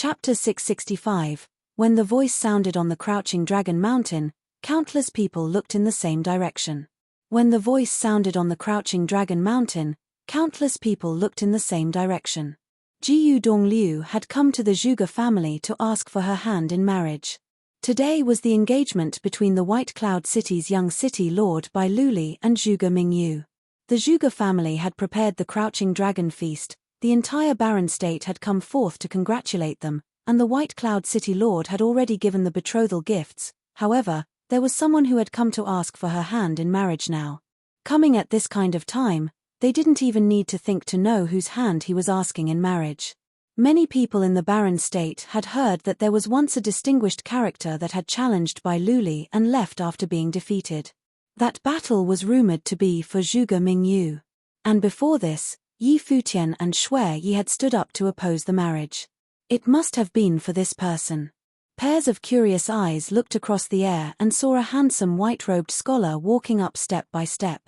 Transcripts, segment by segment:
Chapter 665. When the voice sounded on the crouching dragon mountain, countless people looked in the same direction. When the voice sounded on the crouching dragon mountain, countless people looked in the same direction. Jiyu Dongliu had come to the Zhuge family to ask for her hand in marriage. Today was the engagement between the White Cloud City's young city lord Bai Luli and Zhuge Mingyu. The Zhuge family had prepared the crouching dragon feast, the entire barren state had come forth to congratulate them, and the White Cloud City lord had already given the betrothal gifts. However, there was someone who had come to ask for her hand in marriage now. Coming at this kind of time, they didn't even need to think to know whose hand he was asking in marriage. Many people in the barren state had heard that there was once a distinguished character that had challenged Bai Luli and left after being defeated. That battle was rumored to be for Zhuge Mingyu. And before this, Yi Futian and Shui Yi had stood up to oppose the marriage. It must have been for this person. Pairs of curious eyes looked across the air and saw a handsome white-robed scholar walking up step by step.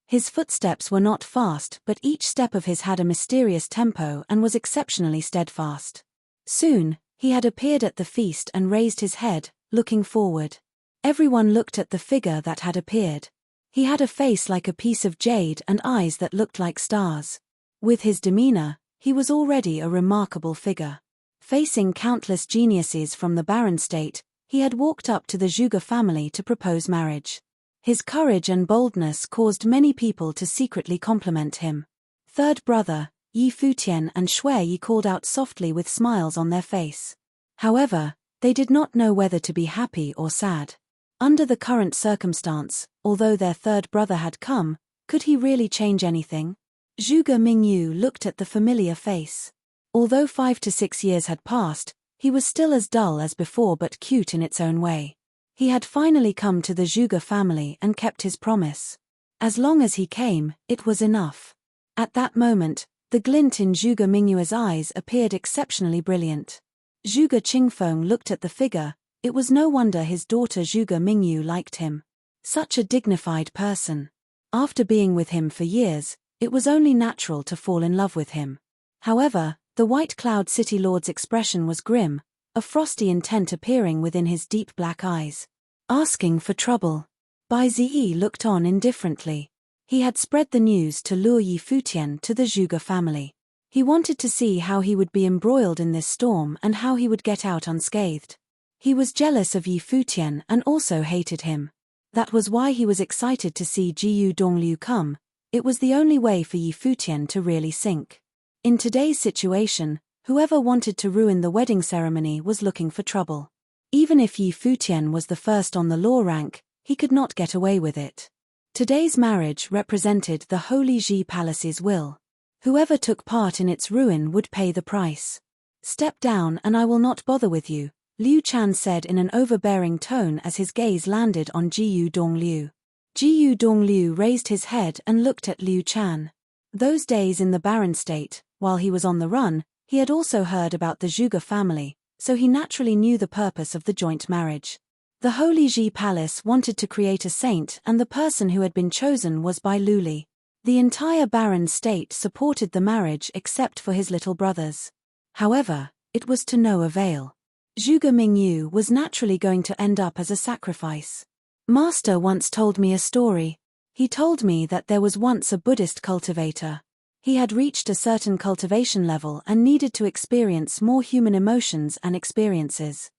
His footsteps were not fast, but each step of his had a mysterious tempo and was exceptionally steadfast. Soon, he had appeared at the feast and raised his head, looking forward. Everyone looked at the figure that had appeared. He had a face like a piece of jade and eyes that looked like stars. With his demeanor, he was already a remarkable figure. Facing countless geniuses from the barren state, he had walked up to the Zhuge family to propose marriage. His courage and boldness caused many people to secretly compliment him. Third brother, Yi Futian and Shui Yi called out softly with smiles on their face. However, they did not know whether to be happy or sad. Under the current circumstance, although their third brother had come, could he really change anything? Zhuge Mingyu looked at the familiar face. Although 5 to 6 years had passed, he was still as dull as before but cute in its own way. He had finally come to the Zhuge family and kept his promise. As long as he came, it was enough. At that moment, the glint in Zhuge Mingyu's eyes appeared exceptionally brilliant. Zhuge Qingfeng looked at the figure. It was no wonder his daughter Zhuge Mingyu liked him. Such a dignified person. After being with him for years, it was only natural to fall in love with him. However, the White Cloud City Lord's expression was grim, a frosty intent appearing within his deep black eyes. Asking for trouble. Bai Ziyi looked on indifferently. He had spread the news to lure Yi Futian to the Zhuge family. He wanted to see how he would be embroiled in this storm and how he would get out unscathed. He was jealous of Yi Futian and also hated him. That was why he was excited to see Jiyu Dongliu come. It was the only way for Yi Futian to really sink. In today's situation, whoever wanted to ruin the wedding ceremony was looking for trouble. Even if Yi Futian was the first on the law rank, he could not get away with it. Today's marriage represented the Holy Ji Palace's will. Whoever took part in its ruin would pay the price. "Step down and I will not bother with you," Liu Chan said in an overbearing tone as his gaze landed on Jiyu Dongliu. Jiyu Dongliu raised his head and looked at Liu Chan. Those days in the barren state, while he was on the run, he had also heard about the Zhuge family, so he naturally knew the purpose of the joint marriage. The Holy Ji Palace wanted to create a saint and the person who had been chosen was Bai Luli. The entire barren state supported the marriage except for his little brothers. However, it was to no avail. Zhuge Mingyu was naturally going to end up as a sacrifice. Master once told me a story. He told me that there was once a Buddhist cultivator. He had reached a certain cultivation level and needed to experience more human emotions and experiences.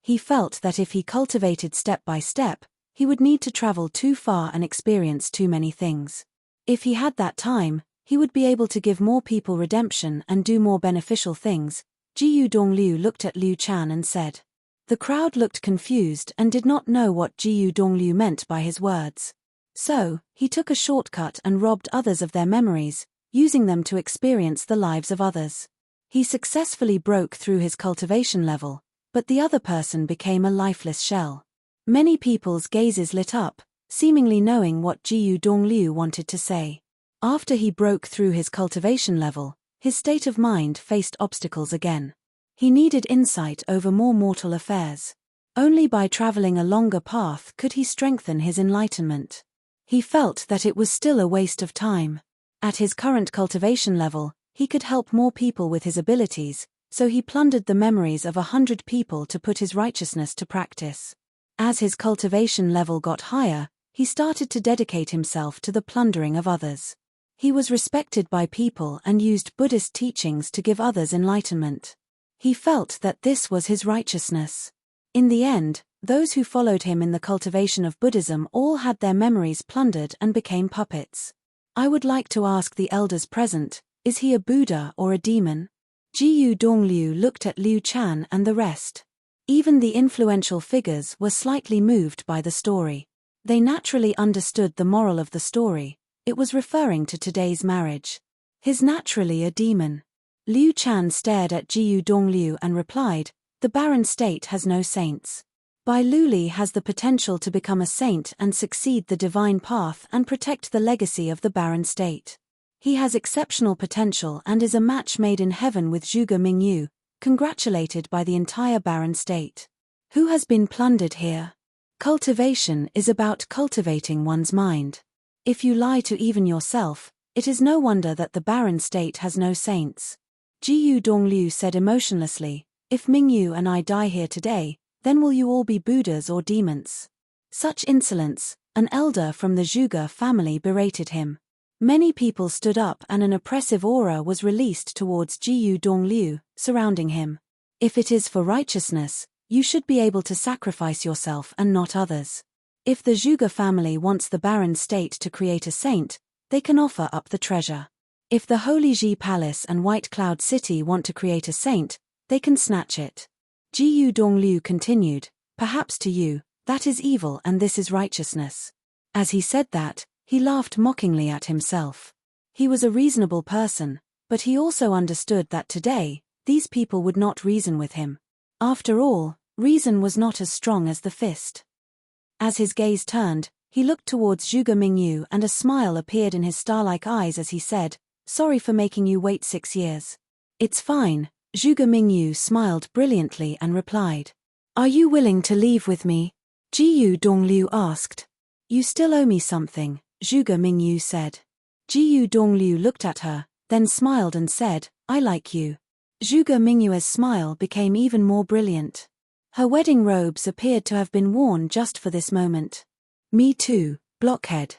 He felt that if he cultivated step by step, he would need to travel too far and experience too many things. If he had that time, he would be able to give more people redemption and do more beneficial things. Jiyu Dongliu looked at Liu Chan and said. The crowd looked confused and did not know what Jiyu Dongliu meant by his words. So, he took a shortcut and robbed others of their memories, using them to experience the lives of others. He successfully broke through his cultivation level, but the other person became a lifeless shell. Many people's gazes lit up, seemingly knowing what Jiyu Dongliu wanted to say. After he broke through his cultivation level, his state of mind faced obstacles again. He needed insight over more mortal affairs. Only by traveling a longer path could he strengthen his enlightenment. He felt that it was still a waste of time. At his current cultivation level, he could help more people with his abilities, So he plundered the memories of 100 people to put his righteousness to practice. As his cultivation level got higher, he started to dedicate himself to the plundering of others. He was respected by people and used Buddhist teachings to give others enlightenment. He felt that this was his righteousness. In the end, those who followed him in the cultivation of Buddhism all had their memories plundered and became puppets. I would like to ask the elders present, is he a Buddha or a demon? Jiyu Dongliu looked at Liu Chan and the rest. Even the influential figures were slightly moved by the story. They naturally understood the moral of the story. It was referring to today's marriage. He's naturally a demon. Liu Chan stared at Jiyu Dongliu and replied, the barren state has no saints. Bai Luli has the potential to become a saint and succeed the divine path and protect the legacy of the barren state. He has exceptional potential and is a match made in heaven with Zhuge Mingyu, congratulated by the entire barren state. Who has been plundered here? Cultivation is about cultivating one's mind. If you lie to even yourself, it is no wonder that the barren state has no saints. Jiyu Dongliu said emotionlessly, if Mingyu and I die here today, then will you all be Buddhas or demons? Such insolence, an elder from the Zhuge family berated him. Many people stood up and an oppressive aura was released towards Jiyu Dongliu, surrounding him. If it is for righteousness, you should be able to sacrifice yourself and not others. If the Zhuge family wants the barren state to create a saint, they can offer up the treasure. If the Holy Ji Palace and White Cloud City want to create a saint, they can snatch it. Jiyu Dongliu continued, perhaps to you, that is evil and this is righteousness. As he said that, he laughed mockingly at himself. He was a reasonable person, but he also understood that today, these people would not reason with him. After all, reason was not as strong as the fist. As his gaze turned, he looked towards Zhuge Mingyu and a smile appeared in his star-like eyes as he said, sorry for making you wait 6 years. It's fine, Zhuge Mingyu smiled brilliantly and replied. Are you willing to leave with me? Jiyu Dongliu asked. You still owe me something, Zhuge Mingyu said. Jiyu Dongliu looked at her, then smiled and said, I like you. Zhuge Mingyu's smile became even more brilliant. Her wedding robes appeared to have been worn just for this moment. Me too, blockhead.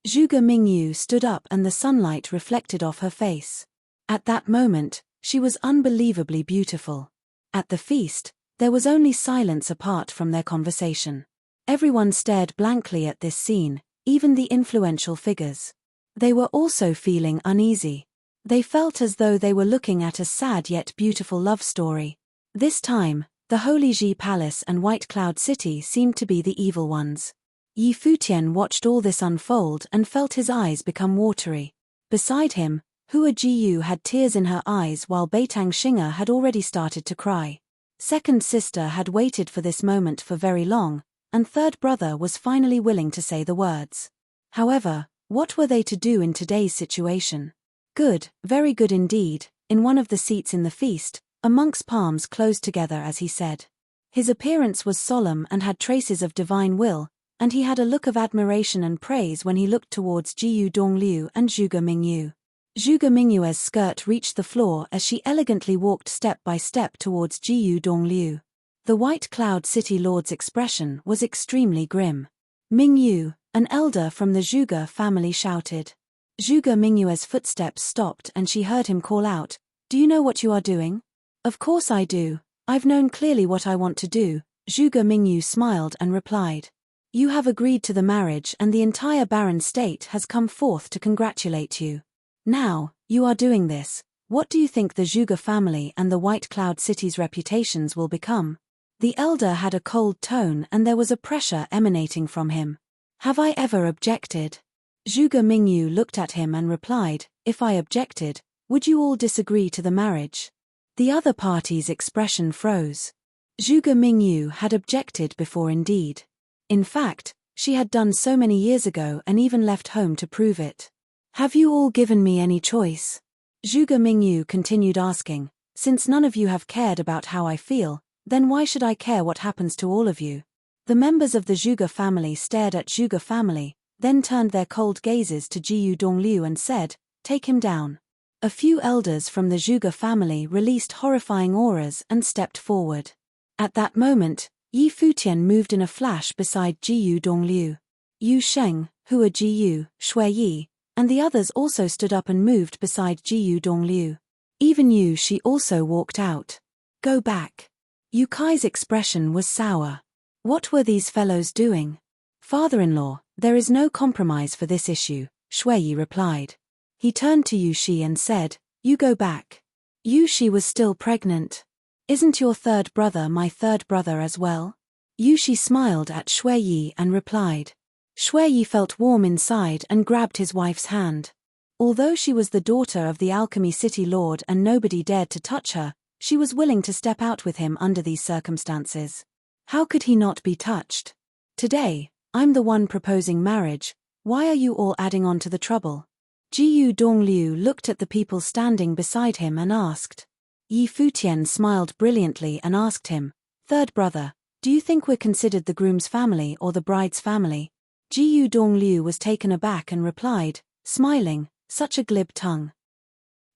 Zhuge Mingyu stood up and the sunlight reflected off her face. At that moment, she was unbelievably beautiful. At the feast, there was only silence apart from their conversation. Everyone stared blankly at this scene, even the influential figures. They were also feeling uneasy. They felt as though they were looking at a sad yet beautiful love story. This time, the Holy Ji Palace and White Cloud City seemed to be the evil ones. Yi Futian watched all this unfold and felt his eyes become watery. Beside him, Hua Jiyu had tears in her eyes while Beitang Xing'er had already started to cry. Second sister had waited for this moment for very long, and third brother was finally willing to say the words. However, what were they to do in today's situation? Good, very good indeed. In one of the seats in the feast, a monk's palms closed together as he said. His appearance was solemn and had traces of divine will, and he had a look of admiration and praise when he looked towards Jiyu Dongliu and Zhuge Mingyu. Zhuge Mingyu's skirt reached the floor as she elegantly walked step by step towards Jiyu Dongliu. The White Cloud City Lord's expression was extremely grim. Mingyu, an elder from the Zhuge family, shouted. Zhuge Mingyu's footsteps stopped and she heard him call out, do you know what you are doing? Of course I do. I've known clearly what I want to do, Zhuge Mingyu smiled and replied. You have agreed to the marriage and the entire barren state has come forth to congratulate you. Now, you are doing this, what do you think the Zhuge family and the White Cloud City's reputations will become? The elder had a cold tone and there was a pressure emanating from him. Have I ever objected? Zhuge Mingyu looked at him and replied, if I objected, would you all disagree to the marriage? The other party's expression froze. Zhuge Mingyu had objected before indeed. In fact, she had done so many years ago and even left home to prove it. Have you all given me any choice? Zhuge Mingyu continued asking, since none of you have cared about how I feel, then why should I care what happens to all of you? The members of the Zhuge family stared at Zhuge family, then turned their cold gazes to Jiyu Dongliu and said, take him down. A few elders from the Zhuge family released horrifying auras and stepped forward. At that moment, Yi Futian moved in a flash beside Jiyu Dongliu. Yu Sheng, Hua Jiyu, Shui Yi, and the others also stood up and moved beside Jiyu Dongliu. Even Yu Shi also walked out. Go back. Yu Kai's expression was sour. What were these fellows doing? Father-in-law, there is no compromise for this issue, Shui Yi replied. He turned to Yu Shi and said, you go back. Yu Shi was still pregnant. Isn't your third brother my third brother as well? Yu Shi smiled at Shui Yi and replied. Shui Yi felt warm inside and grabbed his wife's hand. Although she was the daughter of the Alchemy City Lord and nobody dared to touch her, she was willing to step out with him under these circumstances. How could he not be touched? Today, I'm the one proposing marriage, why are you all adding on to the trouble? Jiyu Dongliu looked at the people standing beside him and asked. Yi Futian smiled brilliantly and asked him, third brother, do you think we're considered the groom's family or the bride's family? Jiyu Dongliu was taken aback and replied, smiling, such a glib tongue.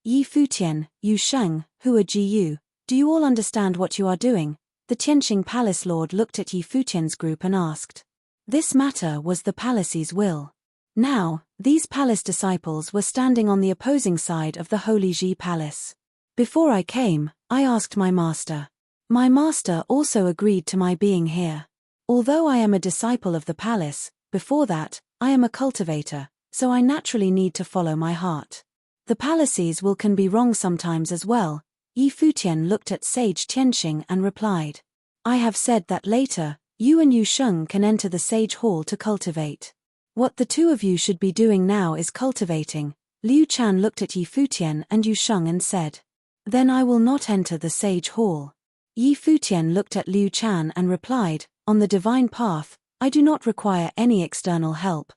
Yi Futian, Yu Sheng, Hua Jiyu, do you all understand what you are doing? The Tianqing Palace Lord looked at Yi Futian's group and asked. This matter was the palace's will. Now, these palace disciples were standing on the opposing side of the Holy Ji Palace. Before I came, I asked my master. My master also agreed to my being here. Although I am a disciple of the palace, before that, I am a cultivator, so I naturally need to follow my heart. The palaces can be wrong sometimes as well. Yi Futian looked at Sage Tianqing and replied. I have said that later, you and Yu Sheng can enter the Sage Hall to cultivate. What the two of you should be doing now is cultivating. Liu Chan looked at Yi Futian and Yu Sheng and said. Then I will not enter the Sage Hall. Yi Futian looked at Liu Chan and replied, on the divine path, I do not require any external help.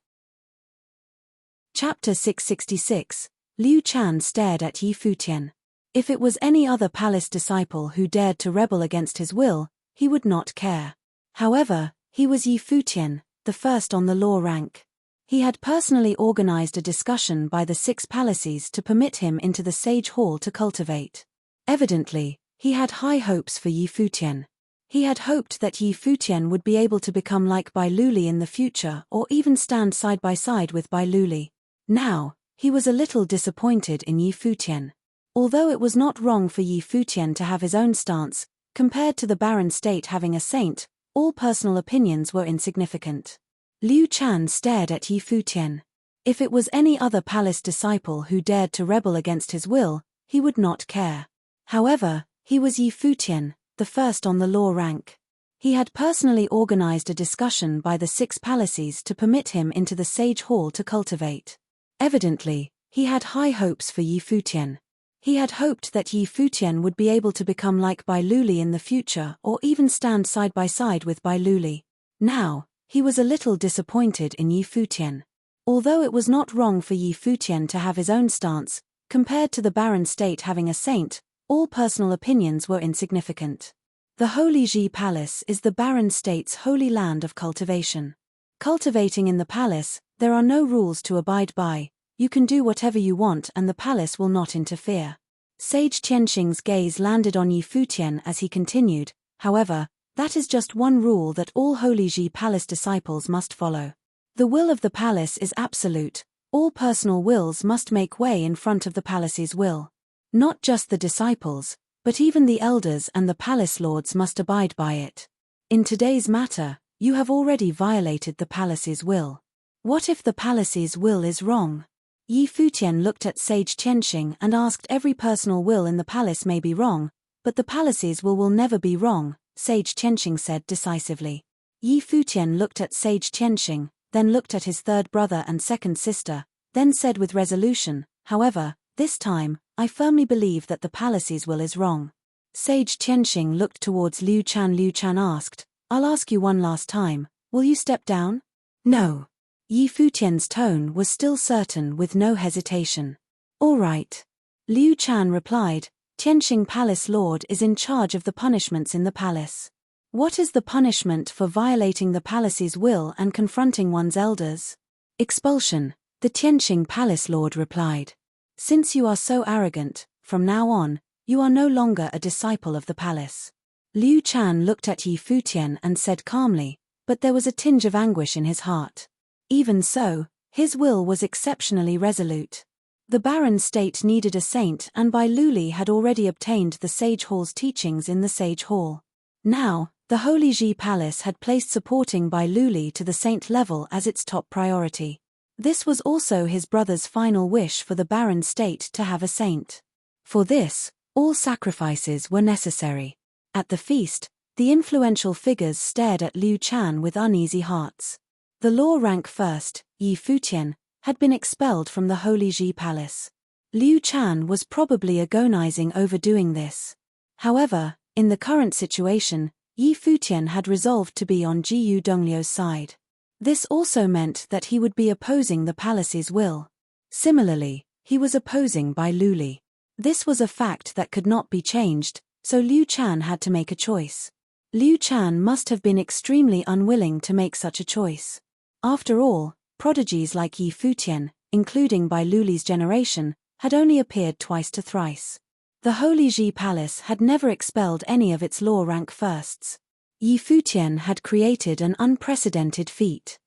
Chapter 666, Liu Chan stared at Yi Futian. If it was any other palace disciple who dared to rebel against his will, he would not care. However, he was Yi Futian, the first on the law rank. He had personally organized a discussion by the 6 palaces to permit him into the Sage Hall to cultivate. Evidently, he had high hopes for Yi Futian. He had hoped that Yi Futian would be able to become like Bai Luli in the future or even stand side by side with Bai Luli. Now, he was a little disappointed in Yi Futian. Although it was not wrong for Yi Futian to have his own stance, compared to the barren state having a saint, all personal opinions were insignificant. Liu Chan stared at Yi Futian. If it was any other palace disciple who dared to rebel against his will, he would not care. However, he was Yi Futian, the first on the law rank. He had personally organized a discussion by the 6 palaces to permit him into the Sage Hall to cultivate. Evidently, he had high hopes for Yi Futian. He had hoped that Yi Futian would be able to become like Bai Luli in the future or even stand side by side with Bai Luli. Now, he was a little disappointed in Yi Futian. Although it was not wrong for Yi Futian to have his own stance, compared to the barren state having a saint, all personal opinions were insignificant. The Holy Ji Palace is the barren state's holy land of cultivation. Cultivating in the palace, there are no rules to abide by, you can do whatever you want and the palace will not interfere. Sage Tianqing's gaze landed on Yi Futian as he continued, however, that is just one rule that all Holy Ji Palace disciples must follow. The will of the palace is absolute, all personal wills must make way in front of the palace's will. Not just the disciples, but even the elders and the palace lords must abide by it. In today's matter, you have already violated the palace's will. What if the palace's will is wrong? Yi Futian looked at Sage Tianqing and asked every personal will in the palace may be wrong, but the palace's will never be wrong, Sage Tianqing said decisively. Yi Futian looked at Sage Tianqing, then looked at his third brother and second sister, then said with resolution, however, this time, I firmly believe that the palace's will is wrong. Sage Tianqing looked towards Liu Chan. Liu Chan asked, I'll ask you one last time, will you step down? No. Yi Futian's tone was still certain with no hesitation. All right. Liu Chan replied, Tianqing Palace Lord is in charge of the punishments in the palace. What is the punishment for violating the palace's will and confronting one's elders? Expulsion, the Tianqing Palace Lord replied. Since you are so arrogant, from now on, you are no longer a disciple of the palace. Liu Chan looked at Yi Futian and said calmly, but there was a tinge of anguish in his heart. Even so, his will was exceptionally resolute. The barren state needed a saint, and Bai Luli had already obtained the Sage Hall's teachings in the Sage Hall. Now, the Holy Ji Palace had placed supporting Bai Luli to the saint level as its top priority. This was also his brother's final wish for the barren state to have a saint. For this, all sacrifices were necessary. At the feast, the influential figures stared at Liu Chan with uneasy hearts. The law rank first, Yi Futian, had been expelled from the Holy Ji Palace. Liu Chan was probably agonizing over doing this. However, in the current situation, Yi Futian had resolved to be on Jiyu Dongliu's side. This also meant that he would be opposing the palace's will. Similarly, he was opposing Bai Luli. This was a fact that could not be changed, so Liu Chan had to make a choice. Liu Chan must have been extremely unwilling to make such a choice. After all, prodigies like Yi Futian, including Bai Luli's generation, had only appeared twice to thrice. The Holy Ji Palace had never expelled any of its law rank firsts. Yi Futian had created an unprecedented feat.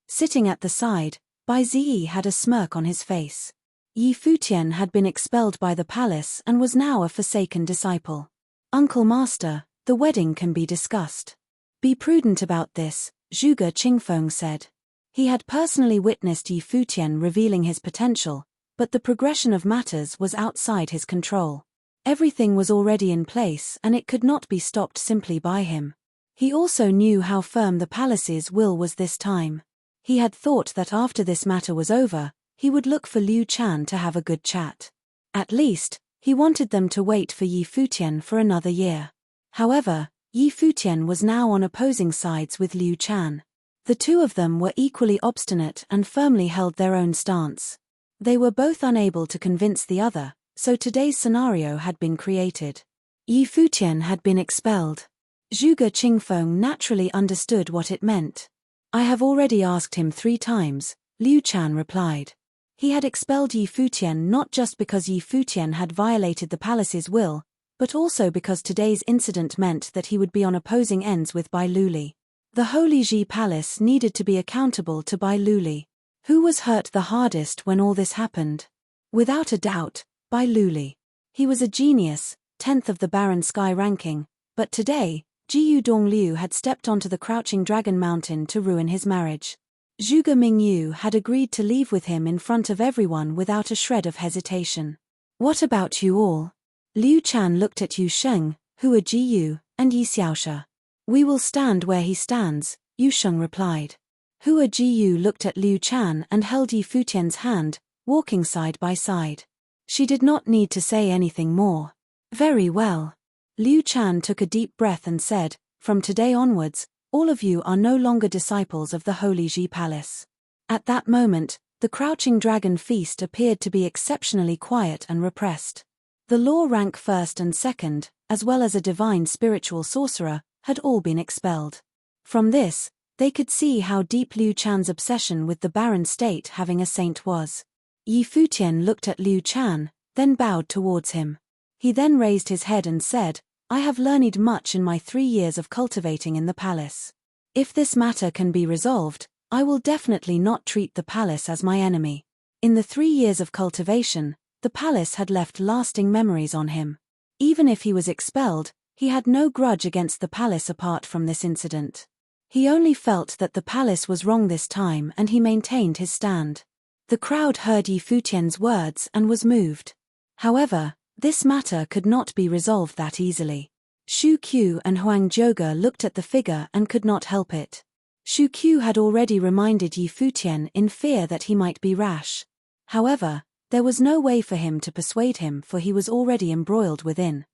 Sitting at the side, Bai Ziyi had a smirk on his face. Yi Futian had been expelled by the palace and was now a forsaken disciple. Uncle Master, the wedding can be discussed. Be prudent about this, Zhuge Qingfeng said. He had personally witnessed Yi Futian revealing his potential, but the progression of matters was outside his control. Everything was already in place and it could not be stopped simply by him. He also knew how firm the palace's will was this time. He had thought that after this matter was over, he would look for Liu Chan to have a good chat. At least, he wanted them to wait for Yi Futian for another year. However, Yi Futian was now on opposing sides with Liu Chan. The two of them were equally obstinate and firmly held their own stance. They were both unable to convince the other, so today's scenario had been created. Yi Futian had been expelled. Zhuge Qingfeng naturally understood what it meant. I have already asked him 3 times, Liu Chan replied. He had expelled Yi Futian not just because Yi Futian had violated the palace's will, but also because today's incident meant that he would be on opposing ends with Bai Luli. The Holy Ji Palace needed to be accountable to Bai Luli. Who was hurt the hardest when all this happened? Without a doubt, Bai Luli. He was a genius, 10th of the Barren Sky ranking, but today, Jiyu Dongliu had stepped onto the Crouching Dragon Mountain to ruin his marriage. Zhuge Mingyu had agreed to leave with him in front of everyone without a shred of hesitation. What about you all? Liu Chan looked at Yu Sheng, Hua Jiyu, and Yi Xiaosha. We will stand where he stands, Yu Sheng replied. Hua Jiyu looked at Liu Chan and held Yi Futian's hand, walking side by side. She did not need to say anything more. Very well. Liu Chan took a deep breath and said, from today onwards, all of you are no longer disciples of the Holy Ji Palace. At that moment, the Crouching Dragon feast appeared to be exceptionally quiet and repressed. The law rank first and second, as well as a divine spiritual sorcerer, had all been expelled. From this, they could see how deep Liu Chan's obsession with the barren state having a saint was. Yi Futian looked at Liu Chan, then bowed towards him. He then raised his head and said, I have learned much in my 3 years of cultivating in the palace. If this matter can be resolved, I will definitely not treat the palace as my enemy. In the 3 years of cultivation, the palace had left lasting memories on him. Even if he was expelled, he had no grudge against the palace apart from this incident. He only felt that the palace was wrong this time and he maintained his stand. The crowd heard Yi Futian's words and was moved. However, this matter could not be resolved that easily. Shu Qiu and Huang Zhouge looked at the figure and could not help it. Shu Qiu had already reminded Yi Futian in fear that he might be rash. However, there was no way for him to persuade him for he was already embroiled within.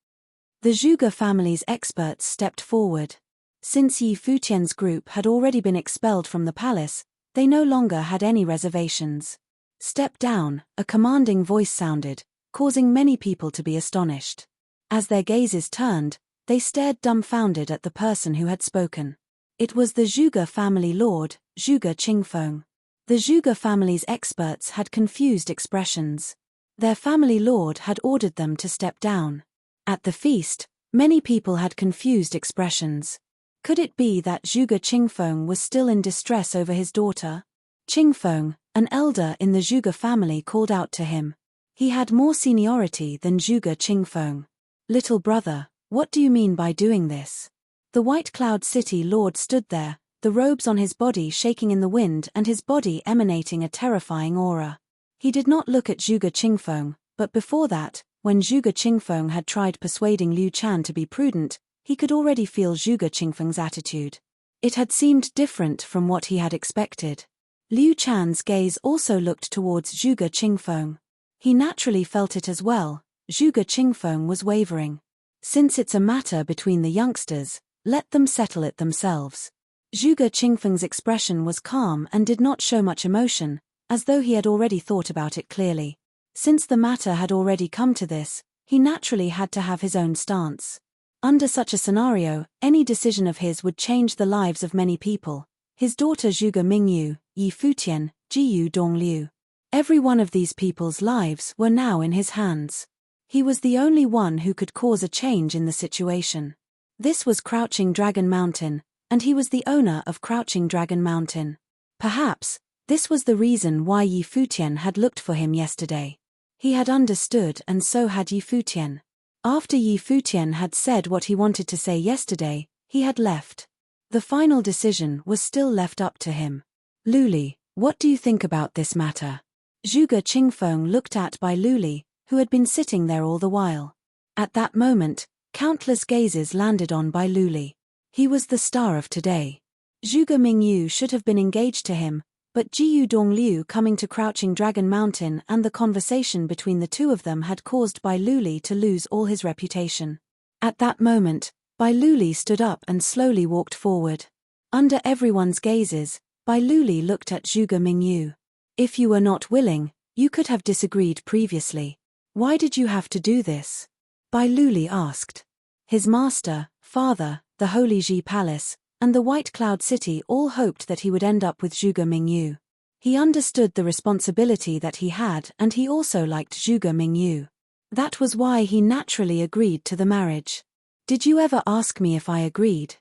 The Zhuge family's experts stepped forward. Since Yi Futian's group had already been expelled from the palace, they no longer had any reservations. Step down, a commanding voice sounded, causing many people to be astonished. As their gazes turned, they stared dumbfounded at the person who had spoken. It was the Zhuge family lord, Zhuge Qingfeng. The Zhuge family's experts had confused expressions. Their family lord had ordered them to step down. At the feast, many people had confused expressions. Could it be that Zhuge Qingfeng was still in distress over his daughter? Qingfeng, an elder in the Zhuge family, called out to him. He had more seniority than Zhuge Qingfeng. "Little brother, what do you mean by doing this?" The White Cloud City lord stood there, the robes on his body shaking in the wind and his body emanating a terrifying aura. He did not look at Zhuge Qingfeng, but before that, when Zhuge Qingfeng had tried persuading Liu Chan to be prudent, he could already feel Zhuge Qingfeng's attitude. It had seemed different from what he had expected. Liu Chan's gaze also looked towards Zhuge Qingfeng. He naturally felt it as well. Zhuge Qingfeng was wavering. Since it's a matter between the youngsters, let them settle it themselves. Zhuge Qingfeng's expression was calm and did not show much emotion, as though he had already thought about it clearly. Since the matter had already come to this, he naturally had to have his own stance. Under such a scenario, any decision of his would change the lives of many people. His daughter Zhuge Mingyu, Yi Futian, Jiyu Dongliu. Every one of these people's lives were now in his hands. He was the only one who could cause a change in the situation. This was Crouching Dragon Mountain, and he was the owner of Crouching Dragon Mountain. Perhaps, this was the reason why Yi Futian had looked for him yesterday. He had understood, and so had Yi Futian. After Yi Futian had said what he wanted to say yesterday, he had left. The final decision was still left up to him. "Luli, what do you think about this matter?" Zhuge Qingfeng looked at Bai Luli, who had been sitting there all the while. At that moment, countless gazes landed on Bai Luli. He was the star of today. Zhuge Mingyu should have been engaged to him, but Jiyu Dongliu coming to Crouching Dragon Mountain and the conversation between the two of them had caused Bai Luli to lose all his reputation. At that moment, Bai Luli stood up and slowly walked forward. Under everyone's gazes, Bai Luli looked at Zhuge Mingyu. "If you were not willing, you could have disagreed previously. Why did you have to do this?" Bai Luli asked. His master, father, the Holy Ji Palace, and the White Cloud City all hoped that he would end up with Zhuge Mingyu. He understood the responsibility that he had, and he also liked Zhuge Mingyu. That was why he naturally agreed to the marriage. "Did you ever ask me if I agreed?"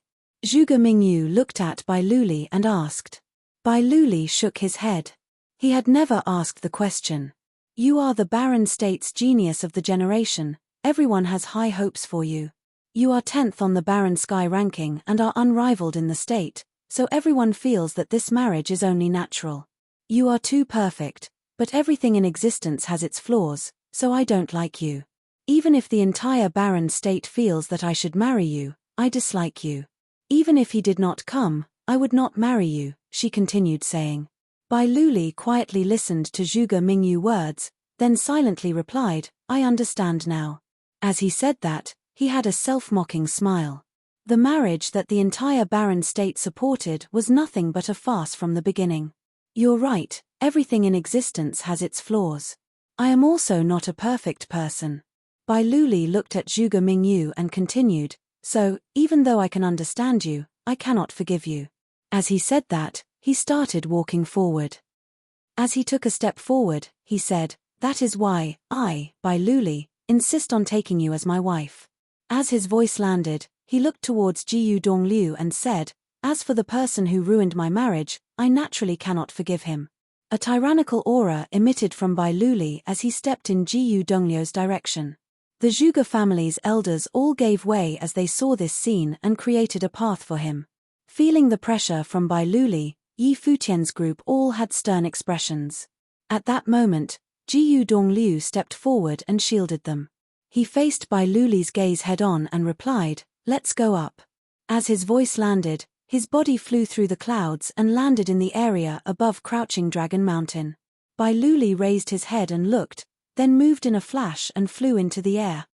Zhuge Mingyu looked at Bai Luli and asked. Bai Luli shook his head. He had never asked the question. "You are the Barren State's genius of the generation, everyone has high hopes for you. You are 10th on the Barren Sky ranking and are unrivaled in the state, so everyone feels that this marriage is only natural. You are too perfect, but everything in existence has its flaws, so I don't like you. Even if the entire Barren State feels that I should marry you, I dislike you. Even if he did not come, I would not marry you," she continued saying. Bai Luli quietly listened to Zhuge Mingyu words, then silently replied, "I understand now." As he said that, he had a self-mocking smile. The marriage that the entire Barren State supported was nothing but a farce from the beginning. "You're right, everything in existence has its flaws. I am also not a perfect person." Bai Luli looked at Zhuge Mingyu and continued, "So, even though I can understand you, I cannot forgive you." As he said that, he started walking forward. As he took a step forward, he said, "That is why I, Bai Luli, insist on taking you as my wife." As his voice landed, he looked towards Jiyu Dongliu and said, "As for the person who ruined my marriage, I naturally cannot forgive him." A tyrannical aura emitted from Bai Luli as he stepped in Jiyu Dongliu's direction. The Zhuge family's elders all gave way as they saw this scene and created a path for him. Feeling the pressure from Bai Luli, Yi Futian's group all had stern expressions. At that moment, Jiyu Dongliu stepped forward and shielded them. He faced Bai Luli's gaze head-on and replied, "Let's go up." As his voice landed, his body flew through the clouds and landed in the area above Crouching Dragon Mountain. Bai Luli raised his head and looked, then moved in a flash and flew into the air.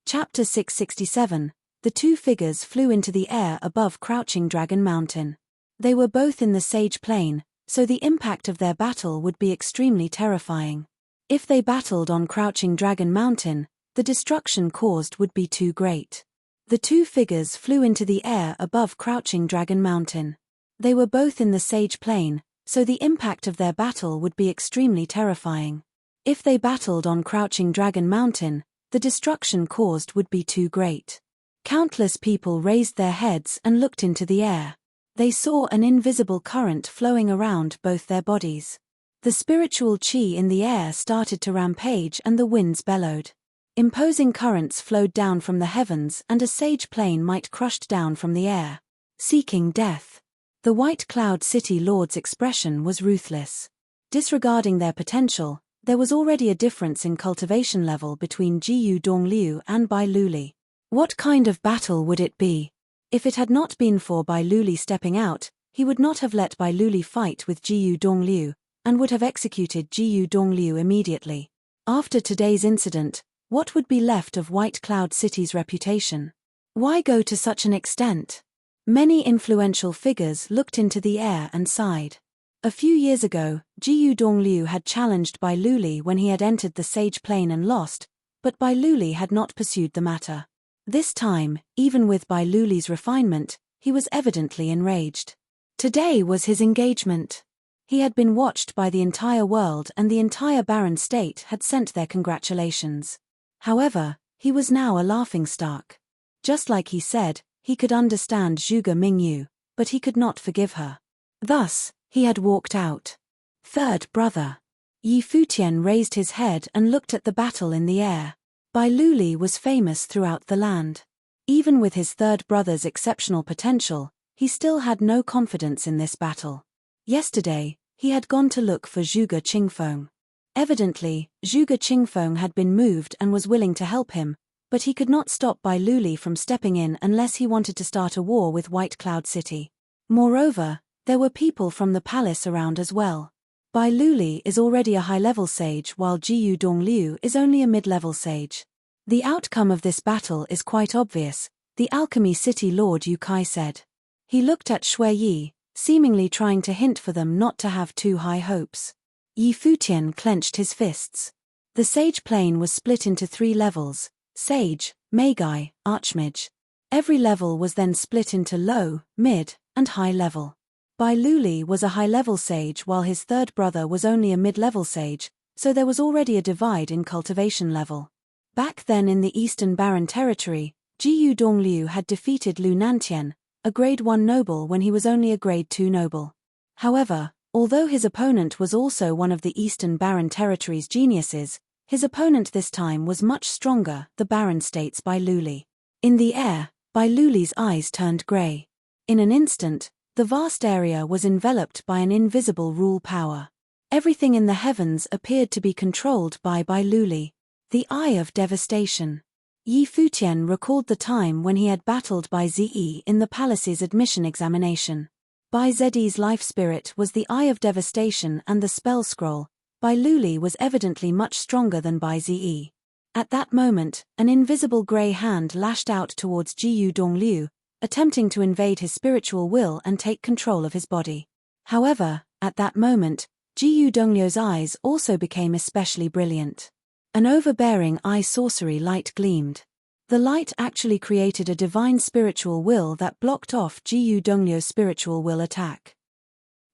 Chapter 667. The two figures flew into the air above Crouching Dragon Mountain. They were both in the Sage Plain, so the impact of their battle would be extremely terrifying. If they battled on Crouching Dragon Mountain, the destruction caused would be too great. The two figures flew into the air above Crouching Dragon Mountain. They were both in the Sage Plain, so the impact of their battle would be extremely terrifying. If they battled on Crouching Dragon Mountain, the destruction caused would be too great. Countless people raised their heads and looked into the air. They saw an invisible current flowing around both their bodies. The spiritual chi in the air started to rampage and the winds bellowed. Imposing currents flowed down from the heavens and a sage plane might crushed down from the air, seeking death. The White Cloud City Lord's expression was ruthless. Disregarding their potential, there was already a difference in cultivation level between Jiyu Dongliu and Bai Luli. What kind of battle would it be? If it had not been for Bai Luli stepping out, he would not have let Bai Luli fight with Jiyu Dongliu, and would have executed Jiyu Dongliu immediately. After today's incident, what would be left of White Cloud City's reputation? Why go to such an extent? Many influential figures looked into the air and sighed. A few years ago, Jiyu Dongliu had challenged Bai Luli when he had entered the Sage Plane and lost, but Bai Luli had not pursued the matter. This time, even with Bai Luli's refinement, he was evidently enraged. Today was his engagement. He had been watched by the entire world and the entire barren state had sent their congratulations. However, he was now a laughingstock. Just like he said, he could understand Zhuge Mingyu, but he could not forgive her. Thus, he had walked out. Third brother. Yi Futian raised his head and looked at the battle in the air. Bai Luli was famous throughout the land. Even with his third brother's exceptional potential, he still had no confidence in this battle. Yesterday, he had gone to look for Zhuge Qingfeng. Evidently, Zhuge Qingfeng had been moved and was willing to help him, but he could not stop Bai Luli from stepping in unless he wanted to start a war with White Cloud City. Moreover, there were people from the palace around as well. Bai Luli is already a high-level sage while Jiyu Dongliu is only a mid-level sage. The outcome of this battle is quite obvious, the Alchemy City Lord Yu Kai said. He looked at Shui Yi, seemingly trying to hint for them not to have too high hopes. Yi Futian clenched his fists. The sage plane was split into 3 levels, sage, magi, archmage. Every level was then split into low, mid, and high level. Bai Luli was a high-level sage while his third brother was only a mid-level sage, so there was already a divide in cultivation level. Back then in the Eastern Barren Territory, Jiyu Dongliu had defeated Lu Nantian, a grade 1 noble when he was only a grade 2 noble. However, although his opponent was also one of the Eastern Barren Territory's geniuses, his opponent this time was much stronger, the Barren State's Bai Luli. In the air, Bai Luli's eyes turned grey. In an instant, the vast area was enveloped by an invisible rule power. Everything in the heavens appeared to be controlled by Bai Luli. The Eye of Devastation. Yi Futian recalled the time when he had battled Bai Zi in the palace's admission examination. Bai Zi's life spirit was the Eye of Devastation and the spell scroll. Bai Luli was evidently much stronger than Bai Zi. At that moment, an invisible grey hand lashed out towards Jiyu Dongliu, attempting to invade his spiritual will and take control of his body. However, at that moment, Jiyu Dongliu's eyes also became especially brilliant. An overbearing eye sorcery light gleamed. The light actually created a divine spiritual will that blocked off Jiyu Dongliu's spiritual will attack.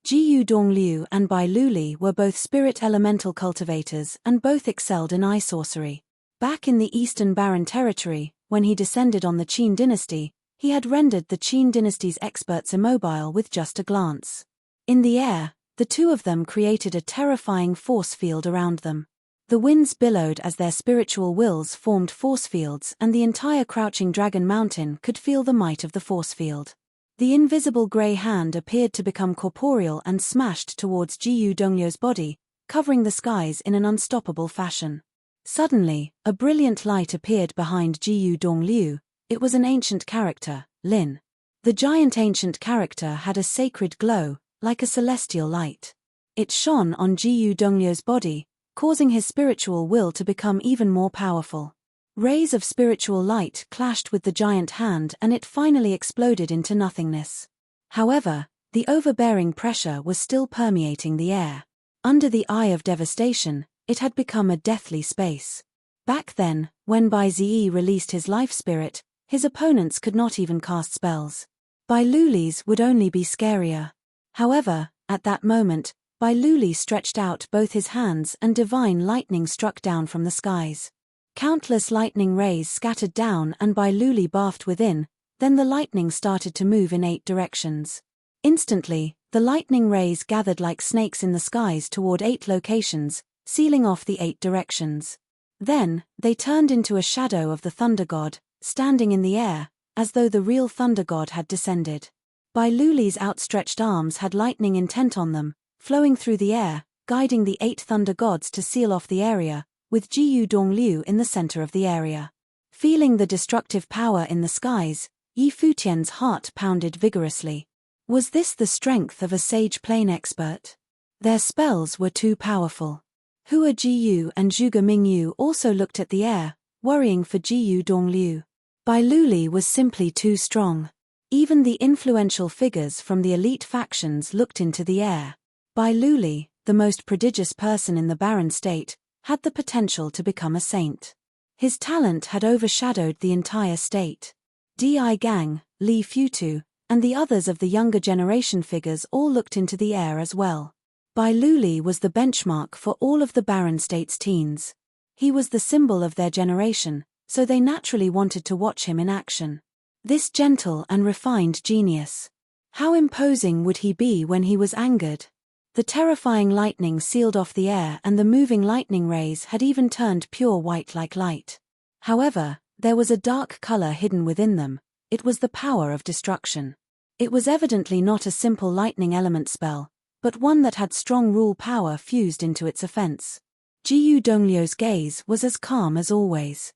Jiyu Dongliu and Bai Luli were both spirit elemental cultivators and both excelled in eye sorcery. Back in the Eastern Barren Territory, when he descended on the Qin dynasty, he had rendered the Qin dynasty's experts immobile with just a glance. In the air, the two of them created a terrifying force field around them. The winds billowed as their spiritual wills formed force fields and the entire Crouching Dragon Mountain could feel the might of the force field. The invisible grey hand appeared to become corporeal and smashed towards Jiyu Dongliu's body, covering the skies in an unstoppable fashion. Suddenly, a brilliant light appeared behind Jiyu Dongliu. It was an ancient character, Lin. The giant ancient character had a sacred glow, like a celestial light. It shone on Jiyu Dongliu's body, causing his spiritual will to become even more powerful. Rays of spiritual light clashed with the giant hand and it finally exploded into nothingness. However, the overbearing pressure was still permeating the air. Under the Eye of Devastation, it had become a deathly space. Back then, when Bai Zi released his life spirit, his opponents could not even cast spells. Bai Luli's would only be scarier. However, at that moment, Bai Luli stretched out both his hands and divine lightning struck down from the skies. Countless lightning rays scattered down and Bai Luli bathed within, then the lightning started to move in 8 directions. Instantly, the lightning rays gathered like snakes in the skies toward 8 locations, sealing off the 8 directions. Then, they turned into a shadow of the thunder god, standing in the air, as though the real thunder god had descended. Bai Luli's outstretched arms had lightning intent on them, flowing through the air, guiding the 8 thunder gods to seal off the area, with Jiyu Dongliu in the center of the area. Feeling the destructive power in the skies, Yi Futian's heart pounded vigorously. Was this the strength of a sage plane expert? Their spells were too powerful. Hua Jiyu and Zhuge Mingyu also looked at the air, worrying for Jiyu Dongliu. Bai Luli was simply too strong. Even the influential figures from the elite factions looked into the air. Bai Luli, the most prodigious person in the barren state, had the potential to become a saint. His talent had overshadowed the entire state. Di Gang, Li Futu, and the others of the younger generation figures all looked into the air as well. Bai Luli was the benchmark for all of the barren state's teens. He was the symbol of their generation, so they naturally wanted to watch him in action. This gentle and refined genius. How imposing would he be when he was angered? The terrifying lightning sealed off the air and the moving lightning rays had even turned pure white like light. However, there was a dark color hidden within them. It was the power of destruction. It was evidently not a simple lightning element spell, but one that had strong rule power fused into its offense. Jiyu Dongliu's gaze was as calm as always.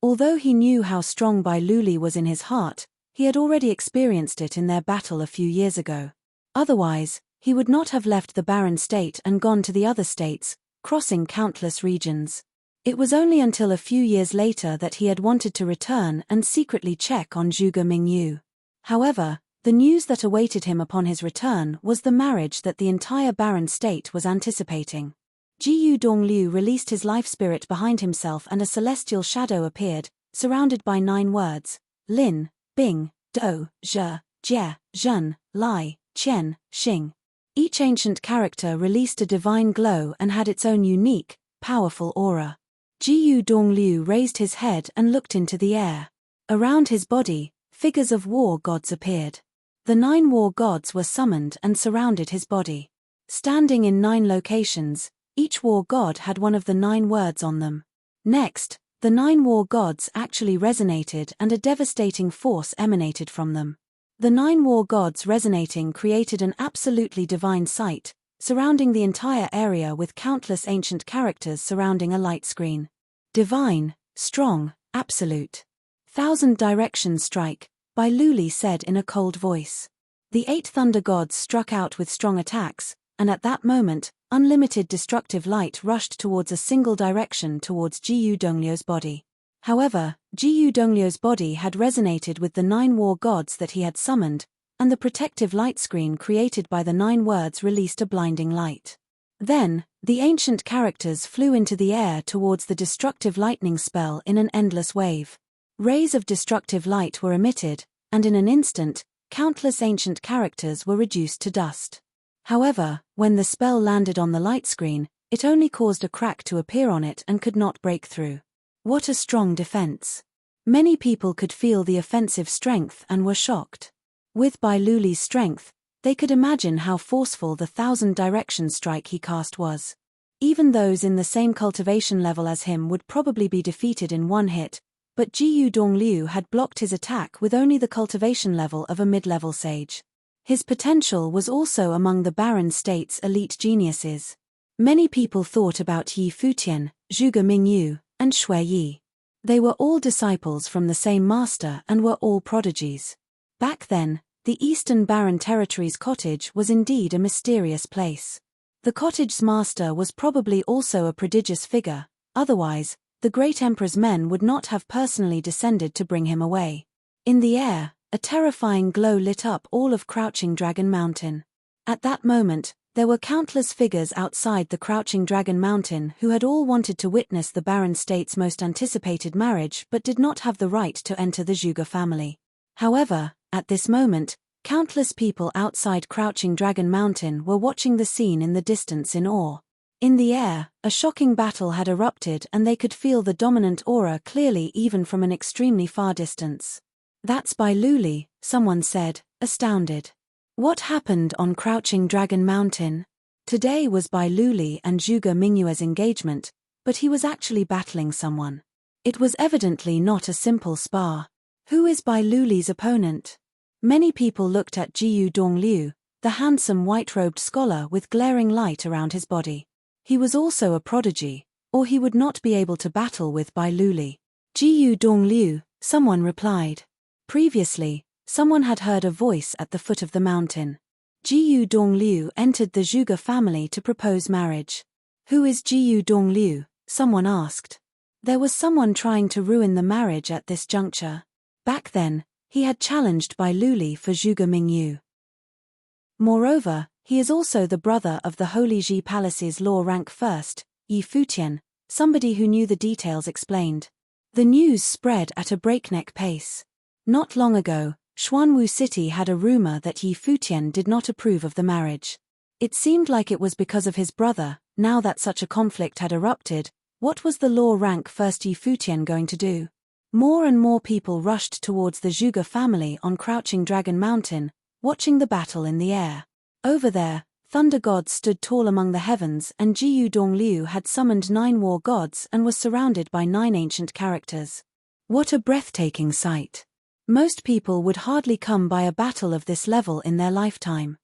Although he knew how strong Bai Luli was in his heart, he had already experienced it in their battle a few years ago. Otherwise, he would not have left the barren state and gone to the other states, crossing countless regions. It was only until a few years later that he had wanted to return and secretly check on Zhuge Mingyu. However, the news that awaited him upon his return was the marriage that the entire barren state was anticipating. Jiyu Dongliu released his life spirit behind himself and a celestial shadow appeared, surrounded by 9 words: Lin, Bing, Do, Zhe, Jie, Zhen, Lai, Qian, Xing. Each ancient character released a divine glow and had its own unique, powerful aura. Jiyu Dongliu raised his head and looked into the air. Around his body, figures of war gods appeared. The 9 war gods were summoned and surrounded his body. Standing in 9 locations, each war god had one of the 9 words on them. Next, the 9 war gods actually resonated and a devastating force emanated from them. The 9 war gods resonating created an absolutely divine sight, surrounding the entire area with countless ancient characters surrounding a light screen. Divine, strong, absolute. 1,000 directions strike, Bai Luli said in a cold voice. The 8 thunder gods struck out with strong attacks, and at that moment, unlimited destructive light rushed towards a single direction towards Jiyu Dongliu's body. However, Jiyu Dongliu's body had resonated with the 9 war gods that he had summoned, and the protective light screen created by the 9 words released a blinding light. Then, the ancient characters flew into the air towards the destructive lightning spell in an endless wave. Rays of destructive light were emitted, and in an instant, countless ancient characters were reduced to dust. However, when the spell landed on the light screen, it only caused a crack to appear on it and could not break through. What a strong defense. Many people could feel the offensive strength and were shocked. With Bai Luli's strength, they could imagine how forceful the 1,000 direction strike he cast was. Even those in the same cultivation level as him would probably be defeated in one hit, but Jiyu Dongliu had blocked his attack with only the cultivation level of a mid-level sage. His potential was also among the barren state's elite geniuses. Many people thought about Yi Futian, Zhuge Mingyu, and Shui Yi. They were all disciples from the same master and were all prodigies. Back then, the Eastern Barren Territory's cottage was indeed a mysterious place. The cottage's master was probably also a prodigious figure, otherwise, the great emperor's men would not have personally descended to bring him away. In the air, a terrifying glow lit up all of Crouching Dragon Mountain. At that moment, there were countless figures outside the Crouching Dragon Mountain who had all wanted to witness the barren state's most anticipated marriage but did not have the right to enter the Zhuge family. However, at this moment, Countless people outside Crouching Dragon Mountain were watching the scene in the distance in awe. In the air, a shocking battle had erupted and they could feel the dominant aura clearly even from an extremely far distance. "That's Bai Luli," someone said, astounded. What happened on Crouching Dragon Mountain? Today was Bai Luli and Zhuge Mingyue's engagement, but he was actually battling someone. It was evidently not a simple spar. Who is Bai Luli's opponent? Many people looked at Jiyu Dongliu, the handsome white-robed scholar with glaring light around his body. He was also a prodigy, or he would not be able to battle with Bai Luli. "Jiyu Dongliu," someone replied. Previously, someone had heard a voice at the foot of the mountain. Jiyu Dongliu entered the Zhuge family to propose marriage. "Who is Jiyu Dongliu?" someone asked. There was someone trying to ruin the marriage at this juncture. Back then, he had challenged Bai Luli for Zhuge Mingyu. Moreover, he is also the brother of the Holy Ji Palace's law rank first, Yi Futian, somebody who knew the details explained. The news spread at a breakneck pace. Not long ago, Xuanwu City had a rumor that Yi Futian did not approve of the marriage. It seemed like it was because of his brother. Now that such a conflict had erupted, what was the law rank first Yi Futian going to do? More and more people rushed towards the Zhuge family on Crouching Dragon Mountain, watching the battle in the air. Over there, thunder gods stood tall among the heavens and Jiyu Dongliu had summoned 9 war gods and was surrounded by 9 ancient characters. What a breathtaking sight! Most people would hardly come by a battle of this level in their lifetime.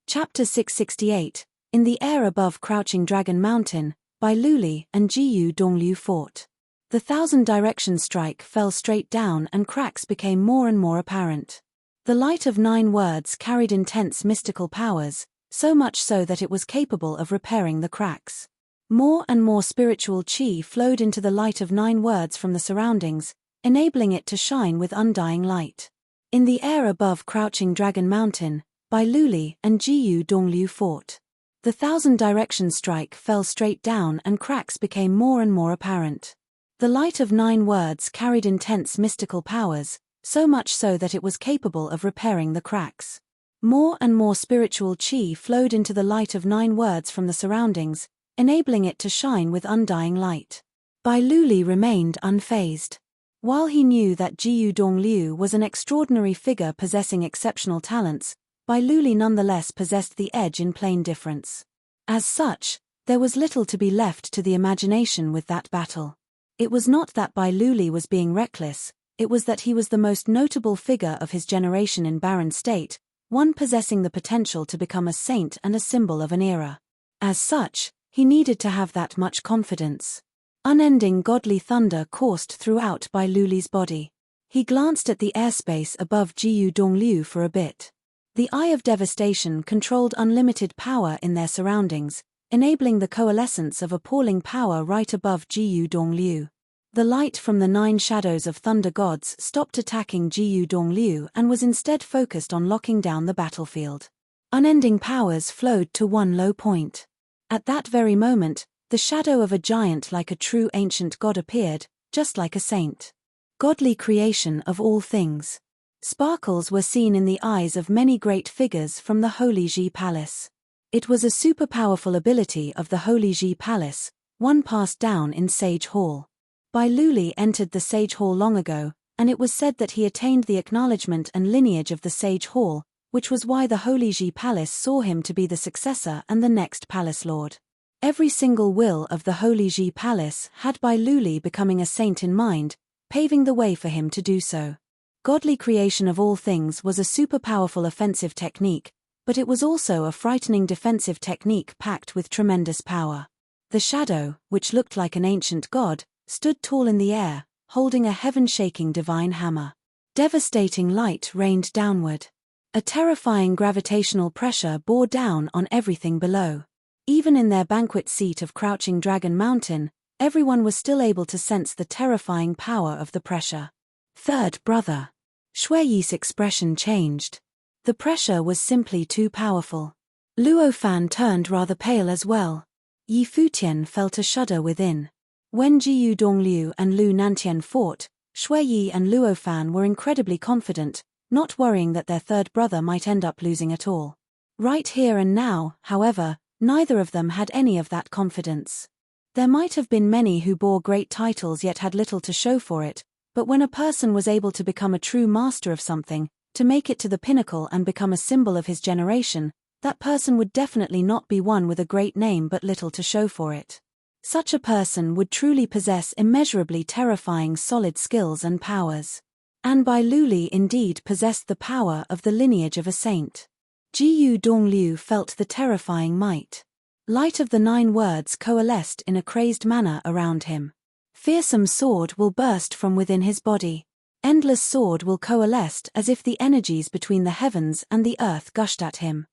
Chapter 668, In the air above Crouching Dragon Mountain, Bai Luli and Jiyu Dongliu fought. The 1,000-direction strike fell straight down and cracks became more and more apparent. The light of 9 words carried intense mystical powers, so much so that it was capable of repairing the cracks. More and more spiritual chi flowed into the light of 9 words from the surroundings, enabling it to shine with undying light. In the air above Crouching Dragon Mountain, Bai Luli and Jiyu Dongliu fought. The 1,000-direction strike fell straight down and cracks became more and more apparent. The light of 9 words carried intense mystical powers, so much so that it was capable of repairing the cracks. More and more spiritual chi flowed into the light of 9 words from the surroundings, enabling it to shine with undying light. Bai Luli remained unfazed. While he knew that Jiyu Dongliu was an extraordinary figure possessing exceptional talents, Bai Luli nonetheless possessed the edge in plain difference. As such, there was little to be left to the imagination with that battle. It was not that Bai Luli was being reckless, it was that he was the most notable figure of his generation in barren state, one possessing the potential to become a saint and a symbol of an era. As such, he needed to have that much confidence. Unending godly thunder coursed throughout Bai Luli's body. He glanced at the airspace above Jiyu Dongliu for a bit. The Eye of Devastation controlled unlimited power in their surroundings, enabling the coalescence of appalling power right above Jiyu Dongliu. The light from the 9 shadows of thunder gods stopped attacking Jiyu Dongliu and was instead focused on locking down the battlefield. Unending powers flowed to one low point. At that very moment, the shadow of a giant like a true ancient god appeared, just like a saint. Godly creation of all things. Sparkles were seen in the eyes of many great figures from the Holy Ji Palace. It was a super powerful ability of the Holy Ji Palace, one passed down in Sage Hall. Bai Luli entered the Sage Hall long ago, and it was said that he attained the acknowledgement and lineage of the Sage Hall, which was why the Holy Ji Palace saw him to be the successor and the next Palace Lord. Every single will of the Holy Ji Palace had Bai Luli becoming a saint in mind, paving the way for him to do so. Godly creation of all things was a super powerful offensive technique, but it was also a frightening defensive technique packed with tremendous power. The shadow, which looked like an ancient god, stood tall in the air, holding a heaven-shaking divine hammer. Devastating light rained downward. A terrifying gravitational pressure bore down on everything below. Even in their banquet seat of Crouching Dragon Mountain, everyone was still able to sense the terrifying power of the pressure. Third brother. Shuiyi's expression changed. The pressure was simply too powerful. Luo Fan turned rather pale as well. Yi Futian felt a shudder within. When Jiyu Dongliu and Lu Nantian fought, Shuiyi and Luo Fan were incredibly confident, not worrying that their third brother might end up losing it all. Right here and now, however, neither of them had any of that confidence. There might have been many who bore great titles yet had little to show for it, but when a person was able to become a true master of something, to make it to the pinnacle and become a symbol of his generation, that person would definitely not be one with a great name but little to show for it. Such a person would truly possess immeasurably terrifying solid skills and powers. And Bai Luli indeed possessed the power of the lineage of a saint. Jiyu Dongliu felt the terrifying might. Light of the 9 words coalesced in a crazed manner around him. Fearsome sword will burst from within his body. Endless sword will coalesce as if the energies between the heavens and the earth gushed at him.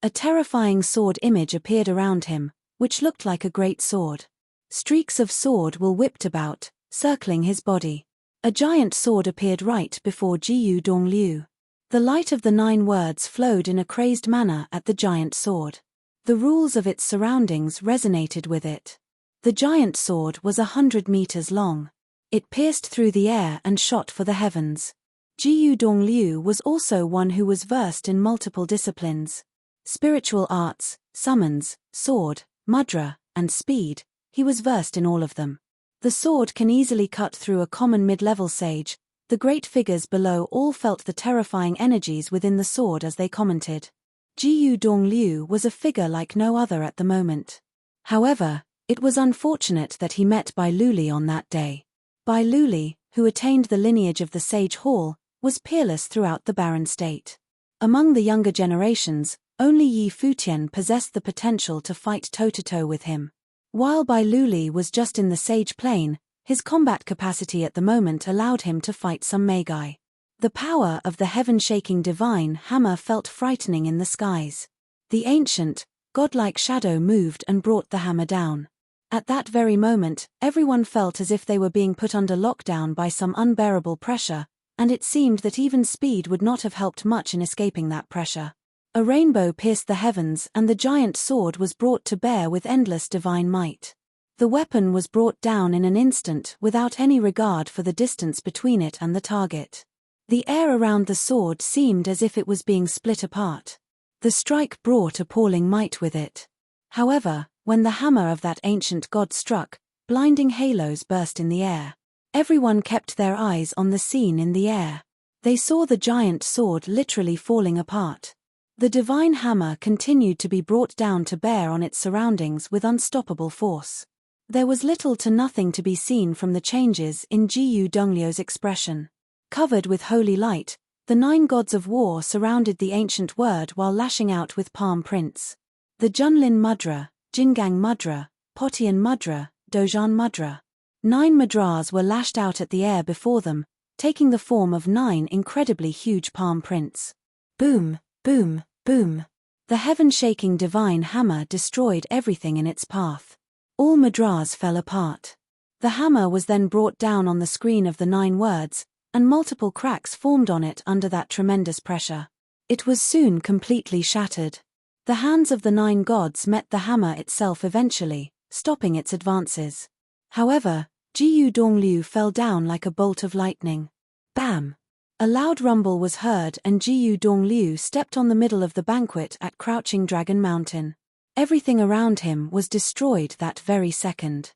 A terrifying sword image appeared around him, which looked like a great sword. Streaks of sword will whipped about, circling his body. A giant sword appeared right before Jiyu Dongliu. The light of the 9 words flowed in a crazed manner at the giant sword. The rules of its surroundings resonated with it. The giant sword was 100 meters long. It pierced through the air and shot for the heavens. Jiyu Dongliu was also one who was versed in multiple disciplines. Spiritual arts, summons, sword, mudra, and speed, he was versed in all of them. The sword can easily cut through a common mid-level sage. The great figures below all felt the terrifying energies within the sword as they commented. Jiyu Dongliu was a figure like no other at the moment. However, it was unfortunate that he met Bai Luli on that day. Bai Luli, who attained the lineage of the Sage Hall, was peerless throughout the barren state. Among the younger generations, only Yi Futian possessed the potential to fight toe-to-toe with him. While Bai Luli was just in the sage plane, his combat capacity at the moment allowed him to fight some magi. The power of the heaven-shaking divine hammer felt frightening in the skies. The ancient, godlike shadow moved and brought the hammer down. At that very moment, everyone felt as if they were being put under lockdown by some unbearable pressure, and it seemed that even speed would not have helped much in escaping that pressure. A rainbow pierced the heavens and the giant sword was brought to bear with endless divine might. The weapon was brought down in an instant without any regard for the distance between it and the target. The air around the sword seemed as if it was being split apart. The strike brought appalling might with it. However, when the hammer of that ancient god struck, blinding halos burst in the air. Everyone kept their eyes on the scene in the air. They saw the giant sword literally falling apart. The divine hammer continued to be brought down to bear on its surroundings with unstoppable force. There was little to nothing to be seen from the changes in Jiyu Dongliu's expression. Covered with holy light, the 9 gods of war surrounded the ancient word while lashing out with palm prints. The Junlin Mudra, Jingang Mudra, Potian Mudra, Dojan Mudra. 9 mudras were lashed out at the air before them, taking the form of 9 incredibly huge palm prints. Boom, boom, boom. The heaven-shaking divine hammer destroyed everything in its path. All mudras fell apart. The hammer was then brought down on the screen of the 9 words, and multiple cracks formed on it under that tremendous pressure. It was soon completely shattered. The hands of the 9 gods met the hammer itself eventually, stopping its advances. However, Jiyu Dongliu fell down like a bolt of lightning. Bam! A loud rumble was heard and Jiyu Dongliu stepped on the middle of the banquet at Crouching Dragon Mountain. Everything around him was destroyed that very second.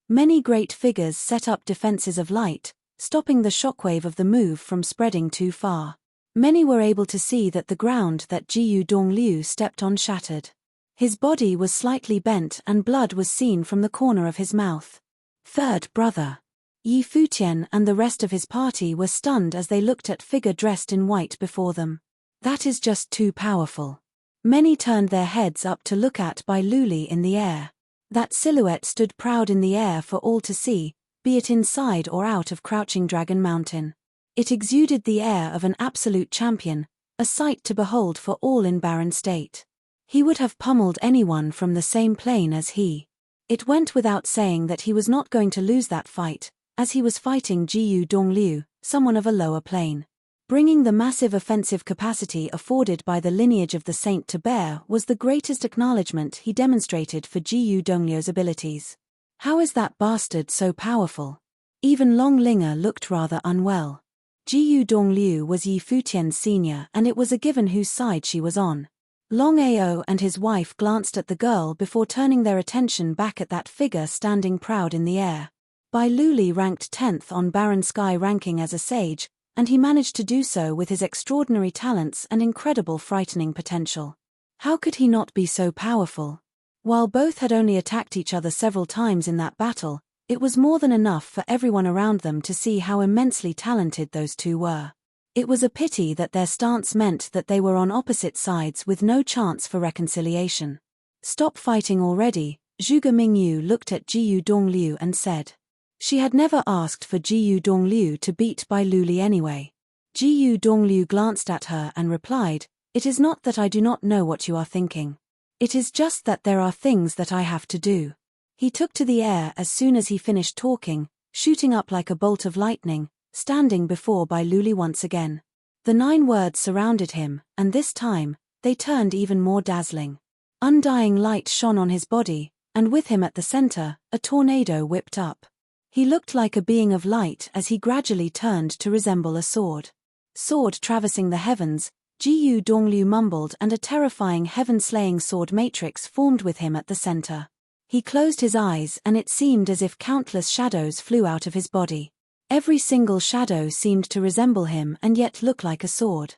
Many great figures set up defenses of light, stopping the shockwave of the move from spreading too far. Many were able to see that the ground that Jiyu Dongliu stepped on shattered. His body was slightly bent and blood was seen from the corner of his mouth. Third brother. Yi Futian and the rest of his party were stunned as they looked at figure dressed in white before them. That is just too powerful. Many turned their heads up to look at Bai Luli in the air. That silhouette stood proud in the air for all to see, be it inside or out of Crouching Dragon Mountain. It exuded the air of an absolute champion, a sight to behold for all in barren state. He would have pummeled anyone from the same plane as he. It went without saying that he was not going to lose that fight, as he was fighting Jiyu Dongliu, someone of a lower plane. Bringing the massive offensive capacity afforded by the lineage of the saint to bear was the greatest acknowledgement he demonstrated for Jiyu Dongliu's abilities. How is that bastard so powerful? Even Long Linger looked rather unwell. Jiyu Dongliu was Yi Futian's senior, and it was a given whose side she was on. Long Ao and his wife glanced at the girl before turning their attention back at that figure standing proud in the air. Bai Luli ranked 10th on Baron Sky ranking as a sage, and he managed to do so with his extraordinary talents and incredible frightening potential. How could he not be so powerful? While both had only attacked each other several times in that battle, it was more than enough for everyone around them to see how immensely talented those two were. It was a pity that their stance meant that they were on opposite sides with no chance for reconciliation. "Stop fighting already," Zhuge Mingyu looked at Jiyu Dongliu and said. She had never asked for Jiyu Dongliu to beat Bai Luli anyway. Jiyu Dongliu glanced at her and replied, "It is not that I do not know what you are thinking. It is just that there are things that I have to do." He took to the air as soon as he finished talking, shooting up like a bolt of lightning, standing before Bai Luli once again. The 9 words surrounded him, and this time, they turned even more dazzling. Undying light shone on his body, and with him at the center, a tornado whipped up. He looked like a being of light as he gradually turned to resemble a sword. Sword traversing the heavens, Jiyu Dongliu mumbled, and a terrifying heaven-slaying sword matrix formed with him at the center. He closed his eyes and it seemed as if countless shadows flew out of his body. Every single shadow seemed to resemble him and yet look like a sword.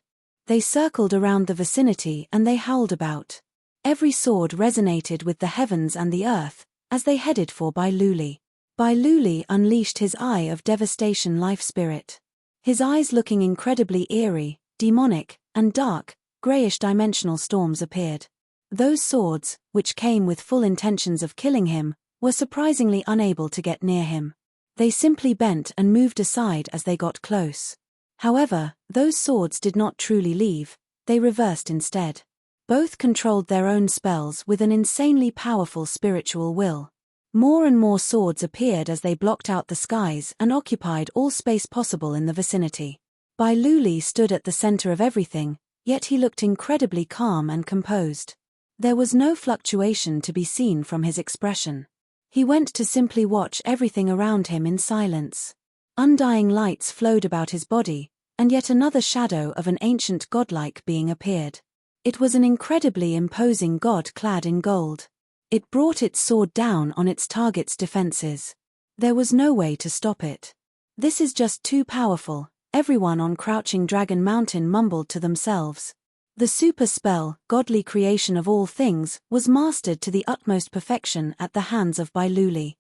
They circled around the vicinity and they howled about. Every sword resonated with the heavens and the earth, as they headed for Bai Luli. Bai Luli unleashed his eye of devastation life spirit. His eyes looking incredibly eerie, demonic, and dark, grayish dimensional storms appeared. Those swords, which came with full intentions of killing him, were surprisingly unable to get near him. They simply bent and moved aside as they got close. However, those swords did not truly leave, they reversed instead. Both controlled their own spells with an insanely powerful spiritual will. More and more swords appeared as they blocked out the skies and occupied all space possible in the vicinity. Bai Luli stood at the center of everything, yet he looked incredibly calm and composed. There was no fluctuation to be seen from his expression. He went to simply watch everything around him in silence. Undying lights flowed about his body, and yet another shadow of an ancient godlike being appeared. It was an incredibly imposing god clad in gold. It brought its sword down on its target's defenses. There was no way to stop it. "This is just too powerful," everyone on Crouching Dragon Mountain mumbled to themselves. The super spell, godly creation of all things, was mastered to the utmost perfection at the hands of Bai Luli.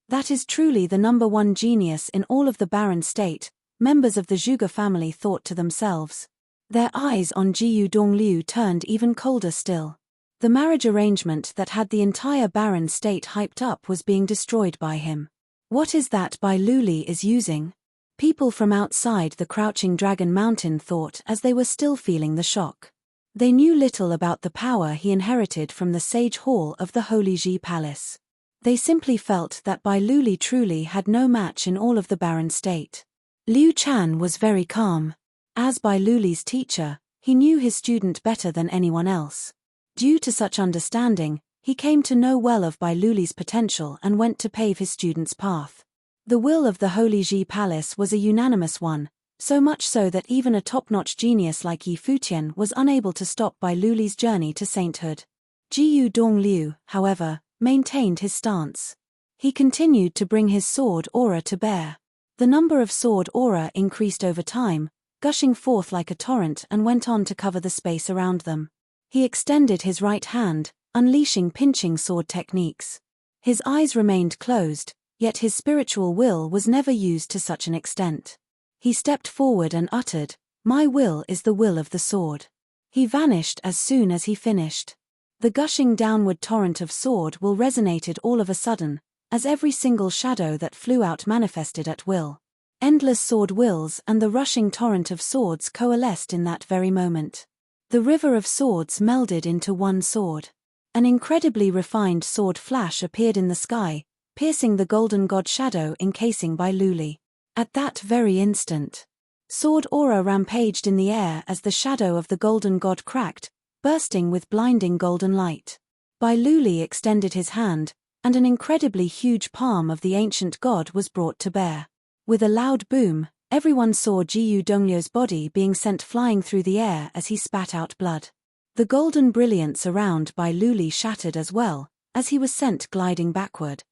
That is truly the #1 genius in all of the Baron State, members of the Zhuge family thought to themselves. Their eyes on Jiyu Dongliu turned even colder still. The marriage arrangement that had the entire Baron State hyped up was being destroyed by him. What is that Bai Luli is using? People from outside the Crouching Dragon Mountain thought as they were still feeling the shock. They knew little about the power he inherited from the Sage Hall of the Holy Ji Palace. They simply felt that Bai Luli truly had no match in all of the Baron State. Liu Chan was very calm. As Bai Luli's teacher, he knew his student better than anyone else. Due to such understanding, he came to know well of Bai Luli's potential and went to pave his student's path. The will of the Holy Ji Palace was a unanimous one, so much so that even a top-notch genius like Yi Futian was unable to stop Bai Luli's journey to sainthood. Jiyu Dongliu, however, maintained his stance. He continued to bring his sword aura to bear. The number of sword aura increased over time, gushing forth like a torrent and went on to cover the space around them. He extended his right hand, unleashing pinching sword techniques. His eyes remained closed, yet his spiritual will was never used to such an extent. He stepped forward and uttered, "My will is the will of the sword." He vanished as soon as he finished. The gushing downward torrent of sword will resonated all of a sudden, as every single shadow that flew out manifested at will. Endless sword wills and the rushing torrent of swords coalesced in that very moment. The river of swords melded into one sword. An incredibly refined sword flash appeared in the sky, piercing the golden god shadow encasing Bai Luli. At that very instant, sword aura rampaged in the air as the shadow of the golden god cracked, bursting with blinding golden light. Bai Luli extended his hand, and an incredibly huge palm of the ancient god was brought to bear. With a loud boom, Everyone saw Jiyu Donglyo's body being sent flying through the air as he spat out blood. The golden brilliance around Bai Luli shattered as well, as he was sent gliding backward.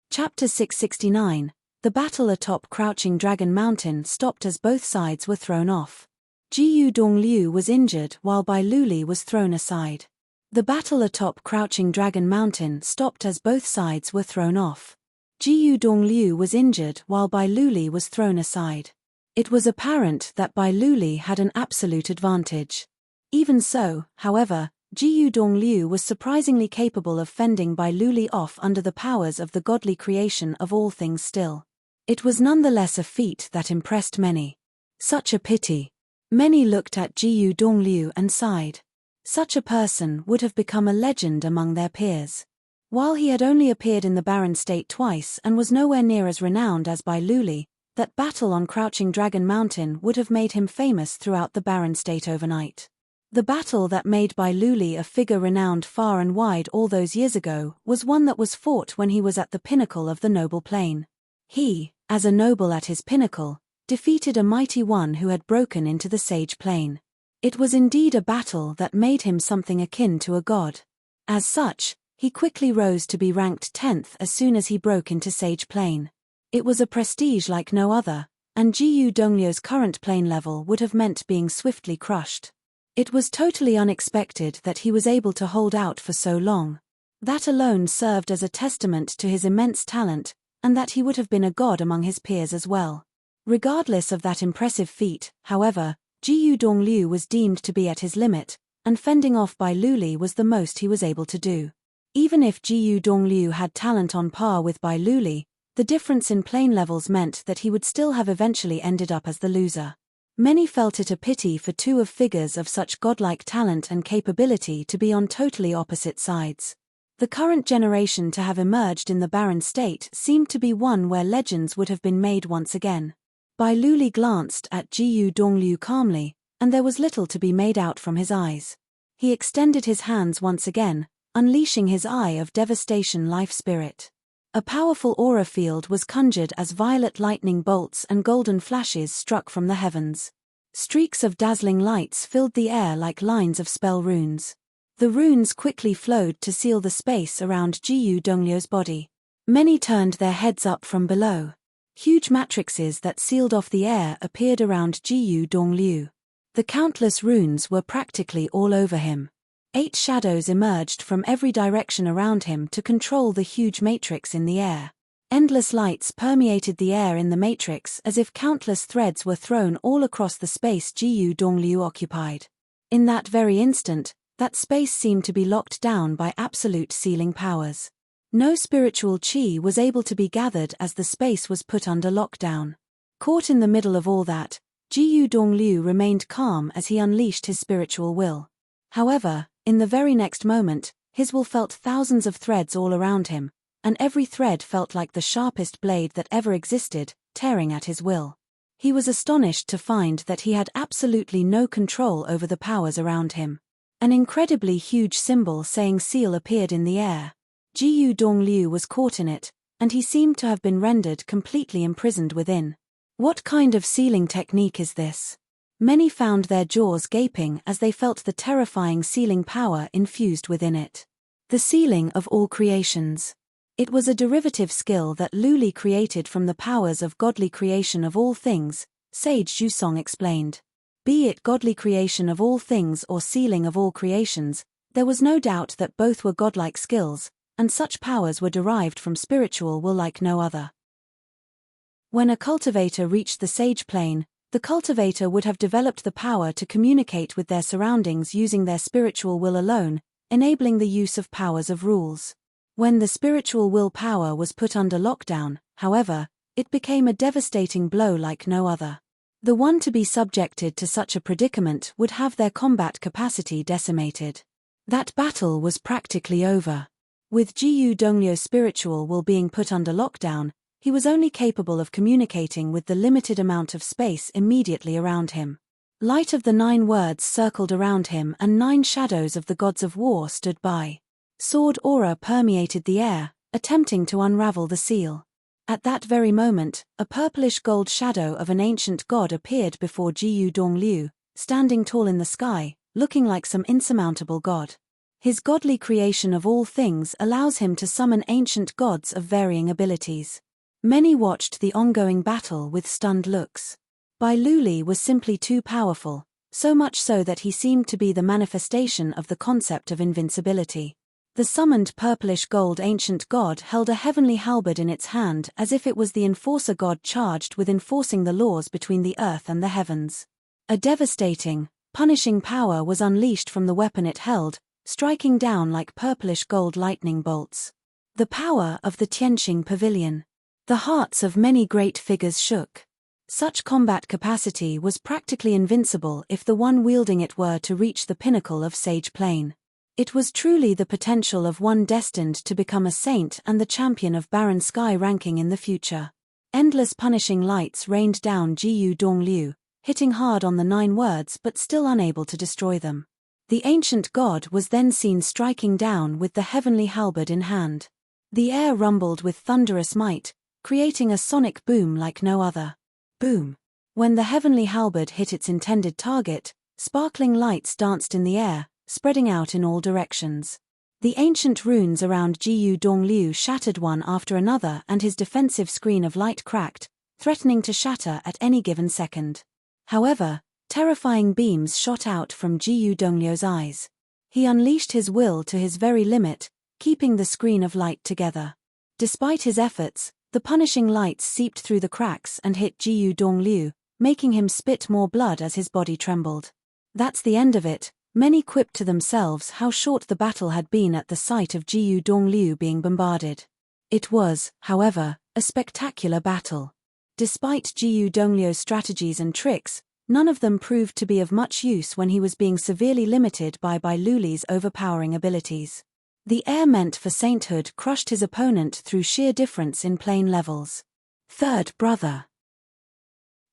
Chapter 669. The battle atop Crouching Dragon Mountain stopped as both sides were thrown off. Jiyu Donglyu was injured while Bai Luli was thrown aside. The battle atop Crouching Dragon Mountain stopped as both sides were thrown off. Jiyu Donglyu was injured while Bai Luli was thrown aside. It was apparent that Bai Luli had an absolute advantage. Even so, however, Jiyu Donglyu was surprisingly capable of fending Bai Luli off under the powers of the godly creation of all things still. It was nonetheless a feat that impressed many. Such a pity. Many looked at Jiyu Donglyu and sighed. Such a person would have become a legend among their peers. While he had only appeared in the barren state twice and was nowhere near as renowned as Bai Luli, that battle on Crouching Dragon Mountain would have made him famous throughout the barren state overnight. The battle that made Bai Luli a figure renowned far and wide all those years ago was one that was fought when he was at the pinnacle of the noble plane. He, as a noble at his pinnacle, defeated a mighty one who had broken into the sage plane. It was indeed a battle that made him something akin to a god. As such, he quickly rose to be ranked 10th as soon as he broke into sage plane. It was a prestige like no other, and Jiyu Donglyo's current plane level would have meant being swiftly crushed. It was totally unexpected that he was able to hold out for so long. That alone served as a testament to his immense talent, and that he would have been a god among his peers as well. Regardless of that impressive feat, however, Jiyu Donglyu was deemed to be at his limit, and fending off Bai Luli was the most he was able to do. Even if Jiyu Donglyu had talent on par with Bai Luli, the difference in plane levels meant that he would still have eventually ended up as the loser. Many felt it a pity for two of figures of such godlike talent and capability to be on totally opposite sides. The current generation to have emerged in the barren state seemed to be one where legends would have been made once again. Bai Luli glanced at Jiyu Donglyu calmly, and there was little to be made out from his eyes. He extended his hands once again, unleashing his eye of devastation life spirit. A powerful aura field was conjured as violet lightning bolts and golden flashes struck from the heavens. Streaks of dazzling lights filled the air like lines of spell runes. The runes quickly flowed to seal the space around Jiyu Donglyo's body. Many turned their heads up from below. Huge matrices that sealed off the air appeared around Jiyu Donglyu. The countless runes were practically all over him. 8 shadows emerged from every direction around him to control the huge matrix in the air. Endless lights permeated the air in the matrix as if countless threads were thrown all across the space Jiyu Donglyu occupied. In that very instant, that space seemed to be locked down by absolute sealing powers. No spiritual chi was able to be gathered as the space was put under lockdown. Caught in the middle of all that, Jiyu Donglyu remained calm as he unleashed his spiritual will. However, in the very next moment, his will felt thousands of threads all around him, and every thread felt like the sharpest blade that ever existed, tearing at his will. He was astonished to find that he had absolutely no control over the powers around him. An incredibly huge symbol saying seal appeared in the air. Jiyu Donglyu was caught in it, and he seemed to have been rendered completely imprisoned within. What kind of sealing technique is this? Many found their jaws gaping as they felt the terrifying sealing power infused within it. The sealing of all creations. It was a derivative skill that Luli created from the powers of godly creation of all things, Sage Jusong explained. Be it godly creation of all things or sealing of all creations, there was no doubt that both were godlike skills, and such powers were derived from spiritual will like no other. When a cultivator reached the sage plane, the cultivator would have developed the power to communicate with their surroundings using their spiritual will alone, enabling the use of powers of rules. When the spiritual will power was put under lockdown, however, it became a devastating blow like no other. The one to be subjected to such a predicament would have their combat capacity decimated. That battle was practically over. With Jiyu Donglyo's spiritual will being put under lockdown, he was only capable of communicating with the limited amount of space immediately around him. Light of the 9 words circled around him and 9 shadows of the gods of war stood by. Sword aura permeated the air, attempting to unravel the seal. At that very moment, a purplish-gold shadow of an ancient god appeared before Jiyu Dongliu, standing tall in the sky, looking like some insurmountable god. His godly creation of all things allows him to summon ancient gods of varying abilities. Many watched the ongoing battle with stunned looks. Bai Luli was simply too powerful, so much so that he seemed to be the manifestation of the concept of invincibility. The summoned purplish gold ancient god held a heavenly halberd in its hand as if it was the enforcer god charged with enforcing the laws between the earth and the heavens. A devastating, punishing power was unleashed from the weapon it held, striking down like purplish gold lightning bolts. The power of the Tianqing Pavilion. The hearts of many great figures shook. Such combat capacity was practically invincible if the one wielding it were to reach the pinnacle of Sage Plane. It was truly the potential of one destined to become a saint and the champion of barren sky ranking in the future. Endless punishing lights rained down Jiyu Dongliu, hitting hard on the 9 words but still unable to destroy them. The ancient god was then seen striking down with the heavenly halberd in hand. The air rumbled with thunderous might, creating a sonic boom like no other. Boom! When the heavenly halberd hit its intended target, sparkling lights danced in the air, spreading out in all directions. The ancient runes around Jiyu Dongliu shattered one after another and his defensive screen of light cracked, threatening to shatter at any given second. However, terrifying beams shot out from Jiyu Dongliu's eyes. He unleashed his will to his very limit, keeping the screen of light together. Despite his efforts, the punishing lights seeped through the cracks and hit Jiyu Dongliu, making him spit more blood as his body trembled. That's the end of it, many quipped to themselves how short the battle had been at the sight of Jiyu Dongliu being bombarded. It was, however, a spectacular battle. Despite Jiyu Dongliu's strategies and tricks, none of them proved to be of much use when he was being severely limited by Bai Luli's overpowering abilities. The air meant for sainthood crushed his opponent through sheer difference in plane levels. Third brother.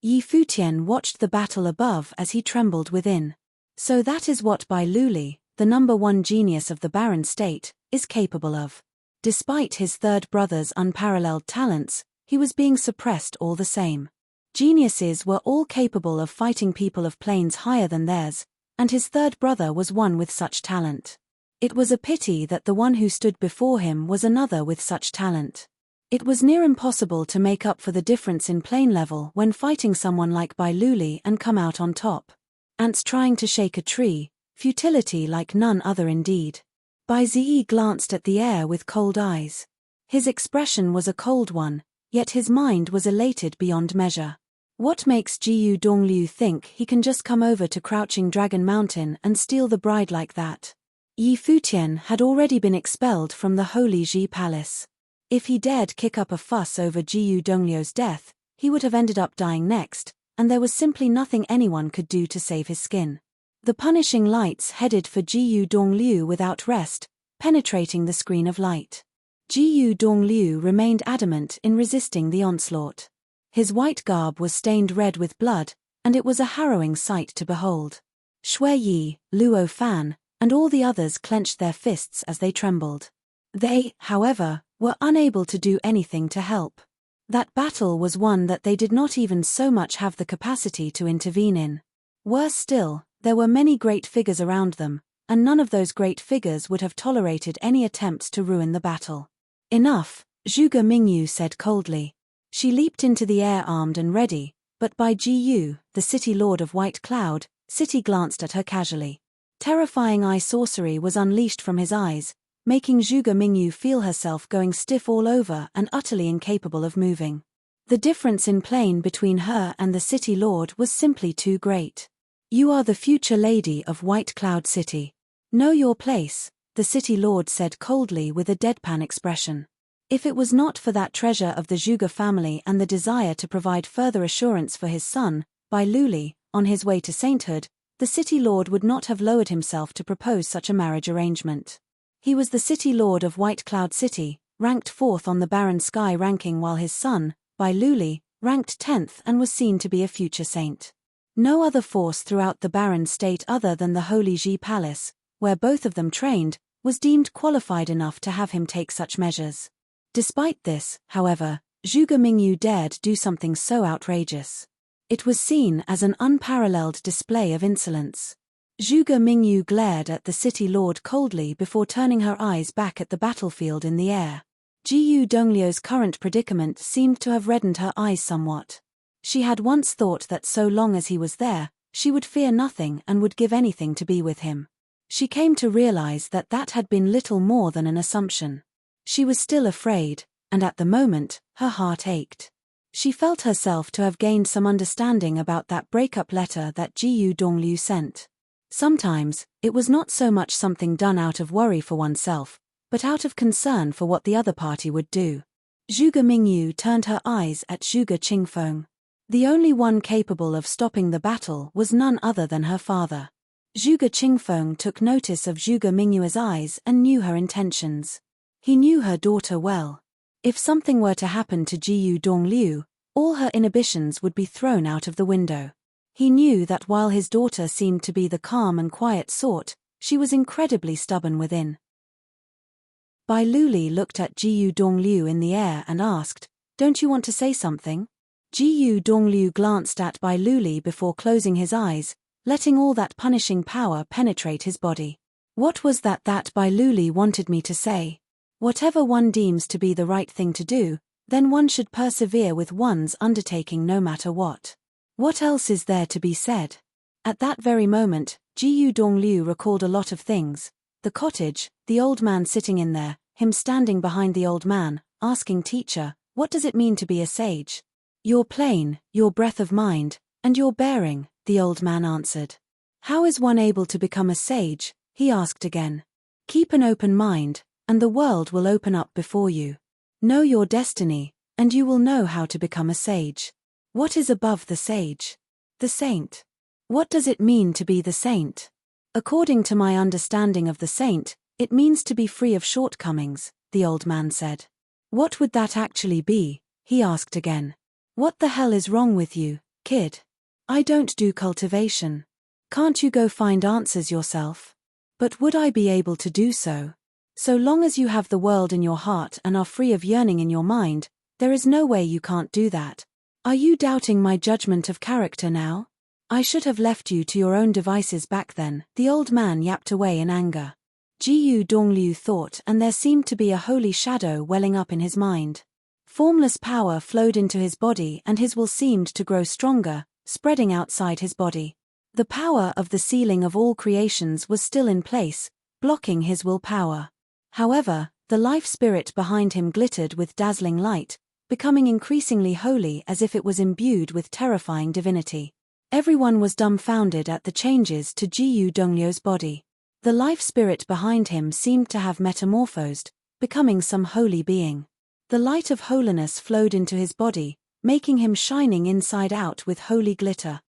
Yi Futian watched the battle above as he trembled within. So that is what Bai Luli, the #1 genius of the barren state, is capable of. Despite his third brother's unparalleled talents, he was being suppressed all the same. Geniuses were all capable of fighting people of planes higher than theirs, and his third brother was one with such talent. It was a pity that the one who stood before him was another with such talent. It was near impossible to make up for the difference in plane level when fighting someone like Bai Luli and come out on top. Ants trying to shake a tree, futility like none other indeed. Bai Zi glanced at the air with cold eyes. His expression was a cold one, yet his mind was elated beyond measure. What makes Jiyu Dongliu think he can just come over to Crouching Dragon Mountain and steal the bride like that? Yi Futian had already been expelled from the Holy Ji Palace. If he dared kick up a fuss over Jiyu Dongliu's death, he would have ended up dying next, and there was simply nothing anyone could do to save his skin. The punishing lights headed for Jiyu Dongliu without rest, penetrating the screen of light. Jiyu Dongliu remained adamant in resisting the onslaught. His white garb was stained red with blood, and it was a harrowing sight to behold. Shui Yi, Luo Fan, and all the others clenched their fists as they trembled. They, however, were unable to do anything to help. That battle was one that they did not even so much have the capacity to intervene in. Worse still, there were many great figures around them, and none of those great figures would have tolerated any attempts to ruin the battle. Enough, Zhuge Mingyu said coldly. She leaped into the air armed and ready, but Bai Jiyu, the city lord of White Cloud, City glanced at her casually. Terrifying eye sorcery was unleashed from his eyes, making Zhuge Mingyu feel herself going stiff all over and utterly incapable of moving. The difference in plane between her and the city lord was simply too great. You are the future lady of White Cloud City. Know your place, the city lord said coldly with a deadpan expression. If it was not for that treasure of the Zhuge family and the desire to provide further assurance for his son, Bai Luli, on his way to sainthood, the city lord would not have lowered himself to propose such a marriage arrangement. He was the city lord of White Cloud City, ranked 4th on the barren sky ranking, while his son, Bai Luli, ranked 10th and was seen to be a future saint. No other force throughout the barren state other than the Holy Ji Palace, where both of them trained, was deemed qualified enough to have him take such measures. Despite this, however, Zhuge Mingyu dared do something so outrageous. It was seen as an unparalleled display of insolence. Zhuge Mingyu glared at the city lord coldly before turning her eyes back at the battlefield in the air. Jiyu Dongliu's current predicament seemed to have reddened her eyes somewhat. She had once thought that so long as he was there, she would fear nothing and would give anything to be with him. She came to realize that that had been little more than an assumption. She was still afraid, and at the moment, her heart ached. She felt herself to have gained some understanding about that breakup letter that Jiyu Dongliu sent. Sometimes, it was not so much something done out of worry for oneself, but out of concern for what the other party would do. Zhuge Mingyu turned her eyes at Zhuge Qingfeng. The only one capable of stopping the battle was none other than her father. Zhuge Qingfeng took notice of Zhuge Mingyu's eyes and knew her intentions. He knew her daughter well. If something were to happen to Jiyu Dongliu, all her inhibitions would be thrown out of the window. He knew that while his daughter seemed to be the calm and quiet sort, she was incredibly stubborn within. Bai Luli looked at Jiyu Dongliu in the air and asked, "Don't you want to say something?" Jiyu Dongliu glanced at Bai Luli before closing his eyes, letting all that punishing power penetrate his body. What was that Bai Luli wanted me to say? Whatever one deems to be the right thing to do, then one should persevere with one's undertaking no matter what. What else is there to be said? At that very moment, Jiyu Dongliu recalled a lot of things. The cottage, the old man sitting in there, him standing behind the old man, asking teacher, "What does it mean to be a sage?" "Your plane, your breadth of mind, and your bearing," the old man answered. "How is one able to become a sage?" he asked again. "Keep an open mind, and the world will open up before you. Know your destiny, and you will know how to become a sage." What is above the sage? The saint. What does it mean to be the saint? According to my understanding of the saint, it means to be free of shortcomings, the old man said. What would that actually be? He asked again. What the hell is wrong with you, kid? I don't do cultivation. Can't you go find answers yourself? But would I be able to do so? So long as you have the world in your heart and are free of yearning in your mind, there is no way you can't do that. Are you doubting my judgment of character now? I should have left you to your own devices back then, the old man yapped away in anger. Jiyu Dongliu thought, and there seemed to be a holy shadow welling up in his mind. Formless power flowed into his body and his will seemed to grow stronger, spreading outside his body. The power of the sealing of all creations was still in place, blocking his willpower. However, the life spirit behind him glittered with dazzling light, becoming increasingly holy as if it was imbued with terrifying divinity. Everyone was dumbfounded at the changes to Jiyu Dongliu's body. The life spirit behind him seemed to have metamorphosed, becoming some holy being. The light of holiness flowed into his body, making him shining inside out with holy glitter.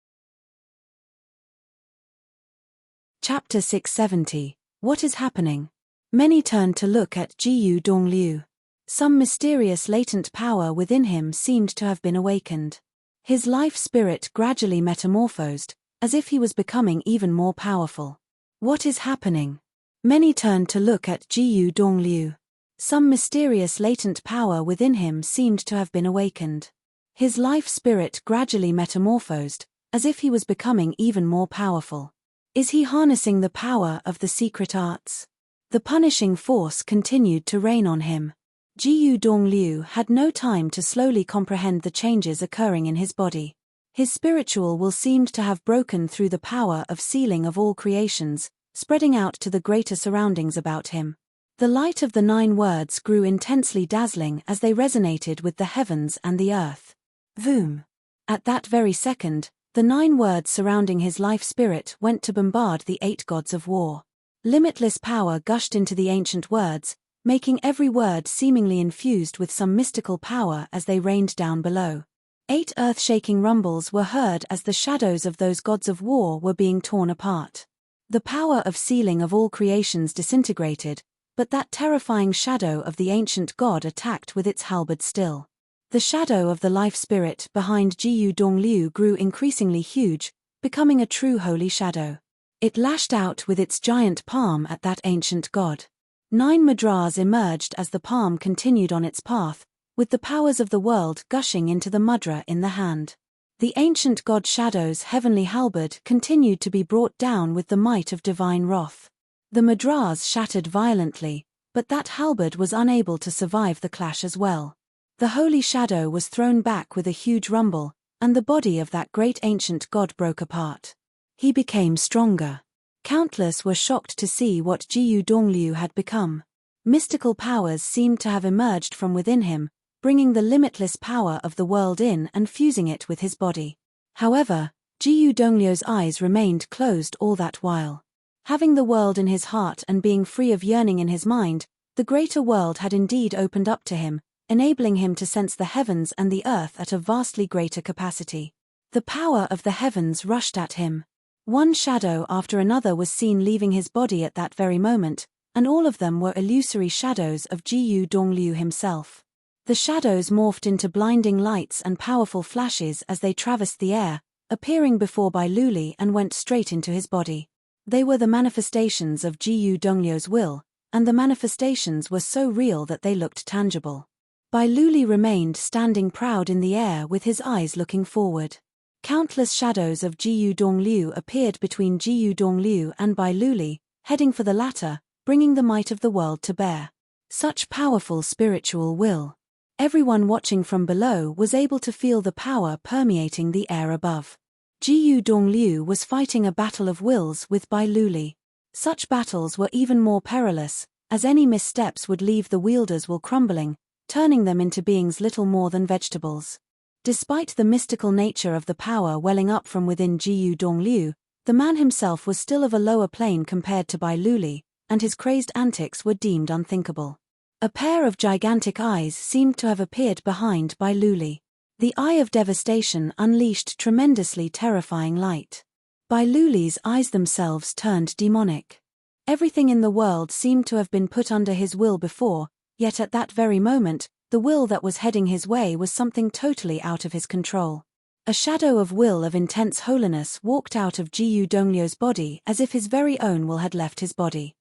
Chapter 670. What is happening? Many turned to look at Jiyu Dongliu. Some mysterious latent power within him seemed to have been awakened. His life spirit gradually metamorphosed, as if he was becoming even more powerful. What is happening? Many turned to look at Jiyu Dongliu. Some mysterious latent power within him seemed to have been awakened. His life spirit gradually metamorphosed, as if he was becoming even more powerful. Is he harnessing the power of the secret arts? The punishing force continued to reign on him. Jiyu Dongliu had no time to slowly comprehend the changes occurring in his body. His spiritual will seemed to have broken through the power of sealing of all creations, spreading out to the greater surroundings about him. The light of the 9 words grew intensely dazzling as they resonated with the heavens and the earth. Voom! At that very second, the 9 words surrounding his life spirit went to bombard the 8 gods of war. Limitless power gushed into the ancient words, making every word seemingly infused with some mystical power as they rained down below. 8 earth-shaking rumbles were heard as the shadows of those gods of war were being torn apart. The power of sealing of all creations disintegrated, but that terrifying shadow of the ancient god attacked with its halberd still. The shadow of the life spirit behind Jiyu Dongliu grew increasingly huge, becoming a true holy shadow. It lashed out with its giant palm at that ancient god. 9 mudras emerged as the palm continued on its path, with the powers of the world gushing into the mudra in the hand. The ancient god Shadow's heavenly halberd continued to be brought down with the might of divine wrath. The mudras shattered violently, but that halberd was unable to survive the clash as well. The holy shadow was thrown back with a huge rumble, and the body of that great ancient god broke apart. He became stronger. Countless were shocked to see what Jiyu Dongliu had become. Mystical powers seemed to have emerged from within him, bringing the limitless power of the world in and fusing it with his body. However, Jiyu Dongliu's eyes remained closed all that while. Having the world in his heart and being free of yearning in his mind, the greater world had indeed opened up to him, enabling him to sense the heavens and the earth at a vastly greater capacity. The power of the heavens rushed at him. One shadow after another was seen leaving his body at that very moment, and all of them were illusory shadows of Jiyu Dongliu himself. The shadows morphed into blinding lights and powerful flashes as they traversed the air, appearing before Bai Luli and went straight into his body. They were the manifestations of Jiyu Dongliu's will, and the manifestations were so real that they looked tangible. Bai Luli remained standing proud in the air with his eyes looking forward. Countless shadows of Jiyu Dongliu appeared between Jiyu Dongliu and Bai Luli, heading for the latter, bringing the might of the world to bear. Such powerful spiritual will. Everyone watching from below was able to feel the power permeating the air above. Jiyu Dongliu was fighting a battle of wills with Bai Luli. Such battles were even more perilous, as any missteps would leave the wielder's will crumbling, turning them into beings little more than vegetables. Despite the mystical nature of the power welling up from within Jiyu Dongliu, the man himself was still of a lower plane compared to Bai Luli, and his crazed antics were deemed unthinkable. A pair of gigantic eyes seemed to have appeared behind Bai Luli. The eye of devastation unleashed tremendously terrifying light. Bai Luli's eyes themselves turned demonic. Everything in the world seemed to have been put under his will before, yet at that very moment, the will that was heading his way was something totally out of his control. A shadow of will of intense holiness walked out of Jiyu Dongliu's body as if his very own will had left his body.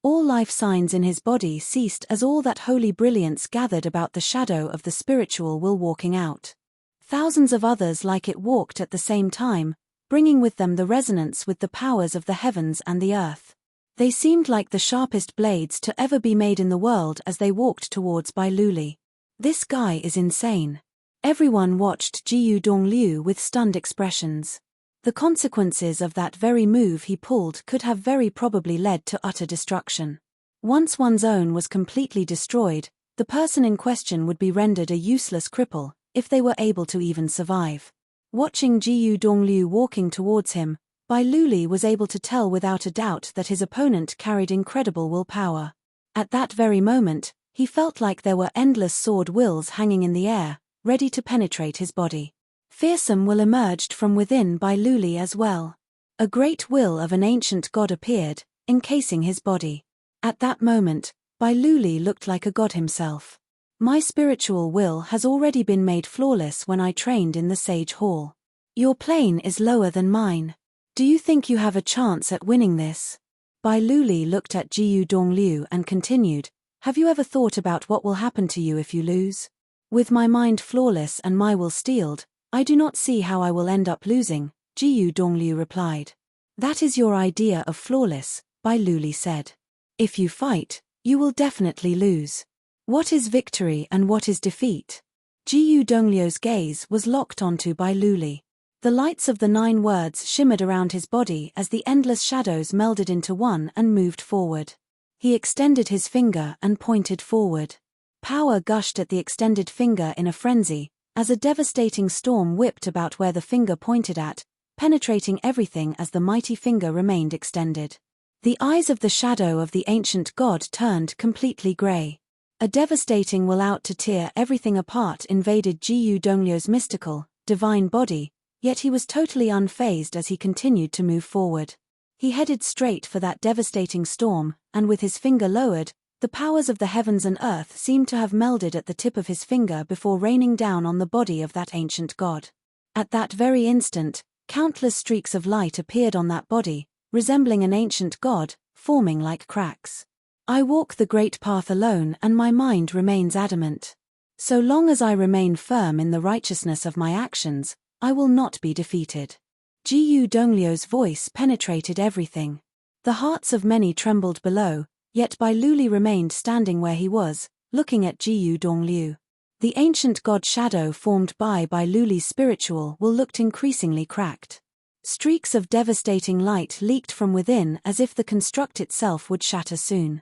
All life signs in his body ceased as all that holy brilliance gathered about the shadow of the spiritual will walking out. Thousands of others like it walked at the same time, bringing with them the resonance with the powers of the heavens and the earth. They seemed like the sharpest blades to ever be made in the world as they walked towards Bai Luli. This guy is insane. Everyone watched Jiyu Dongliu with stunned expressions. The consequences of that very move he pulled could have very probably led to utter destruction. Once one's own was completely destroyed, the person in question would be rendered a useless cripple, if they were able to even survive. Watching Jiyu Dongliu walking towards him, Bai Luli was able to tell without a doubt that his opponent carried incredible willpower. At that very moment, he felt like there were endless sword wills hanging in the air, ready to penetrate his body. Fearsome will emerged from within Bai Luli as well. A great will of an ancient god appeared, encasing his body. At that moment, Bai Luli looked like a god himself. My spiritual will has already been made flawless when I trained in the Sage Hall. Your plane is lower than mine. Do you think you have a chance at winning this? Bai Luli looked at Jiyu Dongliu and continued, have you ever thought about what will happen to you if you lose? With my mind flawless and my will steeled, I do not see how I will end up losing, Jiyu Dongliu replied. That is your idea of flawless, Bai Luli said. If you fight, you will definitely lose. What is victory and what is defeat? Jiyu Dongliu's gaze was locked onto Bai Luli. The lights of the 9 words shimmered around his body as the endless shadows melded into one and moved forward. He extended his finger and pointed forward. Power gushed at the extended finger in a frenzy, as a devastating storm whipped about where the finger pointed at, penetrating everything as the mighty finger remained extended. The eyes of the shadow of the ancient god turned completely grey. A devastating will out to tear everything apart invaded Jiyu Dongliu's mystical, divine body, yet he was totally unfazed as he continued to move forward. He headed straight for that devastating storm, and with his finger lowered, the powers of the heavens and earth seemed to have melded at the tip of his finger before raining down on the body of that ancient god. At that very instant, countless streaks of light appeared on that body, resembling an ancient god, forming like cracks. I walk the great path alone and my mind remains adamant. So long as I remain firm in the righteousness of my actions, I will not be defeated. Jiyu Donglio's voice penetrated everything. The hearts of many trembled below, yet Bai Luli remained standing where he was, looking at Jiyu Dongliu. The ancient god shadow formed by Bai Luli's spiritual will looked increasingly cracked. Streaks of devastating light leaked from within as if the construct itself would shatter soon.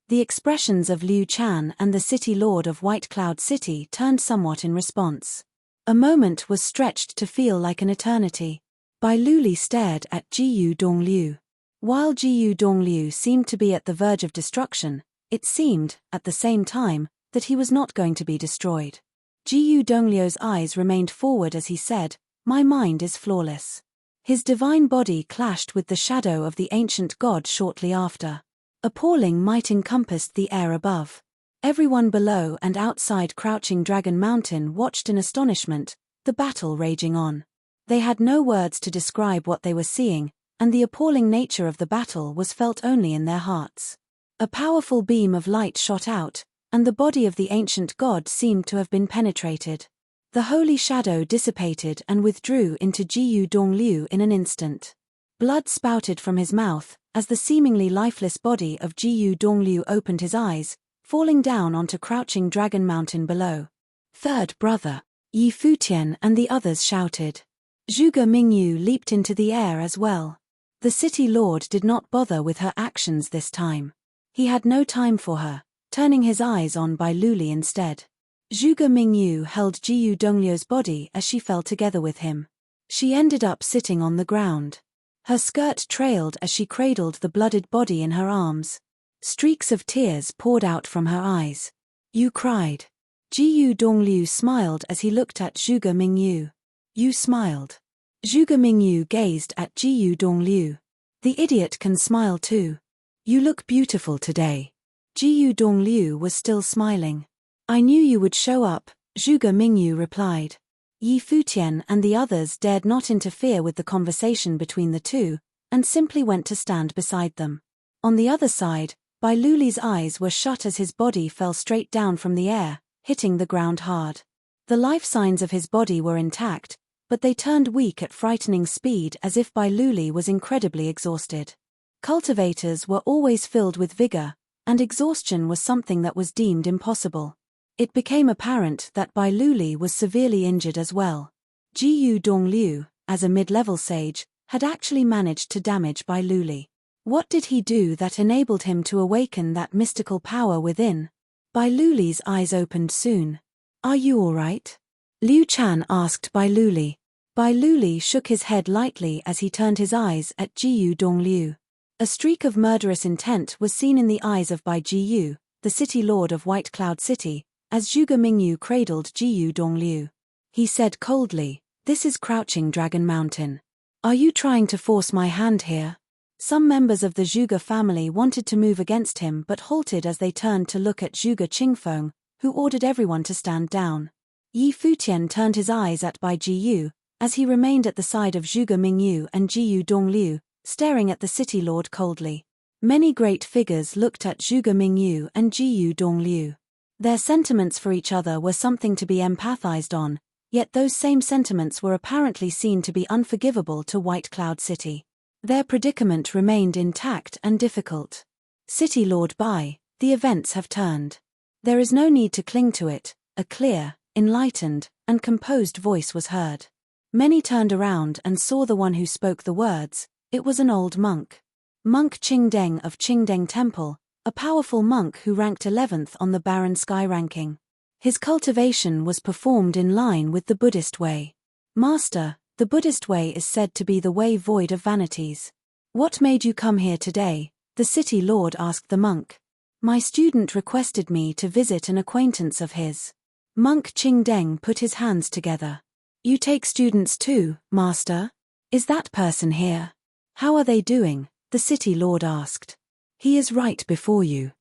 The expressions of Liu Chan and the city lord of White Cloud City turned somewhat in response. A moment was stretched to feel like an eternity. Bai Luli stared at Jiyu Dongliu. While Jiyu Dongliu seemed to be at the verge of destruction, it seemed, at the same time, that he was not going to be destroyed. Jiyu Dongliu's eyes remained forward as he said, "My mind is flawless." His divine body clashed with the shadow of the ancient god shortly after. Appalling might encompassed the air above. Everyone below and outside Crouching Dragon Mountain watched in astonishment, the battle raging on. They had no words to describe what they were seeing, and the appalling nature of the battle was felt only in their hearts. A powerful beam of light shot out, and the body of the ancient god seemed to have been penetrated. The holy shadow dissipated and withdrew into Jiyu Dongliu in an instant. Blood spouted from his mouth, as the seemingly lifeless body of Jiyu Dongliu opened his eyes, falling down onto Crouching Dragon Mountain below. "Third brother!" Yi Futian and the others shouted. Zhuge Mingyu leaped into the air as well. The city lord did not bother with her actions this time. He had no time for her, turning his eyes on Bai Luli instead. Zhuge Mingyu held Jiyu Dongliu's body as she fell together with him. She ended up sitting on the ground. Her skirt trailed as she cradled the blooded body in her arms. Streaks of tears poured out from her eyes. "You cried." Jiyu Dongliu smiled as he looked at Zhuge Mingyu. "You smiled." Zhuge Mingyu gazed at Jiyu Dongliu. "The idiot can smile too. You look beautiful today." Jiyu Dongliu was still smiling. "I knew you would show up," Zhuge Mingyu replied. Yi Futian and the others dared not interfere with the conversation between the two, and simply went to stand beside them. On the other side, Bai Luli's eyes were shut as his body fell straight down from the air, hitting the ground hard. The life signs of his body were intact, but they turned weak at frightening speed as if Bai Luli was incredibly exhausted. Cultivators were always filled with vigor, and exhaustion was something that was deemed impossible. It became apparent that Bai Luli was severely injured as well. Jiyu Dongliu, as a mid-level sage, had actually managed to damage Bai Luli. What did he do that enabled him to awaken that mystical power within? Bai Luli's eyes opened soon. "Are you all right?" Liu Chan asked Bai Luli. Bai Luli shook his head lightly as he turned his eyes at Jiyu Dongliu. A streak of murderous intent was seen in the eyes of Bai Jiyu, the city lord of White Cloud City, as Zhuge Mingyu cradled Jiyu Dongliu. He said coldly, "This is Crouching Dragon Mountain. Are you trying to force my hand here?" Some members of the Zhuge family wanted to move against him but halted as they turned to look at Zhuge Qingfeng, who ordered everyone to stand down. Yi Futian turned his eyes at Bai Jiyu, as he remained at the side of Zhuge Mingyu and Jiyu Dongliu, staring at the city lord coldly. Many great figures looked at Zhuge Mingyu and Jiyu Dongliu. Their sentiments for each other were something to be empathized on, yet those same sentiments were apparently seen to be unforgivable to White Cloud City. Their predicament remained intact and difficult. "City Lord Bai, the events have turned. There is no need to cling to it," a clear, enlightened, and composed voice was heard. Many turned around and saw the one who spoke the words. It was an old monk. Monk Qingdeng of Qingdeng Temple, a powerful monk who ranked 11th on the Barren Sky ranking. His cultivation was performed in line with the Buddhist way. "Master, the Buddhist way is said to be the way void of vanities. What made you come here today?" the city lord asked the monk. "My student requested me to visit an acquaintance of his." Monk Qingdeng put his hands together. "You take students too, master? Is that person here? How are they doing?" the city lord asked. "He is right before you."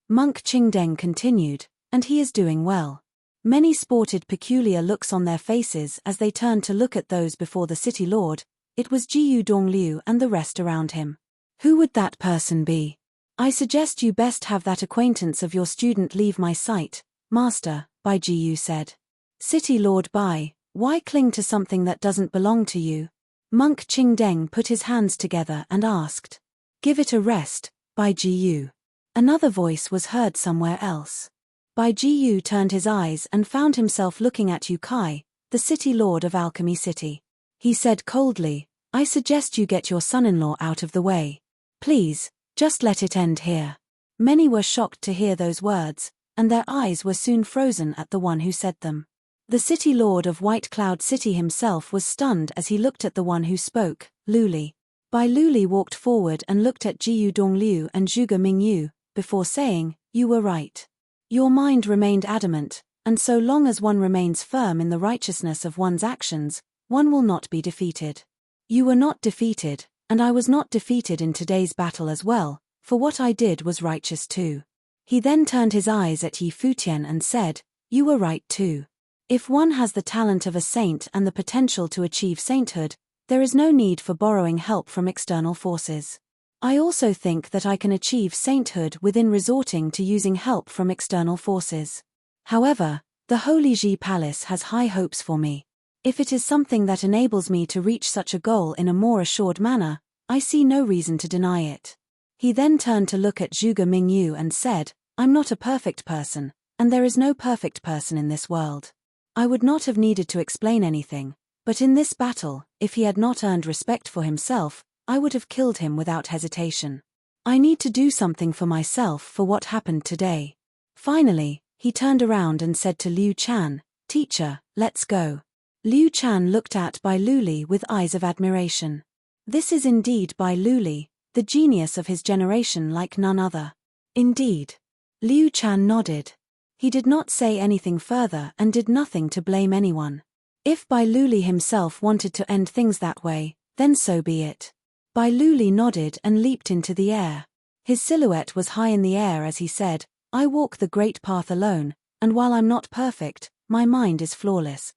Monk Qingdeng continued, "And he is doing well." Many sported peculiar looks on their faces as they turned to look at those before the city lord. It was Jiyu Dongliu and the rest around him. Who would that person be? I suggest you best have that acquaintance of your student leave my sight, master, Bai Jiyu said. City Lord Bai, why cling to something that doesn't belong to you? Monk Qingdeng put his hands together and asked. Give it a rest, Bai Jiyu. Another voice was heard somewhere else. Bai Jiyu turned his eyes and found himself looking at Yu Kai, the city lord of Alchemy City. He said coldly, I suggest you get your son-in-law out of the way. Please, just let it end here. Many were shocked to hear those words, and their eyes were soon frozen at the one who said them. The city lord of White Cloud City himself was stunned as he looked at the one who spoke, Luli. Bai Luli walked forward and looked at Jiyu Dongliu and Zhuge Mingyu, before saying, You were right. Your mind remained adamant, and so long as one remains firm in the righteousness of one's actions, one will not be defeated. You were not defeated, and I was not defeated in today's battle as well, for what I did was righteous too. He then turned his eyes at Yi Futian and said, You were right too. If one has the talent of a saint and the potential to achieve sainthood, there is no need for borrowing help from external forces. I also think that I can achieve sainthood within resorting to using help from external forces. However, the Holy Ji Palace has high hopes for me. If it is something that enables me to reach such a goal in a more assured manner, I see no reason to deny it. He then turned to look at Zhuge Mingyu and said, I'm not a perfect person, and there is no perfect person in this world. I would not have needed to explain anything, but in this battle, if he had not earned respect for himself, I would have killed him without hesitation. I need to do something for myself for what happened today. Finally, he turned around and said to Liu Chan, Teacher, let's go. Liu Chan looked at Bai Luli with eyes of admiration. This is indeed Bai Luli, the genius of his generation like none other. Indeed. Liu Chan nodded. He did not say anything further and did nothing to blame anyone. If Bai Luli himself wanted to end things that way, then so be it. Bai Luli nodded and leaped into the air. His silhouette was high in the air as he said, I walk the great path alone, and while I'm not perfect, my mind is flawless.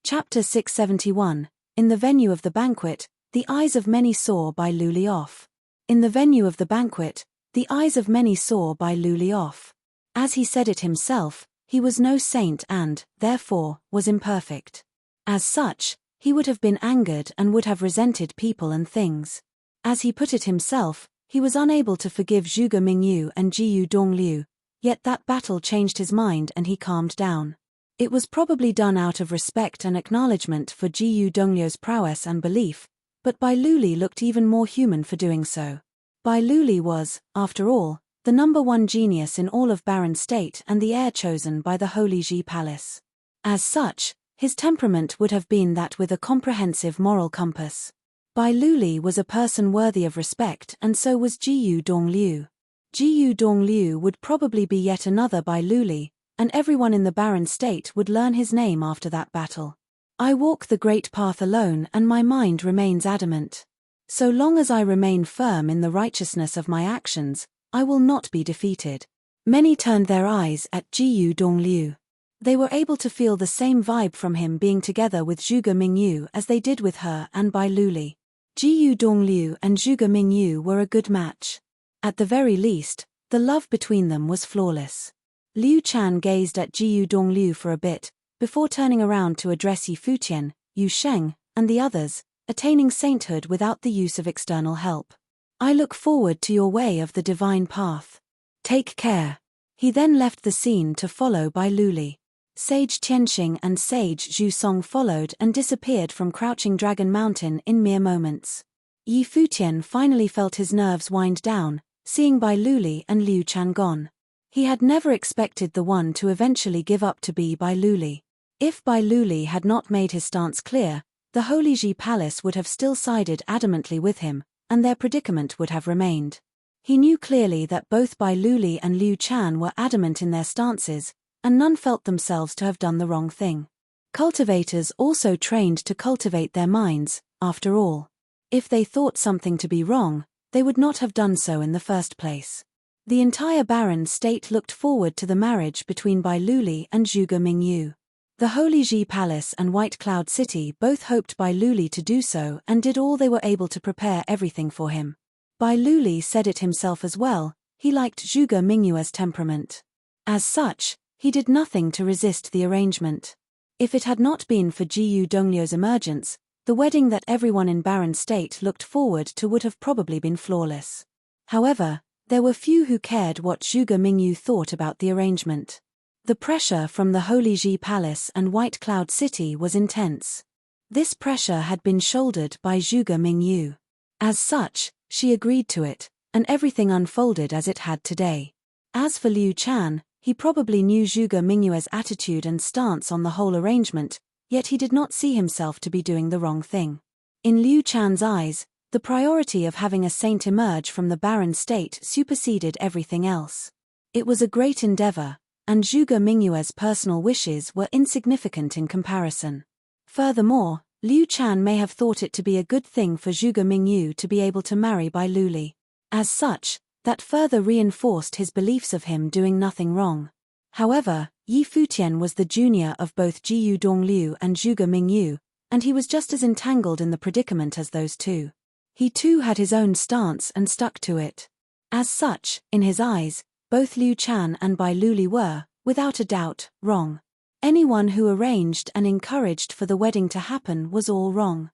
Chapter 671. In the venue of the banquet, the eyes of many saw Bai Luli off. In the venue of the banquet, the eyes of many saw Bai Luli off. As he said it himself, he was no saint and, therefore, was imperfect. As such, he would have been angered and would have resented people and things. As he put it himself, he was unable to forgive Zhuge Mingyu and Jiyu Dongliu, yet that battle changed his mind and he calmed down. It was probably done out of respect and acknowledgement for Jiyu Dongliu's prowess and belief, but Bai Luli looked even more human for doing so. Bai Luli was, after all, the #1 genius in all of Baron State and the heir chosen by the Holy Ji Palace. As such, his temperament would have been that with a comprehensive moral compass. Bai Luli was a person worthy of respect and so was Jiyu Dongliu. Jiyu Dongliu would probably be yet another Bai Luli, and everyone in the Baron State would learn his name after that battle. I walk the great path alone and my mind remains adamant. So long as I remain firm in the righteousness of my actions, I will not be defeated. Many turned their eyes at Jiyu Dongliu. They were able to feel the same vibe from him being together with Zhuge Mingyu as they did with her and Bai Luli. Jiyu Dongliu and Zhuge Mingyu were a good match. At the very least, the love between them was flawless. Liu Chan gazed at Jiyu Dongliu for a bit, before turning around to address Yi Futian, Yu Sheng, and the others, attaining sainthood without the use of external help. I look forward to your way of the divine path. Take care. He then left the scene to follow Bai Luli. Sage Tianxing and Sage Zhu Song followed and disappeared from Crouching Dragon Mountain in mere moments. Yi Futian finally felt his nerves wind down, seeing Bai Luli and Liu Chan gone. He had never expected the one to eventually give up to be Bai Luli. If Bai Luli had not made his stance clear, the Holy Ji Palace would have still sided adamantly with him, and their predicament would have remained. He knew clearly that both Bai Luli and Liu Chan were adamant in their stances, and none felt themselves to have done the wrong thing. Cultivators also trained to cultivate their minds, after all. If they thought something to be wrong, they would not have done so in the first place. The entire Baron State looked forward to the marriage between Bai Luli and Zhuge Mingyu. The Holy Ji Palace and White Cloud City both hoped Bai Luli to do so and did all they were able to prepare everything for him. Bai Luli said it himself as well, he liked Zhuge Mingyue's temperament. As such, he did nothing to resist the arrangement. If it had not been for Jiyu Dongliu's emergence, the wedding that everyone in Barren State looked forward to would have probably been flawless. However, there were few who cared what Zhuge Mingyu thought about the arrangement. The pressure from the Holy Ji Palace and White Cloud City was intense. This pressure had been shouldered by Zhuge Mingyu. As such, she agreed to it, and everything unfolded as it had today. As for Liu Chan, he probably knew Zhuge Mingyue's attitude and stance on the whole arrangement, yet he did not see himself to be doing the wrong thing. In Liu Chan's eyes, the priority of having a saint emerge from the barren state superseded everything else. It was a great endeavor, and Zhuge Mingyue's personal wishes were insignificant in comparison. Furthermore, Liu Chan may have thought it to be a good thing for Zhuge Mingyu to be able to marry Bai Luli. As such, that further reinforced his beliefs of him doing nothing wrong. However, Yi Futian was the junior of both Jiyu Dongliu and Zhuge Mingyu, and he was just as entangled in the predicament as those two. He too had his own stance and stuck to it. As such, in his eyes, both Liu Chan and Bai Luli were, without a doubt, wrong. Anyone who arranged and encouraged for the wedding to happen was all wrong.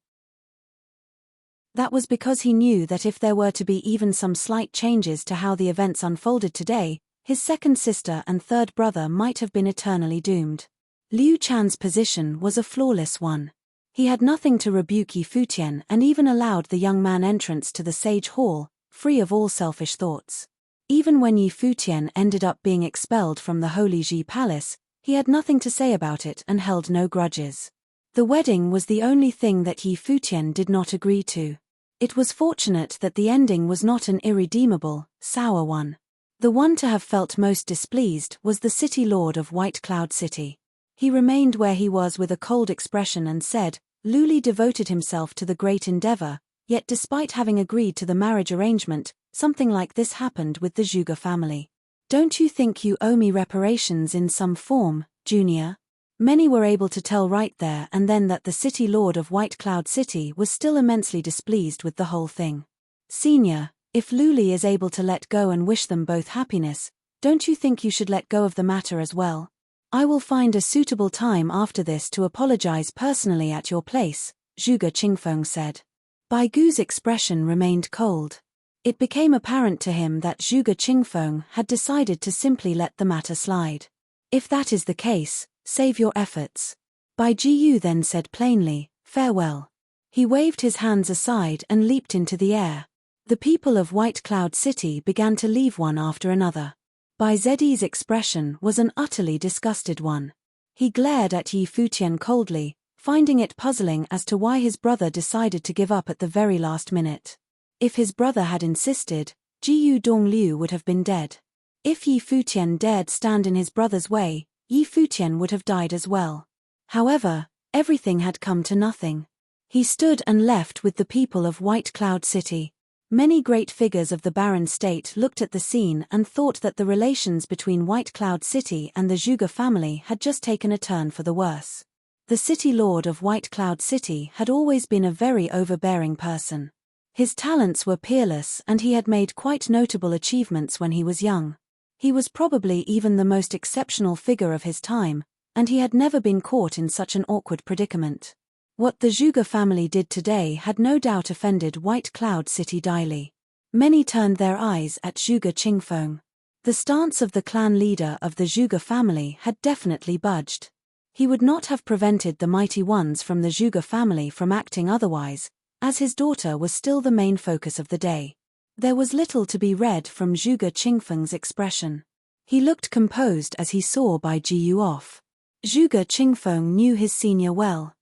That was because he knew that if there were to be even some slight changes to how the events unfolded today, his second sister and third brother might have been eternally doomed. Liu Chan's position was a flawless one. He had nothing to rebuke Yi Futian and even allowed the young man entrance to the sage hall, free of all selfish thoughts. Even when Yi Futian ended up being expelled from the Holy Ji Palace, he had nothing to say about it and held no grudges. The wedding was the only thing that Yi Futian did not agree to. It was fortunate that the ending was not an irredeemable, sour one. The one to have felt most displeased was the city lord of White Cloud City. He remained where he was with a cold expression and said, Luli devoted himself to the great endeavor, yet despite having agreed to the marriage arrangement, something like this happened with the Zhuge family. Don't you think you owe me reparations in some form, Junior? Many were able to tell right there and then that the city lord of White Cloud City was still immensely displeased with the whole thing. Senior, if Luli is able to let go and wish them both happiness, don't you think you should let go of the matter as well? I will find a suitable time after this to apologize personally at your place, Zhuge Qingfeng said. Bai Gu's expression remained cold. It became apparent to him that Zhuge Qingfeng had decided to simply let the matter slide. If that is the case, save your efforts. Bai Jiyu then said plainly, farewell. He waved his hands aside and leaped into the air. The people of White Cloud City began to leave one after another. Bai Zedi's expression was an utterly disgusted one. He glared at Yi Futian coldly, finding it puzzling as to why his brother decided to give up at the very last minute. If his brother had insisted, Jiyu Dongliu would have been dead. If Yi Futian dared stand in his brother's way, Yi Futian would have died as well. However, everything had come to nothing. He stood and left with the people of White Cloud City. Many great figures of the barren state looked at the scene and thought that the relations between White Cloud City and the Zhuge family had just taken a turn for the worse. The city lord of White Cloud City had always been a very overbearing person. His talents were peerless and he had made quite notable achievements when he was young. He was probably even the most exceptional figure of his time, and he had never been caught in such an awkward predicament. What the Zhuge family did today had no doubt offended White Cloud City daily. Many turned their eyes at Zhuge Qingfeng. The stance of the clan leader of the Zhuge family had definitely budged. He would not have prevented the mighty ones from the Zhuge family from acting otherwise, as his daughter was still the main focus of the day. There was little to be read from Zhuge Qingfeng's expression. He looked composed as he saw Bai Jiyu off. Zhuge Qingfeng knew his senior well.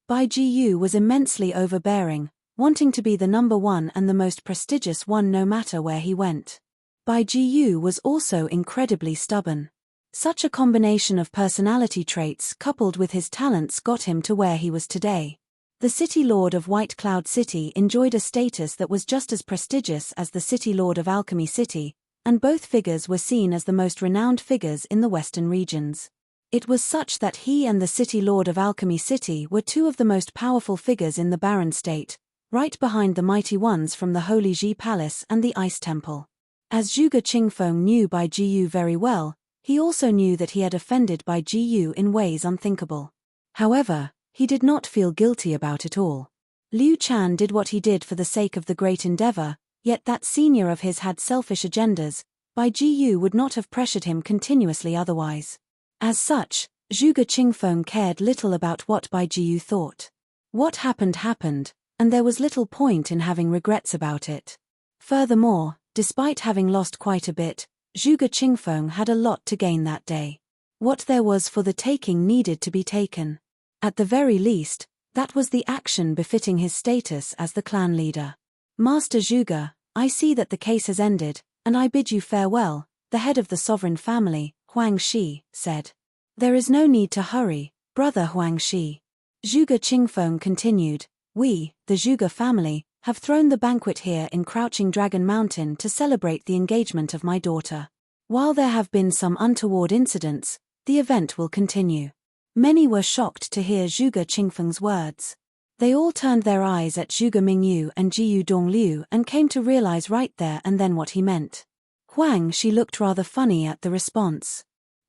Bai Jiyu was immensely overbearing, wanting to be the number one and the most prestigious one no matter where he went. Bai Jiyu was also incredibly stubborn. Such a combination of personality traits coupled with his talents got him to where he was today. The city lord of White Cloud City enjoyed a status that was just as prestigious as the city lord of Alchemy City, and both figures were seen as the most renowned figures in the western regions. It was such that he and the city lord of Alchemy City were two of the most powerful figures in the barren state, right behind the mighty ones from the Holy Ji Palace and the Ice Temple. As Zhuge Qingfeng knew Bai Jiyu very well, he also knew that he had offended Bai Jiyu in ways unthinkable. However, he did not feel guilty about it all. Liu Chan did what he did for the sake of the great endeavor, yet that senior of his had selfish agendas. Bai Jiyu would not have pressured him continuously otherwise. As such, Zhuge Qingfeng cared little about what Bai Jiyu thought. What happened happened, and there was little point in having regrets about it. Furthermore, despite having lost quite a bit, Zhuge Qingfeng had a lot to gain that day. What there was for the taking needed to be taken. At the very least, that was the action befitting his status as the clan leader. Master Zhuge, I see that the case has ended, and I bid you farewell, the head of the sovereign family, Huang Shi, said. There is no need to hurry, brother Huang Shi. Zhuge Qingfeng continued, we, the Zhuge family, have thrown the banquet here in Crouching Dragon Mountain to celebrate the engagement of my daughter. While there have been some untoward incidents, the event will continue. Many were shocked to hear Zhuge Qingfeng's words. They all turned their eyes at Zhuge Mingyu and Jiyu Dongliu and came to realize right there and then what he meant. Huang Shi looked rather funny at the response.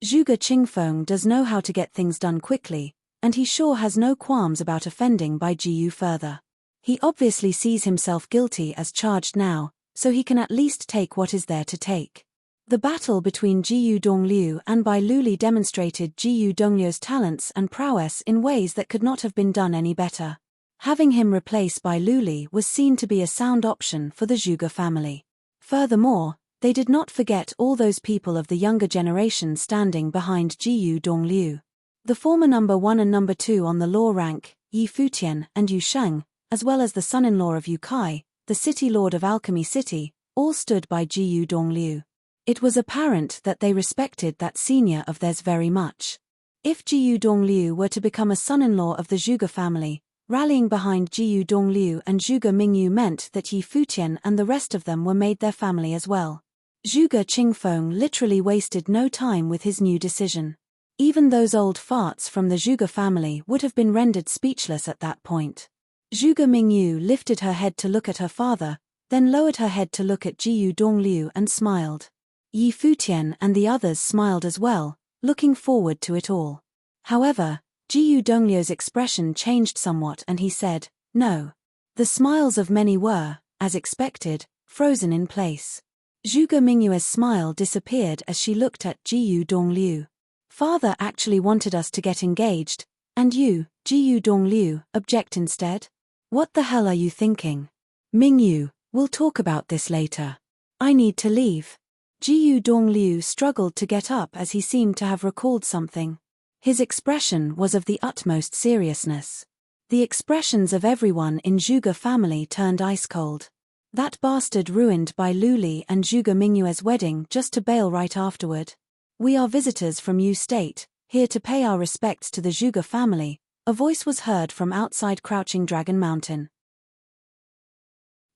Zhuge Qingfeng does know how to get things done quickly, and he sure has no qualms about offending Bai Jiyu further. He obviously sees himself guilty as charged now, so he can at least take what is there to take. The battle between Jiyu Dongliu and Bai Luli demonstrated Jiyu Dongliu's talents and prowess in ways that could not have been done any better. Having him replace Bai Luli was seen to be a sound option for the Zhuge family. Furthermore, they did not forget all those people of the younger generation standing behind Jiyu Dongliu. The former number 1 and number 2 on the law rank, Yi Futian and Yu Sheng, as well as the son-in-law of Yu Kai, the city lord of Alchemy City, all stood by Jiyu Dongliu. It was apparent that they respected that senior of theirs very much. If Jiyu Dongliu were to become a son-in-law of the Zhuge family, rallying behind Jiyu Dongliu and Zhuge Mingyu meant that Yi Futian and the rest of them were made their family as well. Zhuge Qingfeng literally wasted no time with his new decision. Even those old farts from the Zhuge family would have been rendered speechless at that point. Zhuge Mingyu lifted her head to look at her father, then lowered her head to look at Jiyu Dongliu and smiled. Yi Futian and the others smiled as well, looking forward to it all. However, Jiyu Dongliu's expression changed somewhat and he said, no. The smiles of many were, as expected, frozen in place. Zhuge Mingyue's smile disappeared as she looked at Jiyu Dongliu. Father actually wanted us to get engaged, and you, Jiyu Dongliu, object instead? What the hell are you thinking? Mingyu, we'll talk about this later. I need to leave. Jiyu Dongliu struggled to get up as he seemed to have recalled something. His expression was of the utmost seriousness. The expressions of everyone in Zhuge family turned ice-cold. That bastard ruined Bai Luli and Zhuge Mingyue's wedding just to bail right afterward. We are visitors from Yu State, here to pay our respects to the Zhuge family, a voice was heard from outside Crouching Dragon Mountain.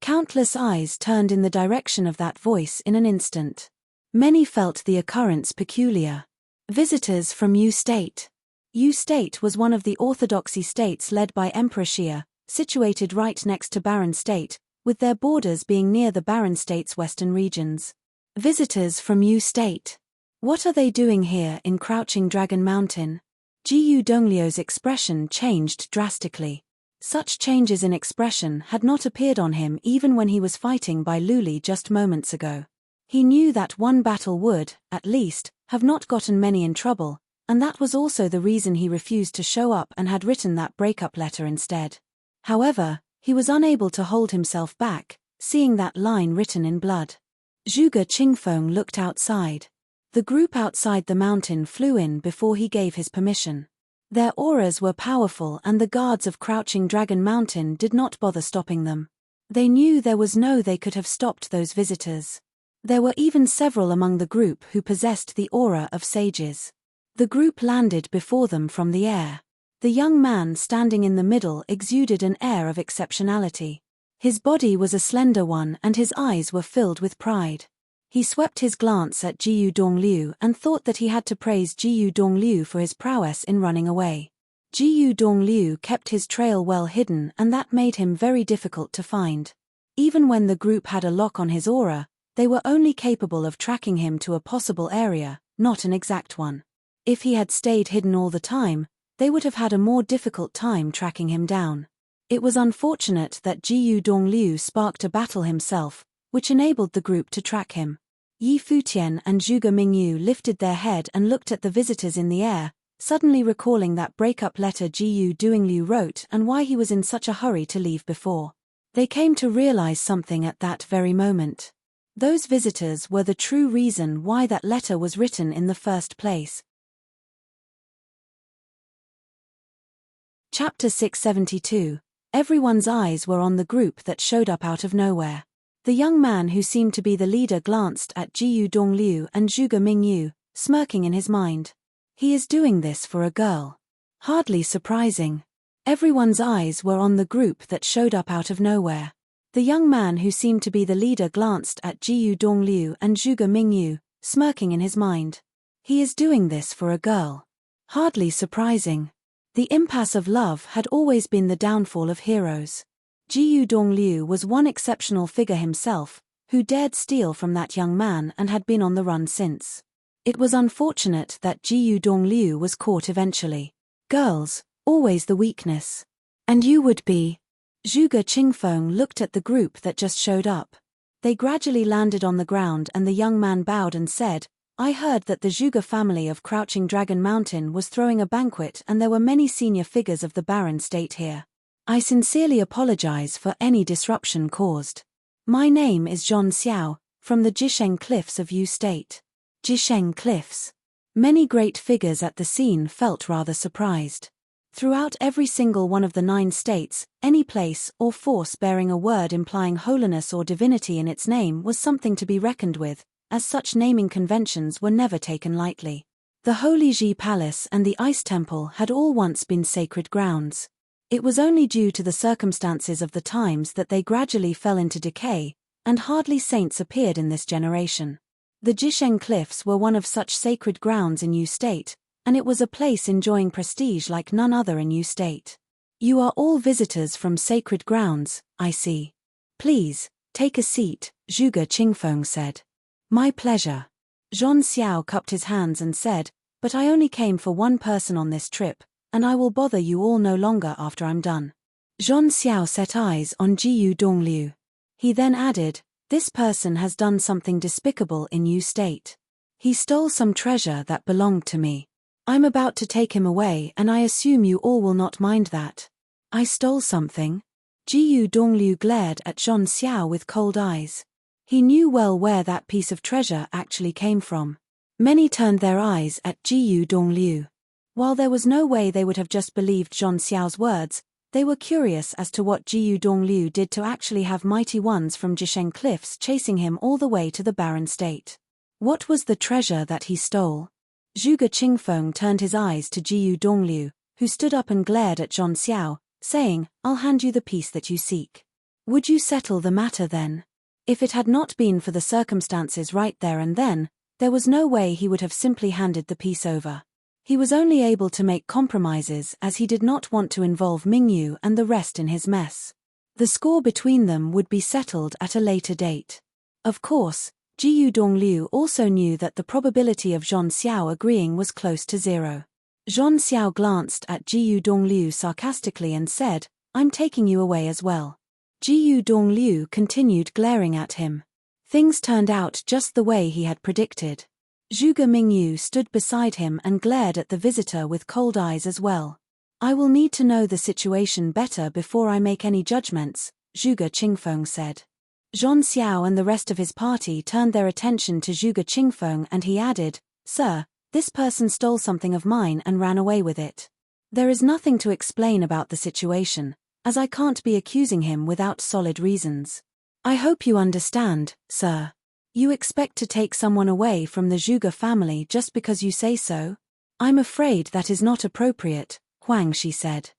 Countless eyes turned in the direction of that voice in an instant. Many felt the occurrence peculiar. Visitors from Yu State. Yu State was one of the orthodoxy states led by Emperor Xia, situated right next to Barren State, with their borders being near the Barren State's western regions. Visitors from Yu State. What are they doing here in Crouching Dragon Mountain? Jiyu Dongliu's expression changed drastically. Such changes in expression had not appeared on him even when he was fighting Bai Luli just moments ago. He knew that one battle would, at least, have not gotten many in trouble, and that was also the reason he refused to show up and had written that breakup letter instead. However, he was unable to hold himself back, seeing that line written in blood. Zhuge Qingfeng looked outside. The group outside the mountain flew in before he gave his permission. Their auras were powerful and the guards of Crouching Dragon Mountain did not bother stopping them. They knew there was no they could have stopped those visitors. There were even several among the group who possessed the aura of sages. The group landed before them from the air. The young man standing in the middle exuded an air of exceptionality. His body was a slender one and his eyes were filled with pride. He swept his glance at Jiyu Dongliu and thought that he had to praise Jiyu Dongliu for his prowess in running away. Jiyu Dongliu kept his trail well hidden, and that made him very difficult to find. Even when the group had a lock on his aura, they were only capable of tracking him to a possible area, not an exact one. If he had stayed hidden all the time, they would have had a more difficult time tracking him down. It was unfortunate that Jiyu Dongliu sparked a battle himself, which enabled the group to track him. Yi Futian and Zhuge Mingyu lifted their head and looked at the visitors in the air, suddenly recalling that breakup letter Jiyu Dongliu wrote and why he was in such a hurry to leave before. They came to realize something at that very moment. Those visitors were the true reason why that letter was written in the first place. Chapter 672. Everyone's eyes were on the group that showed up out of nowhere. The young man who seemed to be the leader glanced at Jiyu Dongliu and Zhuge Mingyu, smirking in his mind. He is doing this for a girl. Hardly surprising. Everyone's eyes were on the group that showed up out of nowhere. The young man who seemed to be the leader glanced at Jiyu Dongliu and Zhuge Mingyu, smirking in his mind. He is doing this for a girl. Hardly surprising. The impasse of love had always been the downfall of heroes. Jiyu Dongliu was one exceptional figure himself, who dared steal from that young man and had been on the run since. It was unfortunate that Jiyu Dongliu was caught eventually. Girls, always the weakness. And you would be. Zhuge Qingfeng looked at the group that just showed up. They gradually landed on the ground and the young man bowed and said, I heard that the Zhuge family of Crouching Dragon Mountain was throwing a banquet and there were many senior figures of the Barren State here. I sincerely apologize for any disruption caused. My name is Zhon Xiao, from the Jisheng Cliffs of Yu State. Jisheng Cliffs. Many great figures at the scene felt rather surprised. Throughout every single one of the 9 states, any place or force bearing a word implying holiness or divinity in its name was something to be reckoned with, as such naming conventions were never taken lightly. The Holy Ji Palace and the Ice Temple had all once been sacred grounds. It was only due to the circumstances of the times that they gradually fell into decay, and hardly saints appeared in this generation. The Jisheng Cliffs were one of such sacred grounds in Yu State, and it was a place enjoying prestige like none other in Yu State. You are all visitors from sacred grounds, I see. Please, take a seat, Zhuge Qingfeng said. My pleasure. Zhon Xiao cupped his hands and said, but I only came for one person on this trip, and I will bother you all no longer after I'm done. Zhon Xiao set eyes on Jiyu Dongliu. He then added, this person has done something despicable in Yu State. He stole some treasure that belonged to me. I'm about to take him away and I assume you all will not mind that. I stole something? Jiyu Dongliu glared at Zhon Xiao with cold eyes. He knew well where that piece of treasure actually came from. Many turned their eyes at Jiyu Dongliu. While there was no way they would have just believed Zhon Xiao's words, they were curious as to what Jiyu Dongliu did to actually have mighty ones from Jisheng Cliffs chasing him all the way to the Barren State. What was the treasure that he stole? Zhuge Qingfeng turned his eyes to Jiyu Dongliu, who stood up and glared at Zhon Xiao, saying, I'll hand you the piece that you seek. Would you settle the matter then? If it had not been for the circumstances right there and then, there was no way he would have simply handed the piece over. He was only able to make compromises as he did not want to involve Mingyu and the rest in his mess. The score between them would be settled at a later date. Of course, Jiyu Dongliu also knew that the probability of Zhon Xiao agreeing was close to 0. Zhon Xiao glanced at Jiyu Dongliu sarcastically and said, I'm taking you away as well. Jiyu Dongliu continued glaring at him. Things turned out just the way he had predicted. Zhuge Mingyu stood beside him and glared at the visitor with cold eyes as well. I will need to know the situation better before I make any judgments, Zhuge Qingfeng said. Zhon Xiao and the rest of his party turned their attention to Zhuge Qingfeng and he added, Sir, this person stole something of mine and ran away with it. There is nothing to explain about the situation, as I can't be accusing him without solid reasons. I hope you understand, sir. You expect to take someone away from the Zhuge family just because you say so? I'm afraid that is not appropriate, Huang Shi said.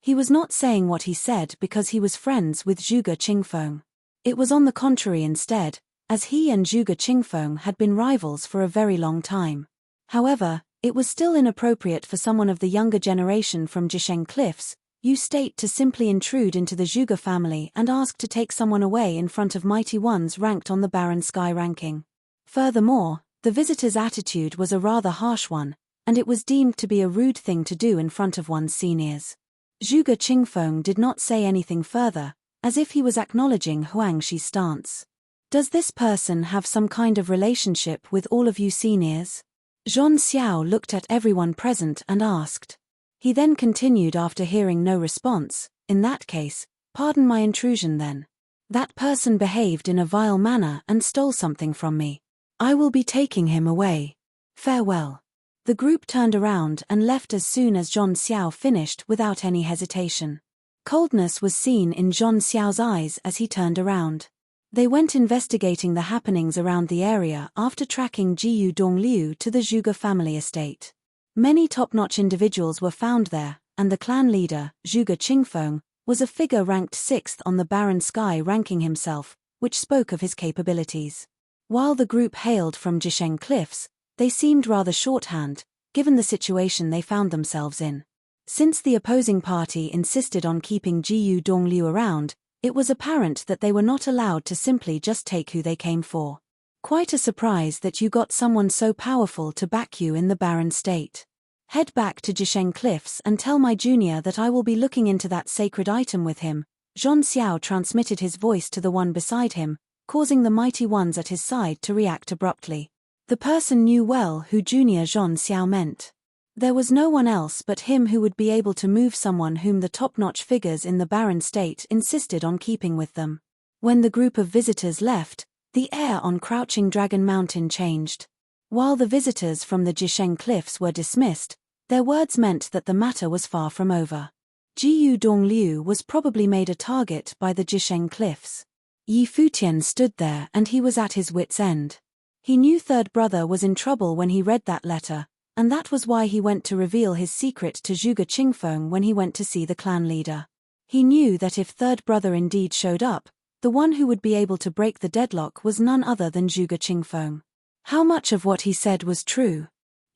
He was not saying what he said because he was friends with Zhuge Qingfeng. It was on the contrary instead, as he and Zhuge Qingfeng had been rivals for a very long time. However, it was still inappropriate for someone of the younger generation from Jisheng Cliffs, Yu State, to simply intrude into the Zhuge family and ask to take someone away in front of mighty ones ranked on the Barren Sky ranking. Furthermore, the visitor's attitude was a rather harsh one, and it was deemed to be a rude thing to do in front of one's seniors. Zhuge Qingfeng did not say anything further, as if he was acknowledging Huang Xi's stance. Does this person have some kind of relationship with all of you seniors? Zhon Xiao looked at everyone present and asked. He then continued after hearing no response, in that case, pardon my intrusion then. That person behaved in a vile manner and stole something from me. I will be taking him away. Farewell. The group turned around and left as soon as Zhon Xiao finished without any hesitation. Coldness was seen in Zhon Xiao's eyes as he turned around. They went investigating the happenings around the area after tracking Jiyu Dongliu to the Zhuge family estate. Many top-notch individuals were found there, and the clan leader, Zhuge Qingfeng, was a figure ranked 6th on the Barren Sky ranking himself, which spoke of his capabilities. While the group hailed from Jisheng Cliffs, they seemed rather shorthand, given the situation they found themselves in. Since the opposing party insisted on keeping Jiyu Dongliu around, it was apparent that they were not allowed to simply just take who they came for. Quite a surprise that you got someone so powerful to back you in the Barren State. Head back to Jisheng Cliffs and tell my junior that I will be looking into that sacred item with him. Zhon Xiao transmitted his voice to the one beside him, causing the mighty ones at his side to react abruptly. The person knew well who Junior Zhon Xiao meant. There was no one else but him who would be able to move someone whom the top-notch figures in the Barren State insisted on keeping with them. When the group of visitors left, the air on Crouching Dragon Mountain changed. While the visitors from the Jisheng Cliffs were dismissed, their words meant that the matter was far from over. Jiyu Dongliu was probably made a target by the Jisheng Cliffs. Yi Futian stood there and he was at his wits' end. He knew third brother was in trouble when he read that letter, and that was why he went to reveal his secret to Zhuge Qingfeng when he went to see the clan leader. He knew that if third brother indeed showed up, the one who would be able to break the deadlock was none other than Zhuge Qingfeng. How much of what he said was true?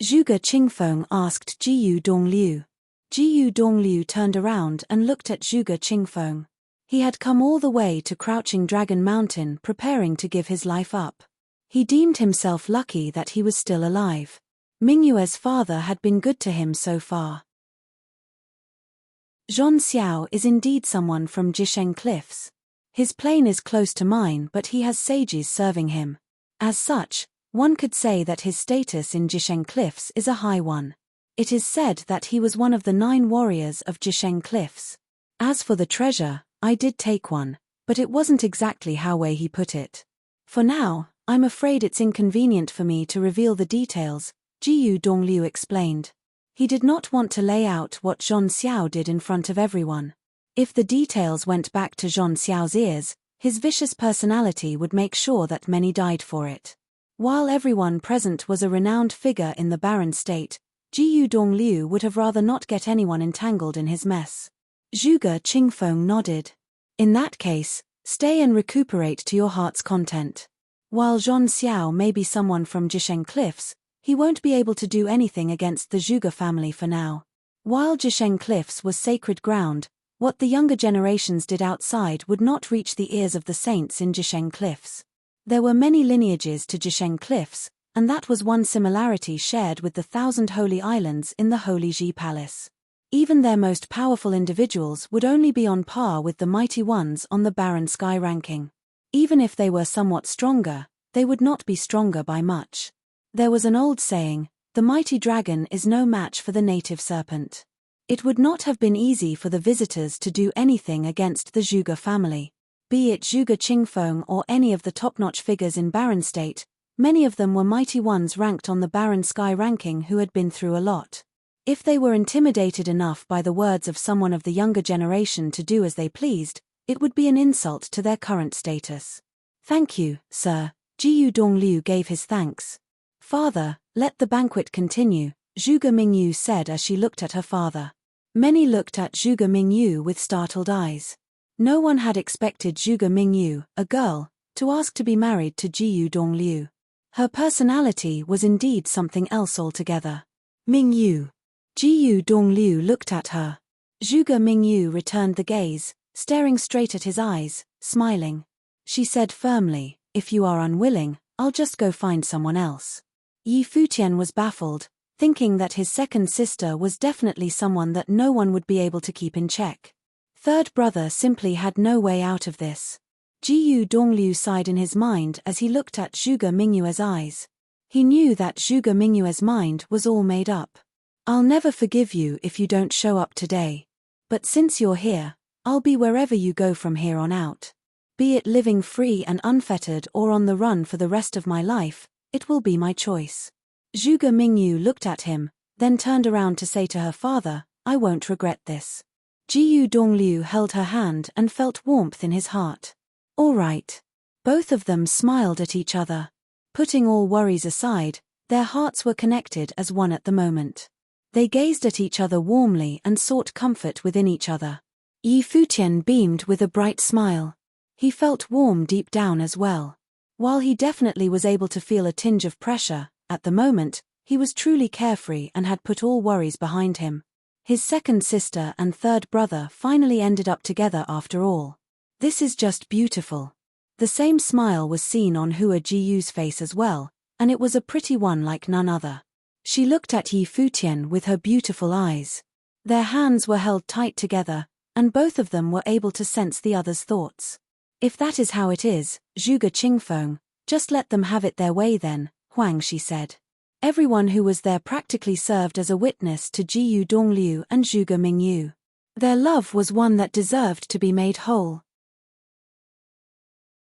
Zhuge Qingfeng asked Jiyu Dongliu. Jiyu Dongliu turned around and looked at Zhuge Qingfeng. He had come all the way to Crouching Dragon Mountain preparing to give his life up. He deemed himself lucky that he was still alive. Mingyue's father had been good to him so far. Zhon Xiao is indeed someone from Jisheng Cliffs. His plane is close to mine, but he has sages serving him. As such, one could say that his status in Jisheng Cliffs is a high one. It is said that he was one of the 9 warriors of Jisheng Cliffs. As for the treasure, I did take one, but it wasn't exactly how way he put it. For now, I'm afraid it's inconvenient for me to reveal the details, Jiyu Dongliu explained. He did not want to lay out what Zhon Xiao did in front of everyone. If the details went back to Zhon Xiao's ears, his vicious personality would make sure that many died for it. While everyone present was a renowned figure in the Barren State, Jiyu Dongliu would have rather not get anyone entangled in his mess. Zhuge Qingfeng nodded. In that case, stay and recuperate to your heart's content. While Zhon Xiao may be someone from Jisheng Cliffs, he won't be able to do anything against the Zhuge family for now. While Jisheng Cliffs was sacred ground, what the younger generations did outside would not reach the ears of the saints in Jisheng Cliffs. There were many lineages to Jisheng Cliffs, and that was one similarity shared with the 1,000 holy islands in the Holy Ji Palace. Even their most powerful individuals would only be on par with the mighty ones on the Barren Sky ranking. Even if they were somewhat stronger, they would not be stronger by much. There was an old saying, the mighty dragon is no match for the native serpent. It would not have been easy for the visitors to do anything against the Zhuge family. Be it Zhuge Qingfeng or any of the top-notch figures in Barren State, many of them were mighty ones ranked on the Barren Sky ranking who had been through a lot. If they were intimidated enough by the words of someone of the younger generation to do as they pleased, it would be an insult to their current status. Thank you, sir. Jiyu Dongliu gave his thanks. Father, let the banquet continue, Zhuge Mingyu said as she looked at her father. Many looked at Zhuge Mingyu with startled eyes. No one had expected Zhuge Mingyu, a girl, to ask to be married to Jiyu Dongliu. Her personality was indeed something else altogether. Mingyu. Jiyu Dongliu looked at her. Zhuge Mingyu returned the gaze, staring straight at his eyes, smiling. She said firmly, "If you are unwilling, I'll just go find someone else." Yi Futian was baffled, thinking that his second sister was definitely someone that no one would be able to keep in check. Third brother simply had no way out of this. Jiyu Dongliu sighed in his mind as he looked at Zhuge Mingyue's eyes. He knew that Zhuge Mingyue's mind was all made up. "I'll never forgive you if you don't show up today. But since you're here, I'll be wherever you go from here on out. Be it living free and unfettered or on the run for the rest of my life, it will be my choice." Zhuge Mingyu looked at him, then turned around to say to her father, "I won't regret this." Jiyu Dongliu held her hand and felt warmth in his heart. "All right." Both of them smiled at each other. Putting all worries aside, their hearts were connected as one at the moment. They gazed at each other warmly and sought comfort within each other. Yi Futian beamed with a bright smile. He felt warm deep down as well. While he definitely was able to feel a tinge of pressure, at the moment, he was truly carefree and had put all worries behind him. His second sister and third brother finally ended up together after all. This is just beautiful. The same smile was seen on Hua Jiyu's face as well, and it was a pretty one like none other. She looked at Yi Futian with her beautiful eyes. Their hands were held tight together, and both of them were able to sense the other's thoughts. "If that is how it is, Zhuge Qingfeng, just let them have it their way then," Huang she said. Everyone who was there practically served as a witness to Jiyu Dongliu and Zhuge Mingyu. Their love was one that deserved to be made whole.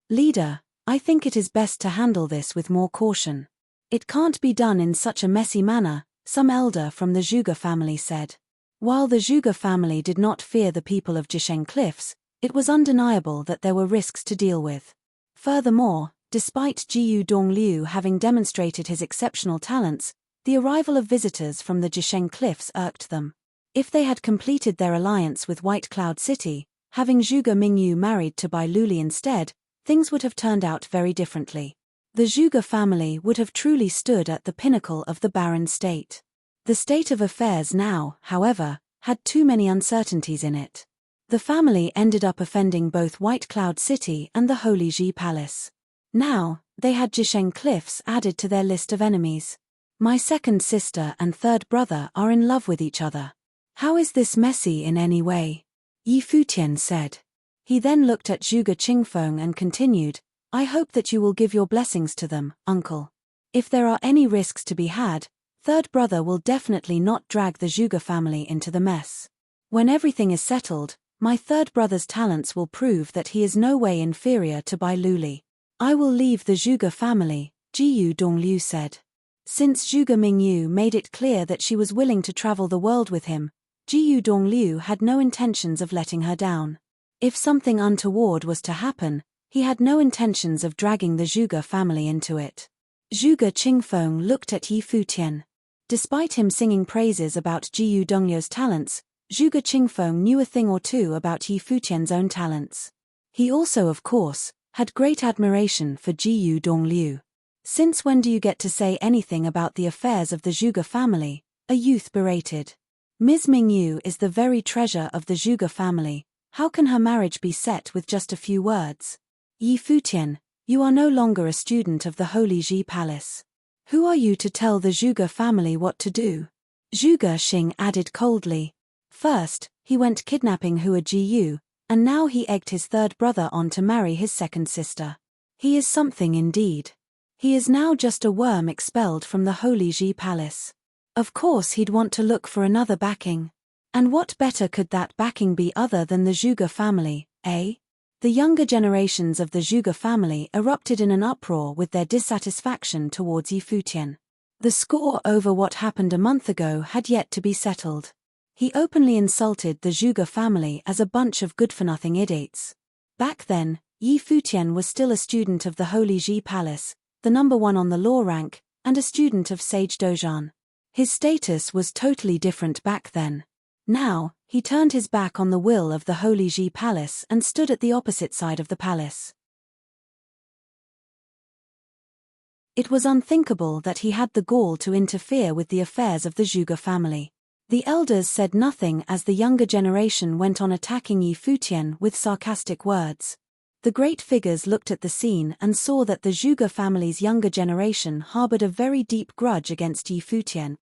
"Leader, I think it is best to handle this with more caution. It can't be done in such a messy manner," some elder from the Zhuge family said. While the Zhuge family did not fear the people of Jisheng Cliffs, it was undeniable that there were risks to deal with. Furthermore, despite Jiyu Dongliu having demonstrated his exceptional talents, the arrival of visitors from the Jisheng Cliffs irked them. If they had completed their alliance with White Cloud City, having Zhuge Mingyu married to Bai Luli instead, things would have turned out very differently. The Zhuge family would have truly stood at the pinnacle of the barren state. The state of affairs now, however, had too many uncertainties in it. The family ended up offending both White Cloud City and the Holy Ji Palace. Now, they had Jisheng Cliffs added to their list of enemies. "My second sister and third brother are in love with each other. How is this messy in any way?" Yi Futian said. He then looked at Zhuge Qingfeng and continued, "I hope that you will give your blessings to them, uncle. If there are any risks to be had, third brother will definitely not drag the Zhuge family into the mess. When everything is settled, my third brother's talents will prove that he is no way inferior to Bai Luli. I will leave the Zhuge family," Jiyu Dongliu said. Since Zhuge Mingyu made it clear that she was willing to travel the world with him, Jiyu Dongliu had no intentions of letting her down. If something untoward was to happen, he had no intentions of dragging the Zhuge family into it. Zhuge Qingfeng looked at Yi Futian. Despite him singing praises about Jiyu Dongliu's talents, Zhuge Qingfeng knew a thing or two about Yi Futian's own talents. He also, of course, had great admiration for Jiyu Dongliu. "Since when do you get to say anything about the affairs of the Zhuge family?" a youth berated. "Ms. Mingyu is the very treasure of the Zhuge family. How can her marriage be set with just a few words?" "Yi Futian, you are no longer a student of the Holy Ji Palace. Who are you to tell the Zhuge family what to do?" Zhuge Xing added coldly. First, he went kidnapping Hua Jiyu, and now he egged his third brother on to marry his second sister. He is something indeed. He is now just a worm expelled from the Holy Ji Palace. Of course he'd want to look for another backing. And what better could that backing be other than the Zhuge family, eh? The younger generations of the Zhuge family erupted in an uproar with their dissatisfaction towards Yi Futian. The score over what happened a month ago had yet to be settled. He openly insulted the Zhuge family as a bunch of good-for-nothing idiots. Back then, Yi Futian was still a student of the Holy Ji Palace, the number one on the law rank, and a student of Sage Dojan. His status was totally different back then. Now, he turned his back on the will of the Holy Ji Palace and stood at the opposite side of the palace. It was unthinkable that he had the gall to interfere with the affairs of the Zhuge family. The elders said nothing as the younger generation went on attacking Yi Futian with sarcastic words. The great figures looked at the scene and saw that the Zhuge family's younger generation harbored a very deep grudge against Yi Futian.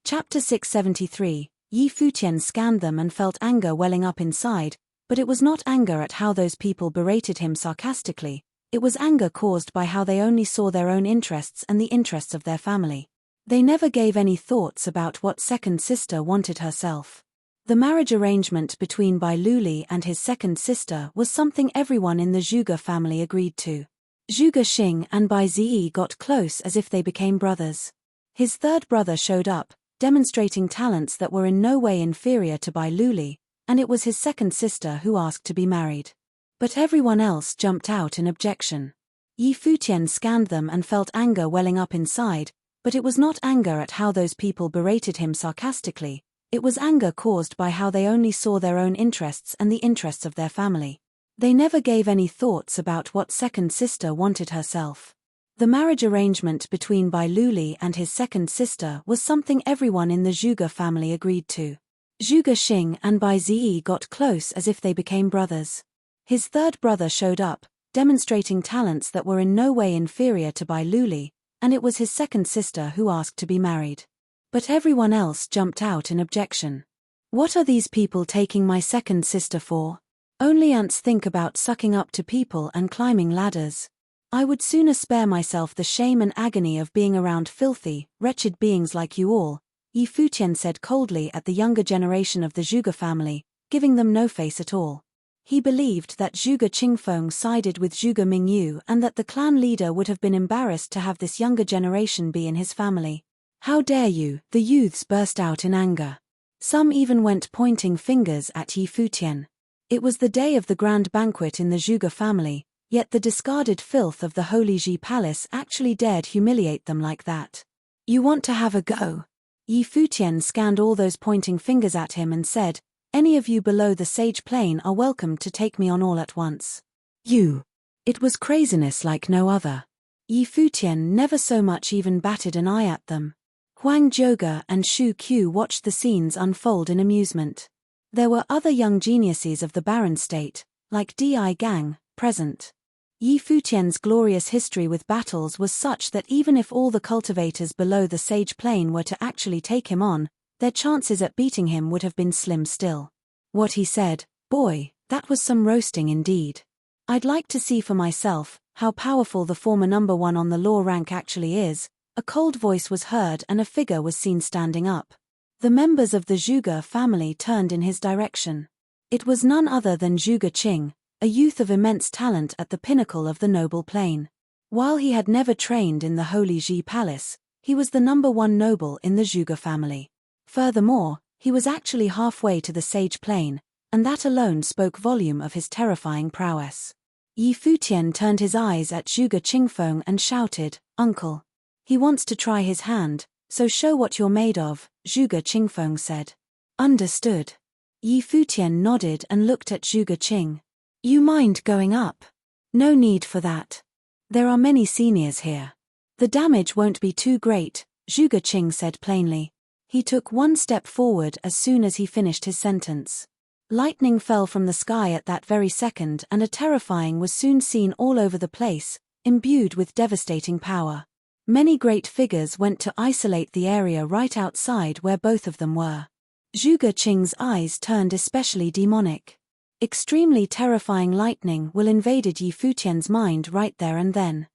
Chapter 673. Yi Futian scanned them and felt anger welling up inside, but it was not anger at how those people berated him sarcastically, it was anger caused by how they only saw their own interests and the interests of their family. They never gave any thoughts about what second sister wanted herself. The marriage arrangement between Bai Luli and his second sister was something everyone in the Zhuge family agreed to. Zhuge Xing and Bai Ziyi got close as if they became brothers. His third brother showed up, demonstrating talents that were in no way inferior to Bai Luli, and it was his second sister who asked to be married. But everyone else jumped out in objection. Yi Futian scanned them and felt anger welling up inside, but it was not anger at how those people berated him sarcastically, it was anger caused by how they only saw their own interests and the interests of their family. They never gave any thoughts about what second sister wanted herself. The marriage arrangement between Bai Luli and his second sister was something everyone in the Zhuge family agreed to. Zhuge Xing and Bai Ziyi got close as if they became brothers. His third brother showed up, demonstrating talents that were in no way inferior to Bai Luli, and it was his second sister who asked to be married. But everyone else jumped out in objection. What are these people taking my second sister for? Only ants think about sucking up to people and climbing ladders. I would sooner spare myself the shame and agony of being around filthy, wretched beings like you all, Yi Futian said coldly at the younger generation of the Zhuge family, giving them no face at all. He believed that Zhuge Qingfeng sided with Zhuge Mingyu and that the clan leader would have been embarrassed to have this younger generation be in his family. How dare you, the youths burst out in anger. Some even went pointing fingers at Yi Futian. It was the day of the grand banquet in the Zhuge family, yet the discarded filth of the Holy Ji Palace actually dared humiliate them like that. You want to have a go? Yi Futian scanned all those pointing fingers at him and said, any of you below the sage plane are welcome to take me on all at once. You. It was craziness like no other. Yi Futian never so much even batted an eye at them. Huang Zhouge and Shu Qiu watched the scenes unfold in amusement. There were other young geniuses of the Baron State, like Di Gang, present. Yi Futian's glorious history with battles was such that even if all the cultivators below the sage plane were to actually take him on, their chances at beating him would have been slim still. What he said, boy, that was some roasting indeed. I'd like to see for myself how powerful the former number one on the law rank actually is. A cold voice was heard and a figure was seen standing up. The members of the Zhuge family turned in his direction. It was none other than Zhuge Qing, a youth of immense talent at the pinnacle of the noble plane. While he had never trained in the Holy Ji Palace, he was the number one noble in the Zhuge family. Furthermore, he was actually halfway to the sage plane, and that alone spoke volume of his terrifying prowess. Yi Futian turned his eyes at Zhuge Qingfeng and shouted, Uncle. He wants to try his hand, so show what you're made of, Zhuge Qingfeng said. Understood. Yi Futian nodded and looked at Zhuge Qing. You mind going up? No need for that. There are many seniors here. The damage won't be too great, Zhuge Qing said plainly. He took one step forward as soon as he finished his sentence. Lightning fell from the sky at that very second and a terrifying was soon seen all over the place, imbued with devastating power. Many great figures went to isolate the area right outside where both of them were. Zhuge Qing's eyes turned especially demonic. Extremely terrifying lightning will invaded Yi Futian's mind right there and then.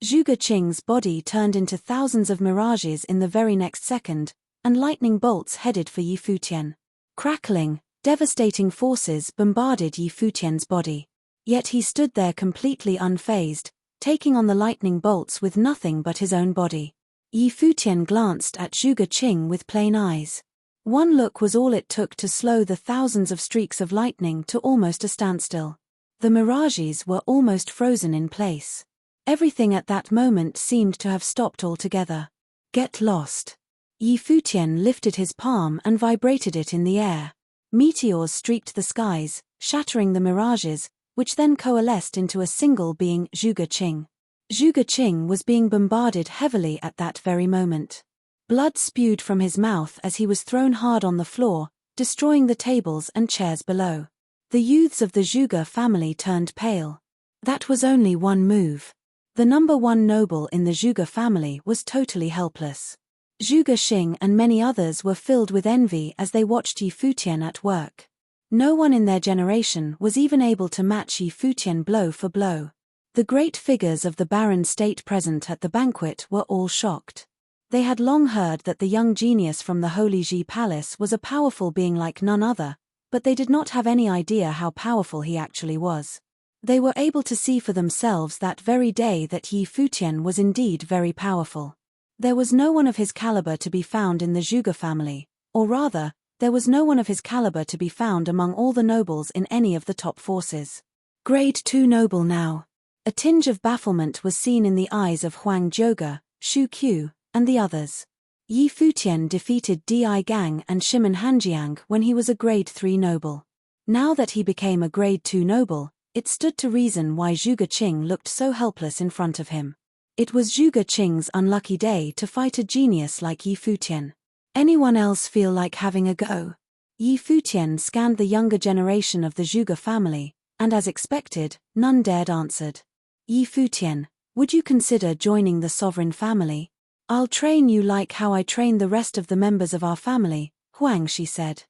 Zhuge Qing's body turned into thousands of mirages in the very next second, and lightning bolts headed for Yi Futian. Crackling, devastating forces bombarded Yi Futian's body. Yet he stood there completely unfazed, taking on the lightning bolts with nothing but his own body. Yi Futian glanced at Zhuge Qing with plain eyes. One look was all it took to slow the thousands of streaks of lightning to almost a standstill. The mirages were almost frozen in place. Everything at that moment seemed to have stopped altogether. Get lost. Yi Futian lifted his palm and vibrated it in the air. Meteors streaked the skies, shattering the mirages, which then coalesced into a single being, Zhuge Qing. Zhuge Qing was being bombarded heavily at that very moment. Blood spewed from his mouth as he was thrown hard on the floor, destroying the tables and chairs below. The youths of the Zhuge family turned pale. That was only one move. The number one noble in the Zhuge family was totally helpless. Zhuge Xing and many others were filled with envy as they watched Yi Futian at work. No one in their generation was even able to match Yi Futian blow for blow. The great figures of the barren state present at the banquet were all shocked. They had long heard that the young genius from the Holy Ji Palace was a powerful being like none other, but they did not have any idea how powerful he actually was. They were able to see for themselves that very day that Yi Futian was indeed very powerful. There was no one of his caliber to be found in the Zhuge family, or rather, there was no one of his caliber to be found among all the nobles in any of the top forces. Grade 2 noble now. A tinge of bafflement was seen in the eyes of Huang Jiuge, Shu Qiu, and the others. Yi Futian defeated Di Gang and Shimen Hanjiang when he was a grade 3 noble. Now that he became a grade 2 noble, it stood to reason why Zhuge Qing looked so helpless in front of him. It was Zhuge Qing's unlucky day to fight a genius like Yi Futian. Anyone else feel like having a go? Yi Futian scanned the younger generation of the Zhuge family, and as expected, none dared answered. Yi Futian, would you consider joining the sovereign family? I'll train you like how I train the rest of the members of our family, Huang Shi said.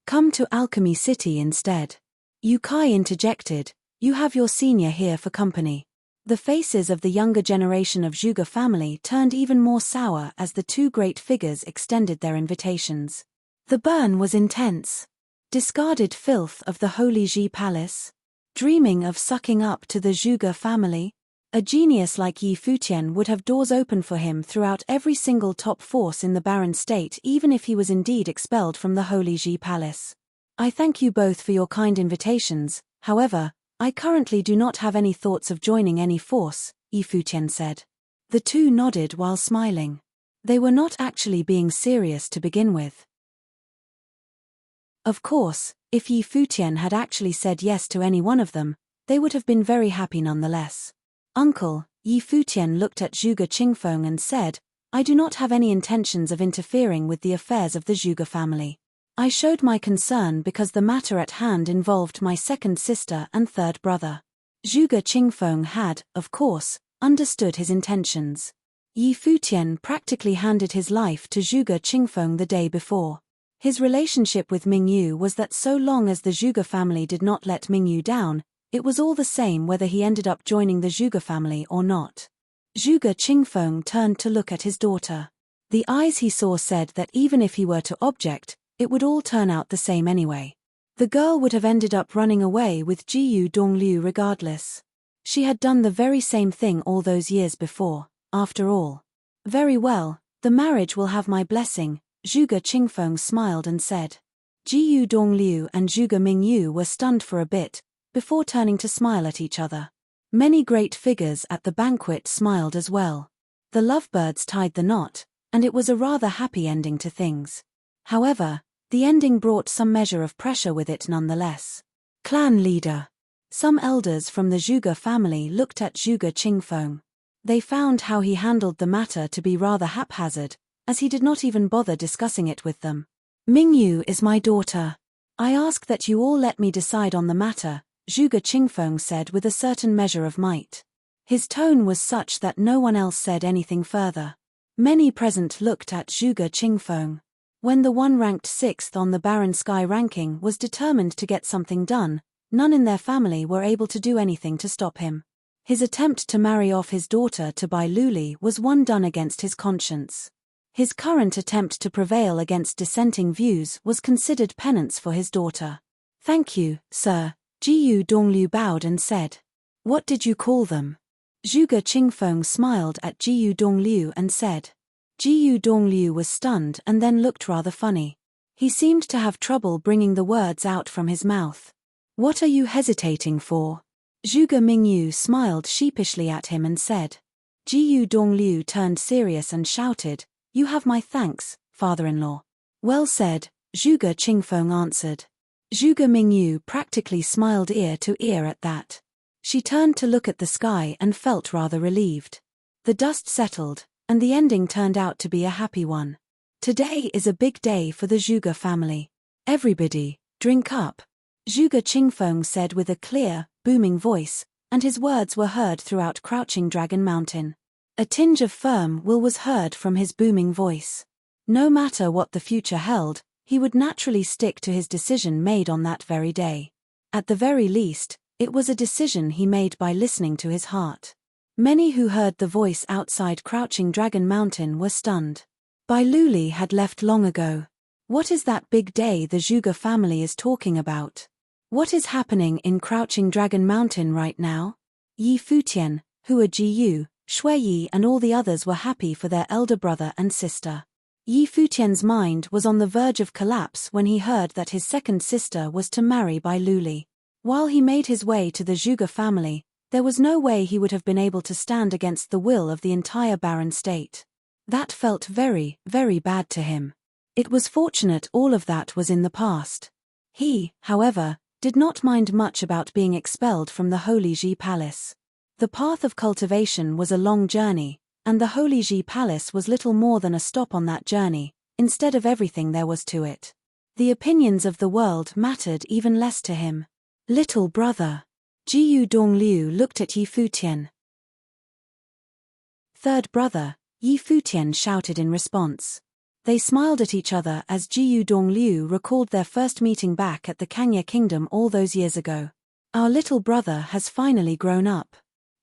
Come to Alchemy City instead. Yu Kai interjected, you have your senior here for company. The faces of the younger generation of Zhuge family turned even more sour as the two great figures extended their invitations. The burn was intense. Discarded filth of the Holy Ji Palace? Dreaming of sucking up to the Zhuge family? A genius like Yi Futian would have doors open for him throughout every single top force in the barren state even if he was indeed expelled from the Holy Ji Palace. I thank you both for your kind invitations, however, I currently do not have any thoughts of joining any force, Yi Futian said. The two nodded while smiling. They were not actually being serious to begin with. Of course, if Yi Futian had actually said yes to any one of them, they would have been very happy nonetheless. Uncle, Yi Futian looked at Zhuge Qingfeng and said, I do not have any intentions of interfering with the affairs of the Zhuge family. I showed my concern because the matter at hand involved my second sister and third brother. Zhuge Qingfeng had, of course, understood his intentions. Yi Futian practically handed his life to Zhuge Qingfeng the day before. His relationship with Mingyu was that so long as the Zhuge family did not let Mingyu down, it was all the same whether he ended up joining the Zhuge family or not. Zhuge Qingfeng turned to look at his daughter. The eyes he saw said that even if he were to object, it would all turn out the same anyway. The girl would have ended up running away with Jiyu Dongliu regardless. She had done the very same thing all those years before, after all. Very well, the marriage will have my blessing, Zhuge Qingfeng smiled and said. Jiyu Dongliu and Zhuge Mingyu were stunned for a bit, before turning to smile at each other. Many great figures at the banquet smiled as well. The lovebirds tied the knot, and it was a rather happy ending to things. However, the ending brought some measure of pressure with it nonetheless. Clan leader. Some elders from the Zhuge family looked at Zhuge Qingfeng. They found how he handled the matter to be rather haphazard, as he did not even bother discussing it with them. Mingyu is my daughter. I ask that you all let me decide on the matter, Zhuge Qingfeng said with a certain measure of might. His tone was such that no one else said anything further. Many present looked at Zhuge Qingfeng. When the one ranked 6th on the Barren Sky ranking was determined to get something done, none in their family were able to do anything to stop him. His attempt to marry off his daughter to Bai Luli was one done against his conscience. His current attempt to prevail against dissenting views was considered penance for his daughter. Thank you, sir, Jiyu Dongliu bowed and said. What did you call them? Zhuge Qingfeng smiled at Jiyu Dongliu and said. Jiyu Dongliu was stunned and then looked rather funny. He seemed to have trouble bringing the words out from his mouth. What are you hesitating for? Zhuge Mingyu smiled sheepishly at him and said. Jiyu Dongliu turned serious and shouted, You have my thanks, father-in-law. Well said, Zhuge Qingfeng answered. Zhuge Mingyu practically smiled ear to ear at that. She turned to look at the sky and felt rather relieved. The dust settled, and the ending turned out to be a happy one. Today is a big day for the Zhuge family. Everybody, drink up. Zhuge Qingfeng said with a clear, booming voice, and his words were heard throughout Crouching Dragon Mountain. A tinge of firm will was heard from his booming voice. No matter what the future held, he would naturally stick to his decision made on that very day. At the very least, it was a decision he made by listening to his heart. Many who heard the voice outside Crouching Dragon Mountain were stunned. Bai Luli had left long ago. What is that big day the Zhuge family is talking about? What is happening in Crouching Dragon Mountain right now? Yi Futian, Hua Jiyu, Shui Yi and all the others were happy for their elder brother and sister. Yi Futian's mind was on the verge of collapse when he heard that his second sister was to marry Bai Luli. While he made his way to the Zhuge family, there was no way he would have been able to stand against the will of the entire barren state. That felt very, very bad to him. It was fortunate all of that was in the past. He, however, did not mind much about being expelled from the Holy Ji Palace. The path of cultivation was a long journey, and the Holy Ji Palace was little more than a stop on that journey, instead of everything there was to it. The opinions of the world mattered even less to him. Little brother. Jiyu Dongliu looked at Yi Futian. Third brother, Yi Futian shouted in response. They smiled at each other as Jiyu Dongliu recalled their first meeting back at the Kangya Kingdom all those years ago. Our little brother has finally grown up.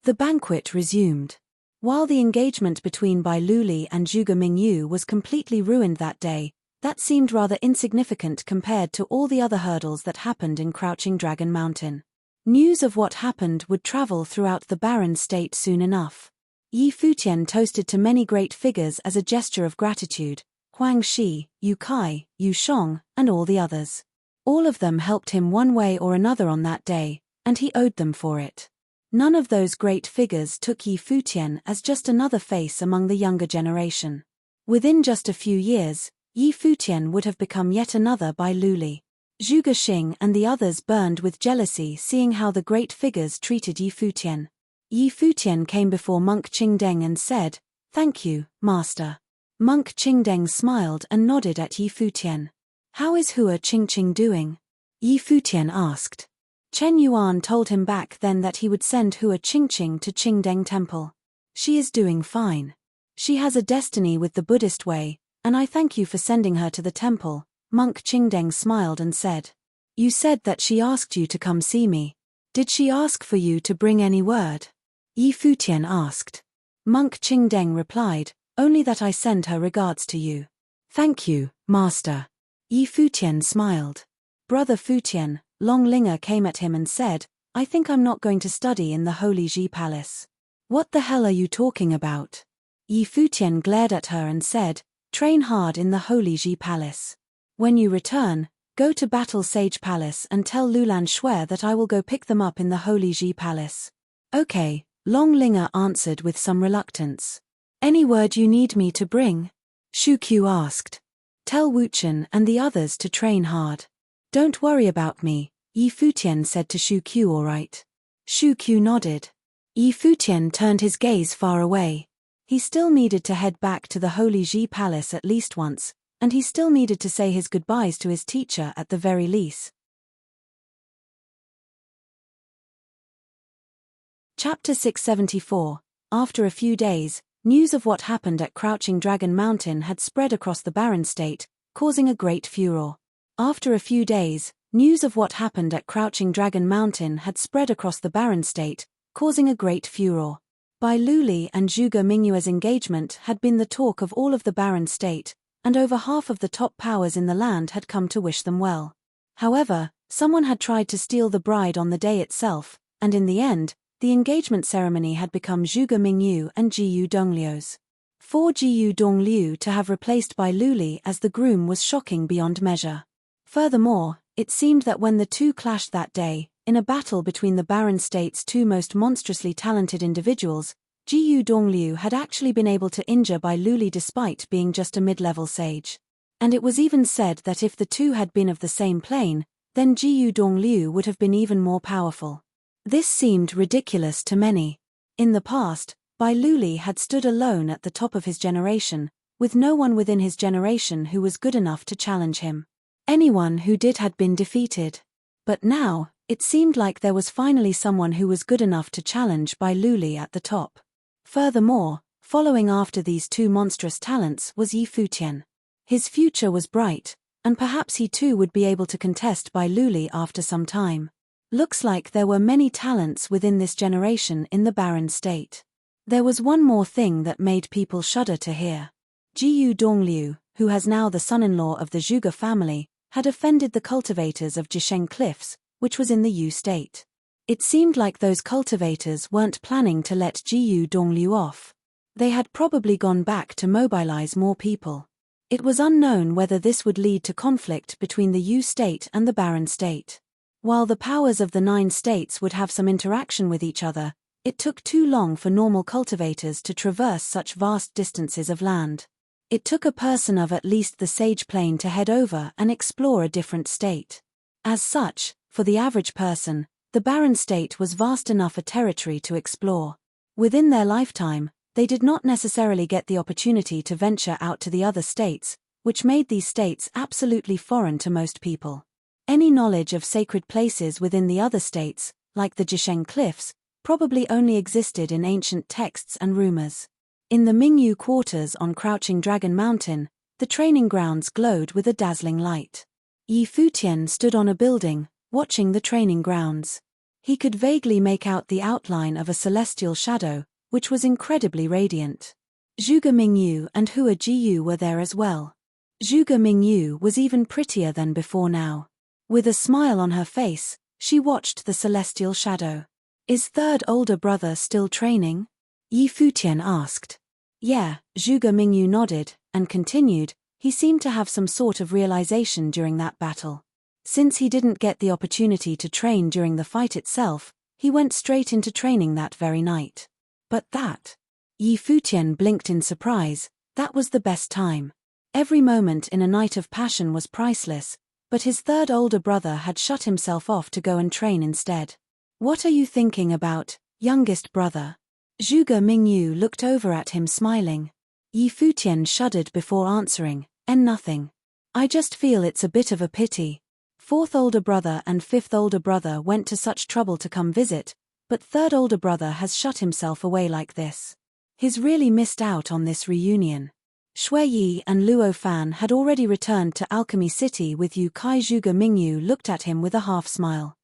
The banquet resumed. While the engagement between Bai Luli and Zhuge Mingyu was completely ruined that day, that seemed rather insignificant compared to all the other hurdles that happened in Crouching Dragon Mountain. News of what happened would travel throughout the barren state soon enough. Yi Futian toasted to many great figures as a gesture of gratitude: Huang Shi, Yu Kai, Yu Shong, and all the others. All of them helped him one way or another on that day, and he owed them for it. None of those great figures took Yi Futian as just another face among the younger generation. Within just a few years, Yi Futian would have become yet another Bai Luli. Zhuge Xing and the others burned with jealousy seeing how the great figures treated Yi Futian. Yi Futian came before Monk Qingdeng and said, "Thank you, Master." Monk Qingdeng smiled and nodded at Yi Futian. "How is Hua Qingqing doing?" Yi Futian asked. Chen Yuan told him back then that he would send Hua Qingqing to Qingdeng Temple. "She is doing fine. She has a destiny with the Buddhist way, and I thank you for sending her to the temple." Monk Qingdeng smiled and said. "You said that she asked you to come see me. Did she ask for you to bring any word?" Yi Futian asked. Monk Qingdeng replied, "Only that I send her regards to you." "Thank you, Master." Yi Futian smiled. Brother Futian, Long Linger came at him and said, "I think I'm not going to study in the Holy Ji Palace." "What the hell are you talking about?" Yi Futian glared at her and said, "Train hard in the Holy Ji Palace. When you return, go to Battle Sage Palace and tell Lulan Shui that I will go pick them up in the Holy Ji Palace." "Okay," Long Linger answered with some reluctance. "Any word you need me to bring?" Shu Qiu asked. "Tell Wuchen and the others to train hard. Don't worry about me," Yi Futian said to Shu Qiu. "All right." Shu Qiu nodded. Yi Futian turned his gaze far away. He still needed to head back to the Holy Ji Palace at least once, and he still needed to say his goodbyes to his teacher at the very least. Chapter 674. After a few days, news of what happened at Crouching Dragon Mountain had spread across the barren state, causing a great furor. After a few days, news of what happened at Crouching Dragon Mountain had spread across the barren state, causing a great furor. Bai Luli and Zhuge Mingyue's engagement had been the talk of all of the barren state, and over half of the top powers in the land had come to wish them well. However, someone had tried to steal the bride on the day itself, and in the end, the engagement ceremony had become Zhuge Mingyu and Jiyu Dongliu's. For Jiyu Dongliu to have replaced Bai Luli as the groom was shocking beyond measure. Furthermore, it seemed that when the two clashed that day, in a battle between the barren state's two most monstrously talented individuals, Jiyu Dongliu had actually been able to injure Bai Luli despite being just a mid-level sage. And it was even said that if the two had been of the same plane, then Jiyu Dongliu would have been even more powerful. This seemed ridiculous to many. In the past, Bai Luli had stood alone at the top of his generation, with no one within his generation who was good enough to challenge him. Anyone who did had been defeated. But now, it seemed like there was finally someone who was good enough to challenge Bai Luli at the top. Furthermore, following after these two monstrous talents was Yi Futian. His future was bright, and perhaps he too would be able to contest Bai Luli after some time. Looks like there were many talents within this generation in the barren state. There was one more thing that made people shudder to hear. Jiyu Dongliu, who has now the son-in-law of the Zhuge family, had offended the cultivators of Jisheng Cliffs, which was in the Yu state. It seemed like those cultivators weren't planning to let Jiyu Dongliu off. They had probably gone back to mobilize more people. It was unknown whether this would lead to conflict between the Yu state and the barren state. While the powers of the 9 states would have some interaction with each other, it took too long for normal cultivators to traverse such vast distances of land. It took a person of at least the sage plane to head over and explore a different state. As such, for the average person, the barren state was vast enough a territory to explore. Within their lifetime, they did not necessarily get the opportunity to venture out to the other states, which made these states absolutely foreign to most people. Any knowledge of sacred places within the other states, like the Jisheng Cliffs, probably only existed in ancient texts and rumors. In the Mingyu quarters on Crouching Dragon Mountain, the training grounds glowed with a dazzling light. Yi Futian stood on a building, watching the training grounds. He could vaguely make out the outline of a celestial shadow, which was incredibly radiant. Zhuge Mingyu and Hua Jiyu were there as well. Zhuge Mingyu was even prettier than before now. With a smile on her face, she watched the celestial shadow. Is third older brother still training? Yi Futian asked. Yeah, Zhuge Mingyu nodded, and continued, he seemed to have some sort of realization during that battle. Since he didn't get the opportunity to train during the fight itself, he went straight into training that very night. But that... Yi Futian blinked in surprise, that was the best time. Every moment in a night of passion was priceless, but his third older brother had shut himself off to go and train instead. What are you thinking about, youngest brother? Zhuge Mingyu looked over at him smiling. Yi Futian shuddered before answering, nothing. I just feel it's a bit of a pity. Fourth older brother and fifth older brother went to such trouble to come visit, but third older brother has shut himself away like this. He's really missed out on this reunion. Shui Yi and Luo Fan had already returned to Alchemy City with Yu Kai. Zhuge Mingyu looked at him with a half-smile.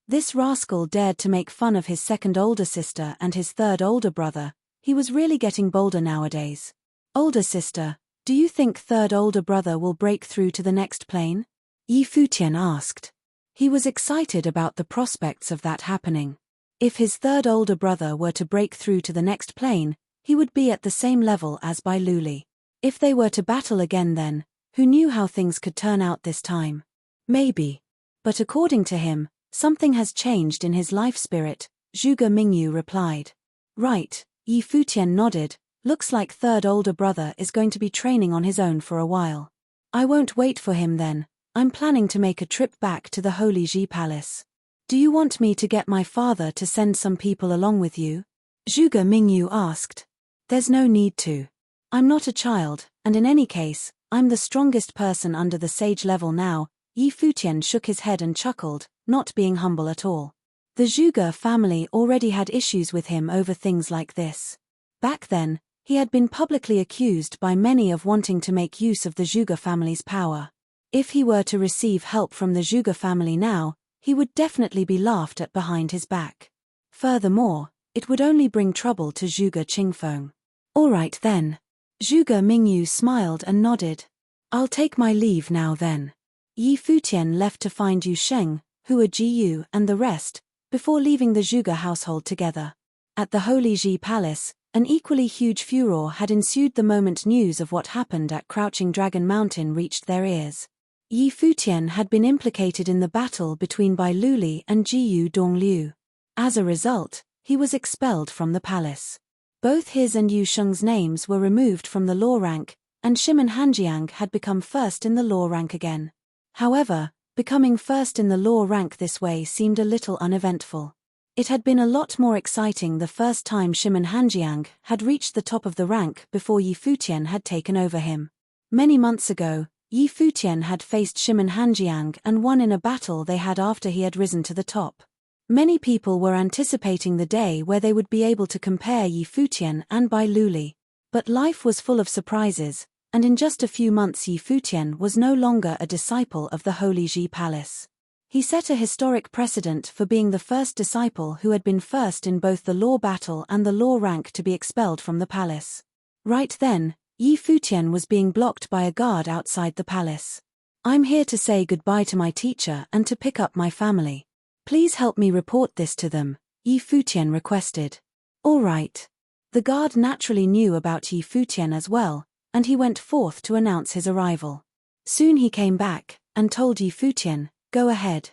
This rascal dared to make fun of his second older sister and his third older brother. He was really getting bolder nowadays. Older sister, do you think third older brother will break through to the next plane? Yi Futian asked. He was excited about the prospects of that happening. If his third older brother were to break through to the next plane, he would be at the same level as Bai Luli. If they were to battle again then, who knew how things could turn out this time? Maybe. But according to him, something has changed in his life spirit, Zhuge Mingyu replied. Right, Yi Futian nodded, looks like third older brother is going to be training on his own for a while. I won't wait for him then, I'm planning to make a trip back to the Holy Ji Palace. Do you want me to get my father to send some people along with you? Zhuge Mingyu asked. There's no need to. I'm not a child, and in any case, I'm the strongest person under the sage level now. Yi Futian shook his head and chuckled, not being humble at all. The Zhuge family already had issues with him over things like this. Back then, he had been publicly accused by many of wanting to make use of the Zhuge family's power. If he were to receive help from the Zhuge family now, he would definitely be laughed at behind his back. Furthermore, it would only bring trouble to Zhuge Qingfeng. All right then. Zhuge Mingyu smiled and nodded. I'll take my leave now then. Yi Futian left to find Yu Sheng, Hua Jiyu and the rest, before leaving the Zhuge household together. At the Holy Ji Palace, an equally huge furor had ensued the moment news of what happened at Crouching Dragon Mountain reached their ears. Yi Futian had been implicated in the battle between Bai Luli and Jiyu Dongliu. As a result, he was expelled from the palace. Both his and Yu Sheng's names were removed from the law rank, and Shimon Hanjiang had become first in the law rank again. However, becoming first in the law rank this way seemed a little uneventful. It had been a lot more exciting the first time Shimon Hanjiang had reached the top of the rank before Yi Futian had taken over him. Many months ago, Yi Futian had faced Shimon Hanjiang and won in a battle they had after he had risen to the top. Many people were anticipating the day where they would be able to compare Yi Futian and Bai Luli. But life was full of surprises, and in just a few months Yi Futian was no longer a disciple of the Holy Ji Palace. He set a historic precedent for being the first disciple who had been first in both the law battle and the law rank to be expelled from the palace. Right then, Yi Futian was being blocked by a guard outside the palace. "I'm here to say goodbye to my teacher and to pick up my family. Please help me report this to them," Yi Futian requested. "All right." The guard naturally knew about Yi Futian as well, and he went forth to announce his arrival. Soon he came back and told Yi Futian, "Go ahead."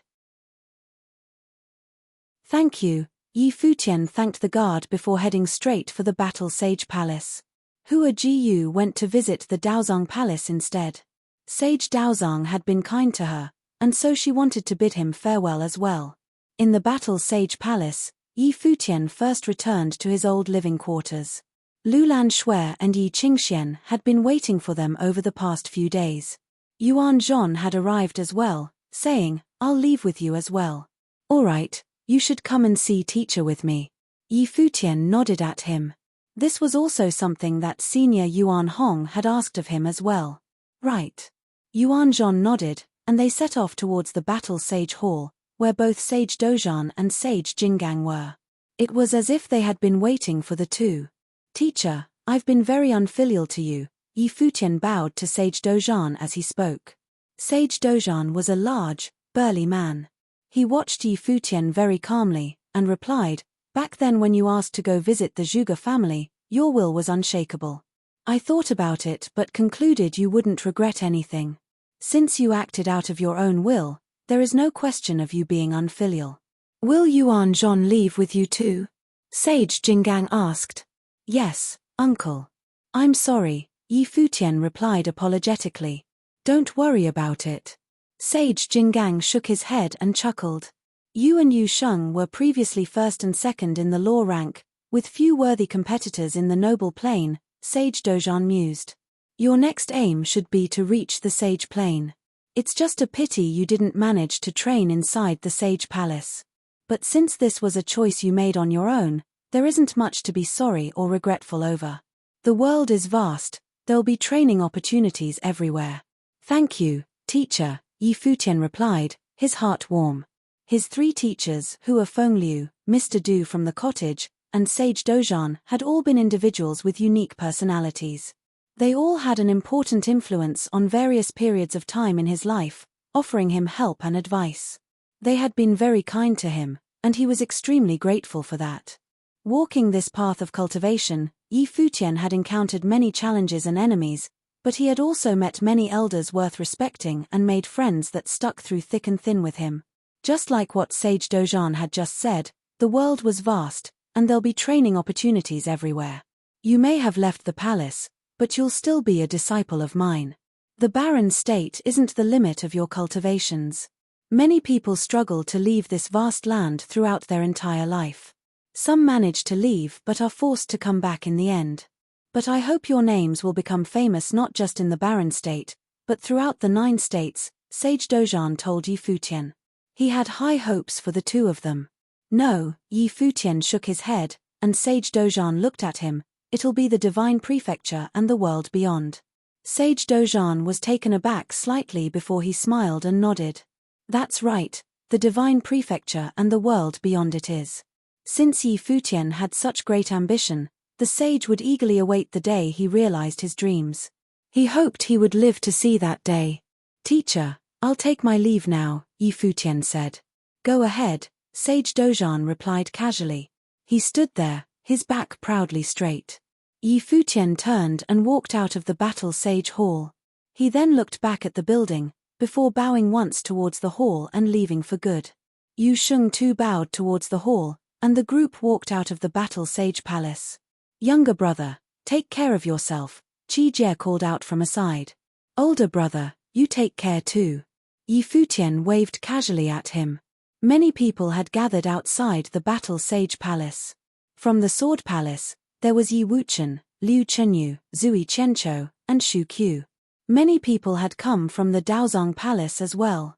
"Thank you." Yi Futian thanked the guard before heading straight for the Battle Sage Palace. Hua Jiyu went to visit the Daozong Palace instead. Sage Daozong had been kind to her, and so she wanted to bid him farewell as well. In the Battle Sage Palace, Yi Futian first returned to his old living quarters. Lulan Shui and Yi Qingxian had been waiting for them over the past few days. Yuan Zhon had arrived as well, saying, "I'll leave with you as well." "All right, you should come and see teacher with me." Yi Futian nodded at him. This was also something that senior Yuan Hong had asked of him as well. "Right." Yuan Zhon nodded, and they set off towards the Battle Sage Hall, where both Sage Dozhan and Sage Jinggang were. It was as if they had been waiting for the two. "Teacher, I've been very unfilial to you," Yi Futian bowed to Sage Dozhan as he spoke. Sage Dozhan was a large, burly man. He watched Yi Futian very calmly, and replied, "Back then when you asked to go visit the Zhuge family, your will was unshakable. I thought about it but concluded you wouldn't regret anything. Since you acted out of your own will, there is no question of you being unfilial." "Will Yuan Zhon leave with you too?" Sage Jinggang asked. "Yes, uncle." "I'm sorry," Yi Futian replied apologetically. "Don't worry about it." Sage Jinggang shook his head and chuckled. Yu and Yu Sheng were previously first and second in the law rank, with few worthy competitors in the noble plane, Sage Dozhan mused. "Your next aim should be to reach the Sage Plane. It's just a pity you didn't manage to train inside the Sage Palace. But since this was a choice you made on your own, there isn't much to be sorry or regretful over. The world is vast, there'll be training opportunities everywhere." "Thank you, teacher," Yi Futian replied, his heart warm. His three teachers, Hua Fengliu, Mr. Du from the cottage, and Sage Dozhan, had all been individuals with unique personalities. They all had an important influence on various periods of time in his life, offering him help and advice. They had been very kind to him, and he was extremely grateful for that. Walking this path of cultivation, Yi Futian had encountered many challenges and enemies, but he had also met many elders worth respecting and made friends that stuck through thick and thin with him. Just like what Sage Dozhan had just said, the world was vast, and there'll be training opportunities everywhere. You may have left the palace, but you'll still be a disciple of mine. The barren state isn't the limit of your cultivations. Many people struggle to leave this vast land throughout their entire life. Some manage to leave but are forced to come back in the end. But I hope your names will become famous not just in the barren state, but throughout the 9 states, Sage Dozhan told Yi Futian. He had high hopes for the two of them. "No," Yi Futian shook his head, and Sage Dozhan looked at him, "it'll be the divine prefecture and the world beyond." Sage Dozhan was taken aback slightly before he smiled and nodded. "That's right, the divine prefecture and the world beyond it is." Since Yi Futian had such great ambition, the sage would eagerly await the day he realized his dreams. He hoped he would live to see that day. "Teacher, I'll take my leave now," Yi Futian said. "Go ahead," Sage Dozhan replied casually. He stood there, his back proudly straight. Yi Futian turned and walked out of the Battle Sage Hall. He then looked back at the building, before bowing once towards the hall and leaving for good. Yu Sheng too bowed towards the hall, and the group walked out of the Battle Sage Palace. "Younger brother, take care of yourself," Qi Jie called out from aside. "Older brother, you take care too." Yi Futian waved casually at him. Many people had gathered outside the battle sage palace. From the sword palace, there was Yi Wuchen, Liu Chenyu, Zui Qianqiu, and Shu Qiu. Many people had come from the Daozong palace as well.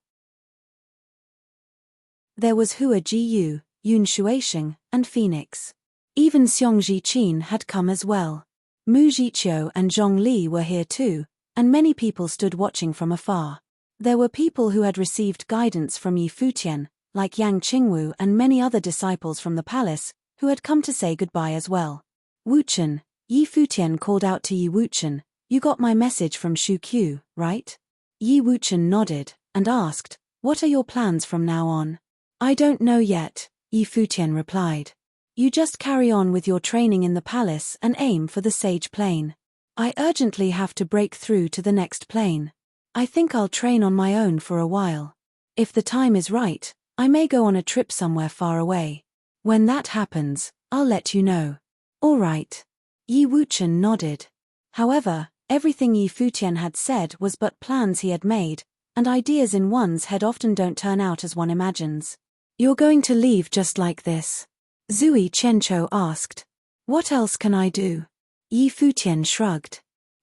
There was Hua Jiyu, Yun Shuaisheng, and Phoenix. Even Xiong Zhiqin had come as well. Mu Zhiqiu and Zhong Li were here too, and many people stood watching from afar. There were people who had received guidance from Yi Futian, like Yang Qingwu and many other disciples from the palace, who had come to say goodbye as well. Wuchen, Yi Futian called out to Yi Wuchen, "You got my message from Shu Qiu, right?" Yi Wuchen nodded, and asked, "What are your plans from now on?" "I don't know yet," Yi Futian replied. "You just carry on with your training in the palace and aim for the sage plane. I urgently have to break through to the next plane. I think I'll train on my own for a while. If the time is right, I may go on a trip somewhere far away. When that happens, I'll let you know." "All right." Yi Wuchen nodded. However, everything Yi Futian had said was but plans he had made, and ideas in one's head often don't turn out as one imagines. "You're going to leave just like this?" Zui Qianqiu asked. "What else can I do?" Yi Futian shrugged.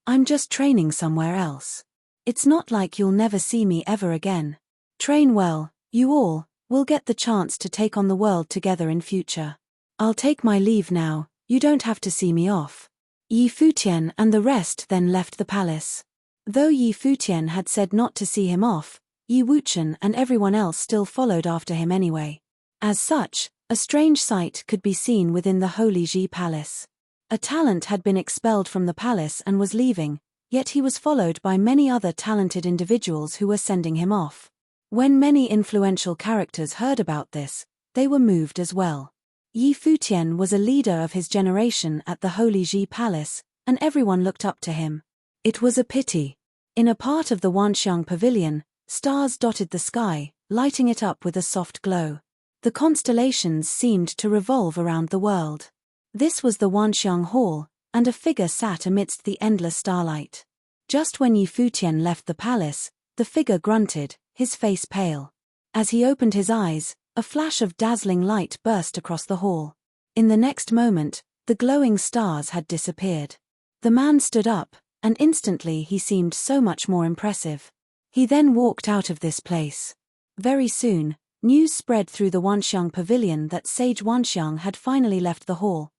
"I'm just training somewhere else. It's not like you'll never see me ever again. Train well, you all, we'll get the chance to take on the world together in future. I'll take my leave now, you don't have to see me off." Yi Futian and the rest then left the palace. Though Yi Futian had said not to see him off, Yi Wuchen and everyone else still followed after him anyway. As such, a strange sight could be seen within the Holy Ji Palace. A talent had been expelled from the palace and was leaving, yet he was followed by many other talented individuals who were sending him off. When many influential characters heard about this, they were moved as well. Yi Futian was a leader of his generation at the Holy Ji Palace, and everyone looked up to him. It was a pity. In a part of the Wanxiang Pavilion, stars dotted the sky, lighting it up with a soft glow. The constellations seemed to revolve around the world. This was the Wanxiang Hall, and a figure sat amidst the endless starlight. Just when Yi Futian left the palace, the figure grunted, his face pale. As he opened his eyes, a flash of dazzling light burst across the hall. In the next moment, the glowing stars had disappeared. The man stood up, and instantly he seemed so much more impressive. He then walked out of this place. Very soon, news spread through the Wanxiang Pavilion that Sage Wanxiang had finally left the hall.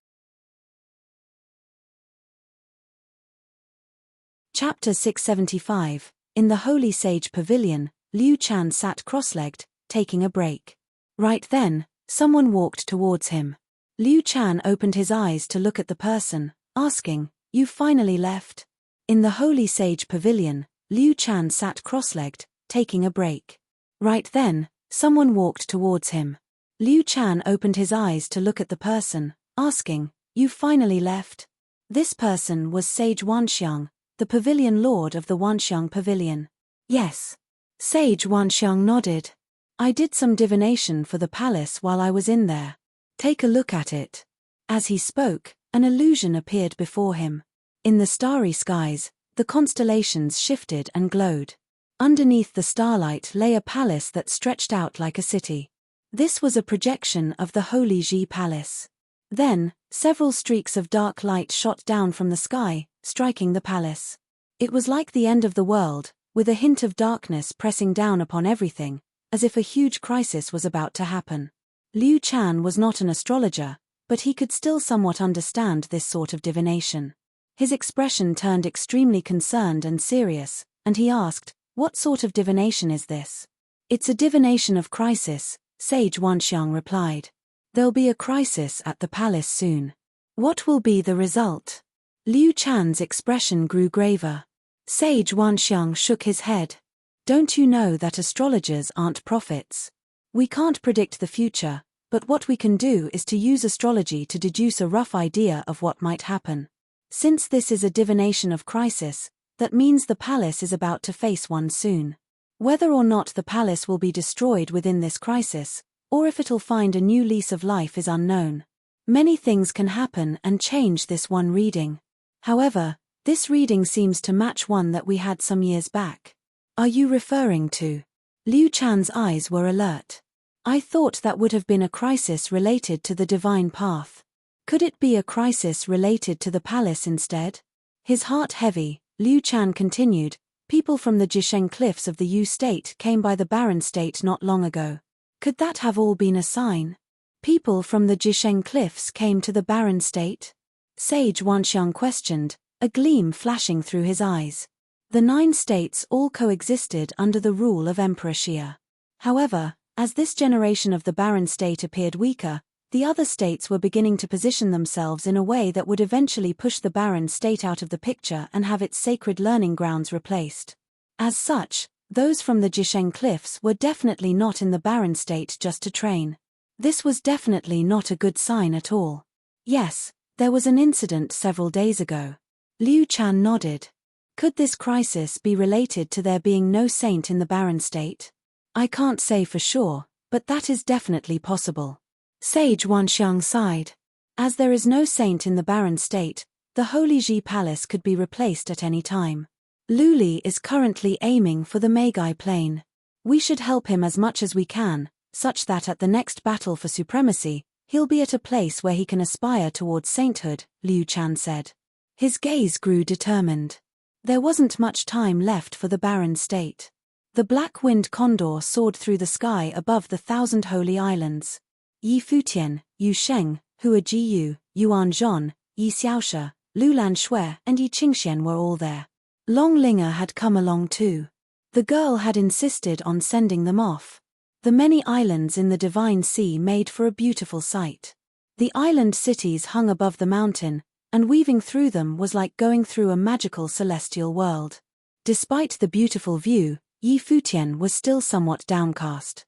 Chapter 675. In the Holy Sage Pavilion, Liu Chan sat cross-legged, taking a break. Right then, someone walked towards him. Liu Chan opened his eyes to look at the person, asking, "You finally left?" In the Holy Sage Pavilion, Liu Chan sat cross-legged, taking a break. Right then, someone walked towards him. Liu Chan opened his eyes to look at the person, asking, "You finally left?" This person was Sage Wanxiang, the pavilion lord of the Wanxiang Pavilion. "Yes." Sage Wanxiang nodded. "I did some divination for the palace while I was in there. Take a look at it." As he spoke, an illusion appeared before him. In the starry skies, the constellations shifted and glowed. Underneath the starlight lay a palace that stretched out like a city. This was a projection of the Holy Ji Palace. Then, several streaks of dark light shot down from the sky, striking the palace. It was like the end of the world, with a hint of darkness pressing down upon everything, as if a huge crisis was about to happen. Liu Chan was not an astrologer, but he could still somewhat understand this sort of divination. His expression turned extremely concerned and serious, and he asked, "What sort of divination is this?" "It's a divination of crisis," Sage Wanxiang replied. "There'll be a crisis at the palace soon. What will be the result?" Liu Chan's expression grew graver. Sage Wanxiang shook his head. "Don't you know that astrologers aren't prophets? We can't predict the future, but what we can do is to use astrology to deduce a rough idea of what might happen. Since this is a divination of crisis, that means the palace is about to face one soon. Whether or not the palace will be destroyed within this crisis, or if it'll find a new lease of life is unknown. Many things can happen and change this one reading. However, this reading seems to match one that we had some years back." "Are you referring to Liu Chan's eyes were alert. I thought that would have been a crisis related to the divine path. Could it be a crisis related to the palace instead? His heart heavy, Liu Chan continued, people from the Jisheng cliffs of the Yu state came by the barren state not long ago. Could that have all been a sign? People from the Jisheng cliffs came to the barren state? Sage Wanxiang questioned, a gleam flashing through his eyes. The 9 states all coexisted under the rule of Emperor Xia. However, as this generation of the barren state appeared weaker, the other states were beginning to position themselves in a way that would eventually push the barren state out of the picture and have its sacred learning grounds replaced. As such, those from the Jisheng cliffs were definitely not in the barren state just to train. This was definitely not a good sign at all. Yes, there was an incident several days ago. Liu Chan nodded. Could this crisis be related to there being no saint in the barren state? I can't say for sure, but that is definitely possible. Sage Wanxiang sighed. As there is no saint in the barren state, the Holy Ji Palace could be replaced at any time. Luli is currently aiming for the Meigai Plain. We should help him as much as we can, such that at the next battle for supremacy, he'll be at a place where he can aspire towards sainthood, Liu Chan said. His gaze grew determined. There wasn't much time left for the barren state. The black-winged condor soared through the sky above the 1,000 holy islands. Yi Futian, Yu Sheng, Hua Jiyu, Yuan Zhon, Yi Xiaoshe, Lulan Shui and Yi Qingxian were all there. Long Linger had come along too. The girl had insisted on sending them off. The many islands in the Divine Sea made for a beautiful sight. The island cities hung above the mountain, and weaving through them was like going through a magical celestial world. Despite the beautiful view, Yi Futian was still somewhat downcast.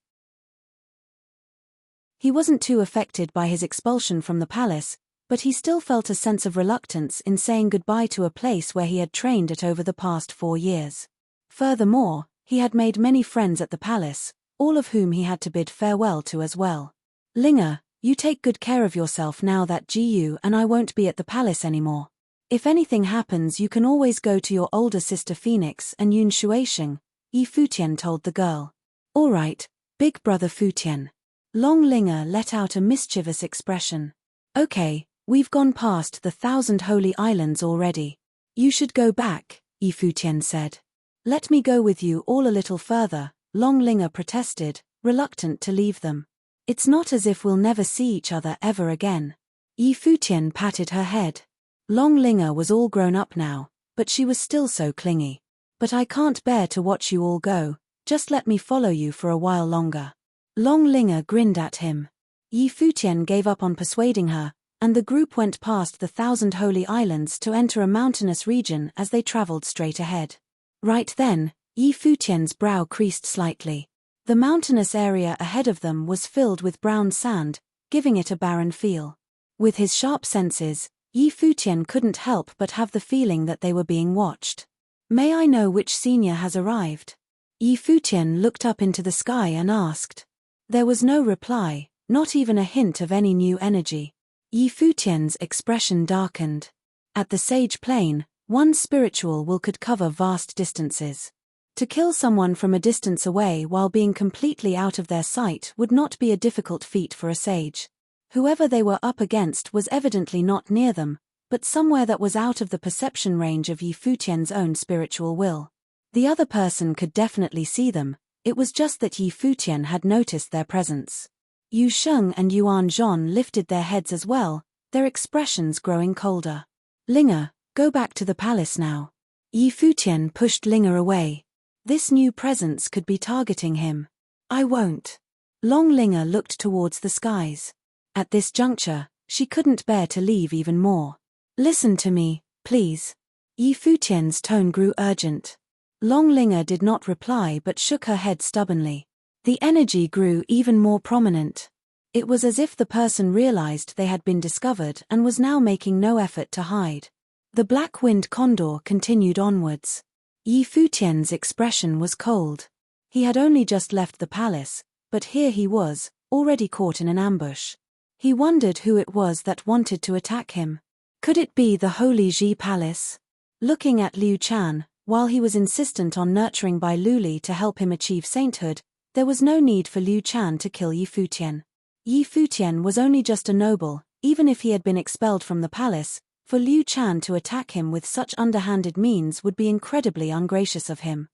He wasn't too affected by his expulsion from the palace, but he still felt a sense of reluctance in saying goodbye to a place where he had trained at over the past 4 years. Furthermore, he had made many friends at the palace, all of whom he had to bid farewell to as well. Linger, you take good care of yourself now that Jiyu and I won't be at the palace anymore. If anything happens you can always go to your older sister Phoenix and Yun Shuaisheng, Yi Futian told the girl. All right, big brother Futian. Long Linger let out a mischievous expression. Okay, we've gone past the 1,000 holy islands already. You should go back, Yi Futian said. Let me go with you all a little further, Long Linger protested, reluctant to leave them. It's not as if we'll never see each other ever again. Yi Futian patted her head. Long Linger was all grown up now, but she was still so clingy. But I can't bear to watch you all go, just let me follow you for a while longer. Long Linger grinned at him. Yi Futian gave up on persuading her, and the group went past the 1,000 holy islands to enter a mountainous region as they traveled straight ahead. Right then, Yi Futian's brow creased slightly. The mountainous area ahead of them was filled with brown sand, giving it a barren feel. With his sharp senses, Yi Futian couldn't help but have the feeling that they were being watched. May I know which senior has arrived? Yi Futian looked up into the sky and asked. There was no reply, not even a hint of any new energy. Yi Futian's expression darkened. At the Sage Plain, one spiritual will could cover vast distances. To kill someone from a distance away while being completely out of their sight would not be a difficult feat for a sage. Whoever they were up against was evidently not near them, but somewhere that was out of the perception range of Yi Futian's own spiritual will. The other person could definitely see them, it was just that Yi Futian had noticed their presence. Yu Sheng and Yuan Zhon lifted their heads as well, their expressions growing colder. Linger, go back to the palace now. Yi Futian pushed Linger away. This new presence could be targeting him. I won't. Long Linger looked towards the skies. At this juncture, she couldn't bear to leave even more. Listen to me, please. Yi Futian's tone grew urgent. Long Linger did not reply but shook her head stubbornly. The energy grew even more prominent. It was as if the person realized they had been discovered and was now making no effort to hide. The black-winged condor continued onwards. Yi Futian's expression was cold. He had only just left the palace, but here he was, already caught in an ambush. He wondered who it was that wanted to attack him. Could it be the Holy Ji Palace? Looking at Liu Chan, While he was insistent on nurturing Bai Luli to help him achieve sainthood, there was no need for Liu Chan to kill Yi Futian. Yi Futian was only just a noble, even if he had been expelled from the palace. For Liu Chan to attack him with such underhanded means would be incredibly ungracious of him.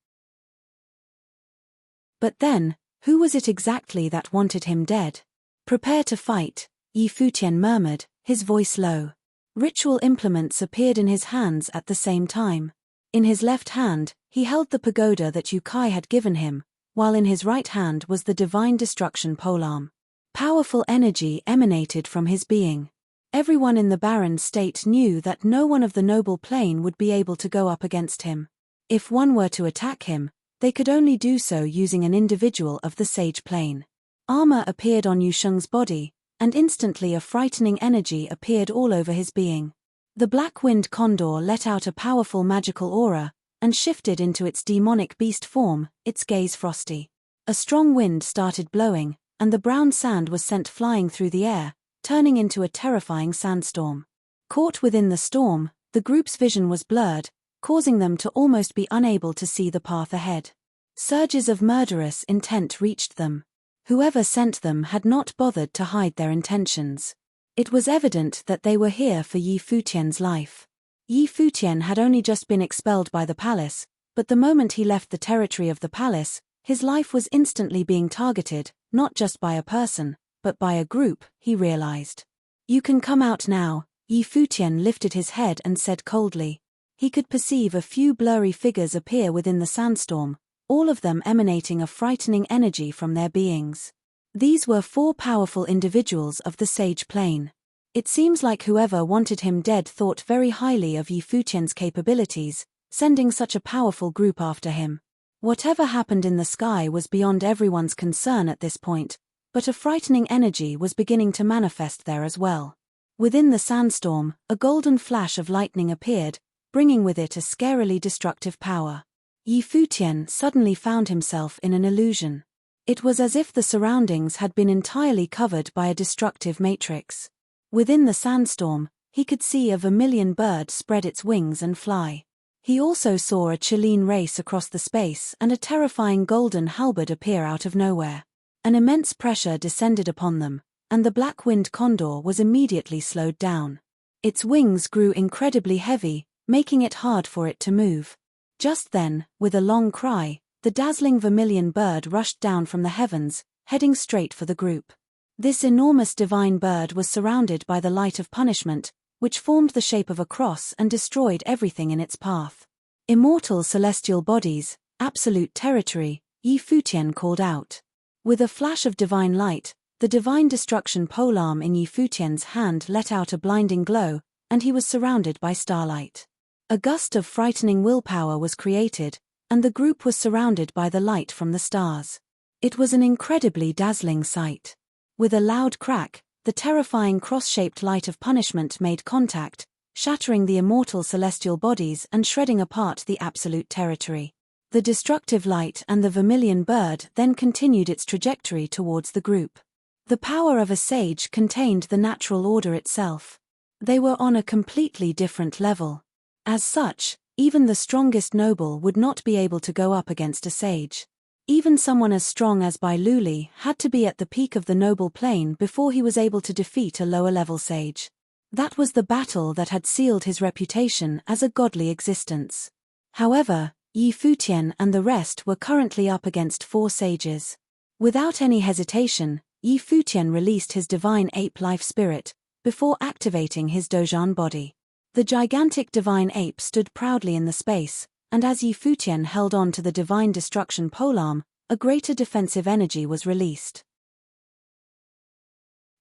But then, who was it exactly that wanted him dead? "Prepare to fight," Yi Futian murmured, his voice low. Ritual implements appeared in his hands at the same time. In his left hand, he held the pagoda that Yu Kai had given him, while in his right hand was the divine destruction polearm. Powerful energy emanated from his being. Everyone in the barren state knew that no one of the noble plane would be able to go up against him. If one were to attack him, they could only do so using an individual of the sage plane. Armor appeared on Yu Sheng's body, and instantly a frightening energy appeared all over his being. The black-winged condor let out a powerful magical aura, and shifted into its demonic beast form, its gaze frosty. A strong wind started blowing, and the brown sand was sent flying through the air, turning into a terrifying sandstorm. Caught within the storm, the group's vision was blurred, causing them to almost be unable to see the path ahead. Surges of murderous intent reached them. Whoever sent them had not bothered to hide their intentions. It was evident that they were here for Yi Futian's life. Yi Futian had only just been expelled by the palace, but the moment he left the territory of the palace, his life was instantly being targeted, not just by a person, but by a group, he realized. "You can come out now," Yi Futian lifted his head and said coldly. He could perceive a few blurry figures appear within the sandstorm, all of them emanating a frightening energy from their beings. These were 4 powerful individuals of the sage plane. It seems like whoever wanted him dead thought very highly of Yi Futian's capabilities, sending such a powerful group after him. Whatever happened in the sky was beyond everyone's concern at this point, but a frightening energy was beginning to manifest there as well. Within the sandstorm, a golden flash of lightning appeared, bringing with it a scarily destructive power. Yi Futian suddenly found himself in an illusion. It was as if the surroundings had been entirely covered by a destructive matrix. Within the sandstorm, he could see a vermilion bird spread its wings and fly. He also saw a Chilean race across the space and a terrifying golden halberd appear out of nowhere. An immense pressure descended upon them, and the black-winged condor was immediately slowed down. Its wings grew incredibly heavy, making it hard for it to move. Just then, with a long cry, the dazzling vermilion bird rushed down from the heavens, heading straight for the group. This enormous divine bird was surrounded by the light of punishment, which formed the shape of a cross and destroyed everything in its path. "Immortal celestial bodies, absolute territory," Yi Futian called out. With a flash of divine light, the divine destruction polearm in Yi Futian's hand let out a blinding glow, and he was surrounded by starlight. A gust of frightening willpower was created, and the group was surrounded by the light from the stars. It was an incredibly dazzling sight. With a loud crack, the terrifying cross-shaped light of punishment made contact, shattering the immortal celestial bodies and shredding apart the absolute territory. The destructive light and the vermilion bird then continued its trajectory towards the group. The power of a sage contained the natural order itself. They were on a completely different level. As such, even the strongest noble would not be able to go up against a sage. Even someone as strong as Bai Luli had to be at the peak of the noble plane before he was able to defeat a lower-level sage. That was the battle that had sealed his reputation as a godly existence. However, Yi Futian and the rest were currently up against 4 sages. Without any hesitation, Yi Futian released his divine ape life spirit, before activating his Dozhan body. The gigantic divine ape stood proudly in the space, and as Yi Futian held on to the divine destruction polearm, a greater defensive energy was released.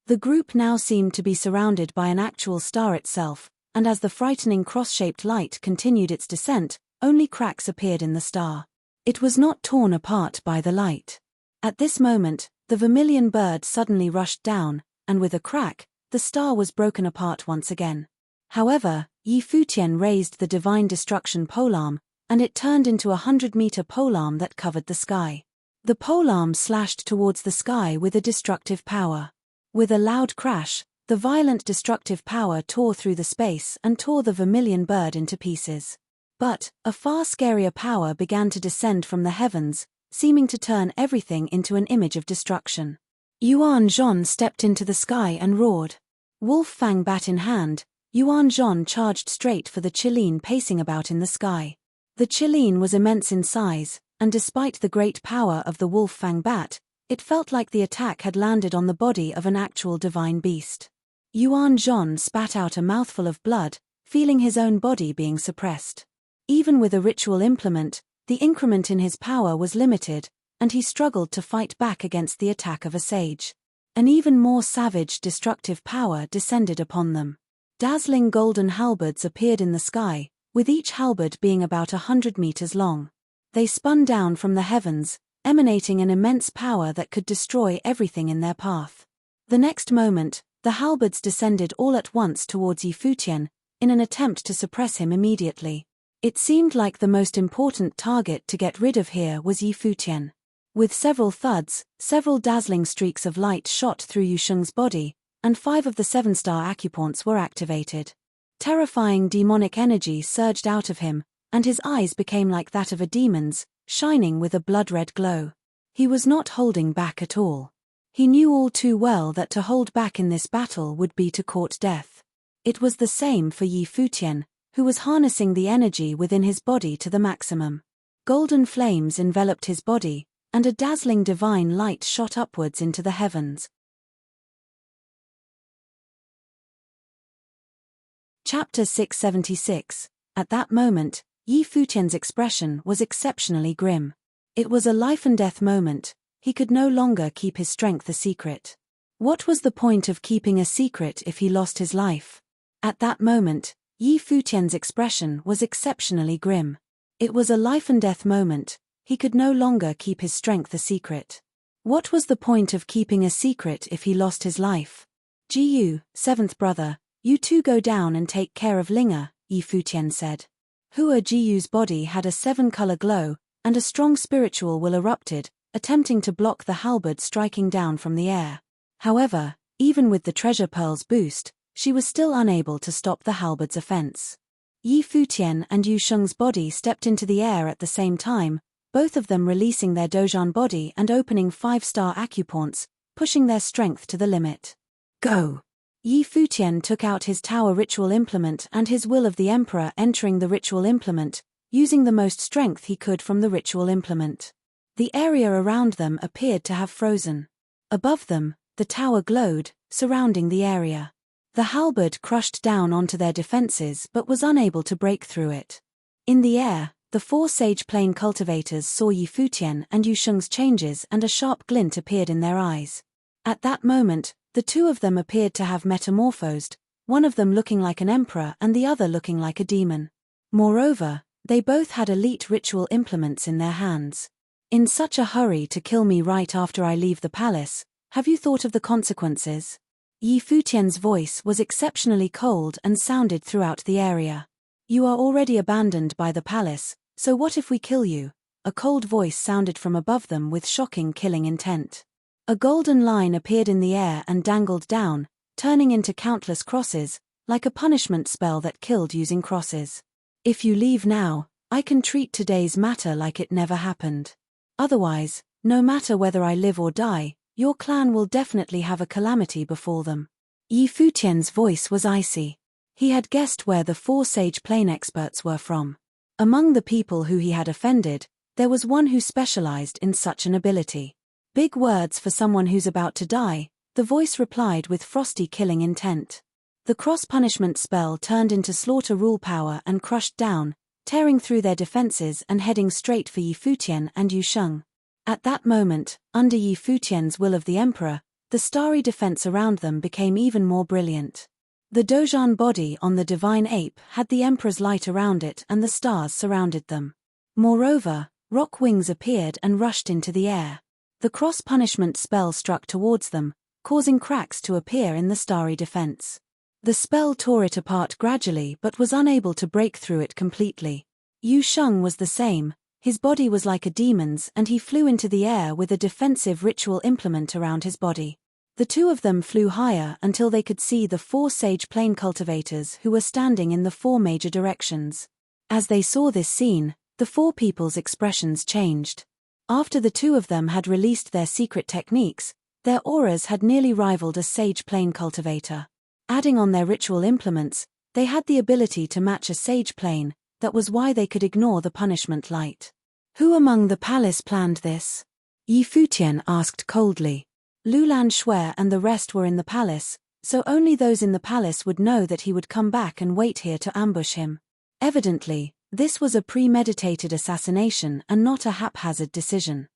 The group now seemed to be surrounded by an actual star itself, and as the frightening cross-shaped light continued its descent, only cracks appeared in the star. It was not torn apart by the light. At this moment, the vermilion bird suddenly rushed down, and with a crack, the star was broken apart once again. However, Yi Futian raised the divine destruction polearm, and it turned into a 100-meter polearm that covered the sky. The polearm slashed towards the sky with a destructive power. With a loud crash, the violent destructive power tore through the space and tore the vermilion bird into pieces. But a far scarier power began to descend from the heavens, seeming to turn everything into an image of destruction. Yuan Zhon stepped into the sky and roared. Wolf fang bat in hand, Yuan Zhon charged straight for the Qilin pacing about in the sky. The Qilin was immense in size, and despite the great power of the wolf fang bat, it felt like the attack had landed on the body of an actual divine beast. Yuan Zhon spat out a mouthful of blood, feeling his own body being suppressed. Even with a ritual implement, the increment in his power was limited, and he struggled to fight back against the attack of a sage. An even more savage, destructive power descended upon them. Dazzling golden halberds appeared in the sky, with each halberd being about 100 meters long. They spun down from the heavens, emanating an immense power that could destroy everything in their path. The next moment, the halberds descended all at once towards Futian, in an attempt to suppress him immediately. It seemed like the most important target to get rid of here was Futian. With several thuds, several dazzling streaks of light shot through Yusheng's body, and 5 of the 7-star acupoints were activated. Terrifying demonic energy surged out of him, and his eyes became like that of a demon's, shining with a blood-red glow. He was not holding back at all. He knew all too well that to hold back in this battle would be to court death. It was the same for Futian, who was harnessing the energy within his body to the maximum. Golden flames enveloped his body, and a dazzling divine light shot upwards into the heavens. Chapter 676. At that moment, Futian's expression was exceptionally grim. It was a life-and-death moment. He could no longer keep his strength a secret. What was the point of keeping a secret if he lost his life? At that moment, Futian's expression was exceptionally grim. It was a life-and-death moment. He could no longer keep his strength a secret. What was the point of keeping a secret if he lost his life? Jiyu, 7th brother, you two go down and take care of Linga, Futian said. Hua Jiyu's body had a 7-color glow, and a strong spiritual will erupted, attempting to block the halberd striking down from the air. However, even with the treasure pearl's boost, she was still unable to stop the halberd's offense. Futian and Yusheng's body stepped into the air at the same time, both of them releasing their Dojan body and opening 5-star acupoints, pushing their strength to the limit. Go! Futian took out his tower ritual implement and his will of the emperor entering the ritual implement, using the most strength he could from the ritual implement. The area around them appeared to have frozen. Above them, the tower glowed, surrounding the area. The halberd crushed down onto their defenses but was unable to break through it. In the air, the 4 sage plane cultivators saw Futian and Yusheng's changes and a sharp glint appeared in their eyes. At that moment, the 2 of them appeared to have metamorphosed, one of them looking like an emperor and the other looking like a demon. Moreover, they both had elite ritual implements in their hands. In such a hurry to kill me right after I leave the palace, have you thought of the consequences? Futian's voice was exceptionally cold and sounded throughout the area. You are already abandoned by the palace, so what if we kill you? A cold voice sounded from above them with shocking killing intent. A golden line appeared in the air and dangled down, turning into countless crosses, like a punishment spell that killed using crosses. If you leave now, I can treat today's matter like it never happened. Otherwise, no matter whether I live or die, your clan will definitely have a calamity befall them. Futian's voice was icy. He had guessed where the 4 sage plane experts were from. Among the people who he had offended, there was one who specialized in such an ability. Big words for someone who's about to die, the voice replied with frosty killing intent. The cross-punishment spell turned into slaughter rule power and crushed down, tearing through their defenses and heading straight for Futian and Yusheng. At that moment, under Futian's will of the emperor, the starry defense around them became even more brilliant. The Dojan body on the divine ape had the emperor's light around it and the stars surrounded them. Moreover, rock wings appeared and rushed into the air. The cross-punishment spell struck towards them, causing cracks to appear in the starry defense. The spell tore it apart gradually but was unable to break through it completely. Yusheng was the same, his body was like a demon's and he flew into the air with a defensive ritual implement around his body. The 2 of them flew higher until they could see the 4 sage plane cultivators who were standing in the 4 major directions. As they saw this scene, the four people's expressions changed. After the two of them had released their secret techniques, their auras had nearly rivaled a sage plane cultivator. Adding on their ritual implements, they had the ability to match a sage plane. That was why they could ignore the punishment light. Who among the palace planned this? Yi Futian asked coldly. Lulan Shui and the rest were in the palace, so only those in the palace would know that he would come back and wait here to ambush him. Evidently, this was a premeditated assassination and not a haphazard decision.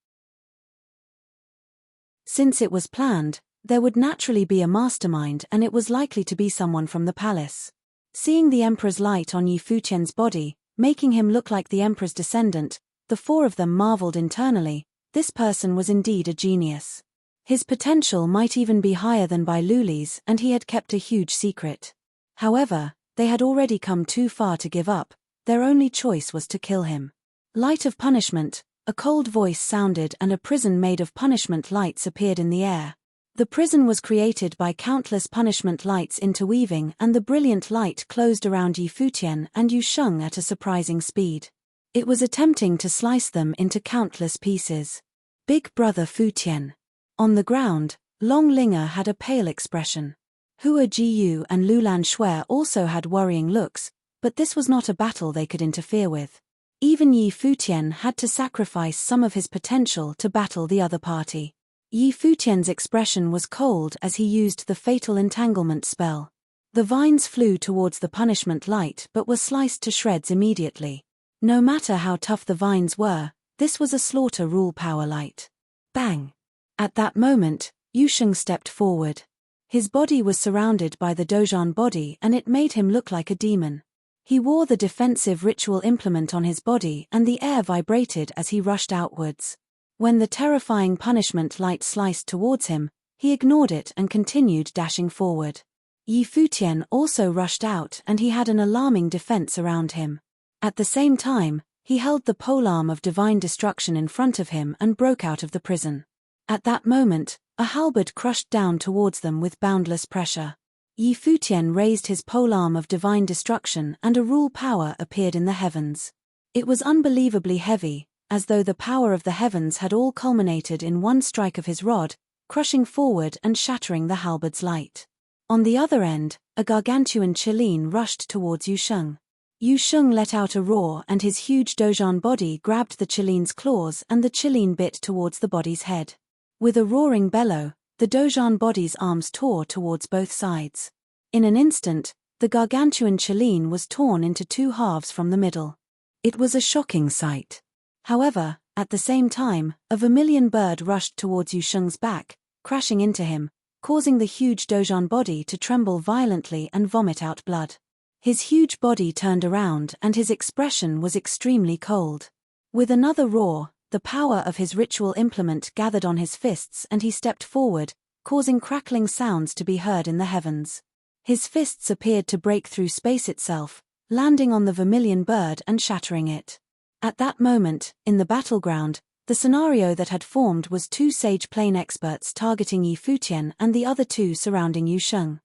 Since it was planned, there would naturally be a mastermind, and it was likely to be someone from the palace. Seeing the emperor's light on Yi Futian's body, making him look like the emperor's descendant, the four of them marveled internally. This person was indeed a genius. His potential might even be higher than Bai Luli's, and he had kept a huge secret. However, they had already come too far to give up. Their only choice was to kill him. Light of punishment. A cold voice sounded and a prison made of punishment lights appeared in the air. The prison was created by countless punishment lights interweaving, and the brilliant light closed around Yi Futian and Yu Sheng at a surprising speed. It was attempting to slice them into countless pieces. Big Brother Futian. On the ground, Long Linger had a pale expression. Hua Jiyu and Lulan Shui also had worrying looks, but this was not a battle they could interfere with. Even Yi Futian had to sacrifice some of his potential to battle the other party. Yi Futian's expression was cold as he used the fatal entanglement spell. The vines flew towards the punishment light but were sliced to shreds immediately. No matter how tough the vines were, this was a slaughter rule power light. Bang! At that moment, Yu Sheng stepped forward. His body was surrounded by the Dozhan body and it made him look like a demon. He wore the defensive ritual implement on his body and the air vibrated as he rushed outwards. When the terrifying punishment light sliced towards him, he ignored it and continued dashing forward. Yi Futian also rushed out and he had an alarming defense around him. At the same time, he held the polearm of divine destruction in front of him and broke out of the prison. At that moment, a halberd crushed down towards them with boundless pressure. Yi Futian raised his polearm of divine destruction and a rule power appeared in the heavens. It was unbelievably heavy, as though the power of the heavens had all culminated in one strike of his rod, crushing forward and shattering the halberd's light. On the other end, a gargantuan Qilin rushed towards Yu Sheng. Yu Sheng let out a roar and his huge Dozhan body grabbed the Qilin's claws and the Qilin bit towards the body's head. With a roaring bellow, the Dozhan body's arms tore towards both sides. In an instant, the gargantuan Qilin was torn into two halves from the middle. It was a shocking sight. However, at the same time, a vermilion bird rushed towards Yu Sheng's back, crashing into him, causing the huge Dozhan body to tremble violently and vomit out blood. His huge body turned around and his expression was extremely cold. With another roar, the power of his ritual implement gathered on his fists and he stepped forward, causing crackling sounds to be heard in the heavens. His fists appeared to break through space itself, landing on the vermilion bird and shattering it. At that moment, in the battleground, the scenario that had formed was two sage plane experts targeting Yi Futian and the other two surrounding Yu Sheng.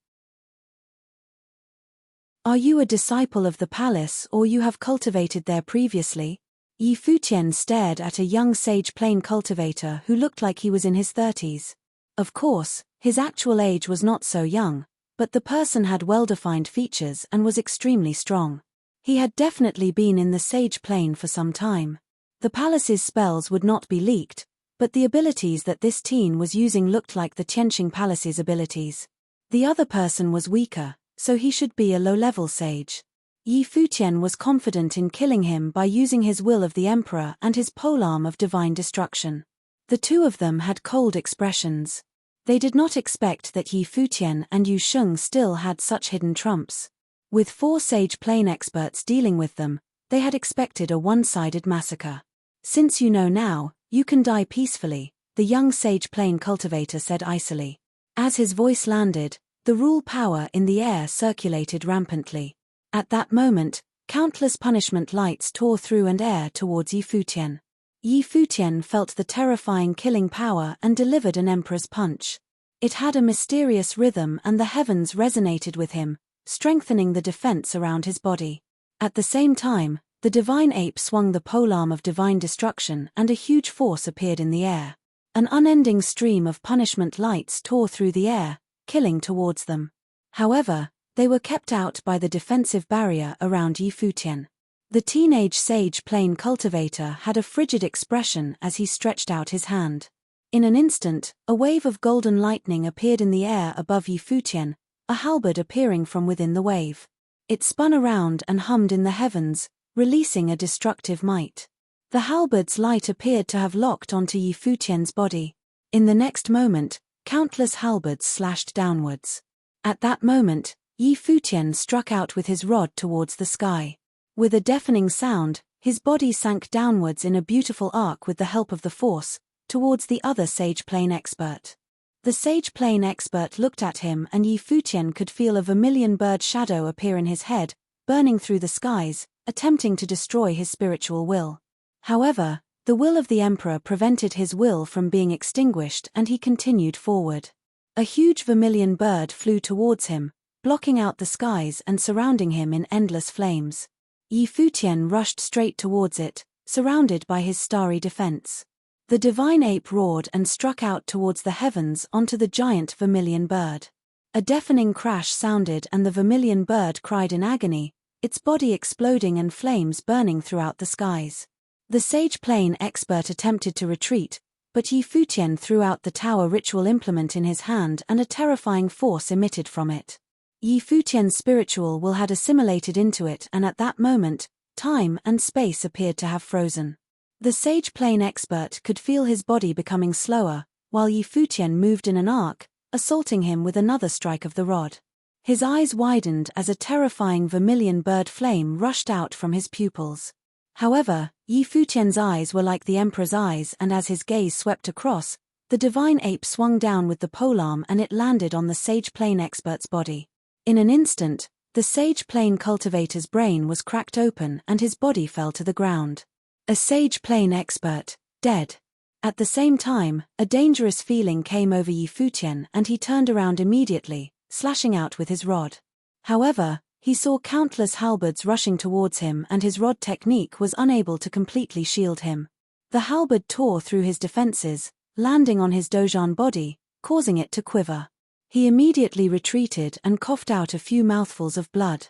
Are you a disciple of the palace or you have cultivated there previously? Yi Futian stared at a young sage plane cultivator who looked like he was in his 30s. Of course, his actual age was not so young, but the person had well-defined features and was extremely strong. He had definitely been in the sage plane for some time. The palace's spells would not be leaked, but the abilities that this teen was using looked like the Tianqing Palace's abilities. The other person was weaker, so he should be a low-level sage. Yi Futian was confident in killing him by using his will of the emperor and his polearm of divine destruction. The two of them had cold expressions. They did not expect that Yi Futian and Yu Sheng still had such hidden trumps. With 4 sage plane experts dealing with them, they had expected a one-sided massacre. Since you know now, you can die peacefully, the young sage plane cultivator said icily. As his voice landed, the rule power in the air circulated rampantly. At that moment, countless punishment lights tore through and air towards Yi Futian. Yi Futian felt the terrifying killing power and delivered an emperor's punch. It had a mysterious rhythm and the heavens resonated with him, strengthening the defense around his body. At the same time, The divine ape swung the polearm of divine destruction and a huge force appeared in the air. An unending stream of punishment lights tore through the air, killing towards them. However, they were kept out by the defensive barrier around Futian. The teenage sage plane cultivator had a frigid expression as he stretched out his hand. In an instant, a wave of golden lightning appeared in the air above Futian, a halberd appearing from within the wave. It spun around and hummed in the heavens, releasing a destructive might. The halberd's light appeared to have locked onto Futian's body. In the next moment, countless halberds slashed downwards. At that moment, Futian struck out with his rod towards the sky. With a deafening sound, his body sank downwards in a beautiful arc with the help of the force, towards the other sage plane expert. The sage plane expert looked at him and Futian could feel a vermilion bird shadow appear in his head, burning through the skies, attempting to destroy his spiritual will. However, the will of the emperor prevented his will from being extinguished and he continued forward. A huge vermilion bird flew towards him, blocking out the skies and surrounding him in endless flames. Futian rushed straight towards it, surrounded by his starry defense. The divine ape roared and struck out towards the heavens onto the giant vermilion bird. A deafening crash sounded and the vermilion bird cried in agony, its body exploding and flames burning throughout the skies. The sage plane expert attempted to retreat, but Futian threw out the tower ritual implement in his hand and a terrifying force emitted from it. Futian's spiritual will had assimilated into it and at that moment, time and space appeared to have frozen. The sage plane expert could feel his body becoming slower, while Futian moved in an arc, assaulting him with another strike of the rod. His eyes widened as a terrifying vermilion bird flame rushed out from his pupils. However, Futian's eyes were like the emperor's eyes and as his gaze swept across, the divine ape swung down with the polearm and it landed on the sage plane expert's body. In an instant, the sage plane cultivator's brain was cracked open and his body fell to the ground. A sage plane expert, dead. At the same time, a dangerous feeling came over Futian and he turned around immediately, slashing out with his rod. However, he saw countless halberds rushing towards him and his rod technique was unable to completely shield him. The halberd tore through his defenses, landing on his dojan body, causing it to quiver. He immediately retreated and coughed out a few mouthfuls of blood.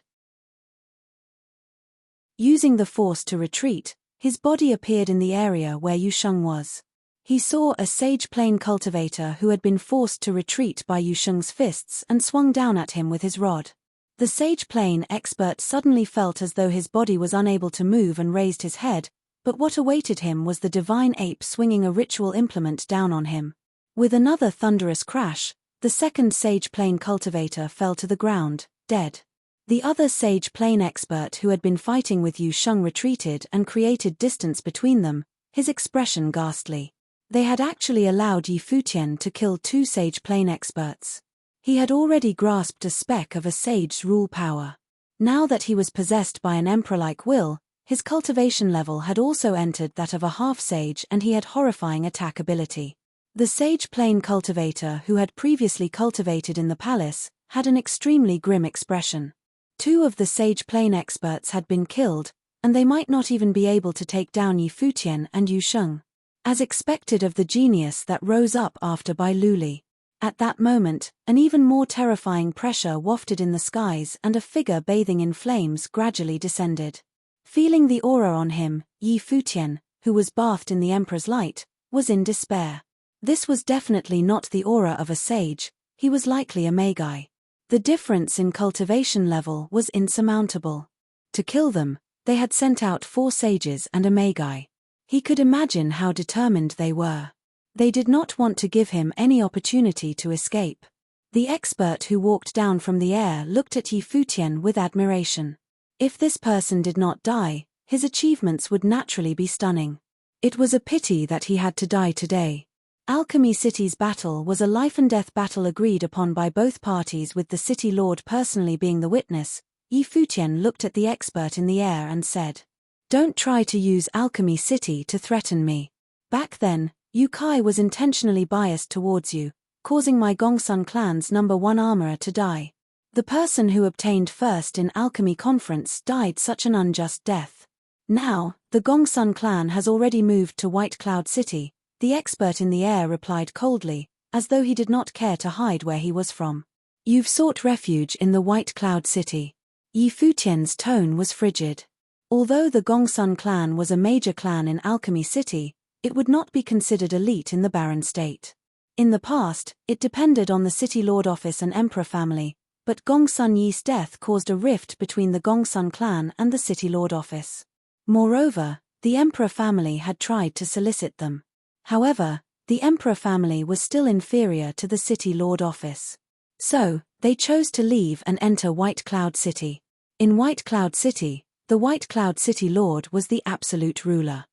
Using the force to retreat, his body appeared in the area where Yusheng was. He saw a sage plane cultivator who had been forced to retreat by Yusheng's fists and swung down at him with his rod. The sage plane expert suddenly felt as though his body was unable to move and raised his head, but what awaited him was the divine ape swinging a ritual implement down on him. With another thunderous crash, the second sage plane cultivator fell to the ground, dead. The other sage plane expert who had been fighting with Yusheng retreated and created distance between them, his expression ghastly. They had actually allowed Futian to kill two sage plane experts. He had already grasped a speck of a sage's rule power. Now that he was possessed by an emperor-like will, his cultivation level had also entered that of a half-sage and he had horrifying attack ability. The sage plane cultivator who had previously cultivated in the palace, had an extremely grim expression. Two of the sage plane experts had been killed, and they might not even be able to take down Futian and Yusheng. As expected of the genius that rose up after Bai Luli. At that moment, an even more terrifying pressure wafted in the skies and a figure bathing in flames gradually descended. Feeling the aura on him, Futian, who was bathed in the emperor's light, was in despair. This was definitely not the aura of a sage, he was likely a magi. The difference in cultivation level was insurmountable. To kill them, they had sent out 4 sages and a magi. He could imagine how determined they were. They did not want to give him any opportunity to escape. The expert who walked down from the air looked at Futian with admiration. If this person did not die, his achievements would naturally be stunning. It was a pity that he had to die today. Alchemy City's battle was a life-and-death battle agreed upon by both parties with the city lord personally being the witness. Futian looked at the expert in the air and said, "Don't try to use Alchemy City to threaten me. Back then, Yu Kai was intentionally biased towards you, causing my Gongsun clan's #1 armorer to die. The person who obtained first in Alchemy Conference died such an unjust death. Now, the Gongsun clan has already moved to White Cloud City, the expert in the air replied coldly, as though he did not care to hide where he was from. You've sought refuge in the White Cloud City. Yi Futian's tone was frigid. Although the Gongsun clan was a major clan in Alchemy City, it would not be considered elite in the Barren State. In the past, it depended on the City Lord Office and Emperor family, but Gongsun Yi's death caused a rift between the Gongsun clan and the City Lord Office. Moreover, the Emperor family had tried to solicit them. However, the Emperor family was still inferior to the City Lord Office. So, they chose to leave and enter White Cloud City. In White Cloud City, the White Cloud City Lord was the absolute ruler.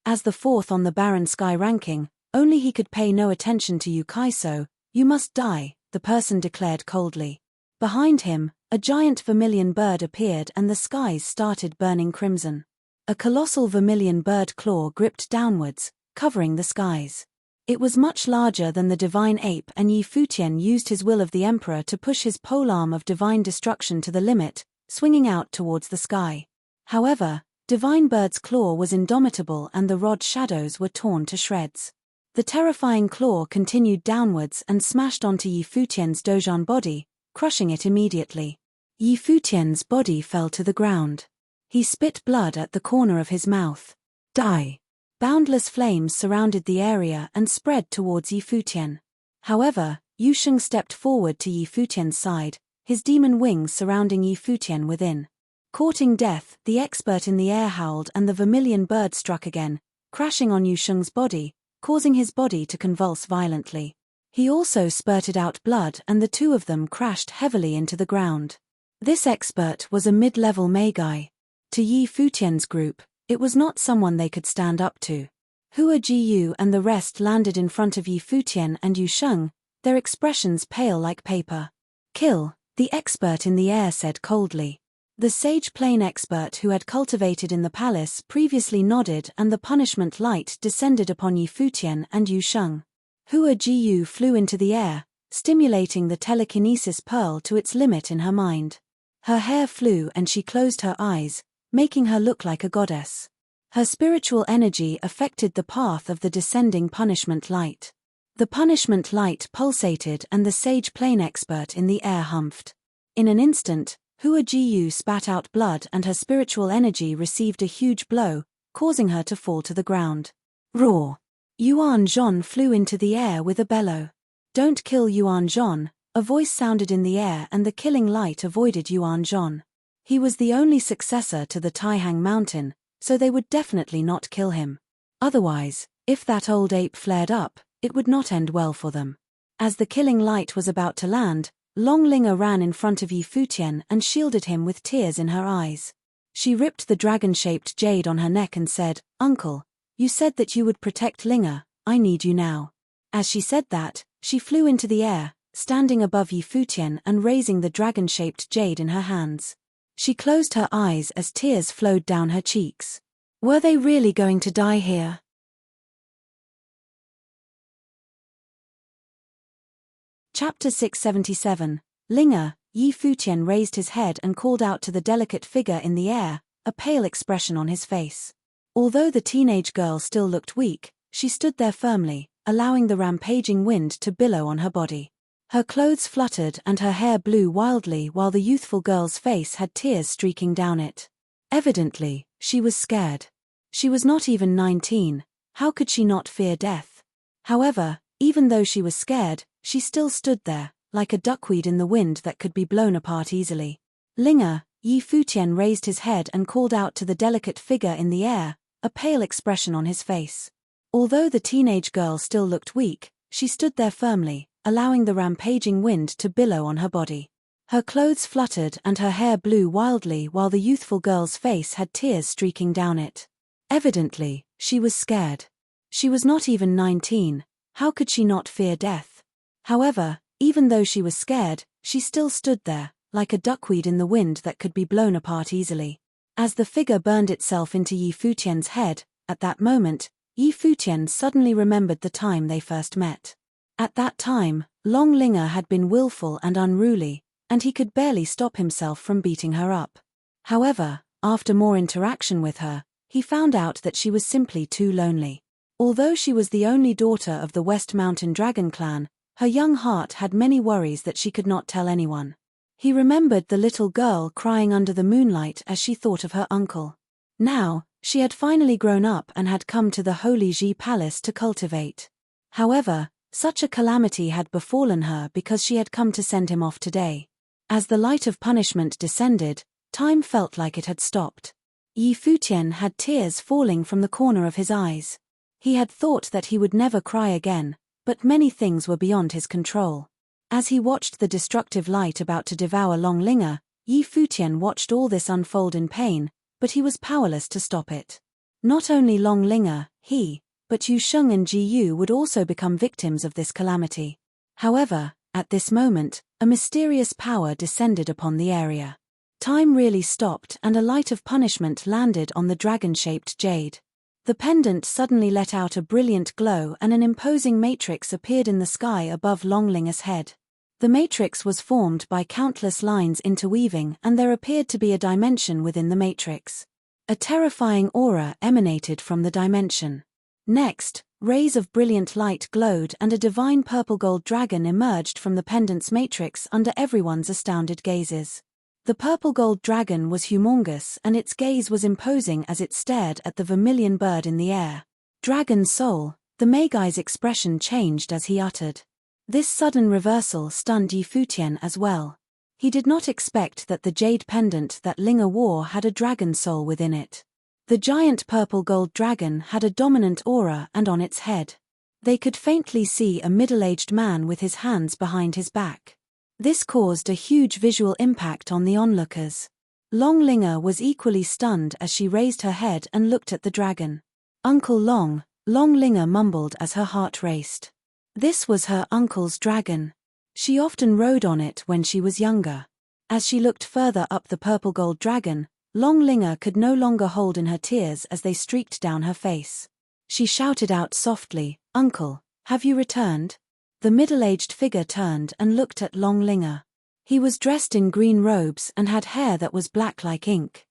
As the fourth on the Barren Sky ranking, only he could pay no attention to you Kaiso. You must die, the person declared coldly. Behind him, a giant vermilion bird appeared and the skies started burning crimson. A colossal vermilion bird claw gripped downwards, covering the skies. It was much larger than the divine ape and Yi Futian used his will of the emperor to push his polearm of divine destruction to the limit, swinging out towards the sky. However, divine bird's claw was indomitable and the rod shadows were torn to shreds. The terrifying claw continued downwards and smashed onto Yi Futian's Dojan body, crushing it immediately. Yi Futian's body fell to the ground. He spit blood at the corner of his mouth. Die! Boundless flames surrounded the area and spread towards Yi Futian. However, Yu Sheng stepped forward to Yi Futian's side, his demon wings surrounding Yi Futian within. Courting death, the expert in the air howled and the vermilion bird struck again, crashing on Yu Sheng's body, causing his body to convulse violently. He also spurted out blood and the two of them crashed heavily into the ground. This expert was a mid-level Magi. To Yi Futian's group, it was not someone they could stand up to. Hua Jiyu and the rest landed in front of Yi Futian and Yu Sheng, their expressions pale like paper. Kill, the expert in the air said coldly. The sage plane expert who had cultivated in the palace previously nodded and the punishment light descended upon Yi Futian and Yu Sheng. Hua Jiyu flew into the air, stimulating the telekinesis pearl to its limit in her mind. Her hair flew and she closed her eyes, making her look like a goddess. Her spiritual energy affected the path of the descending punishment light. The punishment light pulsated and the sage plane expert in the air humphed. In an instant, Hua Jiyu spat out blood and her spiritual energy received a huge blow, causing her to fall to the ground. Roar! Yuan Zhon flew into the air with a bellow. Don't kill Yuan Zhon, a voice sounded in the air and the killing light avoided Yuan Zhon. He was the only successor to the Taihang mountain, so they would definitely not kill him. Otherwise, if that old ape flared up, it would not end well for them. As the killing light was about to land, Long Linga ran in front of Yi Futian and shielded him with tears in her eyes. She ripped the dragon-shaped jade on her neck and said, "Uncle, you said that you would protect Linga, I need you now." As she said that, she flew into the air, standing above Yi Futian and raising the dragon-shaped jade in her hands. She closed her eyes as tears flowed down her cheeks. Were they really going to die here? Chapter 677. Linga. Yi Futian raised his head and called out to the delicate figure in the air, a pale expression on his face. Although the teenage girl still looked weak, she stood there firmly, allowing the rampaging wind to billow on her body. Her clothes fluttered and her hair blew wildly while the youthful girl's face had tears streaking down it. Evidently, she was scared. She was not even 19, how could she not fear death? However, even though she was scared, she still stood there, like a duckweed in the wind that could be blown apart easily. Linga. Yi Futian raised his head and called out to the delicate figure in the air, a pale expression on his face. Although the teenage girl still looked weak, she stood there firmly, allowing the rampaging wind to billow on her body. Her clothes fluttered and her hair blew wildly while the youthful girl's face had tears streaking down it. Evidently, she was scared. She was not even 19, how could she not fear death? However, even though she was scared, she still stood there, like a duckweed in the wind that could be blown apart easily. As the figure burned itself into Yi Futian's head, at that moment, Yi Futian suddenly remembered the time they first met. At that time, Long Linga had been willful and unruly, and he could barely stop himself from beating her up. However, After more interaction with her, he found out that she was simply too lonely. Although she was the only daughter of the West Mountain Dragon clan, her young heart had many worries that she could not tell anyone. He remembered the little girl crying under the moonlight as she thought of her uncle. Now, she had finally grown up and had come to the Holy Ji Palace to cultivate. However, such a calamity had befallen her because she had come to send him off today. As the light of punishment descended, time felt like it had stopped. Futian had tears falling from the corner of his eyes. He had thought that he would never cry again, but many things were beyond his control. As he watched the destructive light about to devour Longlinger, Futian watched all this unfold in pain, but he was powerless to stop it. Not only Longlinger, but Yusheng and Jiyu would also become victims of this calamity. However, at this moment, a mysterious power descended upon the area. Time really stopped and a light of punishment landed on the dragon-shaped jade. The pendant suddenly let out a brilliant glow and an imposing matrix appeared in the sky above Longlinger's head. The matrix was formed by countless lines interweaving and there appeared to be a dimension within the matrix. A terrifying aura emanated from the dimension. Next, rays of brilliant light glowed and a divine purple-gold dragon emerged from the pendant's matrix under everyone's astounded gazes. The purple-gold dragon was humongous and its gaze was imposing as it stared at the vermilion bird in the air. Dragon soul, the Magai's expression changed as he uttered. This sudden reversal stunned Futian as well. He did not expect that the jade pendant that Linger wore had a dragon soul within it. The giant purple-gold dragon had a dominant aura and on its head. They could faintly see a middle-aged man with his hands behind his back. This caused a huge visual impact on the onlookers. Longlinger was equally stunned as she raised her head and looked at the dragon. "Uncle Long," Longlinger mumbled as her heart raced. This was her uncle's dragon. She often rode on it when she was younger. As she looked further up the purple-gold dragon, Longlinger could no longer hold in her tears as they streaked down her face. She shouted out softly, "Uncle, have you returned?" The middle-aged figure turned and looked at Longlinger. He was dressed in green robes and had hair that was black like ink.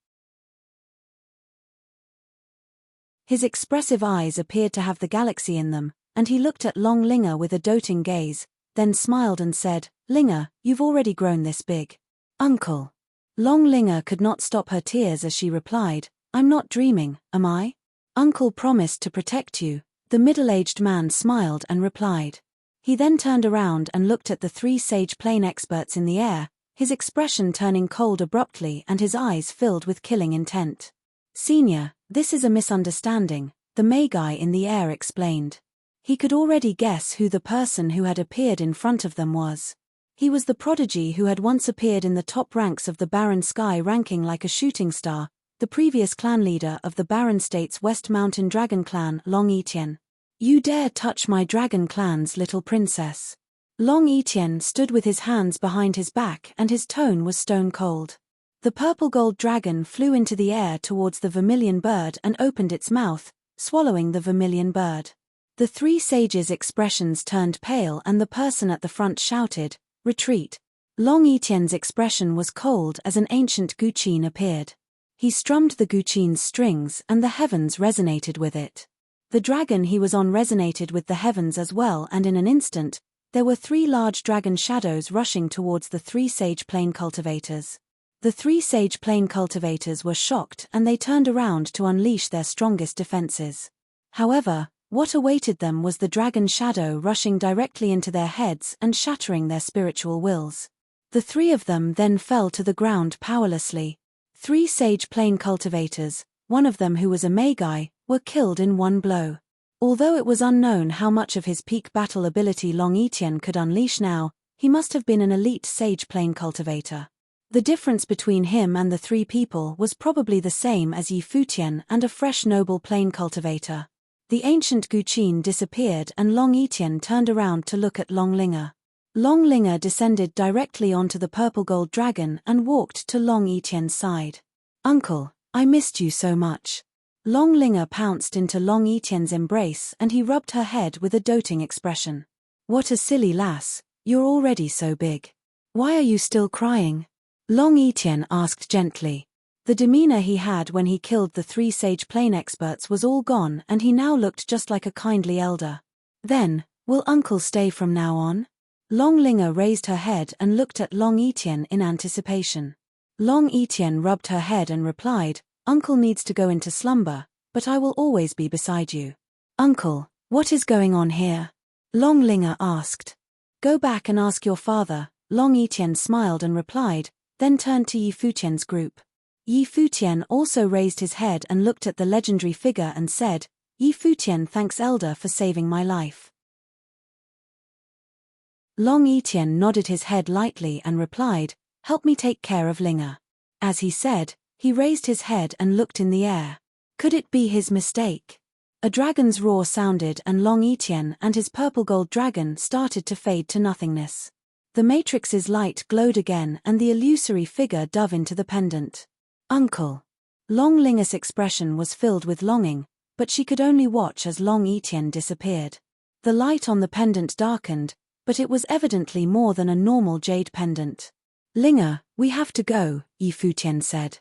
His expressive eyes appeared to have the galaxy in them, and he looked at Longlinger with a doting gaze, then smiled and said, "Linger, you've already grown this big." "Uncle." Longlinger could not stop her tears as she replied, "I'm not dreaming, am I?" "Uncle promised to protect you," the middle-aged man smiled and replied. He then turned around and looked at the three sage plane experts in the air, his expression turning cold abruptly and his eyes filled with killing intent. "Senior, this is a misunderstanding," the Magai in the air explained. He could already guess who the person who had appeared in front of them was. He was the prodigy who had once appeared in the top ranks of the Barren Sky ranking like a shooting star, the previous clan leader of the Barren State's West Mountain Dragon clan, Long Etienne. "You dare touch my dragon clan's little princess." Long Etienne stood with his hands behind his back and his tone was stone cold. The purple-gold dragon flew into the air towards the vermilion bird and opened its mouth, swallowing the vermilion bird. The three sages' expressions turned pale and the person at the front shouted, "Retreat." Long Etienne's expression was cold as an ancient guqin appeared. He strummed the guqin's strings and the heavens resonated with it. The dragon he was on resonated with the heavens as well and in an instant, there were three large dragon shadows rushing towards the three sage plane cultivators. The three sage plane cultivators were shocked and they turned around to unleash their strongest defenses. However, what awaited them was the dragon shadow rushing directly into their heads and shattering their spiritual wills. The three of them then fell to the ground powerlessly. Three sage plane cultivators, one of them who was a Magai, were killed in one blow. Although it was unknown how much of his peak battle ability Long Etienne could unleash now, he must have been an elite sage plane cultivator. The difference between him and the three people was probably the same as Futian and a fresh noble plane cultivator. The ancient guqin disappeared and Long Etienne turned around to look at Longlinger. Longlinger descended directly onto the purple-gold dragon and walked to Long Etienne's side. "Uncle, I missed you so much." Longlinger pounced into Long Etienne's embrace and he rubbed her head with a doting expression. "What a silly lass, you're already so big. Why are you still crying?" Long Etienne asked gently. The demeanor he had when he killed the 3 sage plane experts was all gone, and he now looked just like a kindly elder. Then, will Uncle stay from now on? Long Linga raised her head and looked at Long Etienne in anticipation. Long Etienne rubbed her head and replied, Uncle needs to go into slumber, but I will always be beside you. Uncle, what is going on here? Long Linga asked. Go back and ask your father, Long Etienne smiled and replied, then turned to Yi Futian's group. Yi Futian also raised his head and looked at the legendary figure and said, Yi Futian thanks Elder for saving my life. Long Etienne nodded his head lightly and replied, help me take care of Linga. As he said, he raised his head and looked in the air. Could it be his mistake? A dragon's roar sounded and Long Etienne and his purple-gold dragon started to fade to nothingness. The matrix's light glowed again and the illusory figure dove into the pendant. Uncle. Long Linga's expression was filled with longing, but she could only watch as Long Etienne disappeared. The light on the pendant darkened, but it was evidently more than a normal jade pendant. Linga, we have to go, Yi Futian said.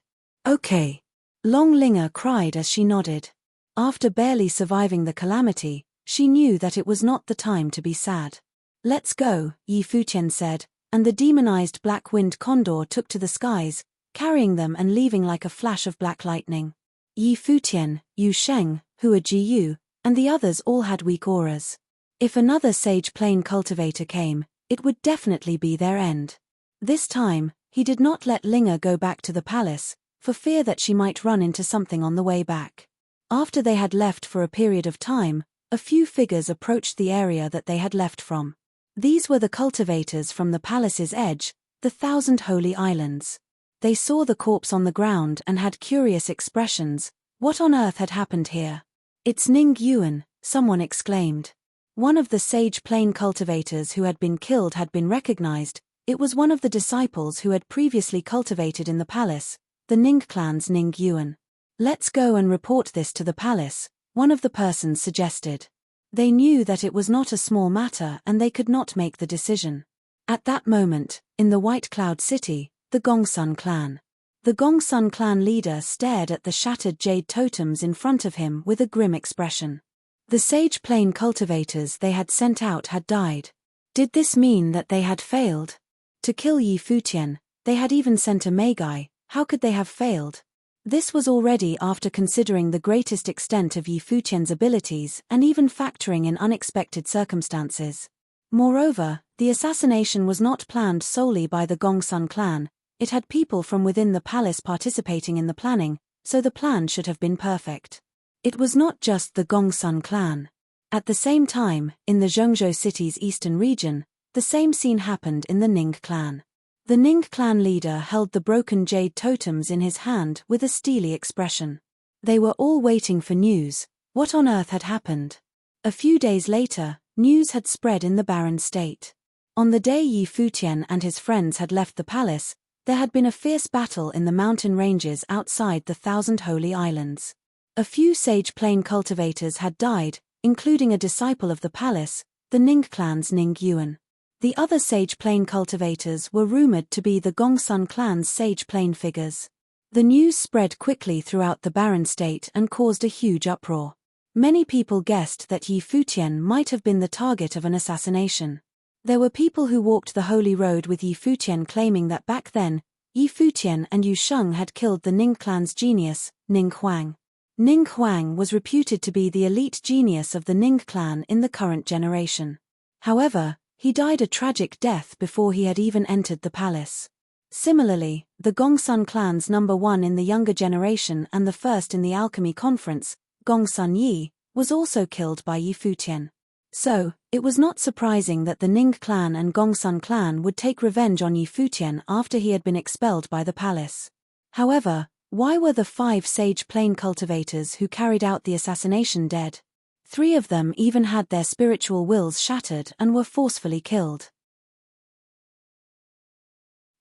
Okay. Long Linga cried as she nodded. After barely surviving the calamity, she knew that it was not the time to be sad. Let's go, Yi Futian said, and the demonized black-winged condor took to the skies, carrying them and leaving like a flash of black lightning. Yi Futian, Yu Sheng, Hua Jiyu, and the others all had weak auras. If another sage plane cultivator came, it would definitely be their end. This time, he did not let Linga go back to the palace, for fear that she might run into something on the way back. After they had left for a period of time, a few figures approached the area that they had left from. These were the cultivators from the palace's edge, the 1,000 Holy Islands. They saw the corpse on the ground and had curious expressions. What on earth had happened here? It's Ning Yuan, someone exclaimed. One of the sage plane cultivators who had been killed had been recognized. It was one of the disciples who had previously cultivated in the palace, the Ning clan's Ning Yuan. Let's go and report this to the palace, one of the persons suggested. They knew that it was not a small matter and they could not make the decision. At that moment, in the White Cloud City, the Gongsun clan. The Gongsun clan leader stared at the shattered jade totems in front of him with a grim expression. The sage plane cultivators they had sent out had died. Did this mean that they had failed? To kill Yi Futian, they had even sent a Magi. How could they have failed? This was already after considering the greatest extent of Yi Futian's abilities and even factoring in unexpected circumstances. Moreover, the assassination was not planned solely by the Gongsun clan, it had people from within the palace participating in the planning, so the plan should have been perfect. It was not just the Gongsun clan. At the same time, in the Zhengzhou city's eastern region, the same scene happened in the Ning clan. The Ning clan leader held the broken jade totems in his hand with a steely expression. They were all waiting for news. What on earth had happened? A few days later, news had spread in the barren state. On the day Yi Futian and his friends had left the palace, there had been a fierce battle in the mountain ranges outside the 1,000 Holy Islands. A few sage plane cultivators had died, including a disciple of the palace, the Ning clan's Ning Yuan. The other sage plane cultivators were rumored to be the Gongsun clan's sage plane figures. The news spread quickly throughout the barren state and caused a huge uproar. Many people guessed that Yi Futian might have been the target of an assassination. There were people who walked the holy road with Yi Futian claiming that back then, Yi Futian and Yu Sheng had killed the Ning clan's genius, Ning Huang. Ning Huang was reputed to be the elite genius of the Ning clan in the current generation. However, he died a tragic death before he had even entered the palace. Similarly, the Gongsun clan's number one in the younger generation and the first in the alchemy conference, Gongsun Yi, was also killed by Yi Futian. So, it was not surprising that the Ning clan and Gongsun clan would take revenge on Yi Futian after he had been expelled by the palace. However, why were the 5 sage plane cultivators who carried out the assassination dead? 3 of them even had their spiritual wills shattered and were forcefully killed.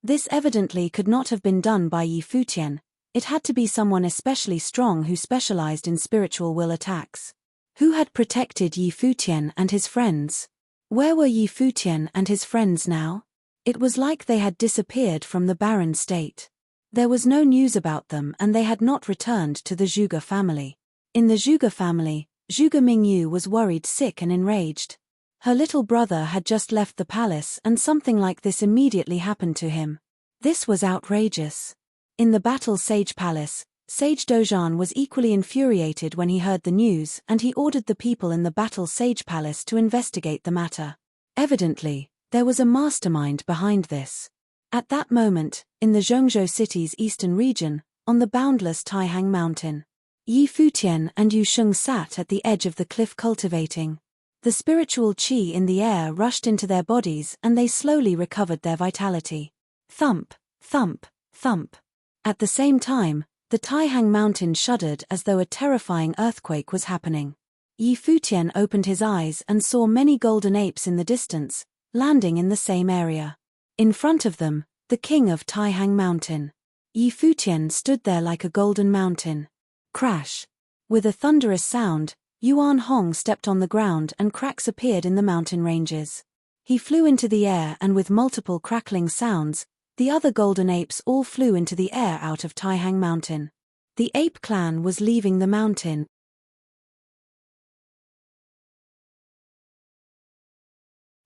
This evidently could not have been done by Yi Futian. It had to be someone especially strong who specialized in spiritual will attacks. Who had protected Yi Futian and his friends? Where were Yi Futian and his friends now? It was like they had disappeared from the barren state. There was no news about them and they had not returned to the Zhuge family. In the Zhuge family, Zhuge Mingyu was worried sick and enraged. Her little brother had just left the palace and something like this immediately happened to him. This was outrageous. In the Battle Sage Palace, Sage Dozhan was equally infuriated when he heard the news and he ordered the people in the Battle Sage Palace to investigate the matter. Evidently, there was a mastermind behind this. At that moment, in the Zhongzhou city's eastern region, on the boundless Taihang Mountain, Yi Futian and Yu Sheng sat at the edge of the cliff cultivating. The spiritual qi in the air rushed into their bodies and they slowly recovered their vitality. Thump, thump, thump. At the same time, the Taihang Mountain shuddered as though a terrifying earthquake was happening. Yi Futian opened his eyes and saw many golden apes in the distance, landing in the same area. In front of them, the king of Taihang Mountain. Yi Futian stood there like a golden mountain. Crash! With a thunderous sound, Yuan Hong stepped on the ground and cracks appeared in the mountain ranges. He flew into the air and with multiple crackling sounds, the other golden apes all flew into the air out of Taihang Mountain. The ape clan was leaving the mountain.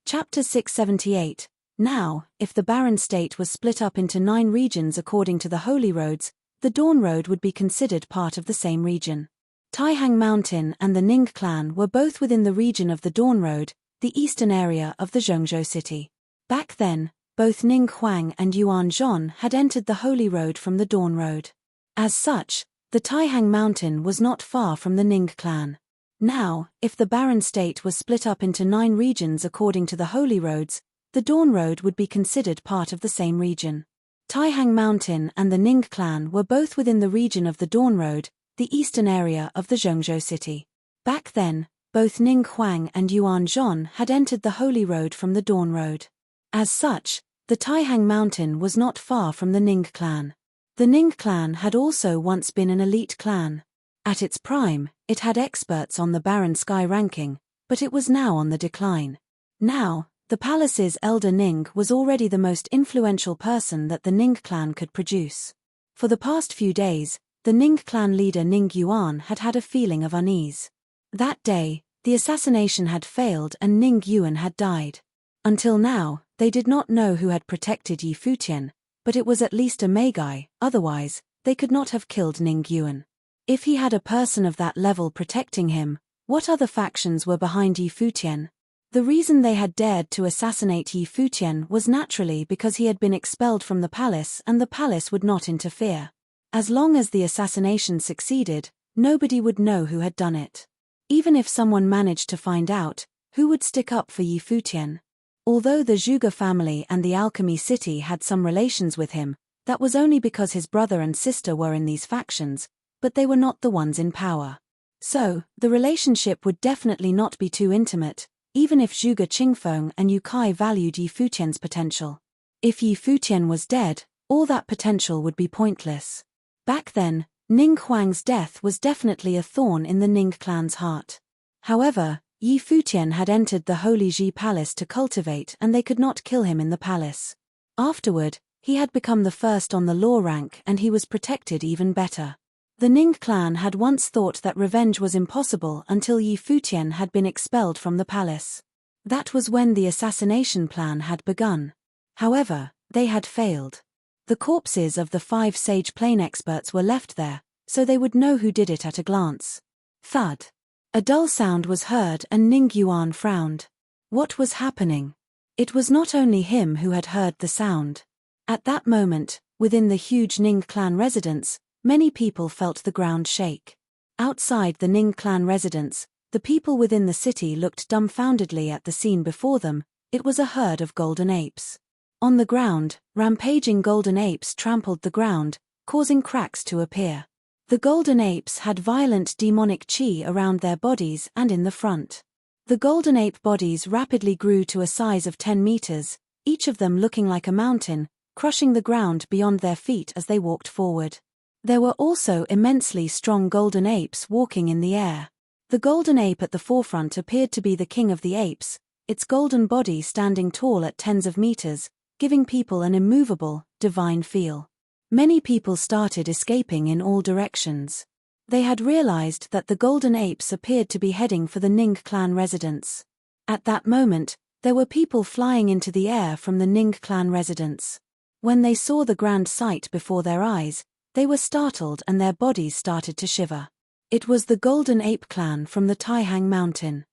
Chapter 678. Now, if the barren state was split up into 9 regions according to the holy roads, the Dawn Road would be considered part of the same region. Taihang Mountain and the Ning clan were both within the region of the Dawn Road, the eastern area of the Zhongzhou city. Back then, both Ning Huang and Yuan Zhon had entered the holy road from the Dawn Road. As such, the Taihang Mountain was not far from the Ning clan. Now, if the barren state was split up into 9 regions according to the holy roads, the Dawn Road would be considered part of the same region. Taihang Mountain and the Ning clan were both within the region of the Dawn Road, the eastern area of the Zhongzhou city. Back then, both Ning Huang and Yuan Zhon had entered the holy road from the Dawn Road. As such, the Taihang Mountain was not far from the Ning clan. The Ning clan had also once been an elite clan. At its prime, it had experts on the Barren Sky ranking, but it was now on the decline. Now, the palace's elder Ning was already the most influential person that the Ning clan could produce. For the past few days, the Ning clan leader Ning Yuan had had a feeling of unease. That day, the assassination had failed and Ning Yuan had died. Until now, they did not know who had protected Yi Futian, but it was at least a Magi, otherwise, they could not have killed Ning Yuan. If he had a person of that level protecting him, what other factions were behind Yi Futian? The reason they had dared to assassinate Yi Futian was naturally because he had been expelled from the palace and the palace would not interfere. As long as the assassination succeeded, nobody would know who had done it. Even if someone managed to find out, who would stick up for Yi Futian? Although the Zhuge family and the Alchemy City had some relations with him, that was only because his brother and sister were in these factions, but they were not the ones in power. So, the relationship would definitely not be too intimate, even if Zhuge Qingfeng and Yu Kai valued Yi Futian's potential. If Yi Futian was dead, all that potential would be pointless. Back then, Ning Huang's death was definitely a thorn in the Ning clan's heart. However, Yi Futian had entered the Holy Ji Palace to cultivate and they could not kill him in the palace. Afterward, he had become the first on the law rank and he was protected even better. The Ning clan had once thought that revenge was impossible until Yi Futian had been expelled from the palace. That was when the assassination plan had begun. However, they had failed. The corpses of the 5 Sage Plane experts were left there, so they would know who did it at a glance. Thud. A dull sound was heard and Ning Yuan frowned. What was happening? It was not only him who had heard the sound. At that moment, within the huge Ning clan residence, many people felt the ground shake. Outside the Ning clan residence, the people within the city looked dumbfoundedly at the scene before them. It was a herd of golden apes. On the ground, rampaging golden apes trampled the ground, causing cracks to appear. The golden apes had violent demonic chi around their bodies and in the front. The golden ape bodies rapidly grew to a size of 10 meters, each of them looking like a mountain, crushing the ground beyond their feet as they walked forward. There were also immensely strong golden apes walking in the air. The golden ape at the forefront appeared to be the king of the apes, its golden body standing tall at tens of meters, giving people an immovable, divine feel. Many people started escaping in all directions. They had realized that the golden apes appeared to be heading for the Ning clan residence. At that moment, there were people flying into the air from the Ning clan residence. When they saw the grand sight before their eyes, they were startled and their bodies started to shiver. It was the Golden Ape clan from the Taihang Mountain.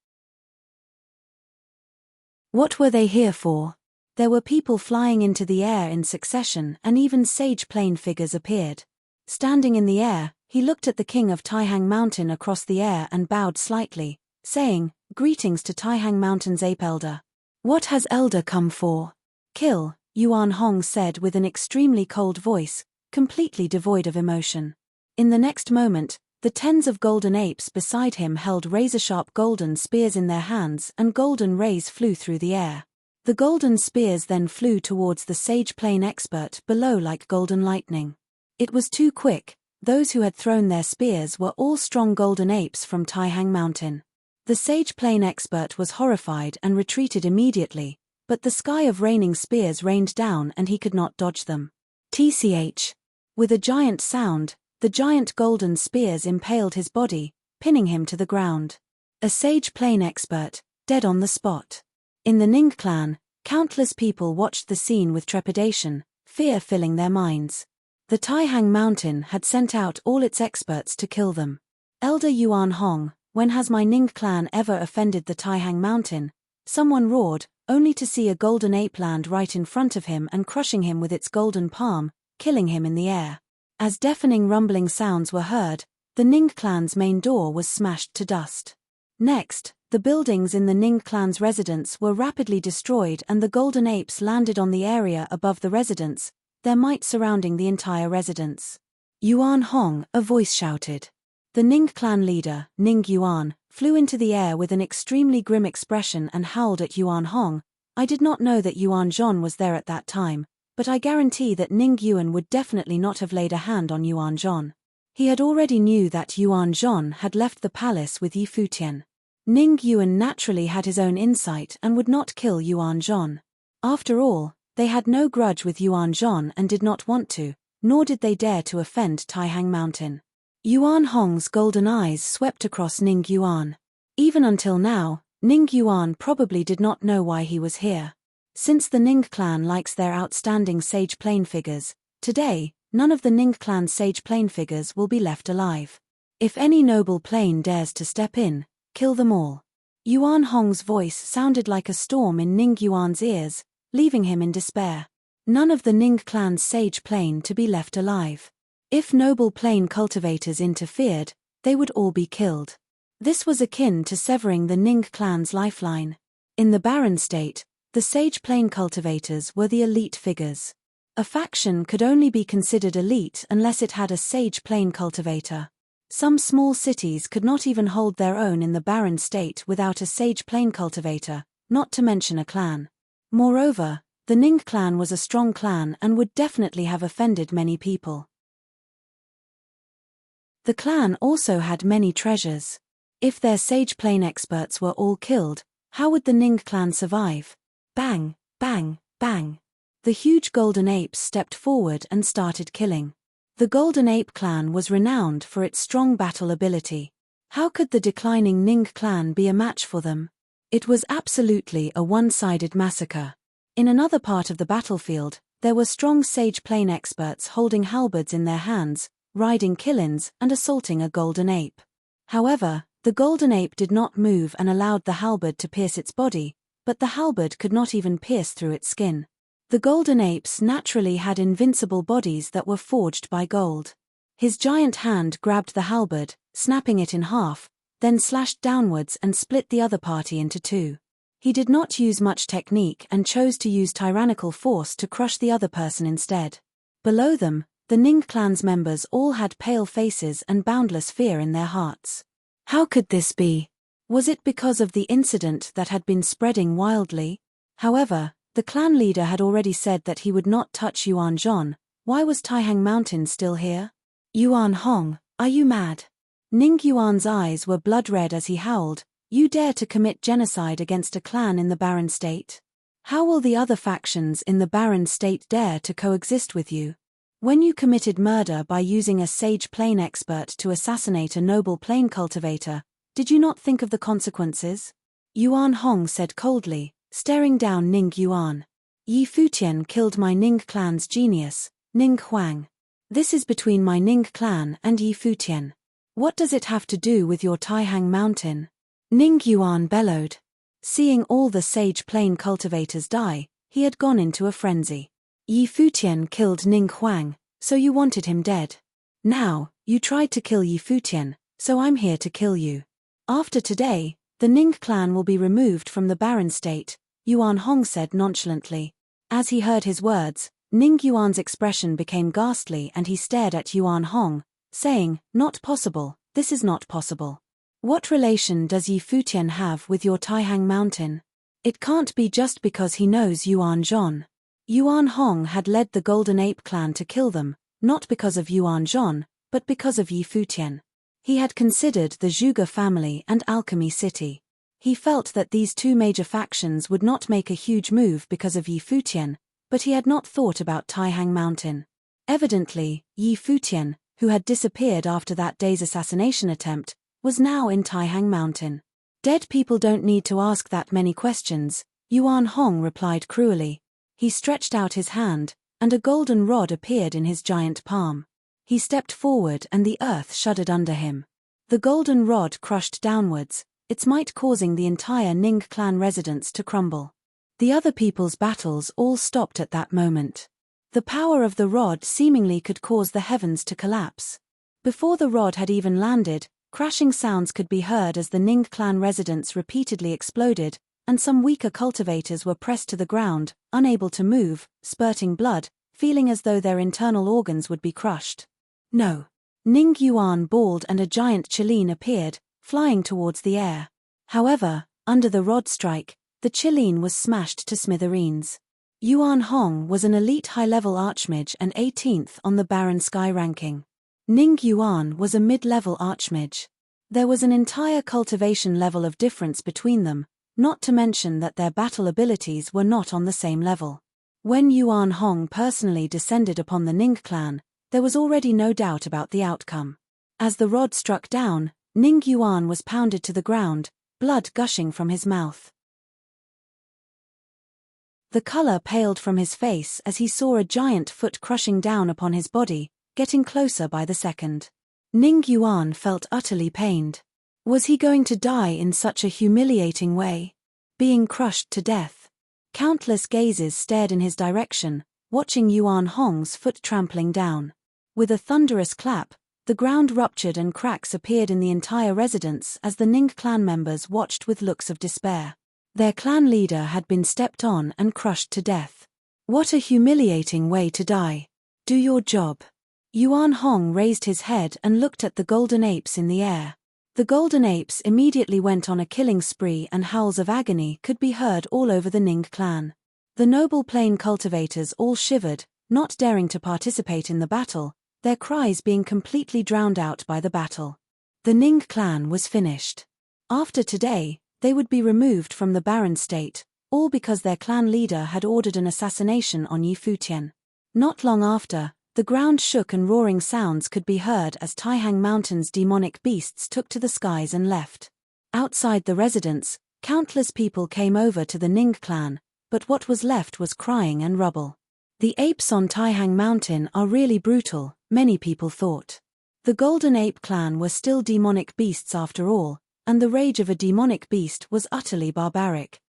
What were they here for? There were people flying into the air in succession, and even sage plane figures appeared. Standing in the air, he looked at the king of Taihang Mountain across the air and bowed slightly, saying, "Greetings to Taihang Mountain's ape elder." "What has elder come for?" "Kill," Yuan Hong said with an extremely cold voice, completely devoid of emotion. In the next moment, the tens of golden apes beside him held razor-sharp golden spears in their hands and golden rays flew through the air. The golden spears then flew towards the sage plane expert below like golden lightning. It was too quick. Those who had thrown their spears were all strong golden apes from Taihang Mountain. The sage plane expert was horrified and retreated immediately, but the sky of raining spears rained down and he could not dodge them. Tch. With a giant sound, the giant golden spears impaled his body, pinning him to the ground. A sage plane expert, dead on the spot. In the Ning clan, countless people watched the scene with trepidation, fear filling their minds. The Taihang Mountain had sent out all its experts to kill them. "Elder Yuan Hong, when has my Ning clan ever offended the Taihang Mountain?" Someone roared, only to see a golden ape land right in front of him and crushing him with its golden palm, killing him in the air. As deafening rumbling sounds were heard, the Ning clan's main door was smashed to dust. Next, the buildings in the Ning clan's residence were rapidly destroyed and the golden apes landed on the area above the residence, their might surrounding the entire residence. "Yuan Hong," a voice shouted. The Ning clan leader, Ning Yuan, flew into the air with an extremely grim expression and howled at Yuan Hong. "I did not know that Yuan Zhon was there at that time, but I guarantee that Ning Yuan would definitely not have laid a hand on Yuan Zhon." He had already knew that Yuan Zhon had left the palace with Yi Futian. Ning Yuan naturally had his own insight and would not kill Yuan Zhon. After all, they had no grudge with Yuan Zhon and did not want to, nor did they dare to offend Taihang Mountain. Yuan Hong's golden eyes swept across Ning Yuan. Even until now, Ning Yuan probably did not know why he was here. Since the Ning clan likes their outstanding sage plane figures, today, none of the Ning clan sage plane figures will be left alive. If any noble plane dares to step in, kill them all. Yuan Hong's voice sounded like a storm in Ning Yuan's ears, leaving him in despair. None of the Ning clan's sage plane to be left alive. If noble plane cultivators interfered, they would all be killed. This was akin to severing the Ning clan's lifeline. In the barren state, the sage plane cultivators were the elite figures. A faction could only be considered elite unless it had a sage plane cultivator. Some small cities could not even hold their own in the barren state without a sage plane cultivator, not to mention a clan. Moreover, the Ning clan was a strong clan and would definitely have offended many people. The clan also had many treasures. If their sage plane experts were all killed, how would the Ning clan survive? Bang, bang, bang. The huge golden apes stepped forward and started killing. The Golden Ape clan was renowned for its strong battle ability. How could the declining Ning clan be a match for them? It was absolutely a one-sided massacre. In another part of the battlefield, there were strong sage plane experts holding halberds in their hands, riding killins and assaulting a golden ape. However, the golden ape did not move and allowed the halberd to pierce its body, but the halberd could not even pierce through its skin. The golden apes naturally had invincible bodies that were forged by gold. His giant hand grabbed the halberd, snapping it in half, then slashed downwards and split the other party into two. He did not use much technique and chose to use tyrannical force to crush the other person instead. Below them, the Ning clan's members all had pale faces and boundless fear in their hearts. How could this be? Was it because of the incident that had been spreading wildly? However, the clan leader had already said that he would not touch Yuan Zhon. Why was Taihang Mountain still here? Yuan Hong, are you mad? Ning Yuan's eyes were blood red as he howled. You dare to commit genocide against a clan in the barren state? How will the other factions in the barren state dare to coexist with you? When you committed murder by using a sage plane expert to assassinate a noble plane cultivator, did you not think of the consequences? Yuan Hong said coldly, staring down Ning Yuan. Yi Futian killed my Ning clan's genius, Ning Huang. This is between my Ning clan and Yi Futian. What does it have to do with your Taihang mountain? Ning Yuan bellowed. Seeing all the sage plane cultivators die, he had gone into a frenzy. Yi Futian killed Ning Huang, so you wanted him dead. Now, you tried to kill Yi Futian, so I'm here to kill you. After today, the Ning clan will be removed from the barren state, Yuan Hong said nonchalantly. As he heard his words, Ning Yuan's expression became ghastly and he stared at Yuan Hong, saying, "Not possible, this is not possible. What relation does Yi Futian have with your Taihang mountain? It can't be just because he knows Yuan Zhon." Yuan Hong had led the Golden Ape clan to kill them, not because of Yuan Zhon, but because of Yi Futian. He had considered the Zhuge family and Alchemy City. He felt that these two major factions would not make a huge move because of Yi Futian, but he had not thought about Taihang Mountain. Evidently, Yi Futian, who had disappeared after that day's assassination attempt, was now in Taihang Mountain. Dead people don't need to ask that many questions, Yuan Hong replied cruelly. He stretched out his hand, and a golden rod appeared in his giant palm. He stepped forward and the earth shuddered under him. The golden rod crushed downwards, its might causing the entire Ning clan residence to crumble. The other people's battles all stopped at that moment. The power of the rod seemingly could cause the heavens to collapse. Before the rod had even landed, crashing sounds could be heard as the Ning clan residence repeatedly exploded, and some weaker cultivators were pressed to the ground, unable to move, spurting blood, feeling as though their internal organs would be crushed. No. Ning Yuan bawled and a giant Qilin appeared, flying towards the air. However, under the rod strike, the Qilin was smashed to smithereens. Yuan Hong was an elite high-level archmage and 18th on the Barren Sky ranking. Ning Yuan was a mid-level archmage. There was an entire cultivation level of difference between them, not to mention that their battle abilities were not on the same level. When Yuan Hong personally descended upon the Ning clan, there was already no doubt about the outcome. As the rod struck down, Ning Yuan was pounded to the ground, blood gushing from his mouth. The color paled from his face as he saw a giant foot crushing down upon his body, getting closer by the second. Ning Yuan felt utterly pained. Was he going to die in such a humiliating way? Being crushed to death? Countless gazes stared in his direction, watching Yuan Hong's foot trampling down. With a thunderous clap, the ground ruptured and cracks appeared in the entire residence as the Ning clan members watched with looks of despair. Their clan leader had been stepped on and crushed to death. What a humiliating way to die. Do your job. Yuan Hong raised his head and looked at the golden apes in the air. The golden apes immediately went on a killing spree and howls of agony could be heard all over the Ning clan. The noble plane cultivators all shivered, not daring to participate in the battle, their cries being completely drowned out by the battle. The Ning clan was finished. After today, they would be removed from the barren state, all because their clan leader had ordered an assassination on Yi Futian. Not long after, the ground shook and roaring sounds could be heard as Taihang Mountain's demonic beasts took to the skies and left. Outside the residence, countless people came over to the Ning clan, but what was left was crying and rubble. The apes on Taihang Mountain are really brutal, many people thought. The Golden Ape clan were still demonic beasts after all, and the rage of a demonic beast was utterly barbaric.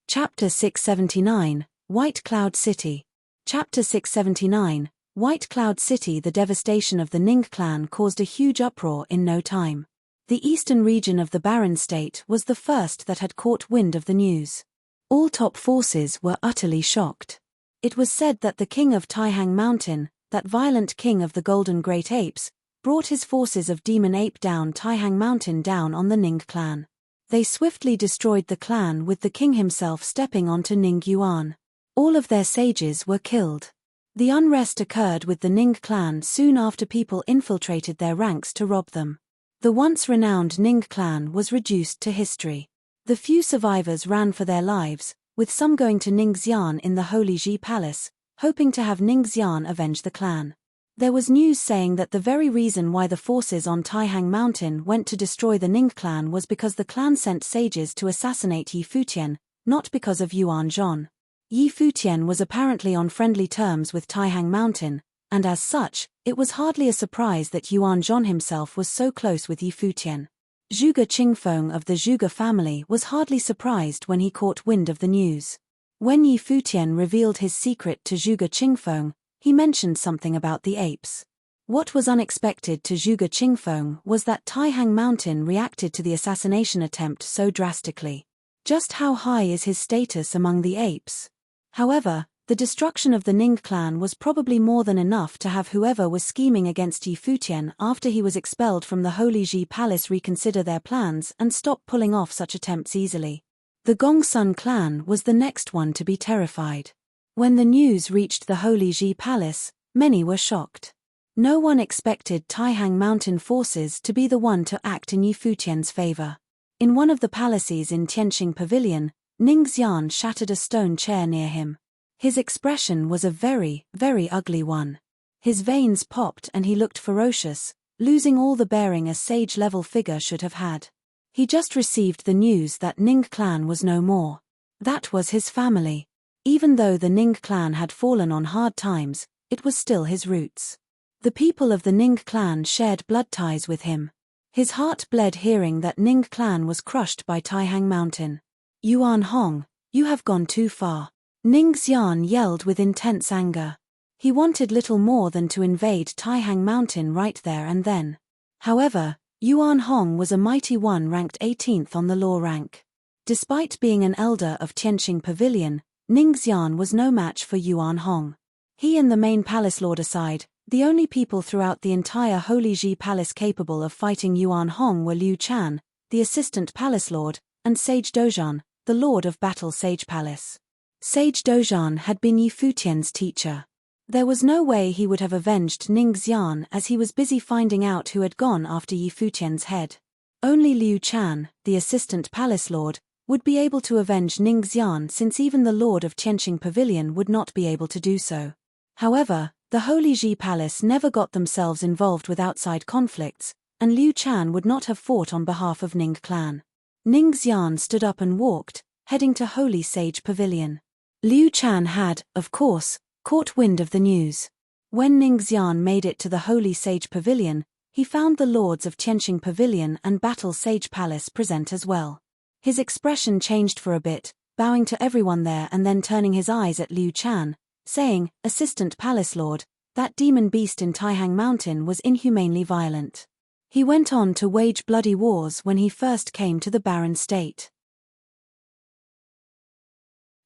Chapter 679, White Cloud City. Chapter 679, White Cloud City. The devastation of the Ning clan caused a huge uproar in no time. The eastern region of the Barren State was the first that had caught wind of the news. All top forces were utterly shocked. It was said that the king of Taihang Mountain, that violent king of the Golden Great Apes, brought his forces of Demon Ape down Taihang Mountain down on the Ning clan. They swiftly destroyed the clan with the king himself stepping onto Ning Yuan. All of their sages were killed. The unrest occurred with the Ning clan soon after people infiltrated their ranks to rob them. The once renowned Ning clan was reduced to history. The few survivors ran for their lives, with some going to Ningxian in the Holy Ji Palace, hoping to have Ningxian avenge the clan. There was news saying that the very reason why the forces on Taihang Mountain went to destroy the Ning clan was because the clan sent sages to assassinate Yi Futian, not because of Yuan Zhong. Yi Futian was apparently on friendly terms with Taihang Mountain, and as such, it was hardly a surprise that Yuan Zhong himself was so close with Yi Futian. Zhuge Qingfeng of the Zhuge family was hardly surprised when he caught wind of the news. When Yi Futian revealed his secret to Zhuge Qingfeng, he mentioned something about the apes. What was unexpected to Zhuge Qingfeng was that Taihang Mountain reacted to the assassination attempt so drastically. Just how high is his status among the apes? However, the destruction of the Ning clan was probably more than enough to have whoever was scheming against Yi Futian after he was expelled from the Holy Ji Palace reconsider their plans and stop pulling off such attempts easily. The Gongsun clan was the next one to be terrified. When the news reached the Holy Ji Palace, many were shocked. No one expected Taihang Mountain forces to be the one to act in Yi Futian's favor. In one of the palaces in Tianqing Pavilion, Ningxian shattered a stone chair near him. His expression was a very, very ugly one. His veins popped and he looked ferocious, losing all the bearing a sage-level figure should have had. He just received the news that Ning clan was no more. That was his family. Even though the Ning clan had fallen on hard times, it was still his roots. The people of the Ning clan shared blood ties with him. His heart bled hearing that Ning clan was crushed by Taihang Mountain. Yuan Hong, you have gone too far. Ningxian yelled with intense anger. He wanted little more than to invade Taihang Mountain right there and then. However, Yuan Hong was a mighty one ranked 18th on the law rank. Despite being an elder of Tianqing Pavilion, Ningxian was no match for Yuan Hong. He and the main palace lord aside, the only people throughout the entire Holy Ji Palace capable of fighting Yuan Hong were Liu Chan, the assistant palace lord, and Sage Dozhan, the lord of Battle Sage Palace. Sage Dozhan had been Yi Futian's teacher. There was no way he would have avenged Ningxian as he was busy finding out who had gone after Yi Futian's head. Only Liu Chan, the assistant palace lord, would be able to avenge Ningxian since even the lord of Tianqing Pavilion would not be able to do so. However, the Holy Ji Palace never got themselves involved with outside conflicts, and Liu Chan would not have fought on behalf of Ning clan. Ningxian stood up and walked, heading to Holy Sage Pavilion. Liu Chan had, of course, caught wind of the news. When Ningxian made it to the Holy Sage Pavilion, he found the lords of Tianqing Pavilion and Battle Sage Palace present as well. His expression changed for a bit, bowing to everyone there and then turning his eyes at Liu Chan, saying, "Assistant Palace Lord, that demon beast in Taihang Mountain was inhumanely violent. He went on to wage bloody wars when he first came to the barren state.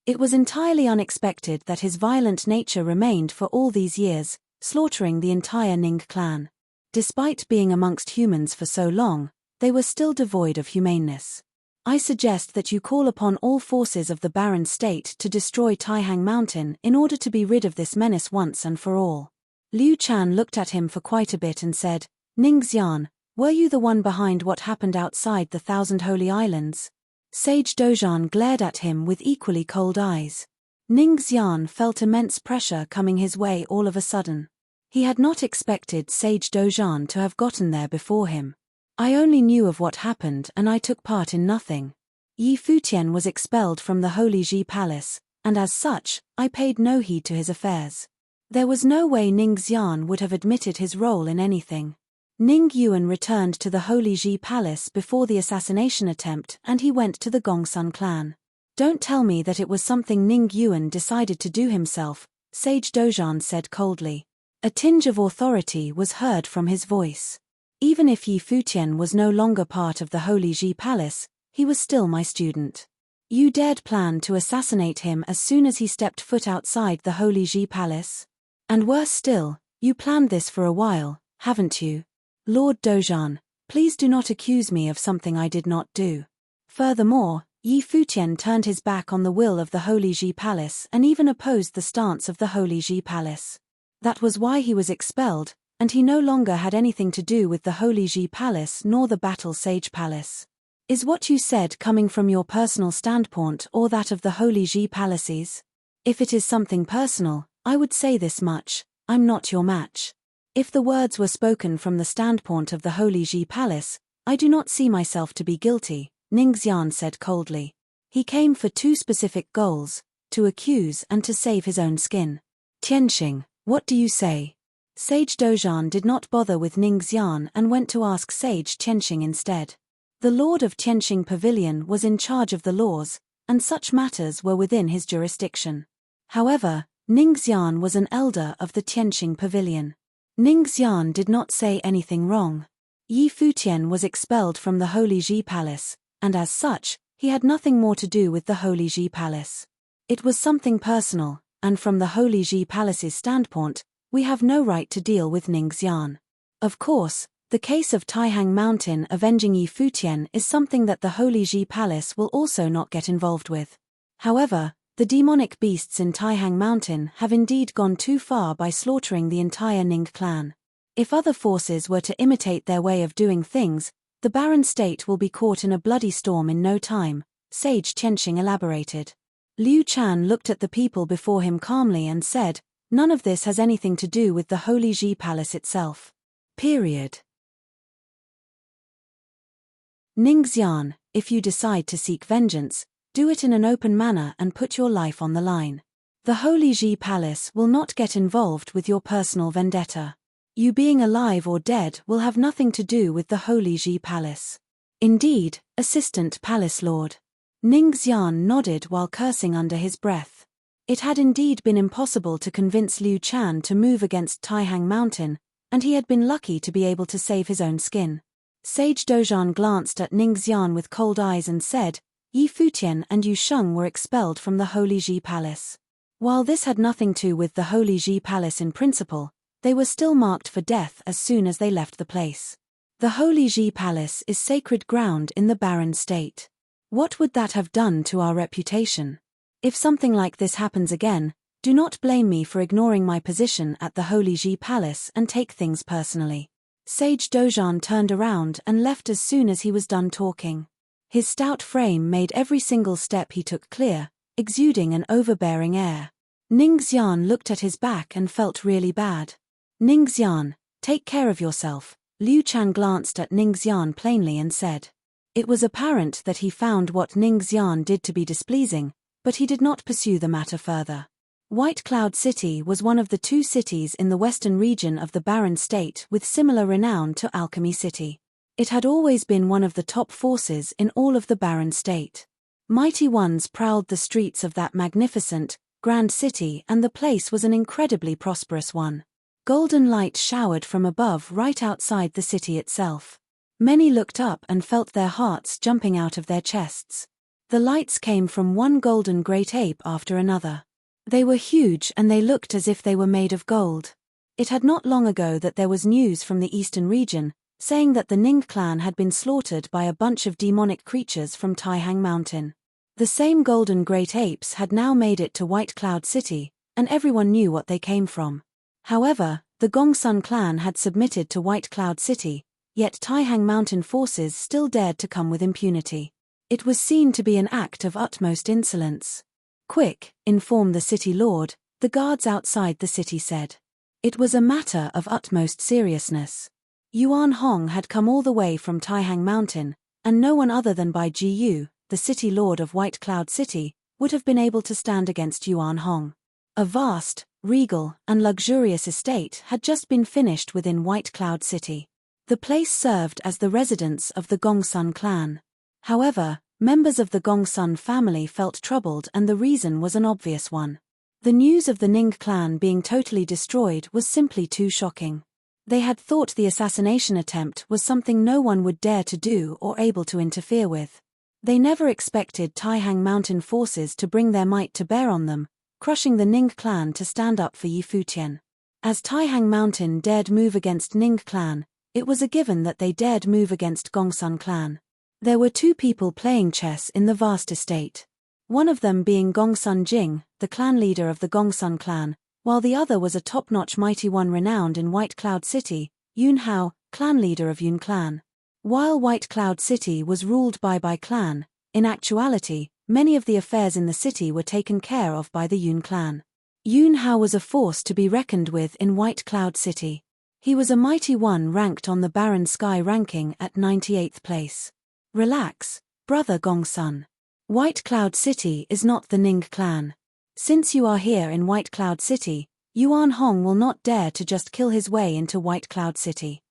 It was entirely unexpected that his violent nature remained for all these years, slaughtering the entire Ning clan. Despite being amongst humans for so long, they were still devoid of humaneness. I suggest that you call upon all forces of the barren state to destroy Taihang Mountain in order to be rid of this menace once and for all." Liu Chan looked at him for quite a bit and said, "Ningxian, were you the one behind what happened outside the Thousand Holy Islands?" Sage Dozhan glared at him with equally cold eyes. Ningxian felt immense pressure coming his way all of a sudden. He had not expected Sage Dozhan to have gotten there before him. "I only knew of what happened and I took part in nothing. Yi Futian was expelled from the Holy Ji Palace, and as such, I paid no heed to his affairs." There was no way Ningxian would have admitted his role in anything. Ning Yuan returned to the Holy Ji Palace before the assassination attempt and he went to the Gongsun clan. "Don't tell me that it was something Ning Yuan decided to do himself," Sage Dozhan said coldly. A tinge of authority was heard from his voice. "Even if Yi Futian was no longer part of the Holy Ji Palace, he was still my student. You dared plan to assassinate him as soon as he stepped foot outside the Holy Ji Palace? And worse still, you planned this for a while, haven't you? Lord Dozhan, please do not accuse me of something I did not do." Furthermore, Yi Futian turned his back on the will of the Holy Ji Palace and even opposed the stance of the Holy Ji Palace. That was why he was expelled, and he no longer had anything to do with the Holy Ji Palace nor the Battle Sage Palace. Is what you said coming from your personal standpoint or that of the Holy Ji palaces? If it is something personal, I would say this much: I'm not your match. If the words were spoken from the standpoint of the Holy Ji palace, I do not see myself to be guilty, Ningxian said coldly. He came for two specific goals: to accuse and to save his own skin. Tianxing, what do you say? Sage Dozhan did not bother with Ningxian and went to ask Sage Tianxing instead. The Lord of Tianxing Pavilion was in charge of the laws, and such matters were within his jurisdiction. However, Ningxian was an elder of the Tianxing Pavilion. Ningxian did not say anything wrong. Yi Futian was expelled from the Holy Ji Palace, and as such, he had nothing more to do with the Holy Ji Palace. It was something personal, and from the Holy Ji Palace's standpoint, we have no right to deal with Ningxian. Of course, the case of Taihang Mountain avenging Yi Futian is something that the Holy Ji Palace will also not get involved with. However, the demonic beasts in Taihang Mountain have indeed gone too far by slaughtering the entire Ning clan. If other forces were to imitate their way of doing things, the barren state will be caught in a bloody storm in no time, Sage Tianxing elaborated. Liu Chan looked at the people before him calmly and said, none of this has anything to do with the Holy Ji Palace itself. Period. Ningxian, if you decide to seek vengeance, do it in an open manner and put your life on the line. The Holy Ji Palace will not get involved with your personal vendetta. You being alive or dead will have nothing to do with the Holy Ji Palace. Indeed, Assistant Palace Lord. Ningxian nodded while cursing under his breath. It had indeed been impossible to convince Liu Chan to move against Taihang Mountain, and he had been lucky to be able to save his own skin. Sage Dozhan glanced at Ningxian with cold eyes and said, Yi Futian and Yu Sheng were expelled from the Holy Ji Palace. While this had nothing to do with the Holy Ji Palace in principle, they were still marked for death as soon as they left the place. The Holy Ji Palace is sacred ground in the barren state. What would that have done to our reputation? If something like this happens again, do not blame me for ignoring my position at the Holy Ji Palace and take things personally. Sage Dozhan turned around and left as soon as he was done talking. His stout frame made every single step he took clear, exuding an overbearing air. Ningxian looked at his back and felt really bad. Ningxian, take care of yourself, Liu Chan glanced at Ningxian plainly and said. It was apparent that he found what Ningxian did to be displeasing, but he did not pursue the matter further. White Cloud City was one of the two cities in the western region of the barren state with similar renown to Alchemy City. It had always been one of the top forces in all of the barren state. Mighty ones prowled the streets of that magnificent, grand city, and the place was an incredibly prosperous one. Golden light showered from above right outside the city itself. Many looked up and felt their hearts jumping out of their chests. The lights came from one golden great ape after another. They were huge and they looked as if they were made of gold. It had not long ago that there was news from the eastern region, saying that the Ning clan had been slaughtered by a bunch of demonic creatures from Taihang Mountain. The same golden great apes had now made it to White Cloud City, and everyone knew what they came from. However, the Gongsun clan had submitted to White Cloud City, yet Taihang Mountain forces still dared to come with impunity. It was seen to be an act of utmost insolence. Quick, inform the city lord, the guards outside the city said. It was a matter of utmost seriousness. Yuan Hong had come all the way from Taihang Mountain, and no one other than Bai Ji Yu, the city lord of White Cloud City, would have been able to stand against Yuan Hong. A vast, regal, and luxurious estate had just been finished within White Cloud City. The place served as the residence of the Gongsun clan. However, members of the Gongsun family felt troubled, and the reason was an obvious one. The news of the Ning clan being totally destroyed was simply too shocking. They had thought the assassination attempt was something no one would dare to do or able to interfere with. They never expected Taihang Mountain forces to bring their might to bear on them, crushing the Ning clan to stand up for Yi Futian. As Taihang Mountain dared move against Ning clan, it was a given that they dared move against Gongsun clan. There were two people playing chess in the vast estate. One of them being Gongsun Jing, the clan leader of the Gongsun clan, while the other was a top-notch mighty one renowned in White Cloud City, Yun Hao, clan leader of Yun clan. While White Cloud City was ruled by clan, in actuality, many of the affairs in the city were taken care of by the Yun clan. Yun Hao was a force to be reckoned with in White Cloud City. He was a mighty one ranked on the Barren Sky ranking at 98th place. Relax, brother Gongsun. White Cloud City is not the Ning clan. Since you are here in White Cloud City, Yuan Hong will not dare to just kill his way into White Cloud City.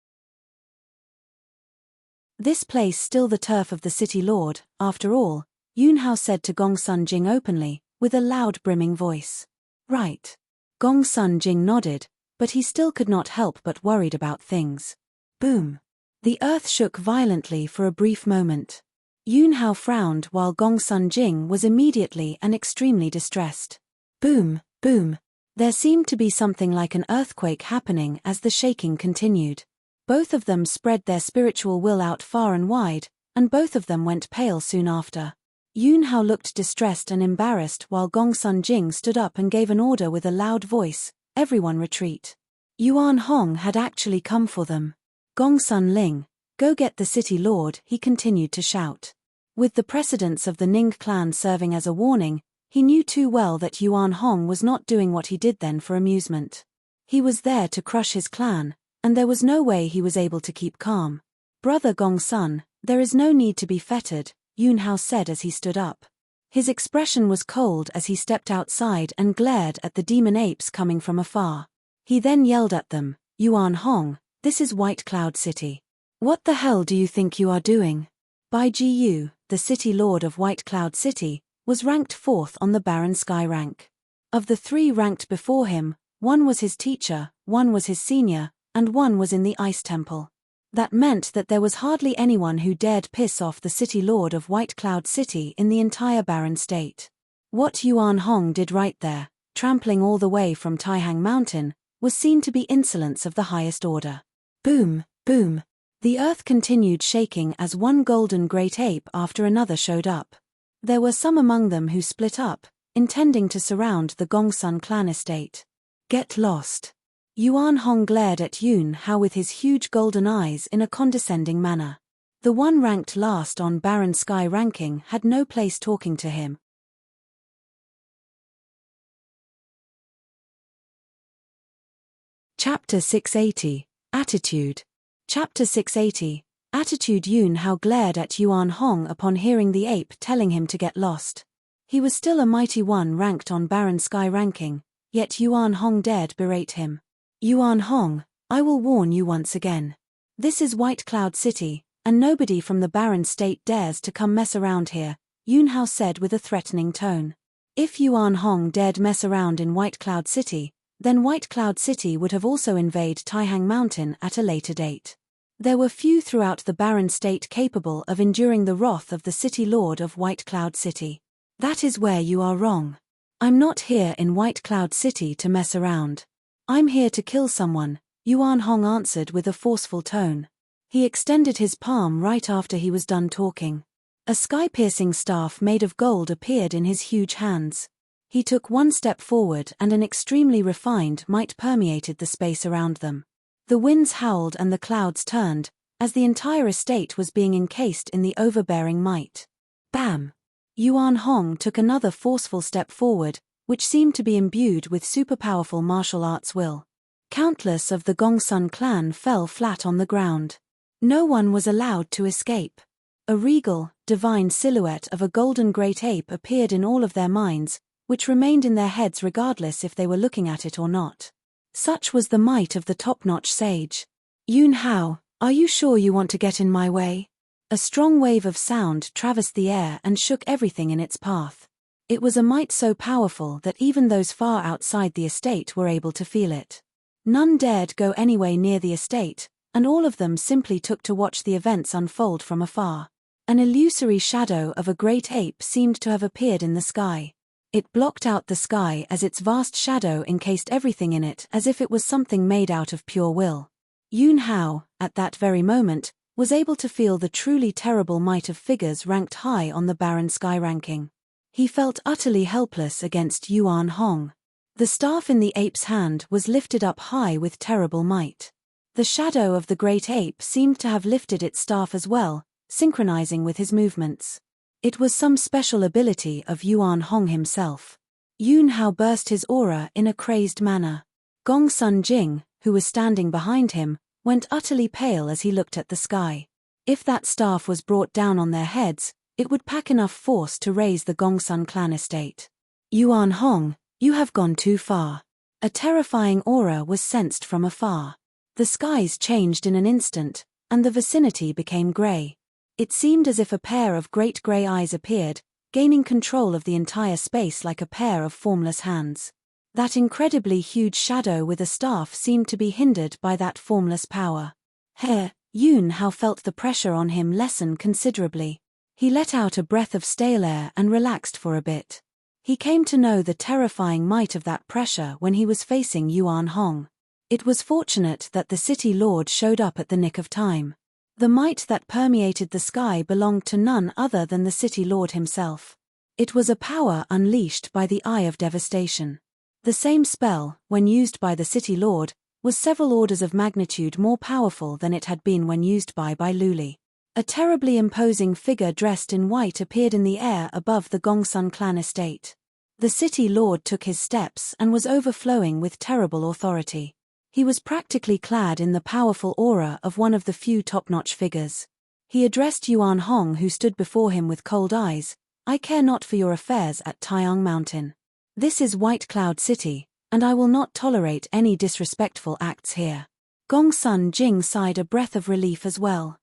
This place still the turf of the city lord, after all, Yun Hao said to Gongsun Jing openly, with a loud brimming voice. Right. Gongsun Jing nodded, but he still could not help but worried about things. Boom. The earth shook violently for a brief moment. Yun Hao frowned while Gongsun Jing was immediately and extremely distressed. Boom, boom. There seemed to be something like an earthquake happening as the shaking continued. Both of them spread their spiritual will out far and wide, and both of them went pale soon after. Yun Hao looked distressed and embarrassed while Gongsun Jing stood up and gave an order with a loud voice, everyone retreat. Yuan Hong had actually come for them. Gongsun Ling, go get the city lord, he continued to shout. With the precedence of the Ning clan serving as a warning, he knew too well that Yuan Hong was not doing what he did then for amusement. He was there to crush his clan, and there was no way he was able to keep calm. Brother Gongsun, there is no need to be fettered, Yun Hao said as he stood up. His expression was cold as he stepped outside and glared at the demon apes coming from afar. He then yelled at them, Yuan Hong, this is White Cloud City. What the hell do you think you are doing? Bai Jiyu, the city lord of White Cloud City, was ranked 4th on the Barren Sky rank. Of the 3 ranked before him, one was his teacher, one was his senior, and one was in the Ice Temple. That meant that there was hardly anyone who dared piss off the city lord of White Cloud City in the entire Barren State. What Yuan Hong did right there, trampling all the way from Taihang Mountain, was seen to be insolence of the highest order. Boom, boom. The earth continued shaking as one golden great ape after another showed up. There were some among them who split up, intending to surround the Gongsun clan estate. Get lost. Yuan Hong glared at Yun Hao with his huge golden eyes in a condescending manner. The one ranked last on Barren Sky ranking had no place talking to him. Chapter 680, Attitude. Chapter 680, Attitude. Yun Hao glared at Yuan Hong upon hearing the ape telling him to get lost. He was still a mighty one ranked on Barren Sky ranking, yet Yuan Hong dared berate him. Yuan Hong, I will warn you once again. This is White Cloud City, and nobody from the Barren State dares to come mess around here, Yun Hao said with a threatening tone. If Yuan Hong dared mess around in White Cloud City, then White Cloud City would have also invaded Taihang Mountain at a later date. There were few throughout the Barren State capable of enduring the wrath of the city lord of White Cloud City. That is where you are wrong. I'm not here in White Cloud City to mess around. I'm here to kill someone, Yuan Hong answered with a forceful tone. He extended his palm right after he was done talking. A sky-piercing staff made of gold appeared in his huge hands. He took one step forward and an extremely refined might permeated the space around them. The winds howled and the clouds turned, as the entire estate was being encased in the overbearing might. Bam! Yuan Hong took another forceful step forward, which seemed to be imbued with superpowerful martial arts will. Countless of the Gongsun clan fell flat on the ground. No one was allowed to escape. A regal, divine silhouette of a golden great ape appeared in all of their minds, which remained in their heads regardless if they were looking at it or not. Such was the might of the top-notch sage. Yun Hao, are you sure you want to get in my way? A strong wave of sound traversed the air and shook everything in its path. It was a might so powerful that even those far outside the estate were able to feel it. None dared go anywhere near the estate, and all of them simply took to watch the events unfold from afar. An illusory shadow of a great ape seemed to have appeared in the sky. It blocked out the sky as its vast shadow encased everything in it as if it was something made out of pure will. Yun Hao, at that very moment, was able to feel the truly terrible might of figures ranked high on the Barren Sky ranking. He felt utterly helpless against Yuan Hong. The staff in the ape's hand was lifted up high with terrible might. The shadow of the great ape seemed to have lifted its staff as well, synchronizing with his movements. It was some special ability of Yuan Hong himself. Yun Hao burst his aura in a crazed manner. Gong Sun Jing, who was standing behind him, went utterly pale as he looked at the sky. If that staff was brought down on their heads, it would pack enough force to raise the Gongsun clan estate. Yuan Hong, you have gone too far. A terrifying aura was sensed from afar. The skies changed in an instant, and the vicinity became grey. It seemed as if a pair of great grey eyes appeared, gaining control of the entire space like a pair of formless hands. That incredibly huge shadow with a staff seemed to be hindered by that formless power. Yun Hao felt the pressure on him lessen considerably. He let out a breath of stale air and relaxed for a bit. He came to know the terrifying might of that pressure when he was facing Yuan Hong. It was fortunate that the city lord showed up at the nick of time. The might that permeated the sky belonged to none other than the city lord himself. It was a power unleashed by the Eye of Devastation. The same spell, when used by the city lord, was several orders of magnitude more powerful than it had been when used by Luli. A terribly imposing figure dressed in white appeared in the air above the Gongsun clan estate. The city lord took his steps and was overflowing with terrible authority. He was practically clad in the powerful aura of one of the few top-notch figures. He addressed Yuan Hong, who stood before him with cold eyes. I care not for your affairs at Taiyang Mountain. This is White Cloud City, and I will not tolerate any disrespectful acts here. Gong Sun Jing sighed a breath of relief as well.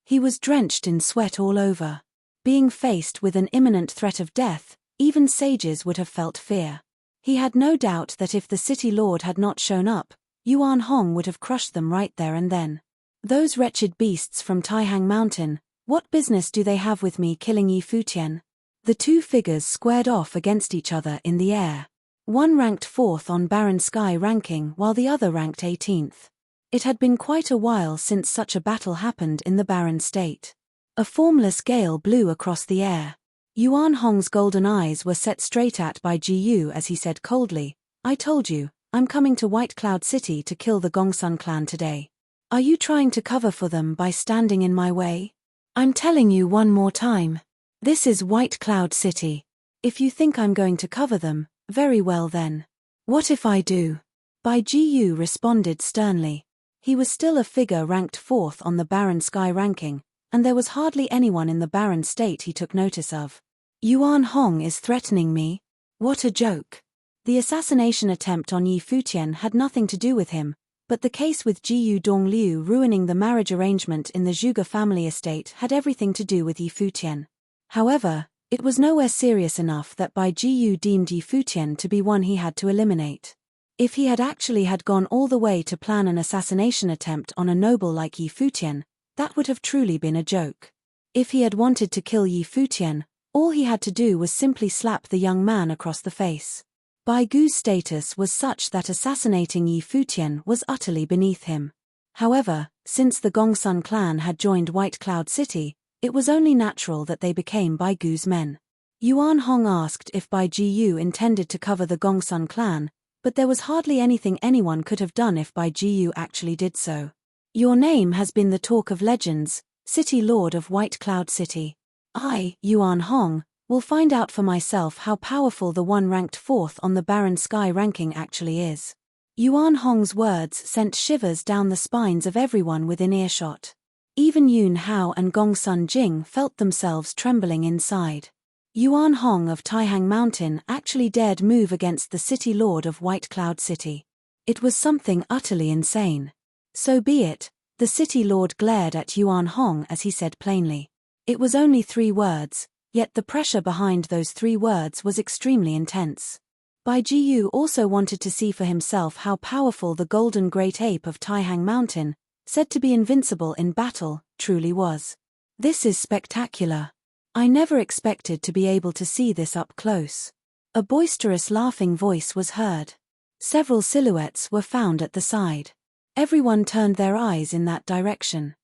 He was drenched in sweat all over. Being faced with an imminent threat of death, even sages would have felt fear. He had no doubt that if the city lord had not shown up, Yuan Hong would have crushed them right there and then. Those wretched beasts from Taihang Mountain, what business do they have with me killing Yi Futian? The two figures squared off against each other in the air. One ranked 4th on Barren Sky ranking while the other ranked 18th. It had been quite a while since such a battle happened in the Barren State. A formless gale blew across the air. Yuan Hong's golden eyes were set straight at Bai Jiyu as he said coldly, I told you, I'm coming to White Cloud City to kill the Gongsun clan today. Are you trying to cover for them by standing in my way? I'm telling you one more time. This is White Cloud City. If you think I'm going to cover them, very well then. What if I do? Bai Jiyu responded sternly. He was still a figure ranked 4th on the Barren Sky ranking, and there was hardly anyone in the Barren State he took notice of. Yuan Hong is threatening me? What a joke. The assassination attempt on Yi Futian had nothing to do with him, but the case with Jiyu Dongliu ruining the marriage arrangement in the Zhuge family estate had everything to do with Yi Futian. However, it was nowhere serious enough that Bai Jiyu deemed Yi Futian to be one he had to eliminate. If he had actually gone all the way to plan an assassination attempt on a noble like Yi Futian, that would have truly been a joke. If he had wanted to kill Yi Futian, all he had to do was simply slap the young man across the face. Bai Gu's status was such that assassinating Yi Futian was utterly beneath him. However, since the Gongsun clan had joined White Cloud City, it was only natural that they became Bai Gu's men. Yuan Hong asked if Bai Jiyu intended to cover the Gongsun clan, but there was hardly anything anyone could have done if Bai Jiyu actually did so. Your name has been the talk of legends, City Lord of White Cloud City. I, Yuan Hong, will find out for myself how powerful the one ranked 4th on the Barren Sky ranking actually is. Yuan Hong's words sent shivers down the spines of everyone within earshot. Even Yun Hao and Gong Sun Jing felt themselves trembling inside. Yuan Hong of Taihang Mountain actually dared move against the city lord of White Cloud City. It was something utterly insane. So be it, the city lord glared at Yuan Hong as he said plainly. It was only 3 words, yet the pressure behind those 3 words was extremely intense. Bai Jiyu also wanted to see for himself how powerful the golden great ape of Taihang Mountain, said to be invincible in battle, truly was. This is spectacular. I never expected to be able to see this up close. A boisterous laughing voice was heard. Several silhouettes were found at the side. Everyone turned their eyes in that direction.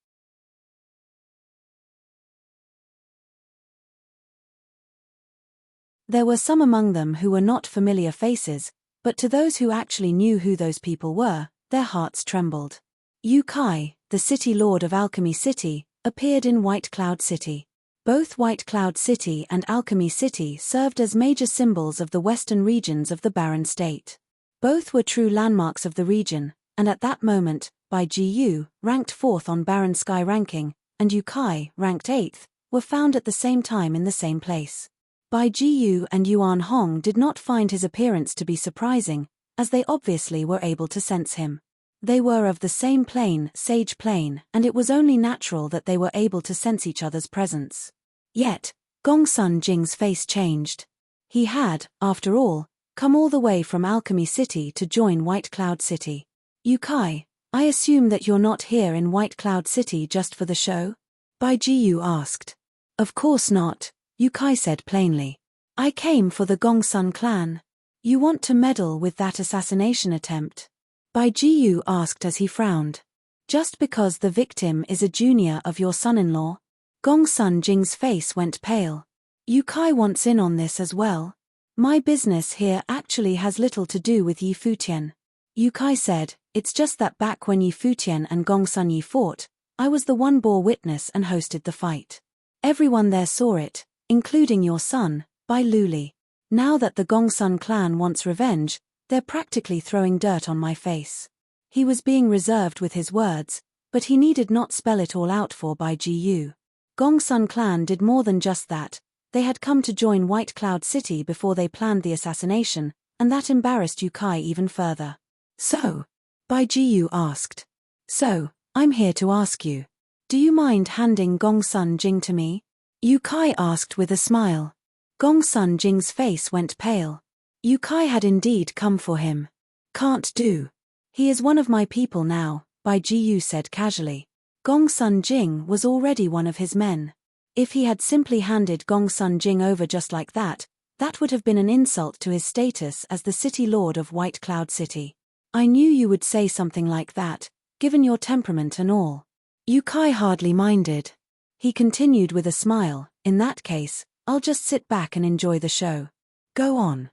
There were some among them who were not familiar faces, But to those who actually knew who those people were, their hearts trembled. Yu Kai, the city lord of Alchemy City, appeared in White Cloud City. Both White Cloud City and Alchemy City served as major symbols of the western regions of the Barren State. Both were true landmarks of the region, and at that moment, Bai Ji ranked 4th on Barren Sky ranking, and Yu Kai, ranked 8th, were found at the same time in the same place. Bai Ji and Yuan Hong did not find his appearance to be surprising, as they obviously were able to sense him. They were of the same plane, Sage Plane, and it was only natural that they were able to sense each other's presence. Yet, Gongsun Jing's face changed. He had, after all, come all the way from Alchemy City to join White Cloud City. Yu Kai, I assume that you're not here in White Cloud City just for the show? Bai Ji asked. Of course not, Yu Kai said plainly. I came for the Gongsun clan. You want to meddle with that assassination attempt? Bai Ji asked as he frowned. Just because the victim is a junior of your son-in-law? Gongsun Jing's face went pale. Yu Kai wants in on this as well. My business here actually has little to do with Yi Futian. Yu Kai said, it's just that back when Yi Futian and Gongsun Yi fought, I was the one bore witness and hosted the fight. Everyone there saw it, including your son, Bai Luli. Now that the Gongsun clan wants revenge, they're practically throwing dirt on my face. He was being reserved with his words, but he needed not spell it all out for Bai Ji. Gongsun clan did more than just that. They had come to join White Cloud City before they planned the assassination, and that embarrassed Yu Kai even further. So? Bai Ji asked. So, I'm here to ask you. Do you mind handing Gongsun Jing to me? Yu Kai asked with a smile. Gongsun Jing's face went pale. Yu Kai had indeed come for him. Can't do. He is one of my people now, Bai Ji said casually. Gongsun Jing was already one of his men. If he had simply handed Gongsun Jing over just like that, that would have been an insult to his status as the city lord of White Cloud City. I knew you would say something like that, given your temperament and all. Yu Kai hardly minded. He continued with a smile, in that case, I'll just sit back and enjoy the show. Go on.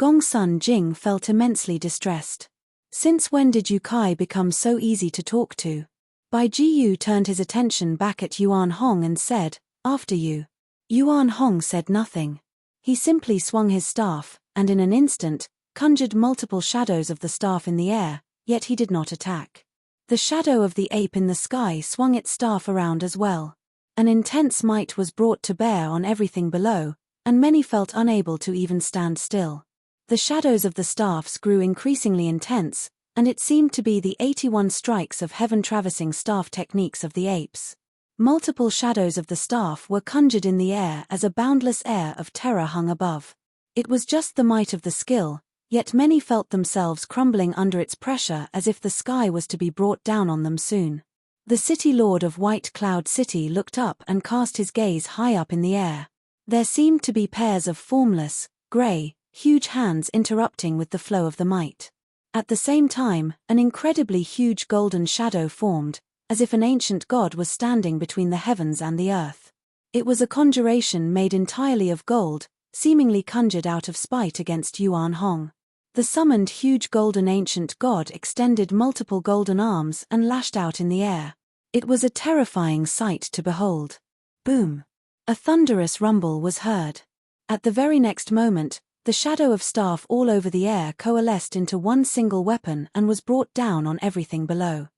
Gongsun Jing felt immensely distressed. Since when did Yu Kai become so easy to talk to? Bai Ji turned his attention back at Yuan Hong and said, after you. Yuan Hong said nothing. He simply swung his staff, and in an instant, conjured multiple shadows of the staff in the air, yet he did not attack. The shadow of the ape in the sky swung its staff around as well. An intense might was brought to bear on everything below, and many felt unable to even stand still. The shadows of the staffs grew increasingly intense, and it seemed to be the 81 strikes of heaven-traversing staff techniques of the apes. Multiple shadows of the staff were conjured in the air as a boundless air of terror hung above. It was just the might of the skill, yet many felt themselves crumbling under its pressure as if the sky was to be brought down on them soon. The city lord of White Cloud City looked up and cast his gaze high up in the air. There seemed to be pairs of formless, grey, huge hands interrupting with the flow of the might. At the same time, an incredibly huge golden shadow formed, as if an ancient god was standing between the heavens and the earth. It was a conjuration made entirely of gold, seemingly conjured out of spite against Yuan Hong. The summoned huge golden ancient god extended multiple golden arms and lashed out in the air. It was a terrifying sight to behold. Boom! A thunderous rumble was heard. At the very next moment, the shadow of staff all over the air coalesced into one single weapon and was brought down on everything below.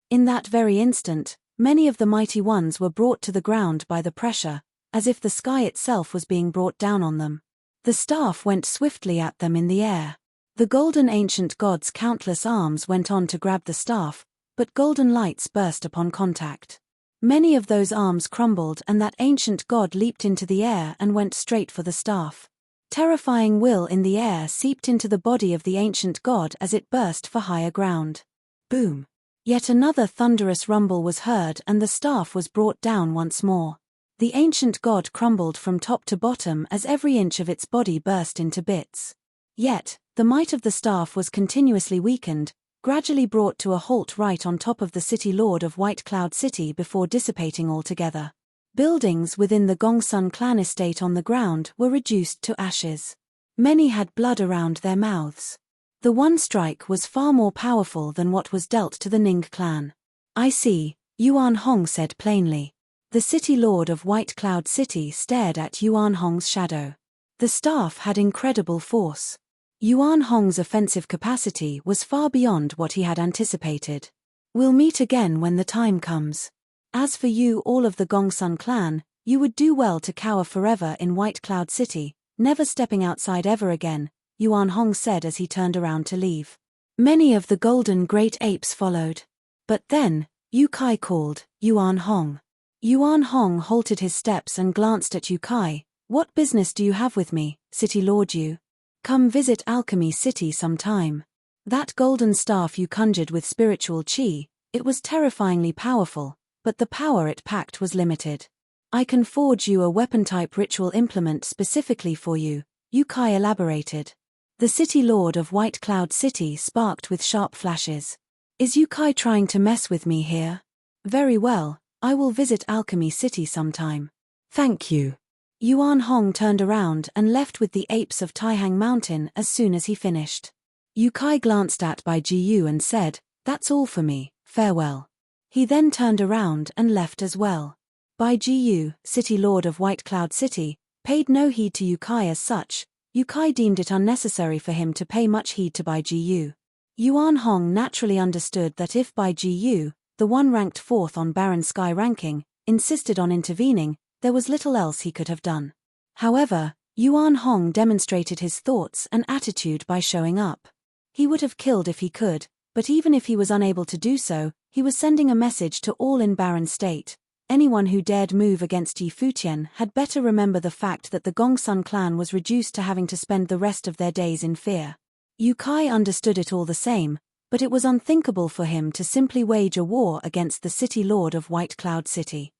In that very instant, many of the mighty ones were brought to the ground by the pressure, as if the sky itself was being brought down on them. The staff went swiftly at them in the air. The golden ancient god's countless arms went on to grab the staff, but golden lights burst upon contact. Many of those arms crumbled and that ancient god leaped into the air and went straight for the staff. Terrifying will in the air seeped into the body of the ancient god as it burst for higher ground. Boom! Yet another thunderous rumble was heard and the staff was brought down once more. The ancient god crumbled from top to bottom as every inch of its body burst into bits. Yet, the might of the staff was continuously weakened, gradually brought to a halt right on top of the city lord of White Cloud City before dissipating altogether. Buildings within the Gongsun clan estate on the ground were reduced to ashes. Many had blood around their mouths. The one strike was far more powerful than what was dealt to the Ning clan. I see, Yuan Hong said plainly. The city lord of White Cloud City stared at Yuan Hong's shadow. The staff had incredible force. Yuan Hong's offensive capacity was far beyond what he had anticipated. We'll meet again when the time comes. As for you, all of the Gongsun clan, you would do well to cower forever in White Cloud City, never stepping outside ever again, Yuan Hong said as he turned around to leave. Many of the golden great apes followed. But then, Yu Kai called, Yuan Hong. Yuan Hong halted his steps and glanced at Yu Kai. What business do you have with me, City Lord Yu? Come visit Alchemy City sometime. That golden staff you conjured with spiritual chi, it was terrifyingly powerful, but the power it packed was limited. I can forge you a weapon-type ritual implement specifically for you, Yu Kai elaborated. The City Lord of White Cloud City sparked with sharp flashes. Is Yu Kai trying to mess with me here? Very well, I will visit Alchemy City sometime. Thank you. Yuan Hong turned around and left with the apes of Taihang Mountain as soon as he finished. Yu Kai glanced at Bai Jiyu and said, "That's all for me, farewell." He then turned around and left as well. Bai Jiyu, City Lord of White Cloud City, paid no heed to Yu Kai as such. Yu Kai deemed it unnecessary for him to pay much heed to Bai Jiyu. Yuan Hong naturally understood that if Bai Jiyu, the one ranked fourth on Baron Sky ranking, insisted on intervening, there was little else he could have done. However, Yuan Hong demonstrated his thoughts and attitude by showing up. He would have killed if he could, but even if he was unable to do so, he was sending a message to all in Baron State. Anyone who dared move against Yi Futian had better remember the fact that the Gongsun clan was reduced to having to spend the rest of their days in fear. Yu Kai understood it all the same, but it was unthinkable for him to simply wage a war against the City Lord of White Cloud City.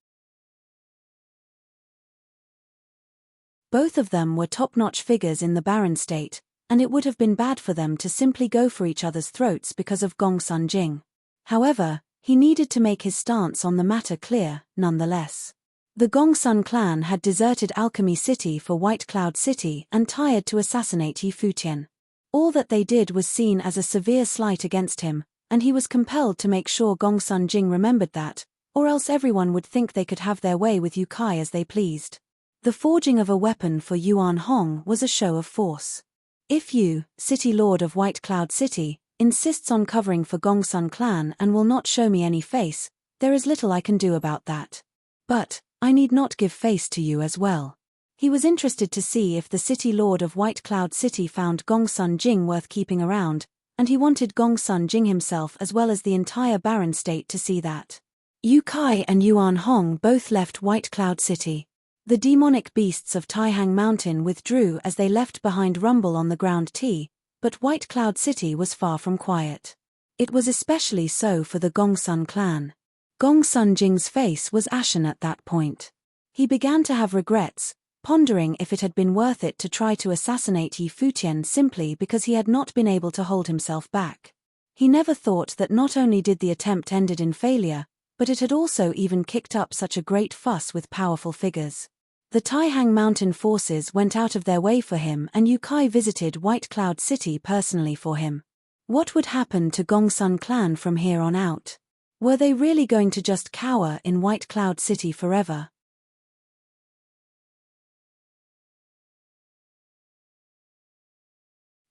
Both of them were top-notch figures in the Baron State, and it would have been bad for them to simply go for each other's throats because of Gongsun Jing. However, he needed to make his stance on the matter clear, nonetheless. The Gongsun clan had deserted Alchemy City for White Cloud City and tired to assassinate Yi Futian. All that they did was seen as a severe slight against him, and he was compelled to make sure Gongsun Jing remembered that, or else everyone would think they could have their way with Yu Kai as they pleased. The forging of a weapon for Yuan Hong was a show of force. If you, City Lord of White Cloud City, insists on covering for Gongsun clan and will not show me any face, there is little I can do about that. But, I need not give face to you as well. He was interested to see if the City Lord of White Cloud City found Gongsun Jing worth keeping around, and he wanted Gongsun Jing himself as well as the entire Baron State to see that. Yu Kai and Yuan Hong both left White Cloud City. The demonic beasts of Taihang Mountain withdrew as they left behind rumble on the ground tea, but White Cloud City was far from quiet. It was especially so for the Gongsun clan. Gongsun Jing's face was ashen at that point. He began to have regrets, pondering if it had been worth it to try to assassinate Yi Futian simply because he had not been able to hold himself back. He never thought that not only did the attempt ended in failure, but it had also even kicked up such a great fuss with powerful figures. The Taihang Mountain forces went out of their way for him and Yu Kai visited White Cloud City personally for him. What would happen to Gongsun clan from here on out? Were they really going to just cower in White Cloud City forever?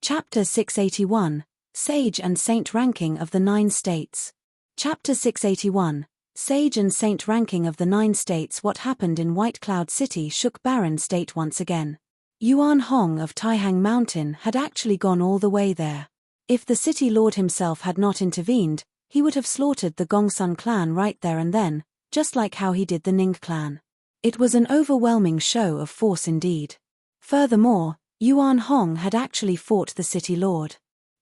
Chapter 681, Sage and Saint Ranking of the 9 States. Chapter 681, Sage and Saint Ranking of the 9 States. What happened in White Cloud City shook Baron State once again. Yuan Hong of Taihang Mountain had actually gone all the way there. If the city lord himself had not intervened, he would have slaughtered the Gongsun clan right there and then, just like how he did the Ning clan. It was an overwhelming show of force indeed. Furthermore, Yuan Hong had actually fought the city lord.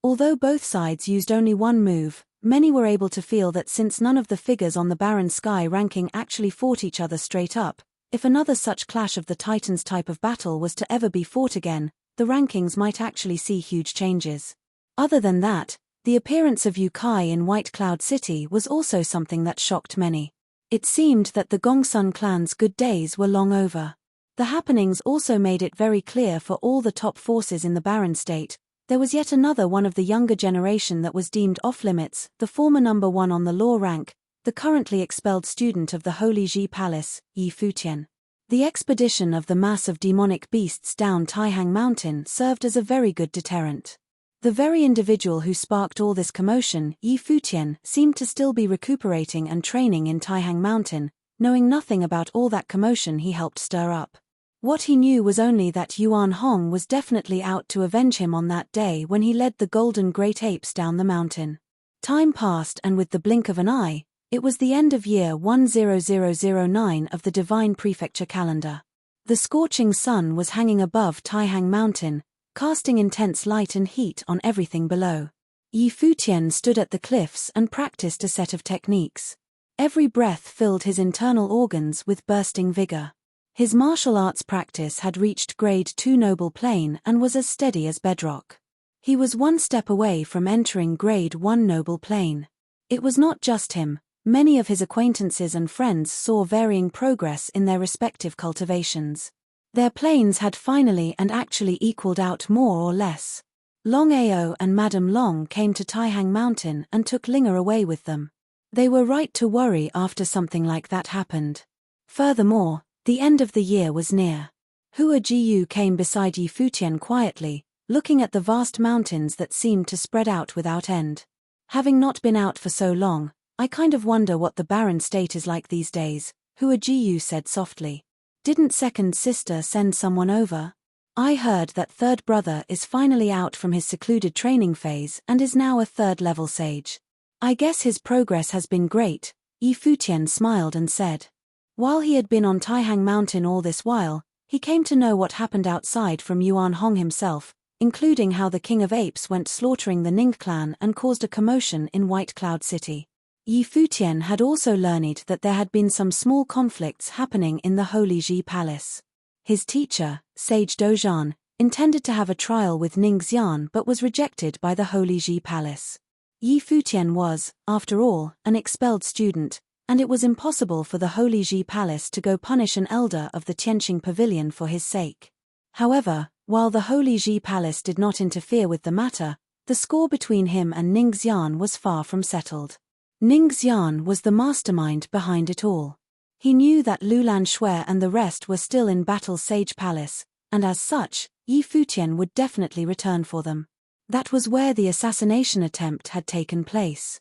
Although both sides used only one move, many were able to feel that since none of the figures on the Baron Sky ranking actually fought each other straight up, if another such clash of the Titans type of battle was to ever be fought again, the rankings might actually see huge changes. Other than that, the appearance of Yu Kai in White Cloud City was also something that shocked many. It seemed that the Gongsun clan's good days were long over. The happenings also made it very clear for all the top forces in the Baron state. There was yet another one of the younger generation that was deemed off-limits, the former number 1 on the law rank, the currently expelled student of the Holy Ji Palace, Yi Futian. The expedition of the mass of demonic beasts down Taihang Mountain served as a very good deterrent. The very individual who sparked all this commotion, Yi Futian, seemed to still be recuperating and training in Taihang Mountain, knowing nothing about all that commotion he helped stir up. What he knew was only that Yuan Hong was definitely out to avenge him on that day when he led the golden great apes down the mountain. Time passed, and with the blink of an eye, it was the end of year 10009 of the divine prefecture calendar. The scorching sun was hanging above Taihang Mountain, casting intense light and heat on everything below. Yi Futian stood at the cliffs and practiced a set of techniques. Every breath filled his internal organs with bursting vigor. His martial arts practice had reached grade 2 noble plane and was as steady as bedrock. He was one step away from entering grade 1 noble plane. It was not just him, many of his acquaintances and friends saw varying progress in their respective cultivations. Their planes had finally and actually equaled out more or less. Long Ao and Madame Long came to Taihang Mountain and took Linger away with them. They were right to worry after something like that happened. Furthermore, the end of the year was near. Hua Jiyu came beside Yi Futian quietly, looking at the vast mountains that seemed to spread out without end. Having not been out for so long, I kind of wonder what the Baron state is like these days, Hua Jiyu said softly. Didn't second sister send someone over? I heard that third brother is finally out from his secluded training phase and is now a 3rd level sage. I guess his progress has been great, Yi Futian smiled and said. While he had been on Taihang Mountain all this while, he came to know what happened outside from Yuan Hong himself, including how the King of Apes went slaughtering the Ning clan and caused a commotion in White Cloud City. Yi Futian had also learned that there had been some small conflicts happening in the Holy Ji Palace. His teacher, Sage Dozhan, intended to have a trial with Ning Xian but was rejected by the Holy Ji Palace. Yi Futian was, after all, an expelled student, and it was impossible for the Holy Ji Palace to go punish an elder of the Tianqing Pavilion for his sake. However, while the Holy Ji Palace did not interfere with the matter, the score between him and Ning Xian was far from settled. Ning Xian was the mastermind behind it all. He knew that Lulan Shui and the rest were still in Battle Sage Palace, and as such, Yi Futian would definitely return for them. That was where the assassination attempt had taken place.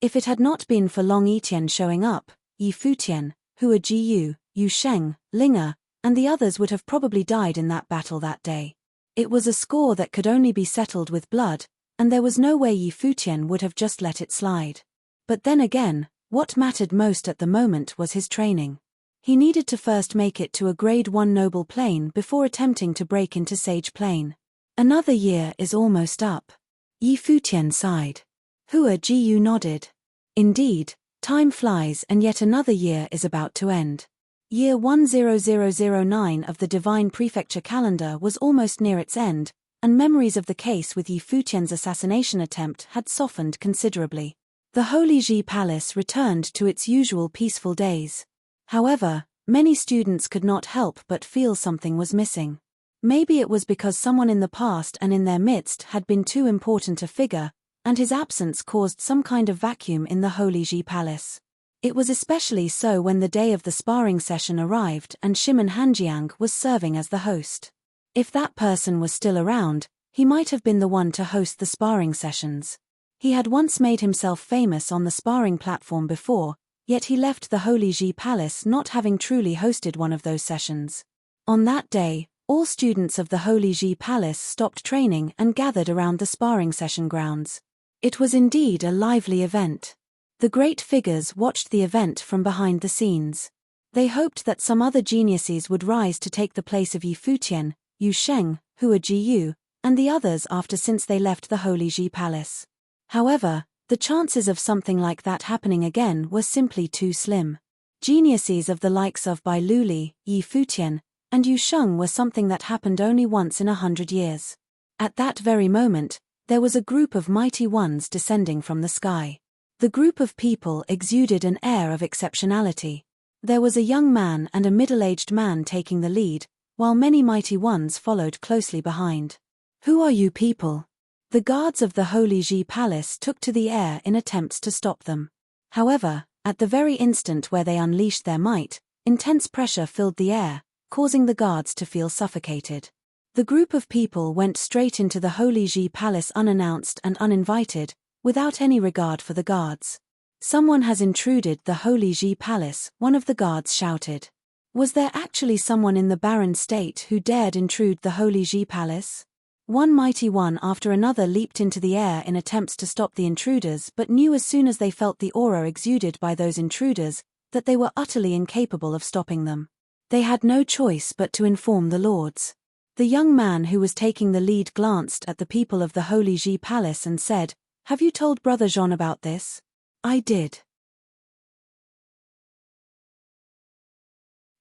If it had not been for Long Yitian showing up, Yi Futian, Hua Jiyu, Yu Sheng, Linger, and the others would have probably died in that battle that day. It was a score that could only be settled with blood, and there was no way Yi Futian would have just let it slide. But then again, what mattered most at the moment was his training. He needed to first make it to a grade 1 noble plane before attempting to break into sage plane. Another year is almost up. Yi Futian sighed. Hua Jiyu nodded. Indeed, time flies and yet another year is about to end. Year 10009 of the divine prefecture calendar was almost near its end, and memories of the case with Yi Futian's assassination attempt had softened considerably. The Holy Ji Palace returned to its usual peaceful days. However, many students could not help but feel something was missing. Maybe it was because someone in the past and in their midst had been too important a figure, and his absence caused some kind of vacuum in the Holy Ji Palace. It was especially so when the day of the sparring session arrived and Shimon Hanjiang was serving as the host. If that person was still around, he might have been the one to host the sparring sessions. He had once made himself famous on the sparring platform before, yet he left the Holy Ji Palace not having truly hosted one of those sessions. On that day, all students of the Holy Ji Palace stopped training and gathered around the sparring session grounds. It was indeed a lively event. The great figures watched the event from behind the scenes. They hoped that some other geniuses would rise to take the place of Yi Futian, Yu Sheng, Hua Jiyu, and the others after since they left the Holy Ji Palace. However, the chances of something like that happening again were simply too slim. Geniuses of the likes of Bai Luli, Yi Futian, and Yu Sheng were something that happened only once in 100 years. At that very moment, there was a group of mighty ones descending from the sky. The group of people exuded an air of exceptionality. There was a young man and a middle-aged man taking the lead, while many mighty ones followed closely behind. Who are you people? The guards of the Holy Ji Palace took to the air in attempts to stop them. However, at the very instant where they unleashed their might, intense pressure filled the air, causing the guards to feel suffocated. The group of people went straight into the Holy Ji Palace unannounced and uninvited, without any regard for the guards. Someone has intruded the Holy Ji Palace, one of the guards shouted. Was there actually someone in the barren state who dared intrude the Holy Ji Palace? One mighty one after another leaped into the air in attempts to stop the intruders, but knew as soon as they felt the aura exuded by those intruders, that they were utterly incapable of stopping them. They had no choice but to inform the lords. The young man who was taking the lead glanced at the people of the Holy Ji Palace and said, "Have you told Brother Jean about this?" "I did."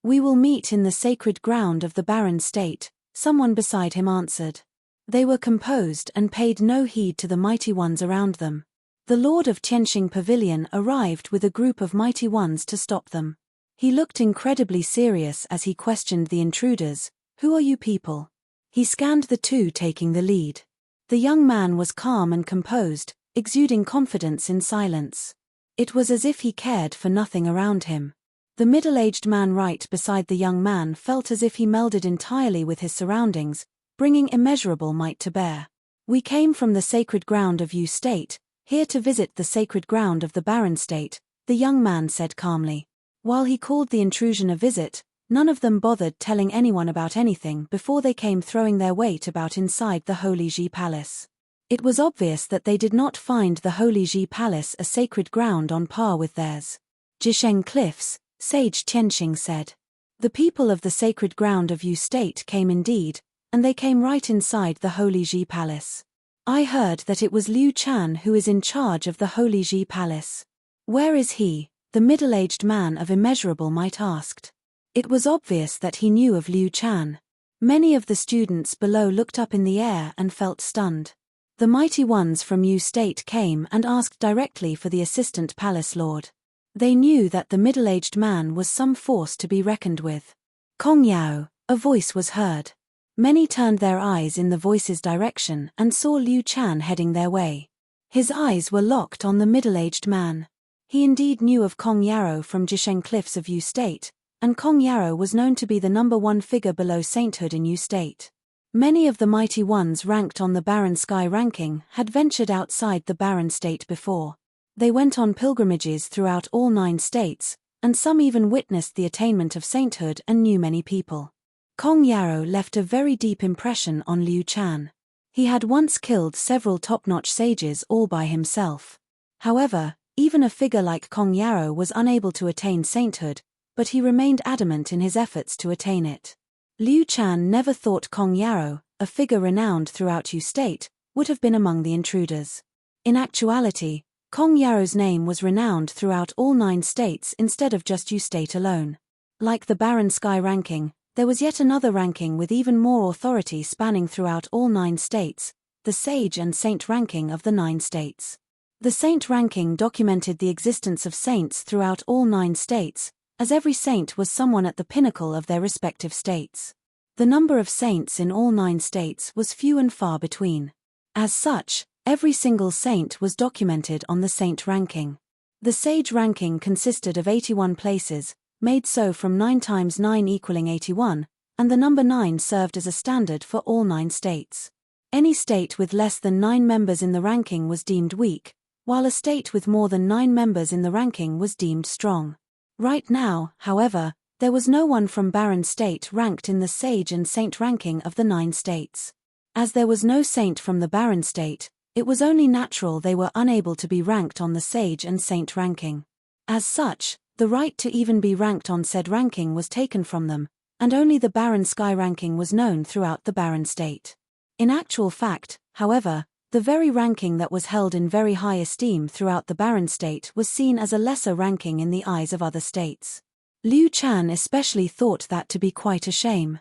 "We will meet in the sacred ground of the barren state," someone beside him answered. They were composed and paid no heed to the mighty ones around them. The Lord of Tianxing Pavilion arrived with a group of mighty ones to stop them. He looked incredibly serious as he questioned the intruders. "Who are you people?" He scanned the two taking the lead. The young man was calm and composed, exuding confidence in silence. It was as if he cared for nothing around him. The middle-aged man right beside the young man felt as if he melded entirely with his surroundings, bringing immeasurable might to bear. "We came from the sacred ground of Yu State, here to visit the sacred ground of the barren state," the young man said calmly. While he called the intrusion a visit, none of them bothered telling anyone about anything before they came throwing their weight about inside the Holy Ji Palace. It was obvious that they did not find the Holy Ji Palace a sacred ground on par with theirs. "Jisheng Cliffs," Sage Tianxing said. "The people of the sacred ground of Yu State came indeed, and they came right inside the Holy Ji Palace. I heard that it was Liu Chan who is in charge of the Holy Ji Palace." "Where is he?" the middle-aged man of immeasurable might asked. It was obvious that he knew of Liu Chan. Many of the students below looked up in the air and felt stunned. The mighty ones from Yu State came and asked directly for the assistant palace lord. They knew that the middle-aged man was some force to be reckoned with. "Kong Yao," a voice was heard. Many turned their eyes in the voice's direction and saw Liu Chan heading their way. His eyes were locked on the middle-aged man. He indeed knew of Kong Yarrow from Jisheng Cliffs of Yu State, and Kong Yarrow was known to be the #1 figure below sainthood in Yu State. Many of the mighty ones ranked on the barren sky ranking had ventured outside the barren state before. They went on pilgrimages throughout all 9 states, and some even witnessed the attainment of sainthood and knew many people. Kong Yarrow left a very deep impression on Liu Chan. He had once killed several top-notch sages all by himself. However, even a figure like Kong Yarrow was unable to attain sainthood, but he remained adamant in his efforts to attain it. Liu Chan never thought Kong Yarrow, a figure renowned throughout Yu State, would have been among the intruders. In actuality, Kong Yarrow's name was renowned throughout all 9 states instead of just Yu State alone. Like the barren sky ranking, there was yet another ranking with even more authority spanning throughout all 9 states, the Sage and Saint ranking of the 9 states. The Saint ranking documented the existence of saints throughout all 9 states, as every saint was someone at the pinnacle of their respective states. The number of saints in all 9 states was few and far between. As such, every single saint was documented on the Saint ranking. The Sage ranking consisted of 81 places, made so from 9 times 9 equaling 81, and the number 9 served as a standard for all 9 states. Any state with less than 9 members in the ranking was deemed weak, while a state with more than 9 members in the ranking was deemed strong. Right now, however, there was no one from barren state ranked in the Sage and Saint ranking of the 9 states. As there was no saint from the barren state, it was only natural they were unable to be ranked on the Sage and Saint ranking. As such, the right to even be ranked on said ranking was taken from them, and only the barren sky ranking was known throughout the barren state. In actual fact, however, the very ranking that was held in very high esteem throughout the barren state was seen as a lesser ranking in the eyes of other states. Liu Chan especially thought that to be quite a shame.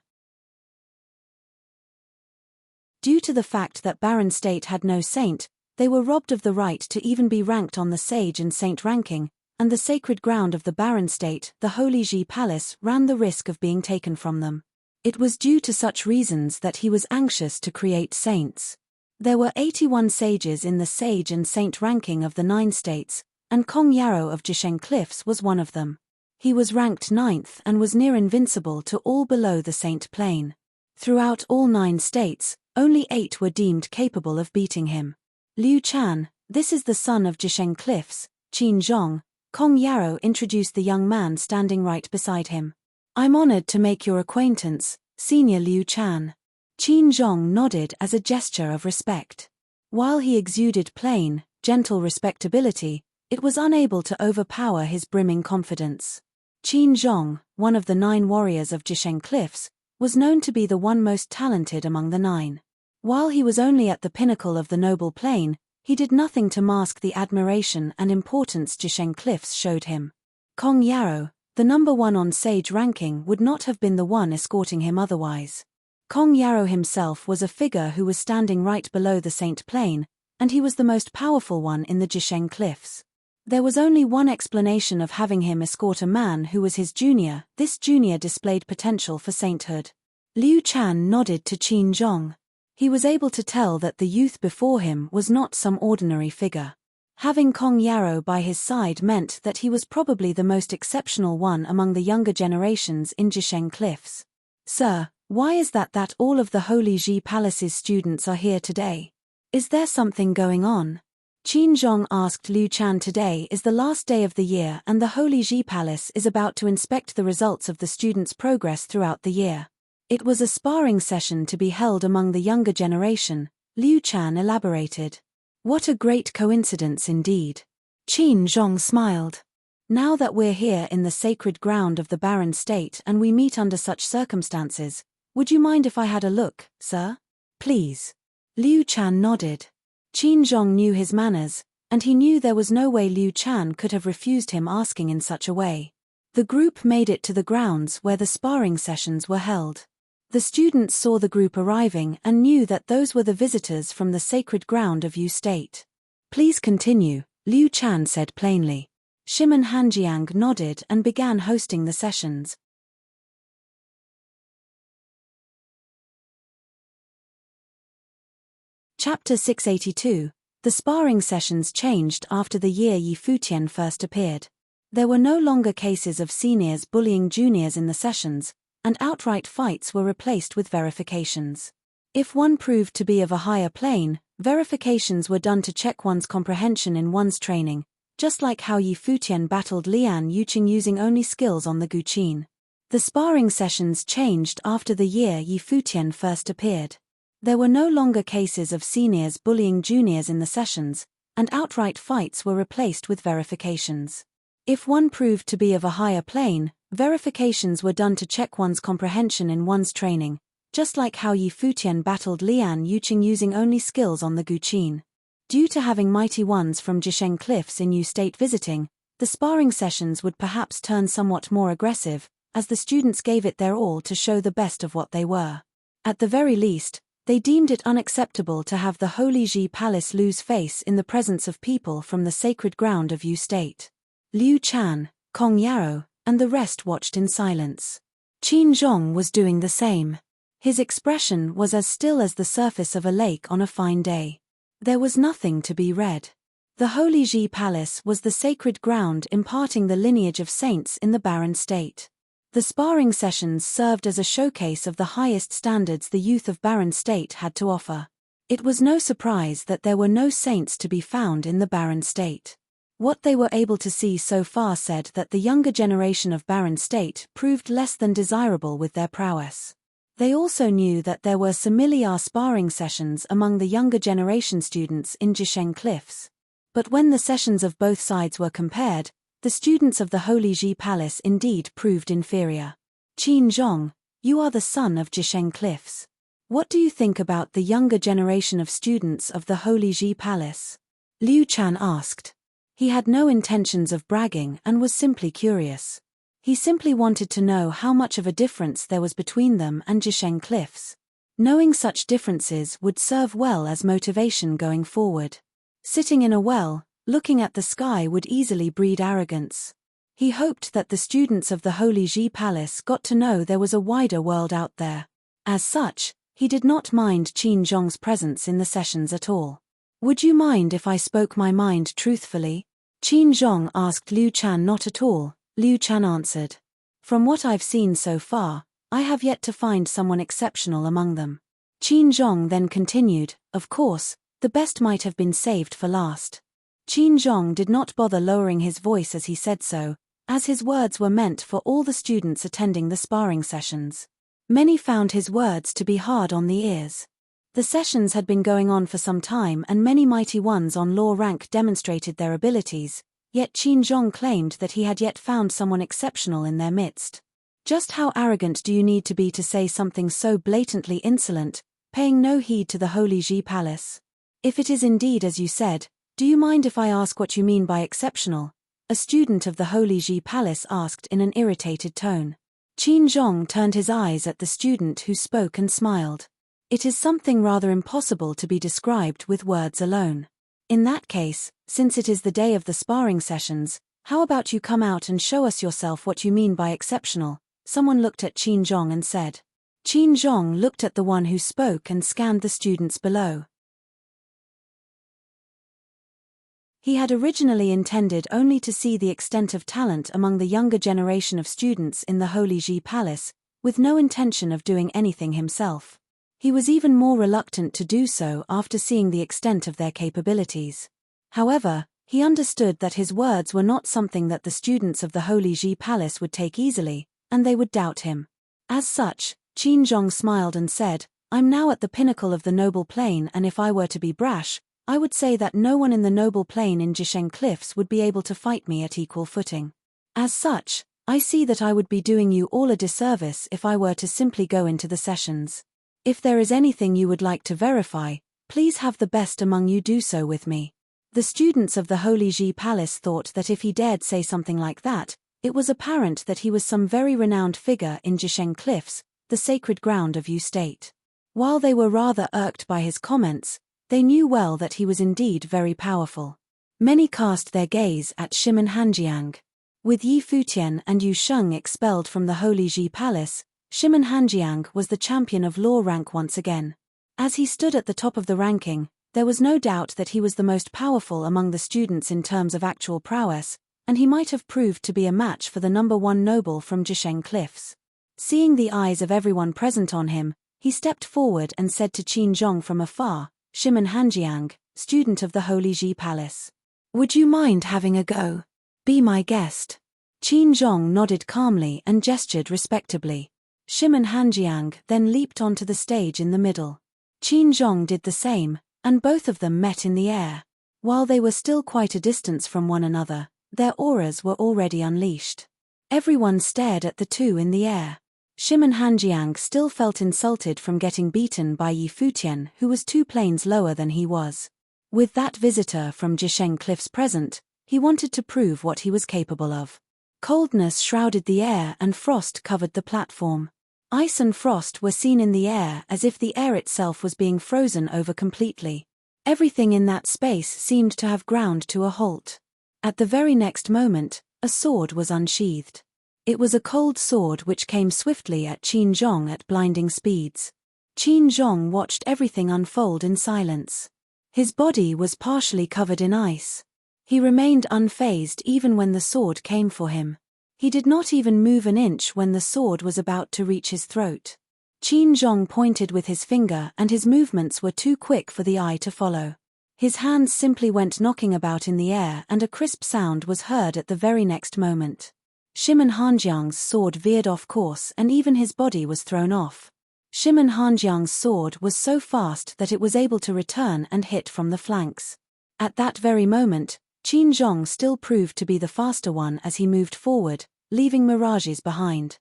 Due to the fact that barren state had no saint, they were robbed of the right to even be ranked on the Sage and Saint ranking, and the sacred ground of the barren state, the Holy Ji Palace, ran the risk of being taken from them. It was due to such reasons that he was anxious to create saints. There were 81 sages in the sage and saint ranking of the 9 states, and Kong Yarrow of Jisheng Cliffs was one of them. He was ranked 9th and was near invincible to all below the saint plane. Throughout all 9 states, only 8 were deemed capable of beating him. Liu Chan, this is the son of Jisheng Cliffs, Qin Zhong. Kong Yarrow introduced the young man standing right beside him. I'm honored to make your acquaintance, Senior Liu Chan. Qin Zhong nodded as a gesture of respect. While he exuded plain, gentle respectability, it was unable to overpower his brimming confidence. Qin Zhong, one of the 9 warriors of Jisheng Cliffs, was known to be the one most talented among the 9. While he was only at the pinnacle of the noble plane, he did nothing to mask the admiration and importance Jisheng Cliffs showed him. Kong Yarrow, the number 1 on sage ranking, would not have been the one escorting him otherwise. Kong Yarrow himself was a figure who was standing right below the saint plane, and he was the most powerful one in the Jisheng Cliffs. There was only one explanation of having him escort a man who was his junior. This junior displayed potential for sainthood. Liu Chan nodded to Qin Zhong. He was able to tell that the youth before him was not some ordinary figure. Having Kong Yarrow by his side meant that he was probably the most exceptional one among the younger generations in Jisheng Cliffs. Sir, why is that all of the Holy Ji Palace's students are here today? Is there something going on? Qin Zhong asked Liu Chan. Today is the last day of the year and the Holy Ji Palace is about to inspect the results of the students' progress throughout the year. It was a sparring session to be held among the younger generation, Liu Chan elaborated. What a great coincidence indeed. Qin Zhong smiled. Now that we're here in the sacred ground of the barren state and we meet under such circumstances, would you mind if I had a look, sir? Please. Liu Chan nodded. Qin Zhong knew his manners, and he knew there was no way Liu Chan could have refused him asking in such a way. The group made it to the grounds where the sparring sessions were held. The students saw the group arriving and knew that those were the visitors from the sacred ground of Yu State. Please continue, Liu Chan said plainly. Shimon Hanjiang nodded and began hosting the sessions. Chapter 682. The sparring sessions changed after the year Yi Futian first appeared. There were no longer cases of seniors bullying juniors in the sessions, and outright fights were replaced with verifications. If one proved to be of a higher plane, verifications were done to check one's comprehension in one's training, just like how Yi Futian battled Lian Yuqing using only skills on the Guqin. The sparring sessions changed after the year Yi Futian first appeared. There were no longer cases of seniors bullying juniors in the sessions, and outright fights were replaced with verifications. If one proved to be of a higher plane, verifications were done to check one's comprehension in one's training, just like how Yi Futian battled Lian Yuqing using only skills on the Guqin. Due to having mighty ones from Jisheng Cliffs in Yu State visiting, the sparring sessions would perhaps turn somewhat more aggressive, as the students gave it their all to show the best of what they were. At the very least, they deemed it unacceptable to have the Holy Ji Palace lose face in the presence of people from the sacred ground of Yu State. Liu Chan, Kong Yarrow, and the rest watched in silence. Qin Zhong was doing the same. His expression was as still as the surface of a lake on a fine day. There was nothing to be read. The Holy Ji Palace was the sacred ground imparting the lineage of saints in the barren state. The sparring sessions served as a showcase of the highest standards the youth of barren state had to offer. It was no surprise that there were no saints to be found in the barren state. What they were able to see so far said that the younger generation of barren state proved less than desirable with their prowess. They also knew that there were similar sparring sessions among the younger generation students in Jisheng Cliffs. But when the sessions of both sides were compared, the students of the Holy Ji Palace indeed proved inferior. Qin Zhong, you are the son of Jisheng Cliffs. What do you think about the younger generation of students of the Holy Ji Palace? Liu Chan asked. He had no intentions of bragging and was simply curious. He simply wanted to know how much of a difference there was between them and Jisheng Cliffs. Knowing such differences would serve well as motivation going forward. Sitting in a well, Looking at the sky would easily breed arrogance. He hoped that the students of the Holy Ji Palace got to know there was a wider world out there. As such, he did not mind Qin Zhong's presence in the sessions at all. "Would you mind if I spoke my mind truthfully?" Qin Zhong asked Liu Chan. "Not at all," Liu Chan answered. "From what I've seen so far, I have yet to find someone exceptional among them." Qin Zhong then continued, "Of course, the best might have been saved for last." Qin Zhong did not bother lowering his voice as he said so, as his words were meant for all the students attending the sparring sessions. Many found his words to be hard on the ears. The sessions had been going on for some time and many mighty ones on law rank demonstrated their abilities, yet Qin Zhong claimed that he had yet found someone exceptional in their midst. Just how arrogant do you need to be to say something so blatantly insolent, paying no heed to the Holy Ji Palace? If it is indeed as you said, do you mind if I ask what you mean by exceptional? A student of the Holy Ji Palace asked in an irritated tone. Qin Zhong turned his eyes at the student who spoke and smiled. "It is something rather impossible to be described with words alone. In that case, since it is the day of the sparring sessions, how about you come out and show us yourself what you mean by exceptional?" Someone looked at Qin Zhong and said. Qin Zhong looked at the one who spoke and scanned the students below. He had originally intended only to see the extent of talent among the younger generation of students in the Holy Ji Palace, with no intention of doing anything himself. He was even more reluctant to do so after seeing the extent of their capabilities. However, he understood that his words were not something that the students of the Holy Ji Palace would take easily, and they would doubt him. As such, Qin Zhong smiled and said, "I'm now at the pinnacle of the noble plane, and if I were to be brash, I would say that no one in the noble plane in Jisheng Cliffs would be able to fight me at equal footing. As such, I see that I would be doing you all a disservice if I were to simply go into the sessions. If there is anything you would like to verify, please have the best among you do so with me." The students of the Holy Ji Palace thought that if he dared say something like that, it was apparent that he was some very renowned figure in Jisheng Cliffs, the sacred ground of Yu State. While they were rather irked by his comments, they knew well that he was indeed very powerful. Many cast their gaze at Shimen Hanjiang. With Yi Futian and Yu Sheng expelled from the Holy Ji Palace, Shimen Hanjiang was the champion of law rank once again. As he stood at the top of the ranking, there was no doubt that he was the most powerful among the students in terms of actual prowess, and he might have proved to be a match for the number one noble from Jisheng Cliffs. Seeing the eyes of everyone present on him, he stepped forward and said to Qin Zhong from afar, "Shimen Hanjiang, student of the Holy Ji Palace. Would you mind having a go? Be my guest." Qin Zhong nodded calmly and gestured respectably. Shimen Hanjiang then leaped onto the stage in the middle. Qin Zhong did the same, and both of them met in the air. While they were still quite a distance from one another, their auras were already unleashed. Everyone stared at the two in the air. Shimen Hanjiang still felt insulted from getting beaten by Yi Futian, who was 2 planes lower than he was. With that visitor from Jisheng Cliffs present, he wanted to prove what he was capable of. Coldness shrouded the air and frost covered the platform. Ice and frost were seen in the air as if the air itself was being frozen over completely. Everything in that space seemed to have ground to a halt. At the very next moment, a sword was unsheathed. It was a cold sword which came swiftly at Qin Zhong at blinding speeds. Qin Zhong watched everything unfold in silence. His body was partially covered in ice. He remained unfazed even when the sword came for him. He did not even move an inch when the sword was about to reach his throat. Qin Zhong pointed with his finger and his movements were too quick for the eye to follow. His hands simply went knocking about in the air and a crisp sound was heard at the very next moment. Shimen Hanjiang's sword veered off course and even his body was thrown off. Shimen Hanjiang's sword was so fast that it was able to return and hit from the flanks. At that very moment, Qin Zhong still proved to be the faster one as he moved forward, leaving mirages behind.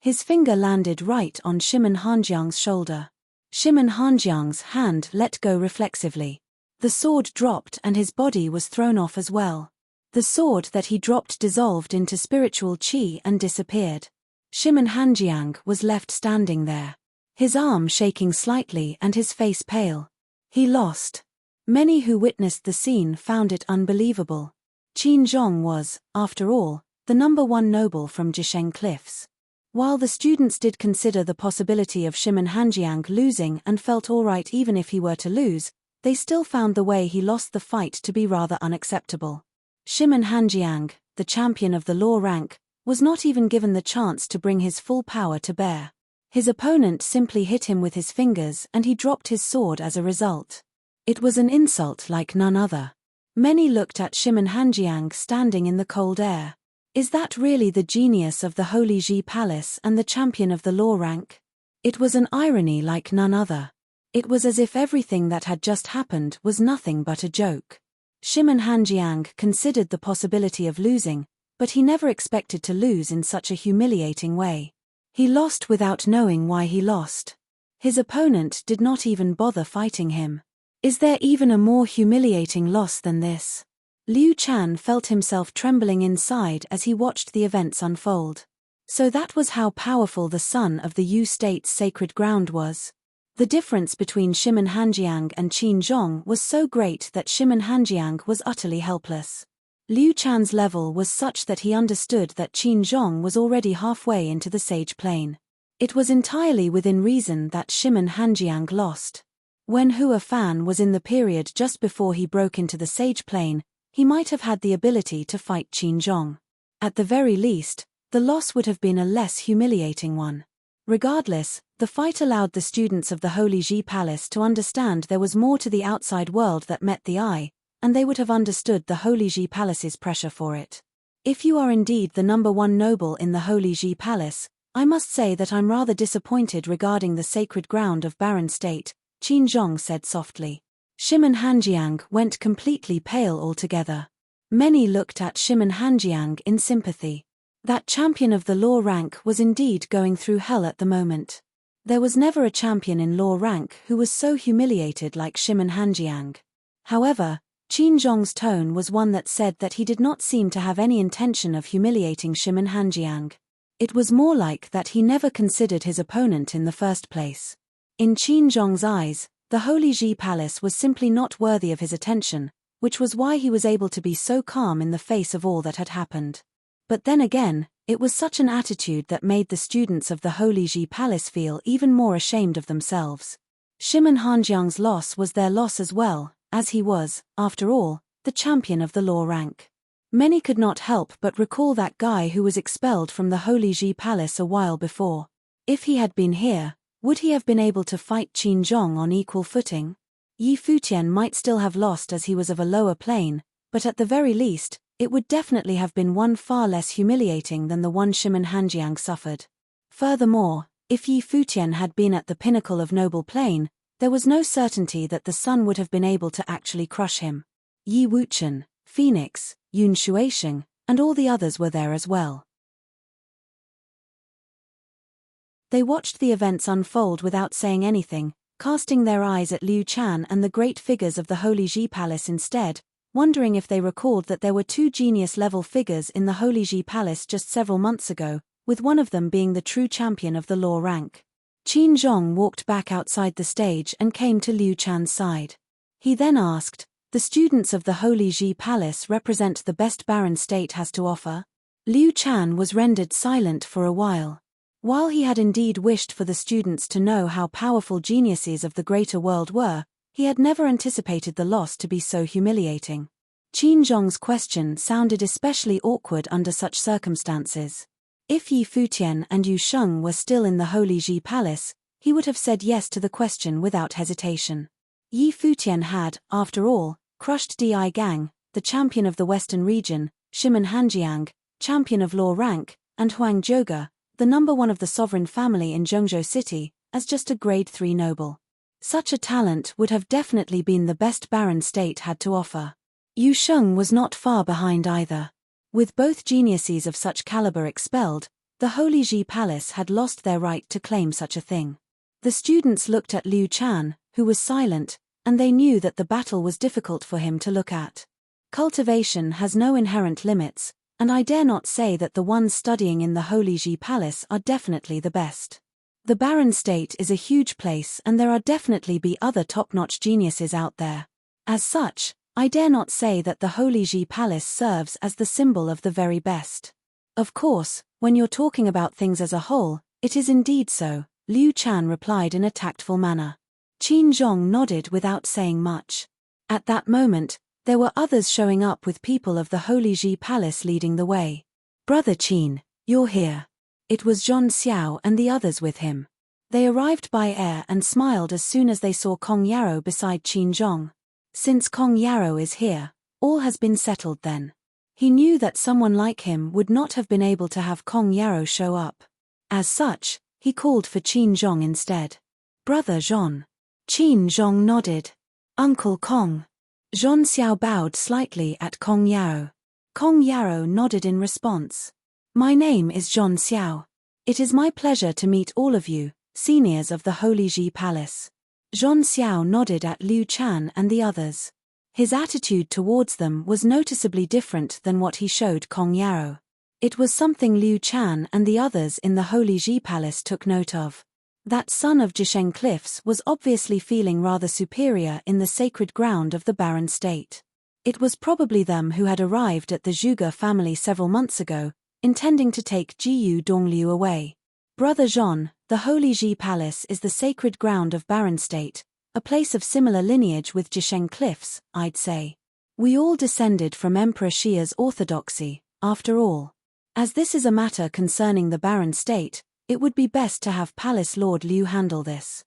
His finger landed right on Shimen Hanjiang's shoulder. Shimen Hanjiang's hand let go reflexively. The sword dropped and his body was thrown off as well. The sword that he dropped dissolved into spiritual qi and disappeared. Shimen Hanjiang was left standing there, his arm shaking slightly and his face pale. He lost. Many who witnessed the scene found it unbelievable. Qin Zhong was, after all, the #1 noble from Jisheng Cliffs. While the students did consider the possibility of Shimon Hanjiang losing and felt alright even if he were to lose, they still found the way he lost the fight to be rather unacceptable. Shimon Hanjiang, the champion of the law rank, was not even given the chance to bring his full power to bear. His opponent simply hit him with his fingers and he dropped his sword as a result. It was an insult like none other. Many looked at Shimon Hanjiang standing in the cold air. Is that really the genius of the Holy Ji Palace and the champion of the law rank? It was an irony like none other. It was as if everything that had just happened was nothing but a joke. Shimon Hanjiang considered the possibility of losing, but he never expected to lose in such a humiliating way. He lost without knowing why he lost. His opponent did not even bother fighting him. Is there even a more humiliating loss than this? Liu Chan felt himself trembling inside as he watched the events unfold. So that was how powerful the son of the Yu state's sacred ground was. The difference between Shimon Hanjiang and Qin Zhong was so great that Shimon Hanjiang was utterly helpless. Liu Chan's level was such that he understood that Qin Zhong was already halfway into the sage plane. It was entirely within reason that Shimon Hanjiang lost. When Hua Fan was in the period just before he broke into the sage plane, he might have had the ability to fight Qin Zhong. At the very least, the loss would have been a less humiliating one. Regardless, the fight allowed the students of the Holy Ji Palace to understand there was more to the outside world that met the eye, and they would have understood the Holy Ji Palace's pressure for it. If you are indeed the #1 noble in the Holy Ji Palace, I must say that I'm rather disappointed regarding the sacred ground of Barren State, Qin Zhong said softly. Shimon Hanjiang went completely pale altogether. Many looked at Shimon Hanjiang in sympathy. That champion of the law rank was indeed going through hell at the moment. There was never a champion in law rank who was so humiliated like Shimon Hanjiang. However, Qin Zhong's tone was one that said that he did not seem to have any intention of humiliating Shimon Hanjiang. It was more like that he never considered his opponent in the first place. In Qin Zhong's eyes, the Holy Ji Palace was simply not worthy of his attention, which was why he was able to be so calm in the face of all that had happened. But then again, it was such an attitude that made the students of the Holy Ji Palace feel even more ashamed of themselves. Shimon Hanjiang's loss was their loss as well, as he was, after all, the champion of the law rank. Many could not help but recall that guy who was expelled from the Holy Ji Palace a while before. If he had been here, would he have been able to fight Qin Zhong on equal footing? Yi Futian might still have lost as he was of a lower plane, but at the very least, it would definitely have been one far less humiliating than the one Shimon Hanjiang suffered. Furthermore, if Yi Futian had been at the pinnacle of noble plane, there was no certainty that the sun would have been able to actually crush him. Yi Wuchen, Phoenix, Yun Shuaisheng, and all the others were there as well. They watched the events unfold without saying anything, casting their eyes at Liu Chan and the great figures of the Holy Ji Palace instead, wondering if they recalled that there were 2 genius-level figures in the Holy Ji Palace just several months ago, with one of them being the true champion of the law rank. Qin Zhong walked back outside the stage and came to Liu Chan's side. He then asked, "The students of the Holy Ji Palace represent the best Barren State has to offer?" Liu Chan was rendered silent for a while. While he had indeed wished for the students to know how powerful geniuses of the greater world were, he had never anticipated the loss to be so humiliating. Qin Zhong's question sounded especially awkward under such circumstances. If Yi Futian and Yu Sheng were still in the Holy Ji Palace, he would have said yes to the question without hesitation. Yi Futian had, after all, crushed Di Gang, the champion of the Western region, Shimon Hanjiang, champion of law rank, and Huang Zhouge, the #1 of the sovereign family in Zhengzhou City, as just a grade 3 noble. Such a talent would have definitely been the best Barren State had to offer. Yu Sheng was not far behind either. With both geniuses of such caliber expelled, the Holy Ji Palace had lost their right to claim such a thing. The students looked at Liu Chan, who was silent, and they knew that the battle was difficult for him to look at. Cultivation has no inherent limits, and I dare not say that the ones studying in the Holy Ji Palace are definitely the best. The Barren State is a huge place and there are definitely be other top-notch geniuses out there. As such, I dare not say that the Holy Ji Palace serves as the symbol of the very best. Of course, when you're talking about things as a whole, it is indeed so, Liu Chan replied in a tactful manner. Qin Zhong nodded without saying much. At that moment, there were others showing up with people of the Holy Ji Palace leading the way. Brother Qin, you're here. It was Zhong Xiao and the others with him. They arrived by air and smiled as soon as they saw Kong Yarrow beside Qin Zhong. Since Kong Yarrow is here, all has been settled then. He knew that someone like him would not have been able to have Kong Yarrow show up. As such, he called for Qin Zhong instead. Brother Zhong. Qin Zhong nodded. Uncle Kong. Zhong Xiao bowed slightly at Kong Yarrow. Kong Yarrow nodded in response. My name is Zhong Xiao. It is my pleasure to meet all of you, seniors of the Holy Ji Palace. Zhong Xiao nodded at Liu Chan and the others. His attitude towards them was noticeably different than what he showed Kong Yarrow. It was something Liu Chan and the others in the Holy Ji Palace took note of. That son of Jisheng Cliffs was obviously feeling rather superior in the sacred ground of the Barren State. It was probably them who had arrived at the Zhuge family several months ago, intending to take Jiyu Dongliu away. Brother Zhong, the Holy Ji Palace is the sacred ground of Barren State, a place of similar lineage with Jisheng Cliffs, I'd say. We all descended from Emperor Xia's orthodoxy, after all. As this is a matter concerning the Barren State, it would be best to have Palace Lord Liu handle this.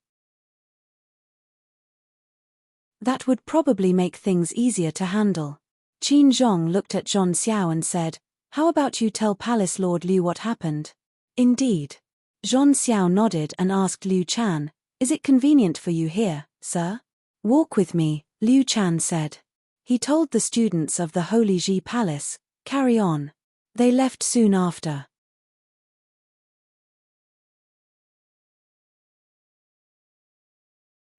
That would probably make things easier to handle. Qin Zhong looked at Zhong Xiao and said, how about you tell Palace Lord Liu what happened? Indeed. Zhong Xiao nodded and asked Liu Chan, is it convenient for you here, sir? Walk with me, Liu Chan said. He told the students of the Holy Ji Palace, carry on. They left soon after.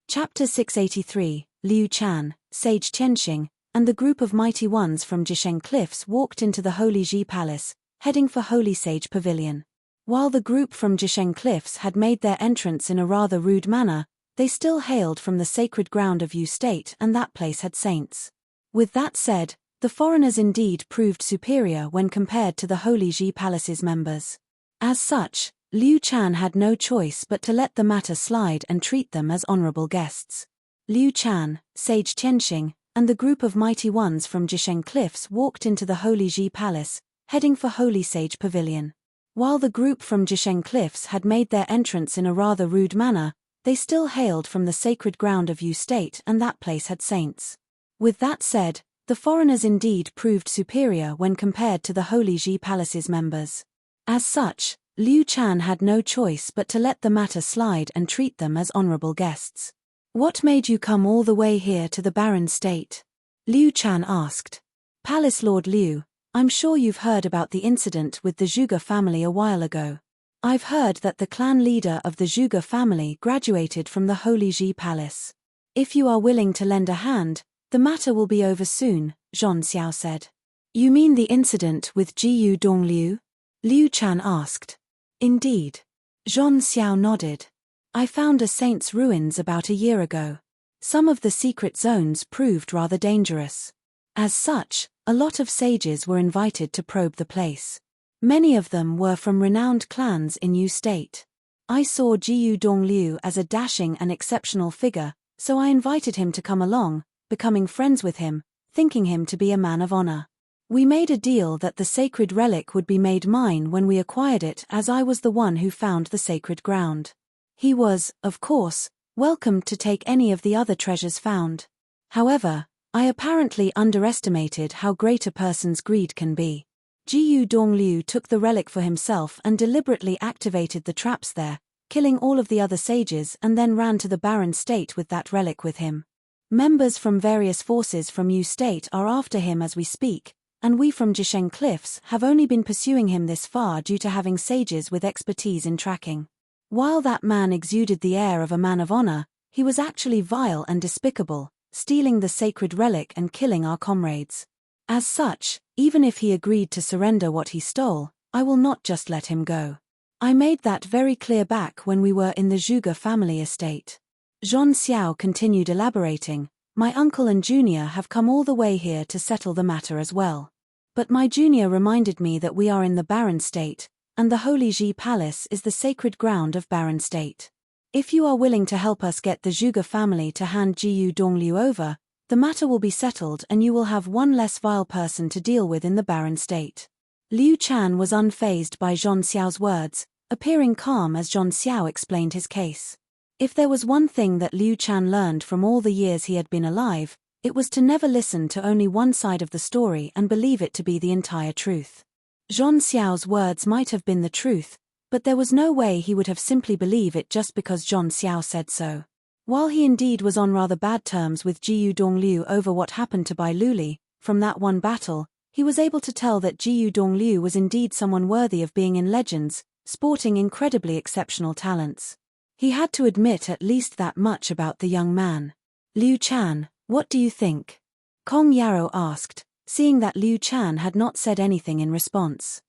Chapter 683, Liu Chan, Sage Tianxing, and the group of mighty ones from Jisheng Cliffs walked into the Holy Ji Palace, heading for Holy Sage Pavilion. While the group from Jisheng Cliffs had made their entrance in a rather rude manner, they still hailed from the sacred ground of Yu State and that place had saints. With that said, the foreigners indeed proved superior when compared to the Holy Ji Palace's members. As such, Liu Chan had no choice but to let the matter slide and treat them as honorable guests. Liu Chan, Sage Tianxing, and the group of mighty ones from Jisheng Cliffs walked into the Holy Ji Palace, heading for Holy Sage Pavilion. While the group from Jisheng Cliffs had made their entrance in a rather rude manner, they still hailed from the sacred ground of Yu State and that place had saints. With that said, the foreigners indeed proved superior when compared to the Holy Ji Palace's members. As such, Liu Chan had no choice but to let the matter slide and treat them as honorable guests. What made you come all the way here to the Barren State? Liu Chan asked. Palace Lord Liu, I'm sure you've heard about the incident with the Zhuge family a while ago. I've heard that the clan leader of the Zhuge family graduated from the Holy Ji Palace. If you are willing to lend a hand, the matter will be over soon, Zhong Xiao said. You mean the incident with Jiyu Dongliu? Liu Chan asked. Indeed. Zhong Xiao nodded. I found a saint's ruins about a year ago. Some of the secret zones proved rather dangerous. As such, a lot of sages were invited to probe the place. Many of them were from renowned clans in Yu State. I saw Jiyu Dongliu as a dashing and exceptional figure, so I invited him to come along, becoming friends with him, thinking him to be a man of honor. We made a deal that the sacred relic would be made mine when we acquired it, as I was the one who found the sacred ground. He was, of course, welcome to take any of the other treasures found. However, I apparently underestimated how great a person's greed can be. Jiyu Dongliu took the relic for himself and deliberately activated the traps there, killing all of the other sages and then ran to the Barren State with that relic with him. Members from various forces from Yu State are after him as we speak, and we from Jisheng Cliffs have only been pursuing him this far due to having sages with expertise in tracking. While that man exuded the air of a man of honor, he was actually vile and despicable, stealing the sacred relic and killing our comrades. As such, even if he agreed to surrender what he stole, I will not just let him go. I made that very clear back when we were in the Zhuge family estate. Zhong Xiao continued elaborating, My uncle and junior have come all the way here to settle the matter as well. But my junior reminded me that we are in the barren state, and the Holy Ji Palace is the sacred ground of barren state. If you are willing to help us get the Zhuge family to hand Jiyu Dongliu over, the matter will be settled and you will have one less vile person to deal with in the barren state. Liu Chan was unfazed by Zhong Xiao's words, appearing calm as Zhong Xiao explained his case. If there was one thing that Liu Chan learned from all the years he had been alive, it was to never listen to only one side of the story and believe it to be the entire truth. Zhong Xiao's words might have been the truth, but there was no way he would have simply believed it just because Zhong Xiao said so. While he indeed was on rather bad terms with Jiyu Dongliu over what happened to Bai Luli, from that one battle, he was able to tell that Jiyu Dongliu was indeed someone worthy of being in legends, sporting incredibly exceptional talents. He had to admit at least that much about the young man. Liu Chan, what do you think? Kong Yarrow asked, seeing that Liu Chan had not said anything in response.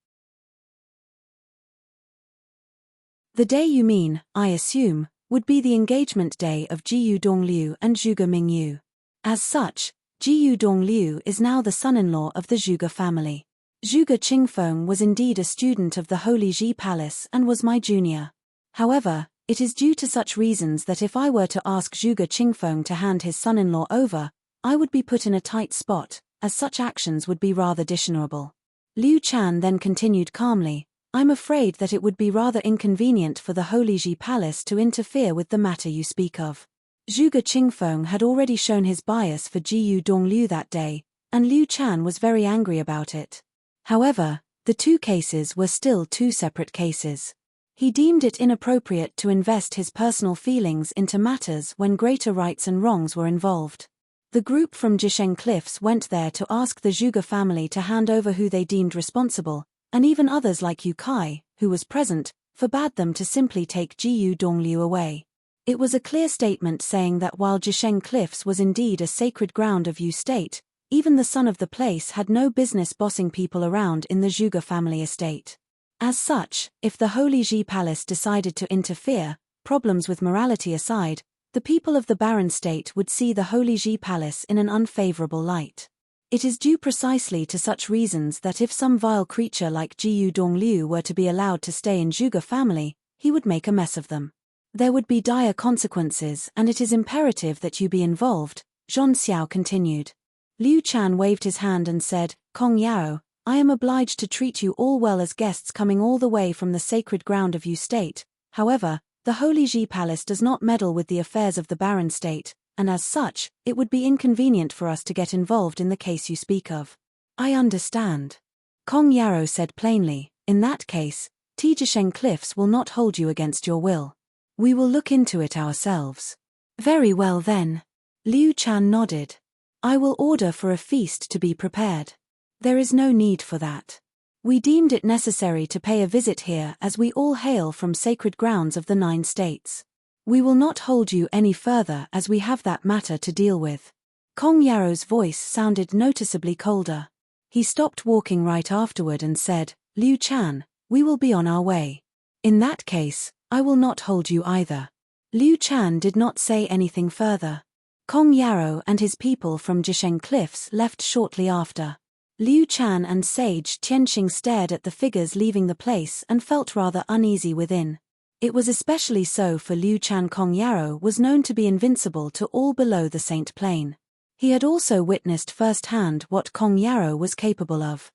The day you mean, I assume, would be the engagement day of Jiyu Dongliu and Zhuge Mingyu. As such, Jiyu Dongliu is now the son-in-law of the Zhuge family. Zhuge Qingfeng was indeed a student of the Holy Ji Palace and was my junior. However, it is due to such reasons that if I were to ask Zhuge Qingfeng to hand his son-in-law over, I would be put in a tight spot, as such actions would be rather dishonorable. Liu Chan then continued calmly, I'm afraid that it would be rather inconvenient for the Holy Ji Palace to interfere with the matter you speak of. Zhuge Qingfeng had already shown his bias for Jiyu Dongliu that day, and Liu Chan was very angry about it. However, the two cases were still two separate cases. He deemed it inappropriate to invest his personal feelings into matters when greater rights and wrongs were involved. The group from Jisheng Cliffs went there to ask the Zhuge family to hand over who they deemed responsible, and even others like Yu Kai, who was present, forbade them to simply take Jiyu Dongliu away. It was a clear statement saying that while Jisheng Cliffs was indeed a sacred ground of Yu State, even the son of the place had no business bossing people around in the Zhuge family estate. As such, if the Holy Ji Palace decided to interfere, problems with morality aside, the people of the barren state would see the Holy Ji Palace in an unfavorable light. It is due precisely to such reasons that if some vile creature like Jiyu Dongliu were to be allowed to stay in Zhuge family, he would make a mess of them. There would be dire consequences and it is imperative that you be involved, Zhong Xiao continued. Liu Chan waved his hand and said, Kong Yao, I am obliged to treat you all well as guests coming all the way from the sacred ground of Yu State. However, the Holy Ji Palace does not meddle with the affairs of the barren state, and as such, it would be inconvenient for us to get involved in the case you speak of. I understand. Kong Yarrow said plainly, in that case, Jisheng Cliffs will not hold you against your will. We will look into it ourselves. Very well then. Liu Chan nodded. I will order for a feast to be prepared. There is no need for that. We deemed it necessary to pay a visit here as we all hail from sacred grounds of the 9 states. We will not hold you any further as we have that matter to deal with. Kong Yarrow's voice sounded noticeably colder. He stopped walking right afterward and said, Liu Chan, we will be on our way. In that case, I will not hold you either. Liu Chan did not say anything further. Kong Yarrow and his people from Jisheng Cliffs left shortly after. Liu Chan and Sage Tianxing stared at the figures leaving the place and felt rather uneasy within. It was especially so for Liu Chan. Kong Yarrow was known to be invincible to all below the Saint Plane. He had also witnessed firsthand what Kong Yarrow was capable of.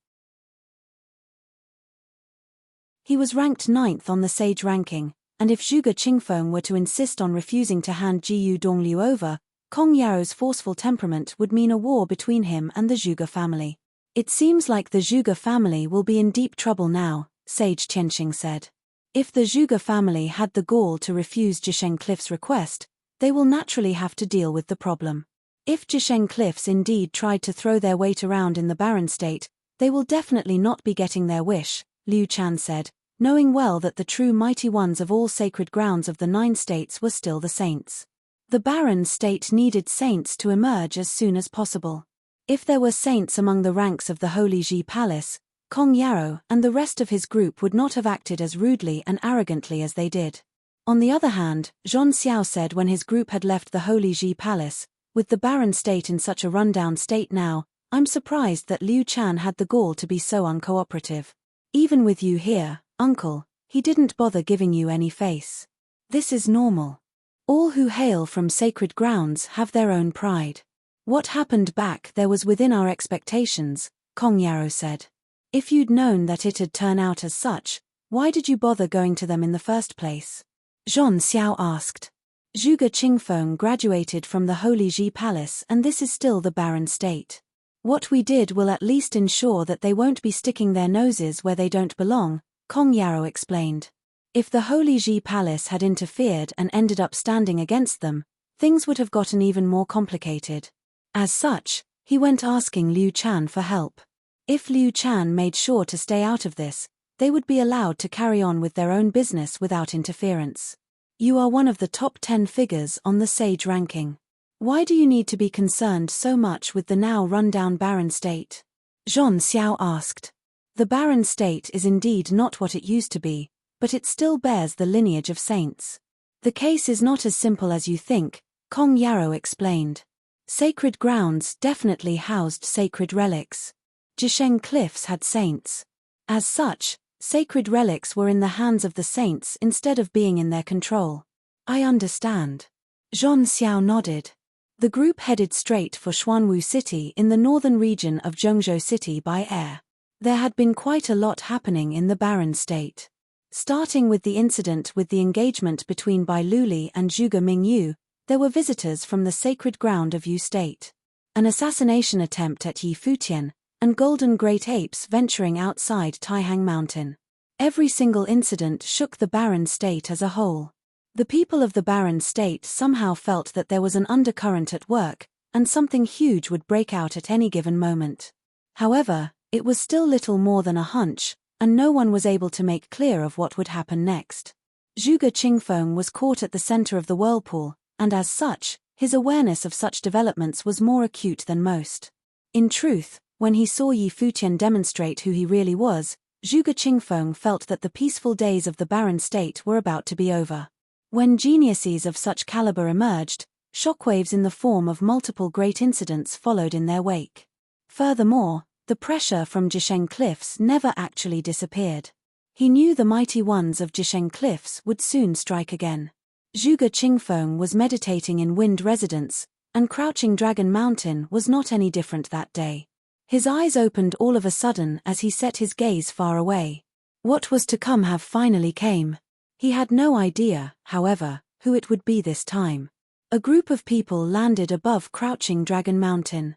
He was ranked 9th on the Sage ranking, and if Zhuge Qingfeng were to insist on refusing to hand Jiyu Dongliu over, Kong Yarrow's forceful temperament would mean a war between him and the Zhuge family. It seems like the Zhuge family will be in deep trouble now, Sage Tianxing said. If the Zhuge family had the gall to refuse Jisheng Cliff's request, they will naturally have to deal with the problem. If Jisheng Cliffs indeed tried to throw their weight around in the barren state, they will definitely not be getting their wish, Liu Chan said, knowing well that the true mighty ones of all sacred grounds of the 9 states were still the saints. The barren state needed saints to emerge as soon as possible. If there were saints among the ranks of the Holy Ji Palace, Kong Yarrow and the rest of his group would not have acted as rudely and arrogantly as they did. On the other hand, Zhong Xiao said when his group had left the Holy Ji Palace, With the barren state in such a rundown state now, I'm surprised that Liu Chan had the gall to be so uncooperative. Even with you here, uncle, he didn't bother giving you any face. This is normal. All who hail from sacred grounds have their own pride. What happened back there was within our expectations, Kong Yarrow said. If you'd known that it'd turn out as such, why did you bother going to them in the first place? Zhon Xiao asked. Zhuge Qingfeng graduated from the Holy Ji Palace and this is still the barren state. What we did will at least ensure that they won't be sticking their noses where they don't belong, Kong Yarrow explained. If the Holy Ji Palace had interfered and ended up standing against them, things would have gotten even more complicated. As such, he went asking Liu Chan for help. If Liu Chan made sure to stay out of this, they would be allowed to carry on with their own business without interference. You are one of the top 10 figures on the Sage ranking. Why do you need to be concerned so much with the now run-down barren state? Zhon Xiao asked. The barren state is indeed not what it used to be, but it still bears the lineage of saints. The case is not as simple as you think, Kong Yarrow explained. Sacred grounds definitely housed sacred relics. Jisheng Cliffs had saints. As such, sacred relics were in the hands of the saints instead of being in their control. I understand. Zhon Xiao nodded. The group headed straight for Xuanwu City in the northern region of Zhengzhou City by air. There had been quite a lot happening in the barren state. Starting with the incident with the engagement between Bai Luli and Zhuge Mingyu, there were visitors from the sacred ground of Yu State. An assassination attempt at Yi Futian, and golden great apes venturing outside Taihang Mountain. Every single incident shook the barren state as a whole. The people of the barren state somehow felt that there was an undercurrent at work, and something huge would break out at any given moment. However, it was still little more than a hunch, and no one was able to make clear of what would happen next. Zhuge Qingfeng was caught at the center of the whirlpool, and as such, his awareness of such developments was more acute than most. In truth, when he saw Yi Futian demonstrate who he really was, Zhuge Qingfeng felt that the peaceful days of the barren state were about to be over. When geniuses of such caliber emerged, shockwaves in the form of multiple great incidents followed in their wake. Furthermore, the pressure from Jisheng Cliffs never actually disappeared. He knew the mighty ones of Jisheng Cliffs would soon strike again. Zhuge Qingfeng was meditating in Wind Residence, and Crouching Dragon Mountain was not any different that day. His eyes opened all of a sudden as he set his gaze far away. What was to come have finally came. He had no idea, however, who it would be this time. A group of people landed above Crouching Dragon Mountain.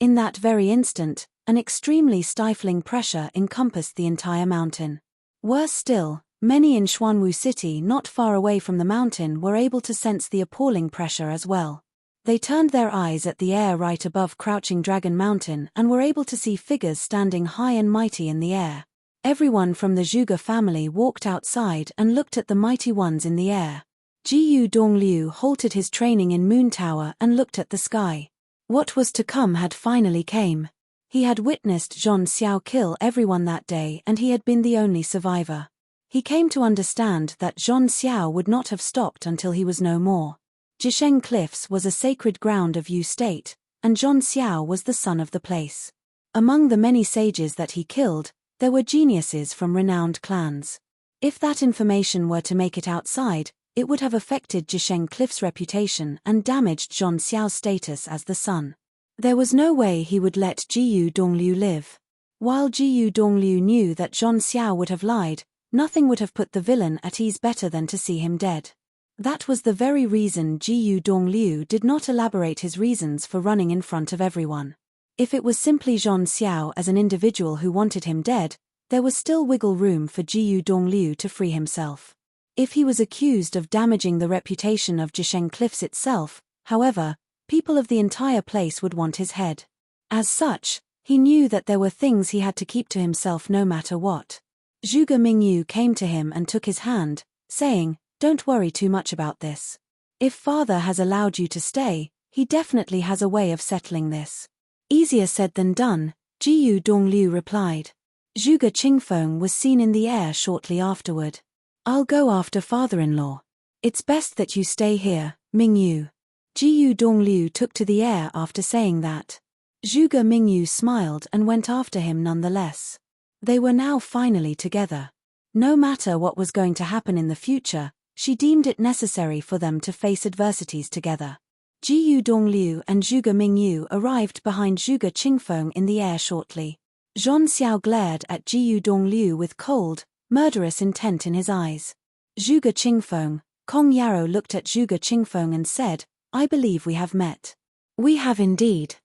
In that very instant, an extremely stifling pressure encompassed the entire mountain. Worse still, many in Xuanwu City not far away from the mountain were able to sense the appalling pressure as well. They turned their eyes at the air right above Crouching Dragon Mountain and were able to see figures standing high and mighty in the air. Everyone from the Zhuge family walked outside and looked at the mighty ones in the air. Jiyu Dongliu halted his training in Moon Tower and looked at the sky. What was to come had finally came. He had witnessed Zhon Xiao kill everyone that day and he had been the only survivor. He came to understand that Zhon Xiao would not have stopped until he was no more. Jisheng Cliffs was a sacred ground of Yu State, and Zhon Xiao was the son of the place. Among the many sages that he killed, there were geniuses from renowned clans. If that information were to make it outside, it would have affected Jisheng Cliff's reputation and damaged Zhon Xiao's status as the son. There was no way he would let Jiyu Dongliu live. While Jiyu Dongliu knew that Zhon Xiao would have lied, nothing would have put the villain at ease better than to see him dead. That was the very reason Jiyu Dongliu did not elaborate his reasons for running in front of everyone. If it was simply Zhon Xiao as an individual who wanted him dead, there was still wiggle room for Jiyu Dongliu to free himself. If he was accused of damaging the reputation of Jisheng Cliffs itself, however, people of the entire place would want his head. As such, he knew that there were things he had to keep to himself no matter what. Zhuge Mingyu came to him and took his hand, saying, "Don't worry too much about this. If father has allowed you to stay, he definitely has a way of settling this." Easier said than done, Jiyu Dongliu replied. Zhuge Qingfeng was seen in the air shortly afterward. "I'll go after father-in-law. It's best that you stay here," Mingyu. Jiyu Dongliu took to the air after saying that. Zhuge Mingyu smiled and went after him nonetheless. They were now finally together. No matter what was going to happen in the future, she deemed it necessary for them to face adversities together. Jiyu Dongliu and Zhuge Mingyu arrived behind Zhuge Qingfeng in the air shortly. Zhon Xiao glared at Jiyu Dongliu with cold, murderous intent in his eyes. Zhuge Qingfeng, Kong Yarrow looked at Zhuge Qingfeng and said, "I believe we have met." "We have indeed."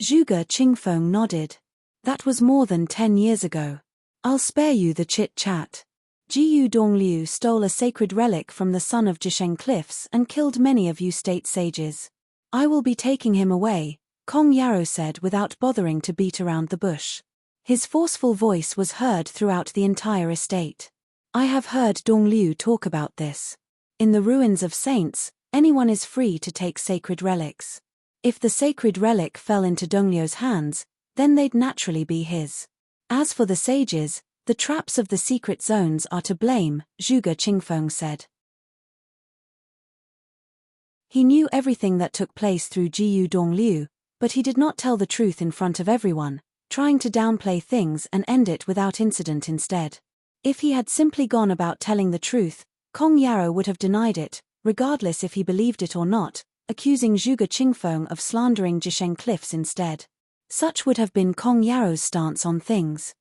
Zhuge Qingfeng nodded. "That was more than 10 years ago. I'll spare you the chit-chat." Jiyu Dongliu stole a sacred relic from the son of Jisheng Cliffs and killed many of you state sages. "I will be taking him away," Kong Yarrow said without bothering to beat around the bush. His forceful voice was heard throughout the entire estate. "I have heard Dongliu talk about this. In the ruins of saints, anyone is free to take sacred relics. If the sacred relic fell into Dongliu's hands, then they'd naturally be his. As for the sages, the traps of the secret zones are to blame," Zhuge Qingfeng said. He knew everything that took place through Jiyu Dongliu, but he did not tell the truth in front of everyone, trying to downplay things and end it without incident instead. If he had simply gone about telling the truth, Kong Yarrow would have denied it, regardless if he believed it or not, accusing Zhuge Qingfeng of slandering Jisheng Cliffs instead. Such would have been Kong Yarrow's stance on things.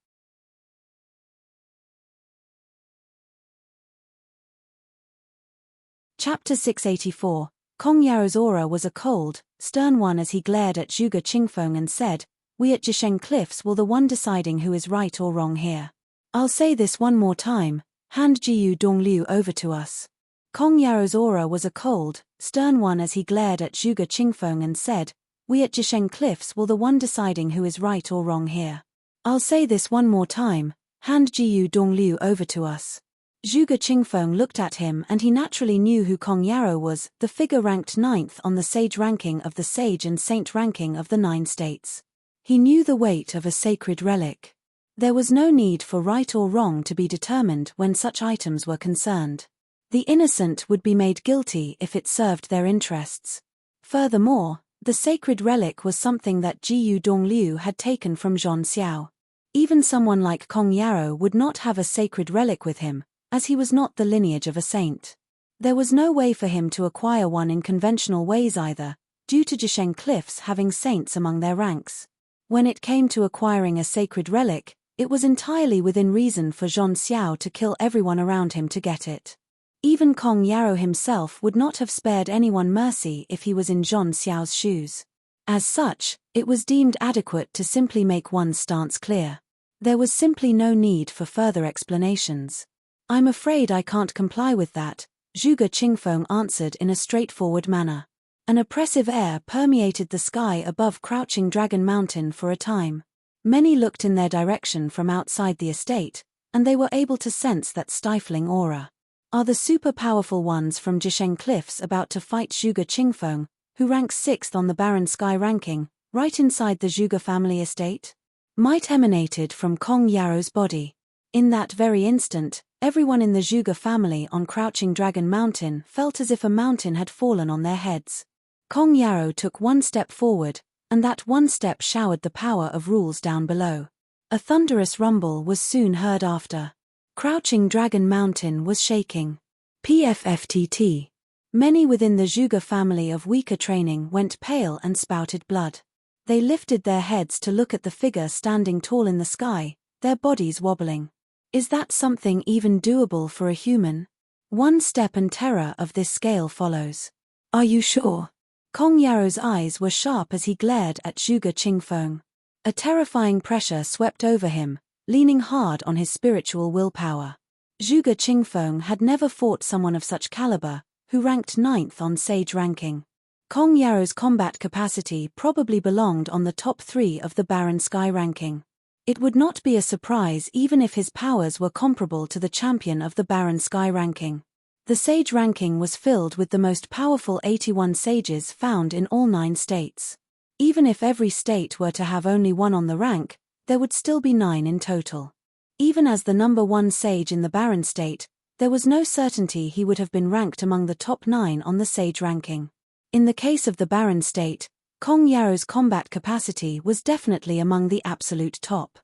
Chapter 684. Kong Yarrow's aura was a cold, stern one as he glared at Zhuge Qingfeng and said, "We at Jisheng Cliffs will the one deciding who is right or wrong here. I'll say this one more time, hand Jiyu Dongliu over to us." Kong Yarrow's aura was a cold, stern one as he glared at Zhuge Qingfeng and said, "We at Jisheng Cliffs will the one deciding who is right or wrong here. I'll say this one more time, hand Jiyu Dongliu over to us." Zhuge Qingfeng looked at him and he naturally knew who Kong Yarrow was, the figure ranked 9th on the sage ranking of the sage and saint ranking of the 9 states. He knew the weight of a sacred relic. There was no need for right or wrong to be determined when such items were concerned. The innocent would be made guilty if it served their interests. Furthermore, the sacred relic was something that Jiyu Dongliu had taken from Zhon Xiao. Even someone like Kong Yarrow would not have a sacred relic with him, as he was not the lineage of a saint. There was no way for him to acquire one in conventional ways either, due to Jisheng Cliffs having saints among their ranks. When it came to acquiring a sacred relic, it was entirely within reason for Zhon Xiao to kill everyone around him to get it. Even Kong Yarrow himself would not have spared anyone mercy if he was in Zhon Xiao's shoes. As such, it was deemed adequate to simply make one's stance clear. There was simply no need for further explanations. "I'm afraid I can't comply with that," Zhuge Qingfeng answered in a straightforward manner. An oppressive air permeated the sky above Crouching Dragon Mountain for a time. Many looked in their direction from outside the estate, and they were able to sense that stifling aura. Are the super-powerful ones from Jisheng Cliffs about to fight Zhuge Qingfeng, who ranks 6th on the Barren Sky ranking, right inside the Zhuge family estate? Might emanated from Kong Yarrow's body. In that very instant, everyone in the Zhuge family on Crouching Dragon Mountain felt as if a mountain had fallen on their heads. Kong Yarrow took one step forward, and that one step showered the power of rules down below. A thunderous rumble was soon heard after. Crouching Dragon Mountain was shaking. PFFTT. Many within the Zhuge family of weaker training went pale and spouted blood. They lifted their heads to look at the figure standing tall in the sky, their bodies wobbling. Is that something even doable for a human? One step and terror of this scale follows. Are you sure? Kong Yarrow's eyes were sharp as he glared at Zhuge Qingfeng. A terrifying pressure swept over him, leaning hard on his spiritual willpower. Zhuge Qingfeng had never fought someone of such caliber, who ranked 9th on sage ranking. Kong Yarrow's combat capacity probably belonged on the top 3 of the Barren Sky ranking. It would not be a surprise even if his powers were comparable to the champion of the Barren Sky ranking. The sage ranking was filled with the most powerful 81 sages found in all 9 states. Even if every state were to have only one on the rank, there would still be 9 in total. Even as the number 1 sage in the Barren state, there was no certainty he would have been ranked among the top 9 on the sage ranking. In the case of the Barren State, Kong Yaro's combat capacity was definitely among the absolute top.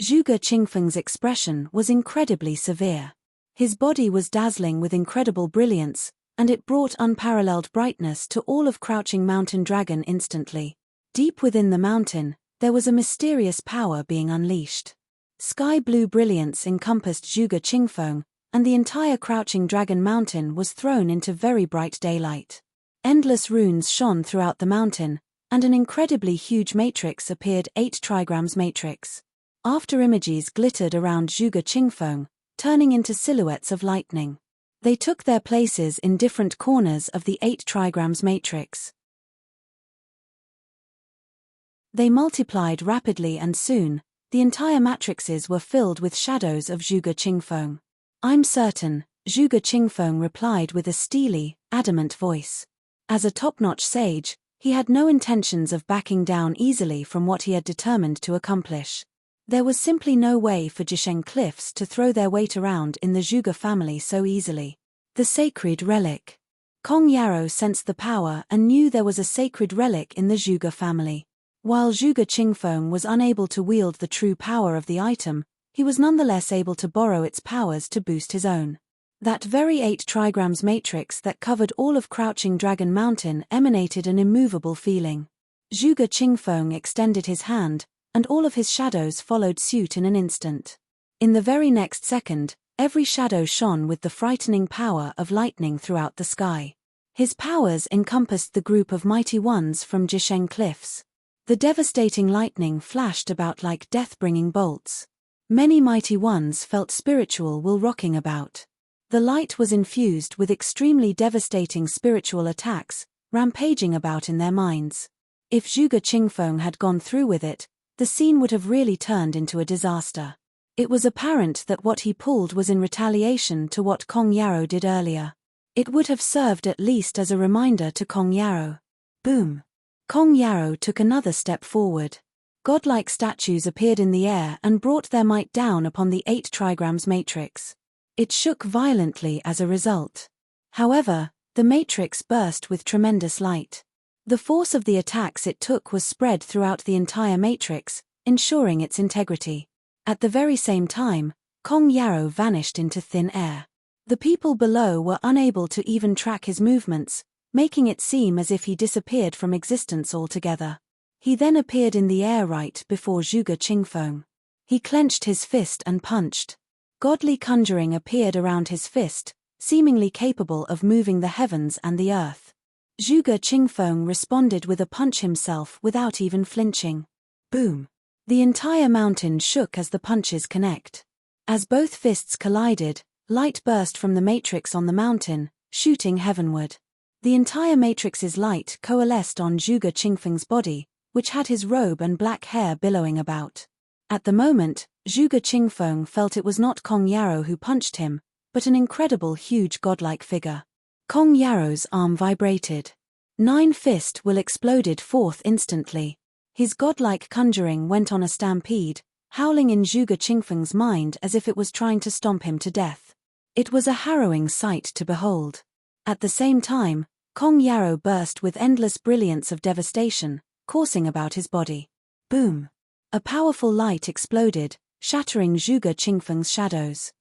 Zhuge Qingfeng's expression was incredibly severe. His body was dazzling with incredible brilliance, and it brought unparalleled brightness to all of Crouching Mountain Dragon instantly. Deep within the mountain, there was a mysterious power being unleashed. Sky blue brilliance encompassed Zhuge Qingfeng, and the entire Crouching Dragon Mountain was thrown into very bright daylight. Endless runes shone throughout the mountain, and an incredibly huge matrix appeared, 8 trigrams matrix. After images glittered around Zhuge Qingfeng, turning into silhouettes of lightning. They took their places in different corners of the 8 trigrams matrix. They multiplied rapidly and soon, the entire matrices were filled with shadows of Zhuge Qingfeng. "I'm certain," Zhuge Qingfeng replied with a steely, adamant voice. As a top-notch sage, he had no intentions of backing down easily from what he had determined to accomplish. There was simply no way for Jisheng Cliffs to throw their weight around in the Zhuge family so easily. The sacred relic. Kong Yaro sensed the power and knew there was a sacred relic in the Zhuge family. While Zhuge Qingfeng was unable to wield the true power of the item, he was nonetheless able to borrow its powers to boost his own. That very 8 trigrams matrix that covered all of Crouching Dragon Mountain emanated an immovable feeling. Zhuge Qingfeng extended his hand, and all of his shadows followed suit in an instant. In the very next second, every shadow shone with the frightening power of lightning throughout the sky. His powers encompassed the group of mighty ones from Jisheng Cliffs. The devastating lightning flashed about like death-bringing bolts. Many mighty ones felt spiritual while rocking about. The light was infused with extremely devastating spiritual attacks, rampaging about in their minds. If Zhuge Qingfeng had gone through with it, the scene would have really turned into a disaster. It was apparent that what he pulled was in retaliation to what Kong Yaro did earlier. It would have served at least as a reminder to Kong Yaro. Boom! Kong Yaro took another step forward. Godlike statues appeared in the air and brought their might down upon the 8 trigrams matrix. It shook violently as a result. However, the matrix burst with tremendous light. The force of the attacks it took was spread throughout the entire matrix, ensuring its integrity. At the very same time, Kong Yaro vanished into thin air. The people below were unable to even track his movements, making it seem as if he disappeared from existence altogether. He then appeared in the air right before Zhuge Qingfeng. He clenched his fist and punched. Godly conjuring appeared around his fist, seemingly capable of moving the heavens and the earth. Zhuge Qingfeng responded with a punch himself without even flinching. Boom! The entire mountain shook as the punches connect. As both fists collided, light burst from the matrix on the mountain, shooting heavenward. The entire matrix's light coalesced on Zhuge Qingfeng's body, which had his robe and black hair billowing about. At the moment, Zhuge Qingfeng felt it was not Kong Yaro who punched him, but an incredible huge godlike figure. Kong Yaro's arm vibrated. 9 fist will exploded forth instantly. His godlike conjuring went on a stampede, howling in Zhuge Qingfeng's mind as if it was trying to stomp him to death. It was a harrowing sight to behold. At the same time, Kong Yaro burst with endless brilliance of devastation, coursing about his body. Boom! A powerful light exploded, shattering Zhuge Qingfeng's shadows.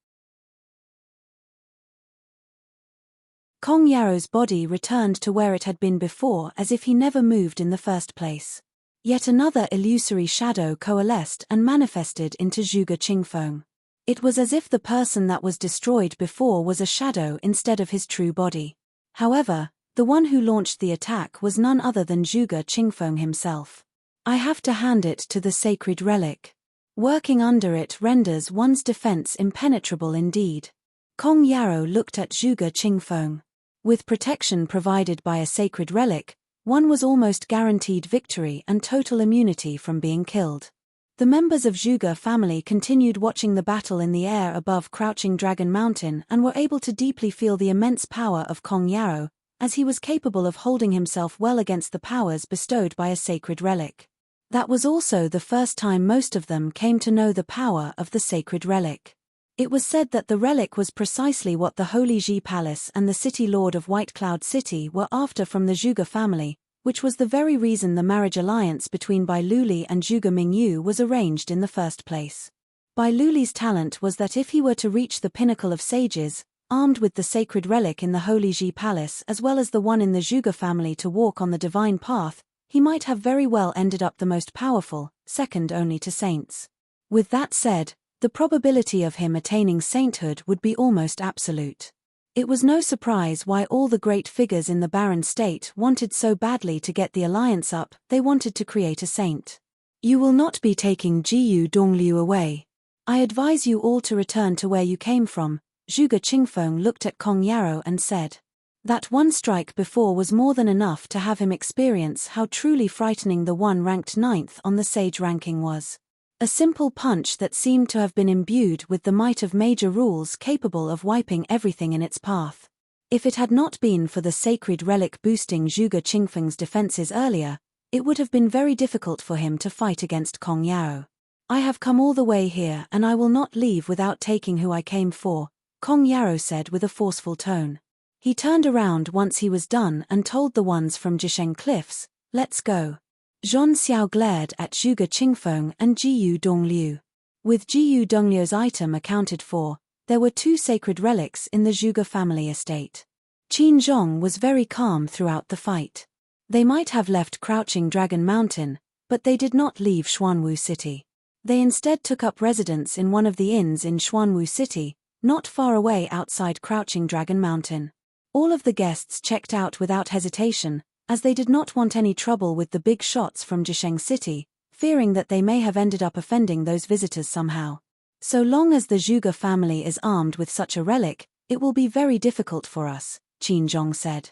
Kong Yaro's body returned to where it had been before as if he never moved in the first place. Yet another illusory shadow coalesced and manifested into Zhuge Qingfeng. It was as if the person that was destroyed before was a shadow instead of his true body. However, the one who launched the attack was none other than Zhuge Qingfeng himself. I have to hand it to the sacred relic. Working under it renders one's defense impenetrable indeed. Kong Yaro looked at Zhuge Qingfeng. With protection provided by a sacred relic, one was almost guaranteed victory and total immunity from being killed. The members of Zhuge family continued watching the battle in the air above Crouching Dragon Mountain and were able to deeply feel the immense power of Kong Yaro, as he was capable of holding himself well against the powers bestowed by a sacred relic. That was also the first time most of them came to know the power of the sacred relic. It was said that the relic was precisely what the Holy Ji Palace and the City Lord of White Cloud City were after from the Zhuge family, which was the very reason the marriage alliance between Bai Luli and Zhuge Mingyu was arranged in the first place. Bai Luli's talent was that if he were to reach the pinnacle of sages, armed with the sacred relic in the Holy Ji Palace as well as the one in the Zhuge family to walk on the divine path, he might have very well ended up the most powerful, second only to saints. With that said, the probability of him attaining sainthood would be almost absolute. It was no surprise why all the great figures in the barren state wanted so badly to get the alliance up. They wanted to create a saint. You will not be taking Jiyu Dongliu away. I advise you all to return to where you came from. Zhuge Qingfeng looked at Kong Yarrow and said. That one strike before was more than enough to have him experience how truly frightening the one ranked 9th on the sage ranking was. A simple punch that seemed to have been imbued with the might of major rules capable of wiping everything in its path. If it had not been for the sacred relic boosting Zhuge Qingfeng's defenses earlier, it would have been very difficult for him to fight against Kong Yarrow. I have come all the way here and I will not leave without taking who I came for, Kong Yarrow said with a forceful tone. He turned around once he was done and told the ones from Jisheng Cliffs, let's go. Zhon Xiao glared at Zhuge Qingfeng and Jiyu Dongliu. With Jiyu Dongliu's item accounted for, there were 2 sacred relics in the Zhuge family estate. Qin Zhong was very calm throughout the fight. They might have left Crouching Dragon Mountain, but they did not leave Xuanwu City. They instead took up residence in one of the inns in Xuanwu City, not far away outside Crouching Dragon Mountain. All of the guests checked out without hesitation, as they did not want any trouble with the big shots from Jisheng City, fearing that they may have ended up offending those visitors somehow. So long as the Zhuge family is armed with such a relic, it will be very difficult for us, Qin Zhong said.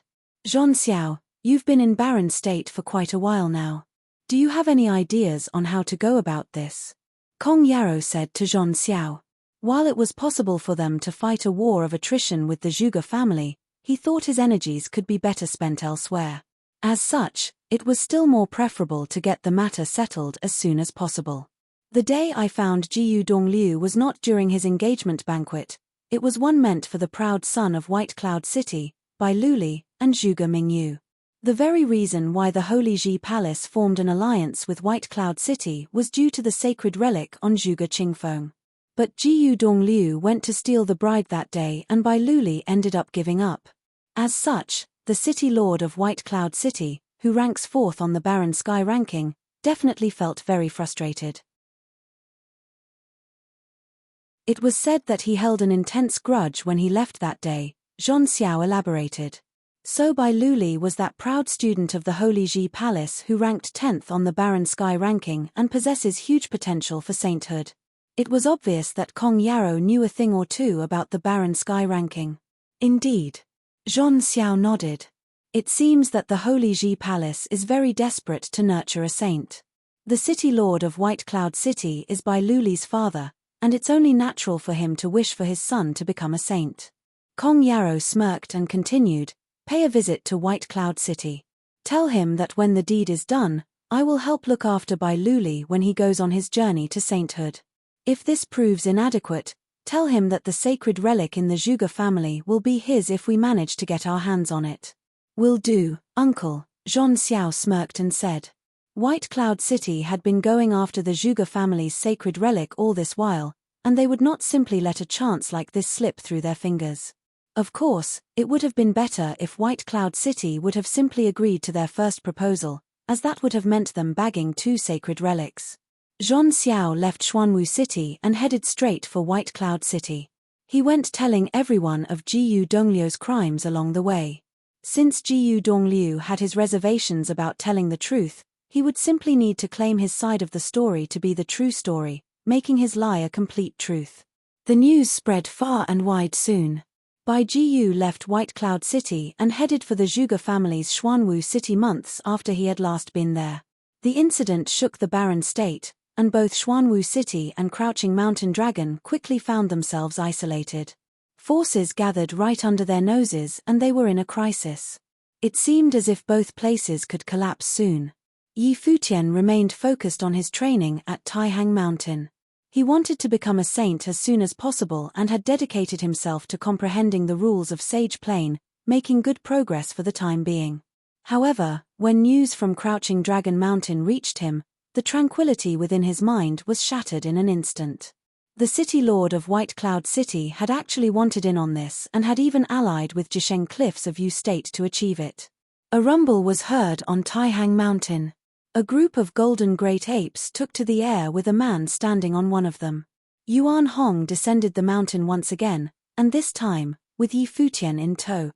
Zhon Xiao, you've been in barren state for quite a while now. Do you have any ideas on how to go about this? Kong Yarrow said to Zhon Xiao. While it was possible for them to fight a war of attrition with the Zhuge family, he thought his energies could be better spent elsewhere. As such, it was still more preferable to get the matter settled as soon as possible. The day I found Jiyu Dongliu was not during his engagement banquet, it was one meant for the proud son of White Cloud City, Bai Luli, and Zhuge Mingyu. The very reason why the Holy Ji Palace formed an alliance with White Cloud City was due to the sacred relic on Zhuge Qingfeng. But Jiyu Dongliu went to steal the bride that day and Bai Luli ended up giving up. As such, the City Lord of White Cloud City, who ranks 4th on the Barren Sky ranking, definitely felt very frustrated. It was said that he held an intense grudge when he left that day, Zhon Xiao elaborated. So Bai Luli was that proud student of the Holy Ji Palace who ranked 10th on the Barren Sky ranking and possesses huge potential for sainthood. It was obvious that Kong Yarrow knew a thing or two about the Barren Sky ranking. Indeed. Zhon Xiao nodded. It seems that the Holy Ji Palace is very desperate to nurture a saint. The City Lord of White Cloud City is Bai Luli's father, and it's only natural for him to wish for his son to become a saint. Kong Yarrow smirked and continued, pay a visit to White Cloud City. Tell him that when the deed is done, I will help look after Bai Luli when he goes on his journey to sainthood. If this proves inadequate, tell him that the sacred relic in the Zhuge family will be his if we manage to get our hands on it. Will do, uncle, Zhon Xiao smirked and said. White Cloud City had been going after the Zhuge family's sacred relic all this while, and they would not simply let a chance like this slip through their fingers. Of course, it would have been better if White Cloud City would have simply agreed to their first proposal, as that would have meant them bagging 2 sacred relics. Zhon Xiao left Xuanwu City and headed straight for White Cloud City. He went telling everyone of Jiyu Dongliu's crimes along the way. Since Jiyu Dongliu had his reservations about telling the truth, he would simply need to claim his side of the story to be the true story, making his lie a complete truth. The news spread far and wide soon. Bai Jiyu left White Cloud City and headed for the Zhuge family's Xuanwu City months after he had last been there. The incident shook the barren state, and both Xuanwu City and Crouching Mountain Dragon quickly found themselves isolated. Forces gathered right under their noses and they were in a crisis. It seemed as if both places could collapse soon. Yi Futian remained focused on his training at Taihang Mountain. He wanted to become a saint as soon as possible and had dedicated himself to comprehending the rules of Sage Plane, making good progress for the time being. However, when news from Crouching Dragon Mountain reached him, the tranquility within his mind was shattered in an instant. The City Lord of White Cloud City had actually wanted in on this and had even allied with Jisheng Cliffs of Yu State to achieve it. A rumble was heard on Taihang Mountain. A group of golden great apes took to the air with a man standing on one of them. Yuan Hong descended the mountain once again, and this time, with Yi Futian in tow.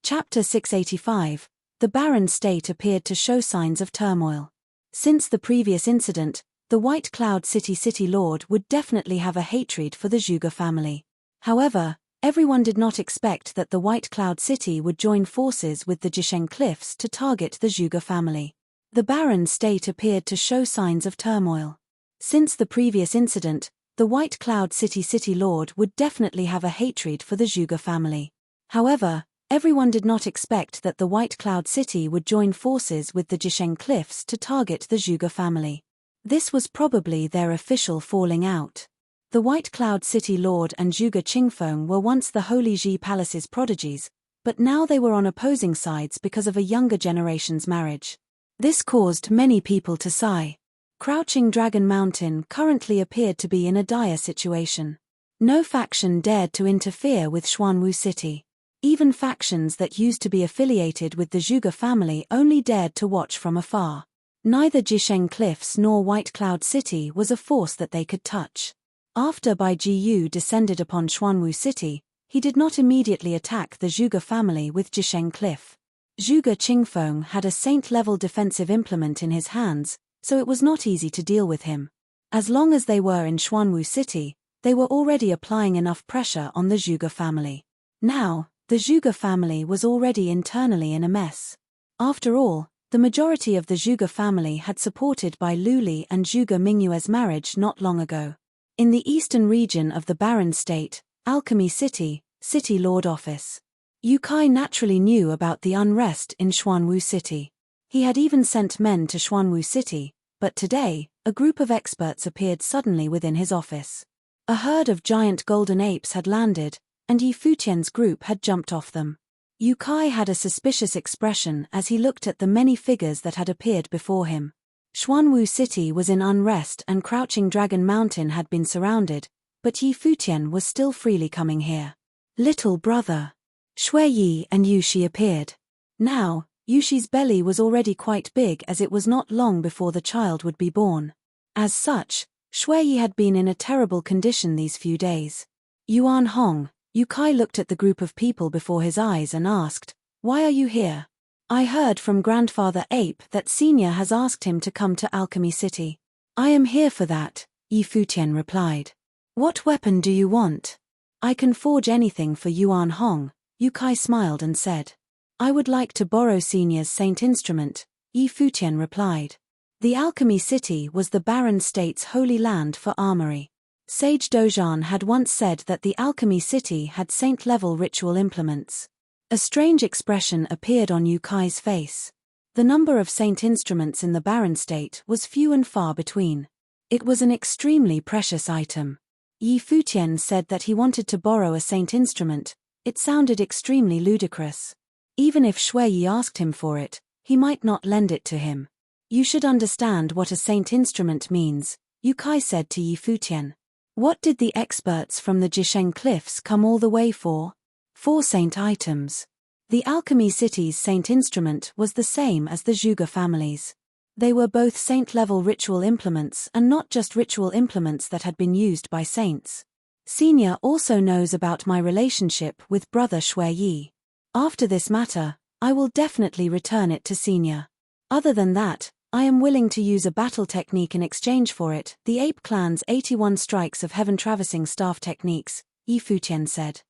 Chapter 685. The barren state appeared to show signs of turmoil. Since the previous incident, the White Cloud City Lord would definitely have a hatred for the Zhuge family. However, everyone did not expect that the White Cloud City would join forces with the Jisheng Cliffs to target the Zhuge family. The barren state appeared to show signs of turmoil. Since the previous incident, the White Cloud City Lord would definitely have a hatred for the Zhuge family. However, everyone did not expect that the White Cloud City would join forces with the Jisheng Cliffs to target the Zhuge family. This was probably their official falling out. The White Cloud City Lord and Zhuge Qingfeng were once the Holy Ji Palace's prodigies, but now they were on opposing sides because of a younger generation's marriage. This caused many people to sigh. Crouching Dragon Mountain currently appeared to be in a dire situation. No faction dared to interfere with Xuanwu City. Even factions that used to be affiliated with the Zhuge family only dared to watch from afar. Neither Jisheng Cliffs nor White Cloud City was a force that they could touch. After Bai Jiyu descended upon Xuanwu City, he did not immediately attack the Zhuge family with Jisheng Cliff. Zhuge Qingfeng had a saint-level defensive implement in his hands, so it was not easy to deal with him. As long as they were in Xuanwu City, they were already applying enough pressure on the Zhuge family. Now, the Zhuge family was already internally in a mess. After all, the majority of the Zhuge family had supported Bai Luli and Zhuge Mingyue's marriage not long ago. In the eastern region of the Barren State, Alchemy City, City Lord Office. Yu Kai naturally knew about the unrest in Xuanwu City. He had even sent men to Xuanwu City, but today, a group of experts appeared suddenly within his office. A herd of giant golden apes had landed, and Yi Futian's group had jumped off them. Yu Kai had a suspicious expression as he looked at the many figures that had appeared before him. Xuanwu City was in unrest and Crouching Dragon Mountain had been surrounded, but Yi Futian was still freely coming here. Little brother. Shui Yi and Yushi appeared. Now, Yushi's belly was already quite big as it was not long before the child would be born. As such, Shui Yi had been in a terrible condition these few days. Yuan Hong, Yu Kai looked at the group of people before his eyes and asked, "Why are you here?" "I heard from Grandfather Ape that Senior has asked him to come to Alchemy City." "I am here for that," Yi Futian replied. "What weapon do you want?" "I can forge anything for Yuan Hong," Yu Kai smiled and said. "I would like to borrow Senior's Saint Instrument," Yi Futian replied. The Alchemy City was the Barren State's holy land for armory. Sage Dozhan had once said that the Alchemy City had saint-level ritual implements. A strange expression appeared on Yu Kai's face. The number of saint instruments in the Barren State was few and far between. It was an extremely precious item. Yi Futian said that he wanted to borrow a saint instrument. It sounded extremely ludicrous. Even if Shui Yi asked him for it, he might not lend it to him. "You should understand what a saint instrument means," Yu Kai said to Yi Futian. "What did the experts from the Jisheng Cliffs come all the way for?" "4 saint items." The Alchemy City's saint instrument was the same as the Zhuge family's. They were both saint-level ritual implements and not just ritual implements that had been used by saints. Senior also knows about my relationship with brother Shui Yi. After this matter, I will definitely return it to Senior. Other than that, I am willing to use a battle technique in exchange for it, the Ape Clan's 81 strikes of heaven traversing staff techniques, Yi Futian said.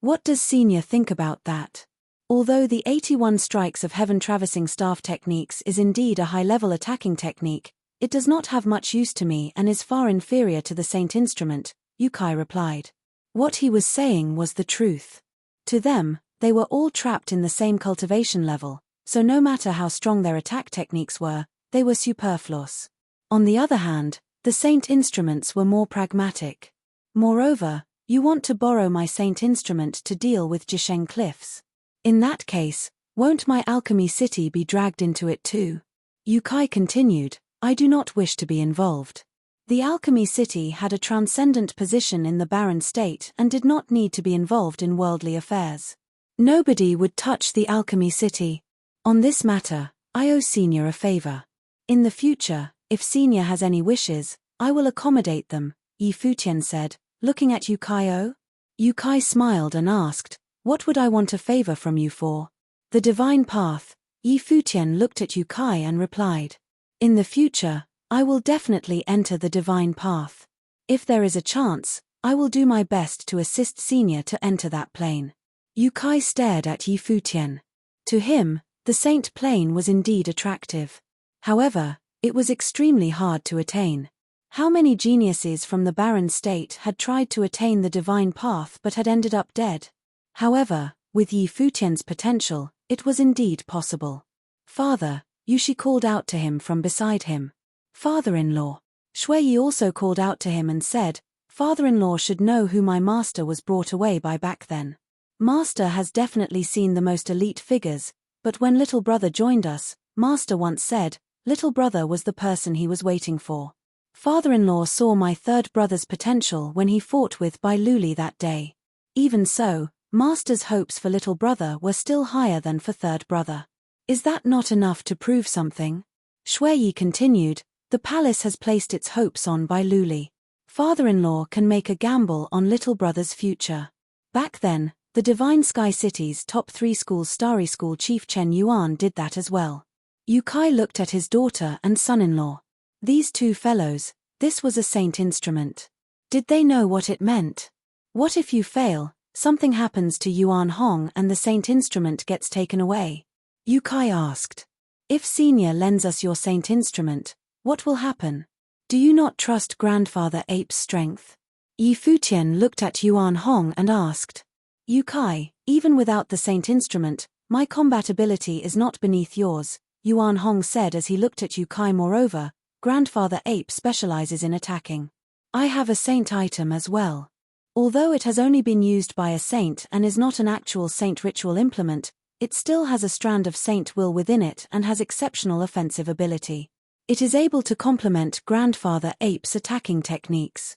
What does Senior think about that? Although the 81 strikes of heaven traversing staff techniques is indeed a high-level attacking technique, it does not have much use to me and is far inferior to the Saint Instrument, Yu Kai replied. What he was saying was the truth. To them, They were all trapped in the same cultivation level, so no matter how strong their attack techniques were, they were superfluous. On the other hand, the saint instruments were more pragmatic. Moreover, you want to borrow my saint instrument to deal with Jisheng cliffs. In that case, won't my alchemy city be dragged into it too? Yukai continued, I do not wish to be involved. The alchemy city had a transcendent position in the barren state and did not need to be involved in worldly affairs. Nobody would touch the alchemy city. On this matter, I owe Senior a favor. In the future, if Senior has any wishes, I will accommodate them, Yi Futian said, looking at Yukai. Yukai smiled and asked, what would I want a favor from you for? The divine path. Yi Futian looked at Yukai and replied, in the future, I will definitely enter the divine path. If there is a chance, I will do my best to assist Senior to enter that plane. Yukai stared at Yi Futian. To him, the saint plane was indeed attractive. However, it was extremely hard to attain. How many geniuses from the barren state had tried to attain the divine path but had ended up dead? However, with Yi Futian's potential, it was indeed possible. Father, Yushi called out to him from beside him. Father-in-law. Shuiyi also called out to him and said, Father-in-law should know who my master was brought away by back then. Master has definitely seen the most elite figures, but when little brother joined us, Master once said, little brother was the person he was waiting for. Father-in-law saw my third brother's potential when he fought with Bai Luli that day. Even so, Master's hopes for little brother were still higher than for third brother. Is that not enough to prove something? Shuiyi continued, the palace has placed its hopes on Bai Luli. Father-in-law can make a gamble on little brother's future. Back then, the Divine Sky City's top 3 schools Starry School Chief Chen Yuan did that as well. Yukai looked at his daughter and son-in-law. These two fellows, this was a saint instrument. Did they know what it meant? What if you fail, something happens to Yuan Hong and the saint instrument gets taken away? Yukai asked. If Senior lends us your saint instrument, what will happen? Do you not trust Grandfather Ape's strength? Yi Futian looked at Yuan Hong and asked. Yukai, even without the saint instrument, my combat ability is not beneath yours, Yuan Hong said as he looked at Yukai. Moreover, Grandfather Ape specializes in attacking. I have a saint item as well. Although it has only been used by a saint and is not an actual saint ritual implement, it still has a strand of saint will within it and has exceptional offensive ability. It is able to complement Grandfather Ape's attacking techniques.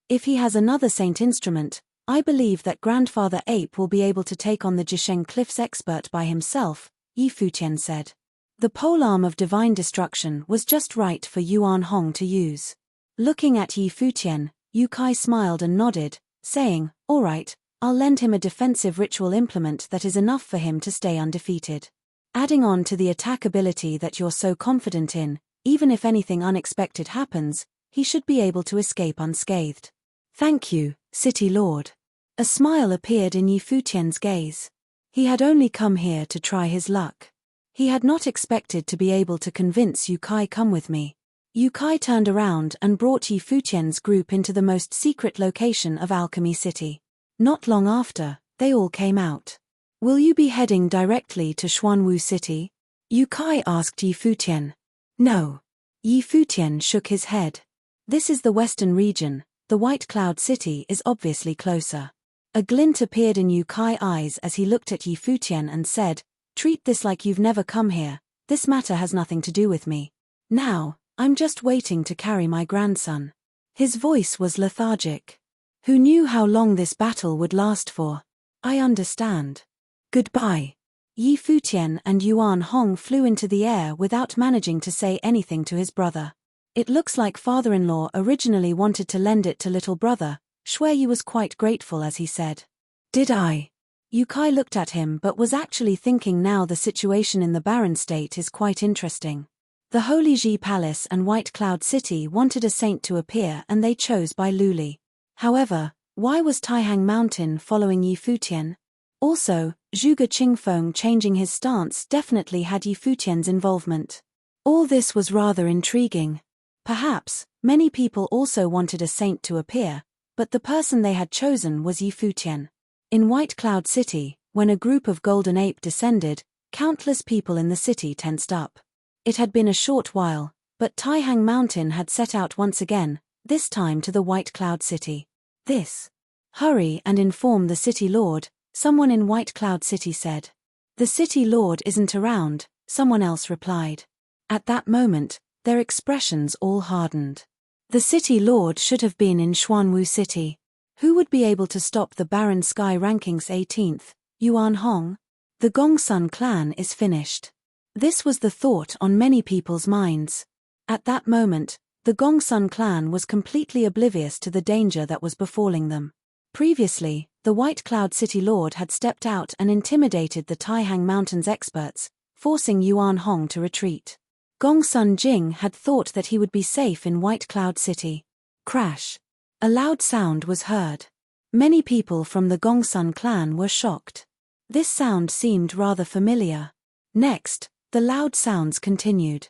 If he has another saint instrument, I believe that Grandfather Ape will be able to take on the Jisheng Cliffs expert by himself, Yi Futian said. The polearm of divine destruction was just right for Yuan Hong to use. Looking at Yi Futian, Yukai smiled and nodded, saying, all right, I'll lend him a defensive ritual implement that is enough for him to stay undefeated. Adding on to the attack ability that you're so confident in, even if anything unexpected happens, he should be able to escape unscathed. Thank you, City Lord. A smile appeared in Yi Futian's gaze. He had only come here to try his luck. He had not expected to be able to convince Yukai come with me. Yukai turned around and brought Yi Futian's group into the most secret location of Alchemy City. Not long after, they all came out. Will you be heading directly to Xuanwu City? Yukai asked Yi Futian. No. Yi Futian shook his head. This is the western region, the White Cloud City is obviously closer. A glint appeared in Yukai's eyes as he looked at Yi Futian and said, treat this like you've never come here, this matter has nothing to do with me. Now, I'm just waiting to carry my grandson. His voice was lethargic. Who knew how long this battle would last for? I understand. Goodbye. Yi Futian and Yuan Hong flew into the air without managing to say anything to his brother. It looks like father-in-law originally wanted to lend it to little brother. Shuiyi was quite grateful as he said. Did I? Yukai looked at him but was actually thinking now the situation in the barren state is quite interesting. The Holy Ji Palace and White Cloud City wanted a saint to appear and they chose Bai Luli. However, why was Taihang Mountain following Yi Futian? Also, Zhuge Qingfeng changing his stance definitely had Yi Futian's involvement. All this was rather intriguing. Perhaps, many people also wanted a saint to appear, but the person they had chosen was Futian. In White Cloud City, when a group of golden ape descended, countless people in the city tensed up. It had been a short while, but Taihang Mountain had set out once again, this time to the White Cloud City. Hurry and inform the city lord, someone in White Cloud City said. The city lord isn't around, someone else replied. At that moment, their expressions all hardened. The city lord should have been in Xuanwu City. Who would be able to stop the Barren Sky Rankings 18th, Yuan Hong? The Gongsun clan is finished. This was the thought on many people's minds. At that moment, the Gongsun clan was completely oblivious to the danger that was befalling them. Previously, the White Cloud City Lord had stepped out and intimidated the Taihang Mountains experts, forcing Yuan Hong to retreat. Gongsun Jing had thought that he would be safe in White Cloud City. Crash. A loud sound was heard. Many people from the Gongsun clan were shocked. This sound seemed rather familiar. Next, the loud sounds continued.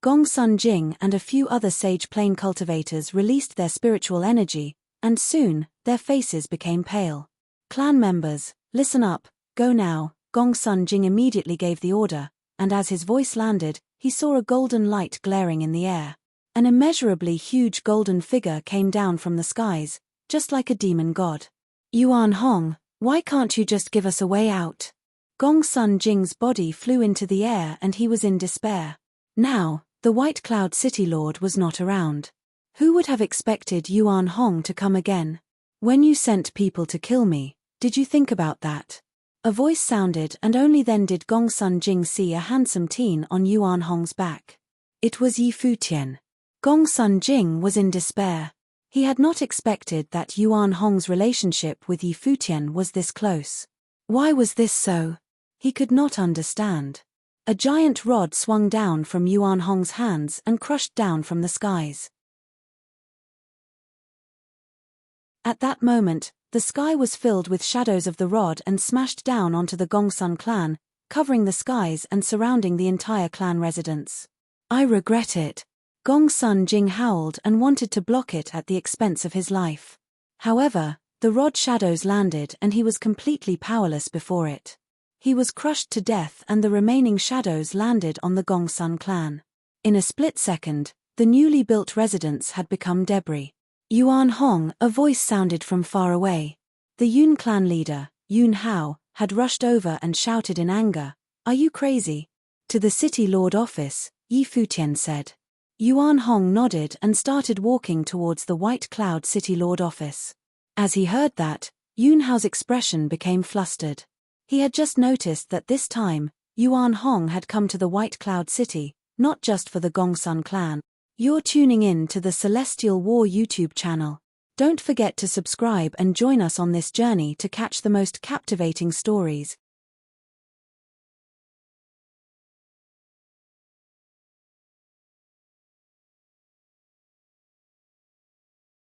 Gongsun Jing and a few other sage plane cultivators released their spiritual energy, and soon, their faces became pale. Clan members, listen up, go now. Gongsun Jing immediately gave the order, and as his voice landed, he saw a golden light glaring in the air. An immeasurably huge golden figure came down from the skies, just like a demon god. Yuan Hong, why can't you just give us a way out? Gongsun Jing's body flew into the air and he was in despair. Now, the White Cloud City Lord was not around. Who would have expected Yuan Hong to come again? When you sent people to kill me, did you think about that? A voice sounded and only then did Gongsun Jing see a handsome teen on Yuan Hong's back. It was Futian. Gongsun Jing was in despair. He had not expected that Yuan Hong's relationship with Futian was this close. Why was this so? He could not understand. A giant rod swung down from Yuan Hong's hands and crushed down from the skies. At that moment, the sky was filled with shadows of the rod and smashed down onto the Gongsun clan, covering the skies and surrounding the entire clan residence. I regret it. Gongsun Jing howled and wanted to block it at the expense of his life. However, the rod shadows landed and he was completely powerless before it. He was crushed to death and the remaining shadows landed on the Gongsun clan. In a split second, the newly built residence had become debris. Yuan Hong, a voice sounded from far away. The Yun clan leader, Yun Hao, had rushed over and shouted in anger, "Are you crazy?" To the city lord office, Futian said. Yuan Hong nodded and started walking towards the White Cloud City Lord office. As he heard that, Yun Hao's expression became flustered. He had just noticed that this time, Yuan Hong had come to the White Cloud City, not just for the Gongsun clan. You're tuning in to the Celestial War YouTube channel. Don't forget to subscribe and join us on this journey to catch the most captivating stories.